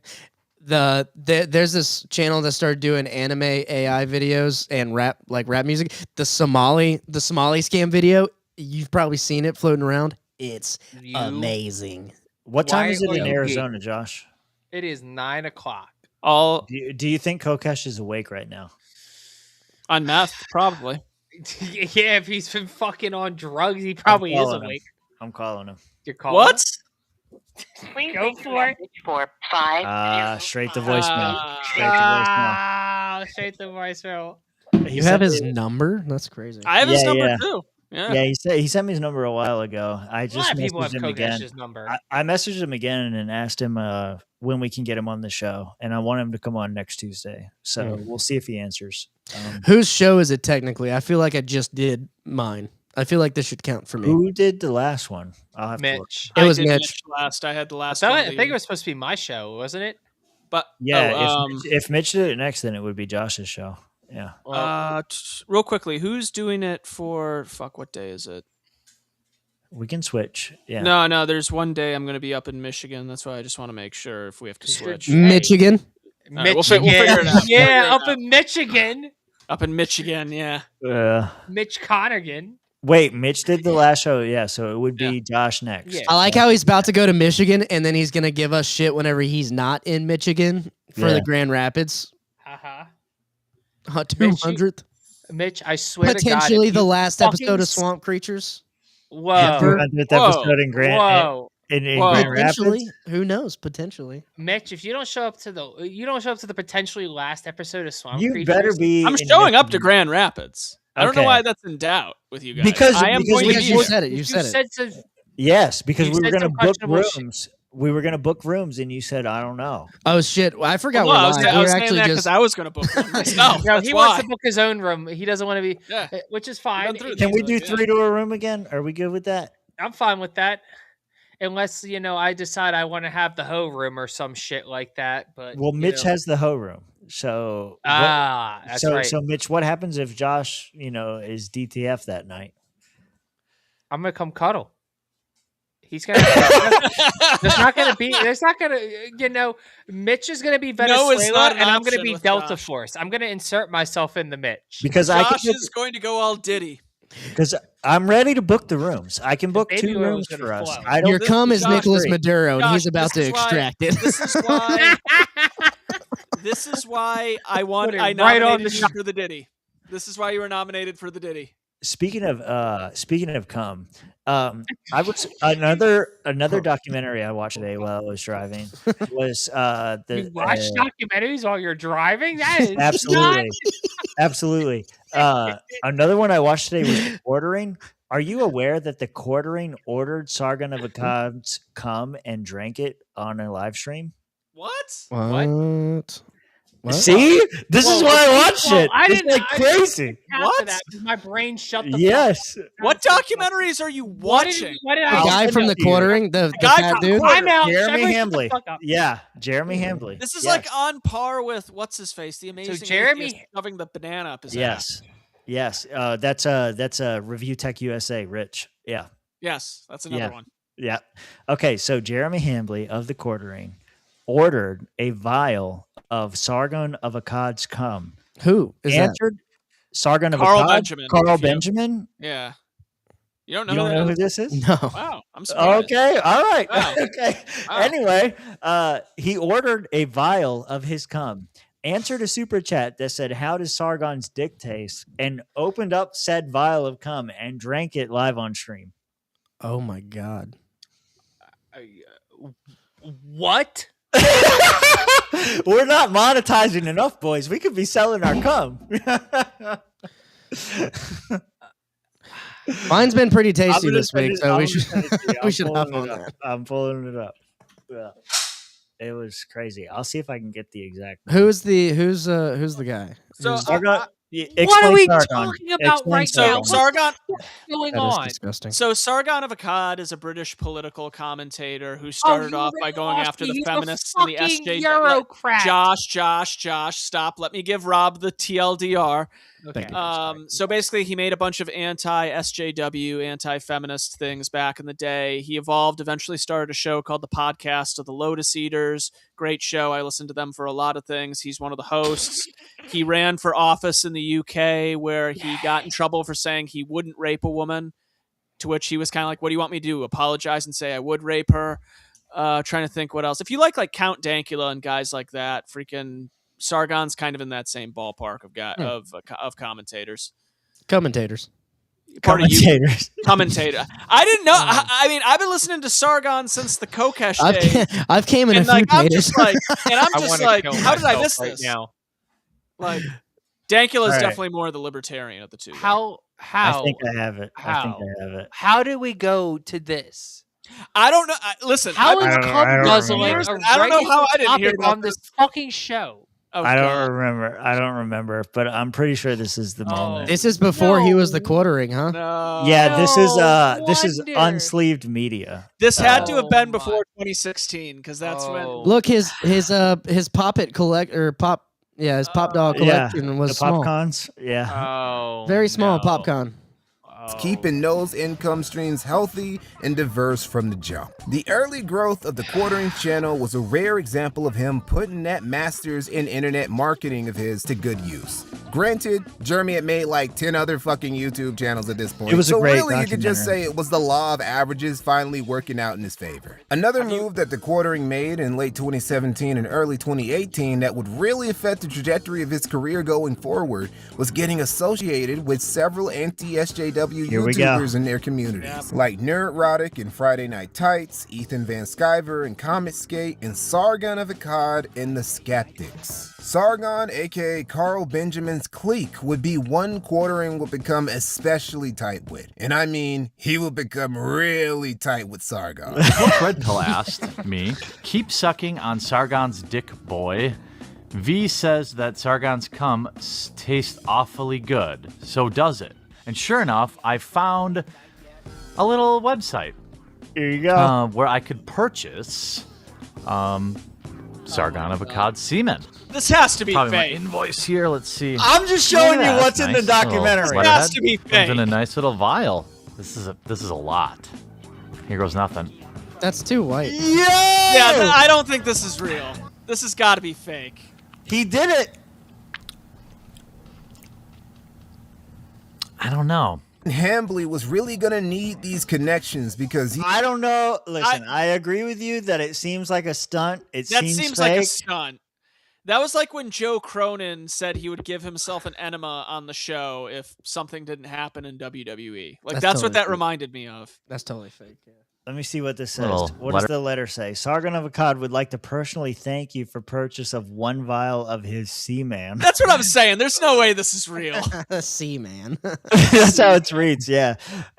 There's this channel that started doing anime AI videos and rap music. The Somali scam video. You've probably seen it floating around. It's amazing. What time is it in Arizona, Josh? It is 9 o'clock. Do you think Kokesh is awake right now? On meth, probably. Yeah, if he's been fucking on drugs, he probably is awake. I'm calling him. You're calling what? Go for it. 4-5. Straight to voicemail. Straight to voicemail. You have his number? That's crazy. I have his number too. Yeah, he sent me his number a while ago. I just messaged him again. Number. I messaged him again and asked him when we can get him on the show, and I want him to come on next Tuesday. So we'll see if he answers. Whose show is it technically? I feel like I just did mine. I feel like this should count for me. Who did the last one? I'll have Mitch. It was Mitch. Last. I had the last. I think it was supposed to be my show, wasn't it? But yeah, if Mitch did it next, then it would be Josh's show. Yeah. Real quickly, who's doing it for? Fuck, what day is it? We can switch. Yeah. No. There's one day I'm going to be up in Michigan. That's why I just want to make sure if we have to switch. Michigan. Right, we'll figure it out. Yeah, up in Michigan. Up in Michigan, yeah. Mitch Connergan. Wait, Mitch did the last show. Yeah, so it would be Josh next. Yeah. I like how he's about to go to Michigan, and then he's gonna give us shit whenever he's not in Michigan for the Grand Rapids. 200th. Mitch, I swear potentially to God, the last episode of Swamp Creatures. Whoa. 200th episode in Grand. In Grand potentially, Rapids? who knows? Potentially, Mitch, if you don't show up to the potentially last episode of Swamp you Creatures, better be. I'm showing up to Grand Rapids. I don't know why that's in doubt with you guys. Because you said it. You said it. Yes, because we were going to book rooms. We were going to book rooms, and you said, "I don't know." Oh shit! I forgot. Well, I was saying that because I was going to book one myself. No, he wants to book his own room. He doesn't want to be, which is fine. Can we do 3 to a room again? Are we good with that? I'm fine with that. unless I decide I want to have the hoe room or some shit like that. But Well, Mitch has the hoe room. So that's right. So Mitch, what happens if Josh, is DTF that night? I'm gonna come cuddle. He's gonna. There's not gonna be. Mitch is gonna be Venezuela, and I'm gonna be Delta Josh. Force. I'm gonna insert myself in the Mitch Because Josh is going to go all Diddy. Because I'm ready to book the rooms. I can book 2 rooms for us. Your cum is Nicolas Josh, Maduro, and Josh, he's about to extract it. This is why. This is why I nominated right on the you for the Diddy. This is why you were nominated for the Diddy. Speaking of cum, I was another documentary I watched today while I was driving was you watch documentaries while you're driving. That is absolutely. Another one I watched today was Quartering. Are you aware that the Quartering ordered Sargon of Akkad's cum and drank it on a live stream? What? See, this is why I watched it. It's like crazy. What? My brain shut the Yes. What documentaries are you watching? What did The guy from the Quartering, the fat dude. I'm out. Jeremy Everybody Hambley. shut the fuck up. Yeah, Jeremy Hambley. This is like on par with what's his face, the amazing Jeremy- atheist shoving the banana up his ass. Yes. That's a Review Tech USA. Rich. Yeah. Yes, that's another one. Yeah. Okay, so Jeremy Hambley of the Quartering ordered a vial of Sargon of Akkad's cum. Who is that? Answered Sargon of Carl Akkad. Benjamin. Carl Benjamin. Yeah. You don't know, You don't who know that who is? this is? No. Wow, I'm surprised. Okay. All right. Wow. Okay. Wow. Anyway, he ordered a vial of his cum, answered a super chat that said, "How does Sargon's dick taste?" and opened up said vial of cum and drank it live on stream. Oh my god. What? We're not monetizing enough, boys. We could be selling our cum. Mine's been pretty tasty I'm gonna this send week, it- so I'm we gonna should send it to you. we I'm should pulling hop it on up. that. I'm pulling it up. Yeah. It was crazy. I'll see if I can get the exact. Who's the guy? So Sargon, What are we Sargon. talking about Explain right now? Sargon. What's going That is on? disgusting. So Sargon of Akkad is a British political commentator who started off by going after the feminists and the fucking SJ. Eurocrat. Josh, stop. Let me give Rob the TLDR. Okay. So basically, he made a bunch of anti-SJW, anti-feminist things back in the day. He eventually started a show called The Podcast of the Lotus Eaters. Great show. I listened to them for a lot of things. He's one of the hosts. He ran for office in the UK where he got in trouble for saying he wouldn't rape a woman, to which he was kind of like, what do you want me to do? Apologize and say I would rape her? Trying to think what else. If you like Count Dankula and guys like that, freaking Sargon's kind of in that same ballpark of commentators. Commentators. Part of you, Commentators. commentator. I didn't know. I mean, I've been listening to Sargon since the Kokesh days. I've came in and a few I'm taters. just like, and I'm I just wanna like, kill how did I myself miss right this? now? Like, Dankula is right. definitely more the libertarian of the two. How? I think I have it. I think How? I have it. How do we go to this? I don't know. Listen, How I is don't- cum I don't guzzling remember. a I don't know how I didn't hear topic about on this fucking show? Oh, I God. don't remember, but I'm pretty sure this is the moment. This is before he was the Quartering, huh? No. Yeah, this is wonder. unsleeved media. This had to have been Oh, before 2016 because that's when. Look, his poppet his pop dog collection was the small. popcorns. Yeah. Oh, Very small no. popcorn. Keeping those income streams healthy and diverse from the jump. The early growth of the Quartering channel was a rare example of him putting that masters in internet marketing of his to good use. Granted, Jeremy had made like 10 other fucking YouTube channels at this point. It was a so great really you could just documentary. say it was the law of averages finally working out in his favor. Another move that the Quartering made in late 2017 and early 2018 that would really affect the trajectory of his career going forward was getting associated with several anti-SJW Here we go. YouTubers in their communities, like Nerdrotic and Friday Night Tights, Ethan Van Sciver and Comet Skate, and Sargon of Akkad and the Skeptics. Sargon, aka Carl Benjamin's clique, would be one Quartering would become especially tight with. And I mean, he would become really tight with Sargon. Book Red Pill asked me, keep sucking on Sargon's dick, boy. V says that Sargon's cum tastes awfully good. So does it. And sure enough, I found a little website. Here you go. Where I could purchase Sargon of Akkad semen. This has to be Probably fake. my invoice here. Let's see. I'm just showing you Yeah, what's that's in the nice. documentary. This has to be Comes in a fake. nice little vial. This is a lot. Here goes nothing. That's too white. Yeah, I don't think this is real. This has got to be fake. He did it. I don't know. Hambly was really gonna need these connections because I don't know. Listen, I agree with you that it seems like a stunt. That Seems like a stunt. That was like when Joe Cronin said he would give himself an enema on the show if something didn't happen in WWE. Like that's what totally that fake. reminded me of. That's totally fake. Yeah. Let me see what this says. Little What does letter- the letter say? Sargon of Akkad would like to personally thank you for purchase of 1 vial of his Seaman. That's what I'm saying. There's no way this is real. Seaman. That's how it reads. Yeah,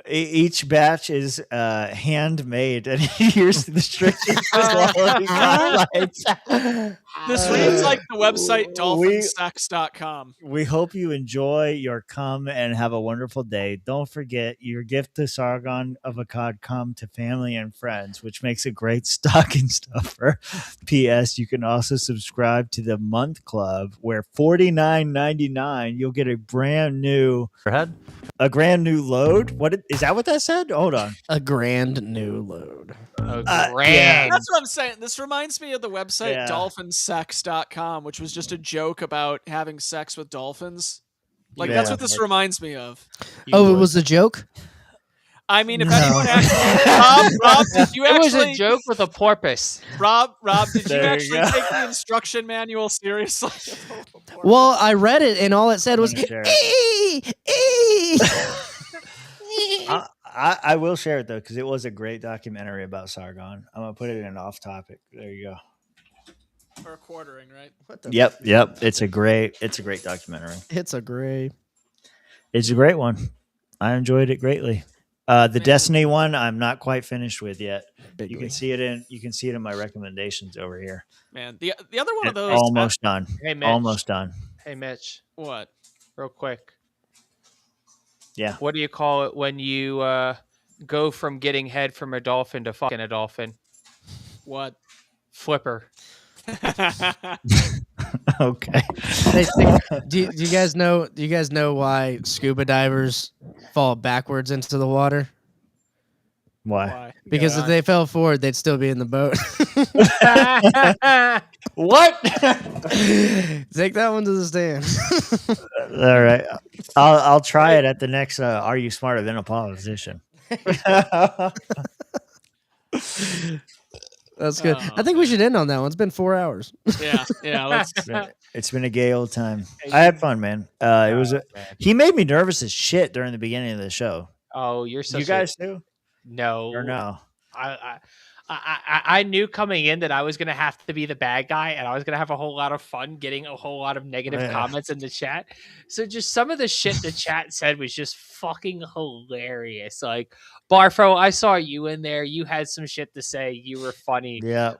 each batch is handmade, and here's the strictest quality guidelines. This reads like the website dolphinsex.com. We hope you enjoy your cum and have a wonderful day. Don't forget your gift to Sargon of Akkad cum to family and friends, which makes a great stocking stuffer. P.S. You can also subscribe to the Month Club, where $49.99 you'll get a brand new load. Is that what that said? Hold on. A grand new load. Yeah. That's what I'm saying. This reminds me of the website dolphinsex.com, which was just a joke about having sex with dolphins. Like that's what this reminds me of. Oh, it was a joke? I mean, if anyone actually, Rob, did you It actually? was a joke with a porpoise. Rob, did you There you actually go. take the instruction manual seriously? Well, I read it and all it said was gonna share "Ee, ee." I will share it though, because it was a great documentary about Sargon. I'm gonna put it in off topic. There you go. Or quartering, right? Yep. It's a great documentary. It's a great. It's a great one. I enjoyed it greatly. The Destiny one, I'm not quite finished with yet. You can see it in my recommendations over here. Man, the other one of those Almost done. Hey, Mitch. Almost done. Hey, Mitch. What? Real quick. Yeah. What do you call it when you go from getting head from a dolphin to fucking a dolphin? What? Flipper. Okay. Do you guys know? Do you guys know why scuba divers fall backwards into the water? Why? Because if they fell forward, they'd still be in the boat. What? Take that one to the stand. All right. I'll try it at the next Are You Smarter Than a Politician? That's good. I think we should end on that one. It's been 4 hours. Yeah. Let's. It's been a gay old time. I had fun, man. He made me nervous as shit during the beginning of the show. Oh, you're such You guys too? No. Or no? I knew coming in that I was going to have to be the bad guy and I was going to have a whole lot of fun getting a whole lot of negative Yeah. comments in the chat. So just some of the shit the chat said was just fucking hilarious. Like, Barfo, I saw you in there. You had some shit to say. You were funny. Yeah.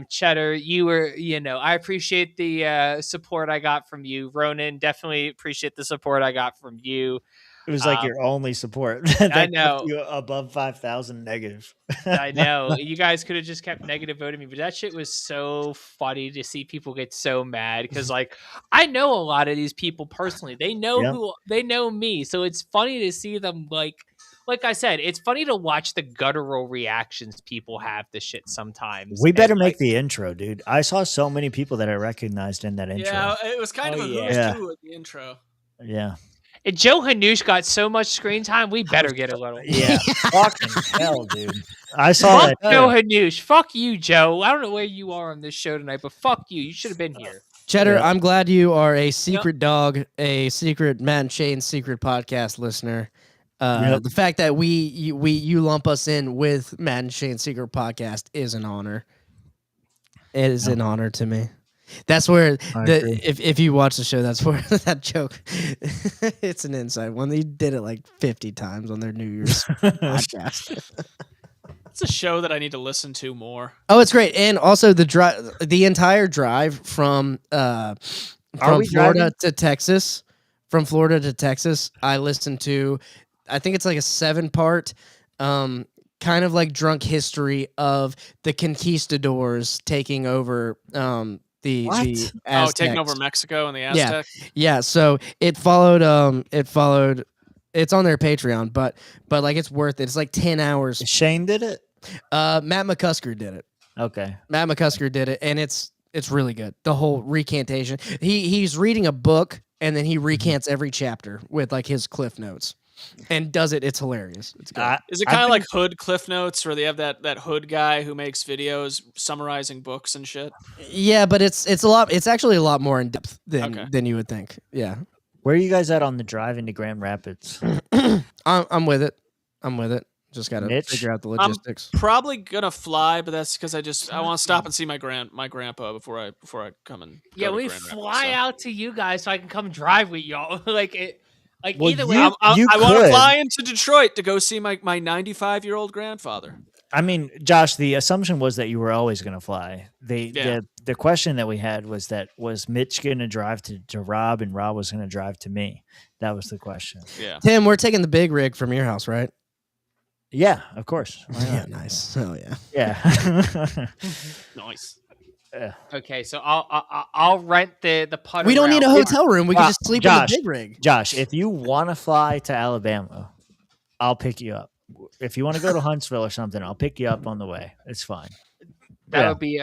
Cheddar, you were, I appreciate the support I got from you. Ronan, definitely appreciate the support I got from you. It was like your only support. I know. Kept you above 5,000 negative. I know. You guys could have just kept negative voting me, but that shit was so funny to see people get so mad because, like, I know a lot of these people personally. They know they know me, so it's funny to see them like I said, it's funny to watch the guttural reactions people have to shit sometimes. We better And, make the intro, dude. I saw so many people that I recognized in that intro. Yeah, it was kind of a who's who at the intro. Yeah. And Joe Hanoush got so much screen time, we better get a little. Yeah. Fucking hell, dude. I saw Fuck that. Joe Hanoush. Fuck you, Joe. I don't know where you are on this show tonight, but fuck you. You should have been here. Cheddar, I'm glad you are a secret dog, a secret Matt and Shane secret podcast listener. The fact that you lump us in with Matt and Shane secret podcast is an honor. It is an honor to me. That's where if you watch the show, that's where that joke. It's an inside one. They did it like 50 times on their New Year's podcast. It's a show that I need to listen to more. Oh, it's great, and also the entire drive from Florida to Texas. From Florida to Texas, I listened to. I think it's like a 7-part kind of like drunk history of the conquistadors taking over the Aztecs. taking over Mexico and the Aztecs. Yeah. So it followed. It's on their Patreon, but like it's worth it. It's like 10 hours. Shane did it. Matt McCusker did it. Okay. Matt McCusker did it, and it's really good. The whole recantation. He's reading a book, and then he recants every chapter with like his cliff notes, and does it. It's hilarious. It's good. Is it kind of like Hood Cliff Notes, where they have that Hood guy who makes videos summarizing books and shit? Yeah, but it's a lot. It's actually a lot more in depth than you would think. Yeah. Where are you guys at on the drive into Grand Rapids? I'm with it. Just gotta Mitch? figure out the logistics. I'm probably gonna fly, but that's because I want to stop and see my grandpa before I come and go to we Grand fly Rapids, so. out to you guys so I can come drive with y'all. Either way, I want to fly into Detroit to go see my 95-year-old grandfather. I mean, Josh, the assumption was that you were always going to fly. The question that we had was Mitch going to drive to Rob and Rob was going to drive to me? That was the question. Yeah. Tim, we're taking the big rig from your house, right? Yeah, of course. Yeah, nice. Oh yeah. Yeah. Nice. Yeah. Okay, so I'll rent the putter. We don't need a route. hotel room. We can just sleep in the big rig. Josh, if you want to fly to Alabama, I'll pick you up. If you want to go to Huntsville or something, I'll pick you up on the way. It's fine. That would be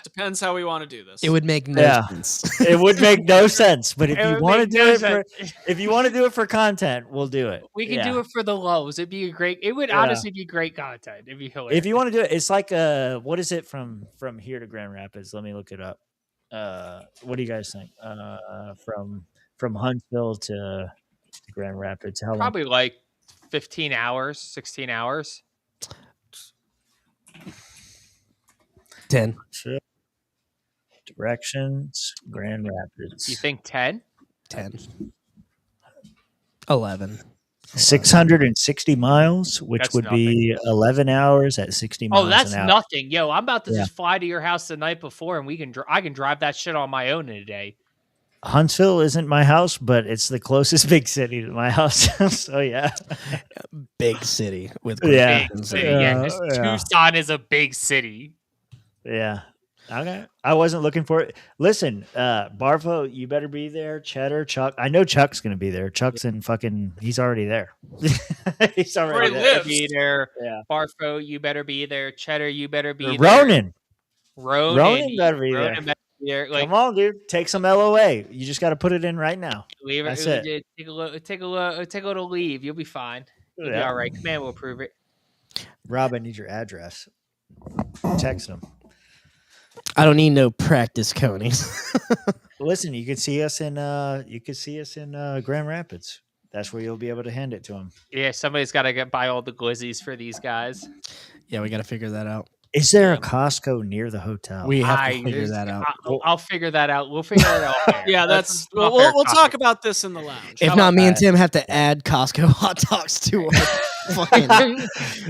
Depends how we want to do this. It would make no sense. It would make no sense. But if It you would want to make do no it sense. if you want to do it for content, we'll do it. We could do it for the lows. It'd be it would honestly be great content. It'd be hilarious. If you want to do it, it's like what is it from here to Grand Rapids? Let me look it up. What do you guys think? From Huntsville to Grand Rapids, how long? Probably like 15 hours, 16 hours. 10. Directions, Grand Rapids. You think 10? 10. 11. 660 miles, which That's would be 11 hours at 60 miles Oh, that's an hour. nothing. Yo, I'm about to Yeah. just fly to your house the night before, and I can drive that shit on my own in a day. Huntsville isn't my house, but it's the closest big city to my house. So yeah, big city with yeah, Big city. Yeah, just Tucson is a big city. yeah. Okay, I wasn't looking for it. Listen, Barfo, you better be there. Cheddar, Chuck. I know Chuck's gonna be there. Chuck's in fucking. He's already there. He's already there. Be there. Yeah. Barfo, you better be there. Cheddar, you better be there. Ronan Ronan better be there. better be there. Like, Come on, dude. Take some LOA. You just got to put it in right now. leave That's it. it. Take a little leave. You'll be fine. You'll be Yeah. all right. Command will approve it. Rob, I need your address. Text him. I don't need no practice conies. Listen, you could see us in Grand Rapids. That's where you'll be able to hand it to him. Yeah, somebody's got to buy all the glizzies for these guys. Yeah, we got to figure that out. Is there a Costco near the hotel? We have to figure that out. I'll figure that out. We'll figure that out. Yeah, we'll talk about this in the lounge. If How not, about me and that? Tim have to add Costco hot dogs to our fucking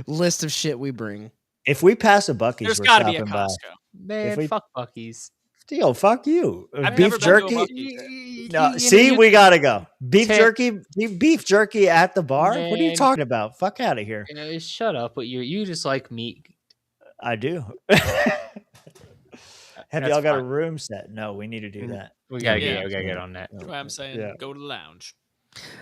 list of shit we bring. If we pass a Buc-ee's, There's we're got to be a stopping by. Costco. Man, fuck Buc-ee's. Yo, fuck you. I've Beef never been to a jerky. Buc-ee's. No, see, we gotta go. Beef jerky at the bar. What are you Man. talking about? Fuck out of here. Shut up. But you just like meat. I do. Have That's y'all got a fine. room set? No, we need to do that. We gotta Yeah. get on that. That's why I'm saying Yeah. go to the lounge.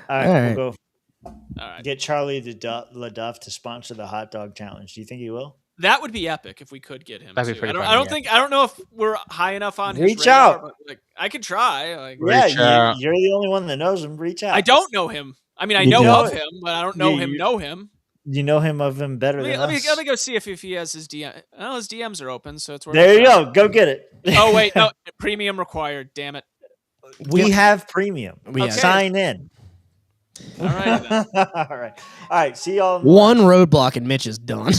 All right, All right. we'll go. All right. Get Charlie LaDuff to sponsor the hot dog challenge. Do you think he will? That would be epic if we could get him. That'd be too. pretty I funny, don't know if we're high enough on his Reach radar, out. but, like, I could try. Like, Yeah, you're the only one that knows him. Reach out. I don't know him. I mean, I You know don't? of him, but I don't know You- him. you- Know him. You know him of him better than Let me us. go see if he has his DM. Oh, his DMs are open, so it's worth. There a you try. go. Go get it. Oh wait, no, premium required. Damn it. We have premium. We have- Sign in. All right. Then. All right. All right. See y'all. One roadblock and Mitch is done.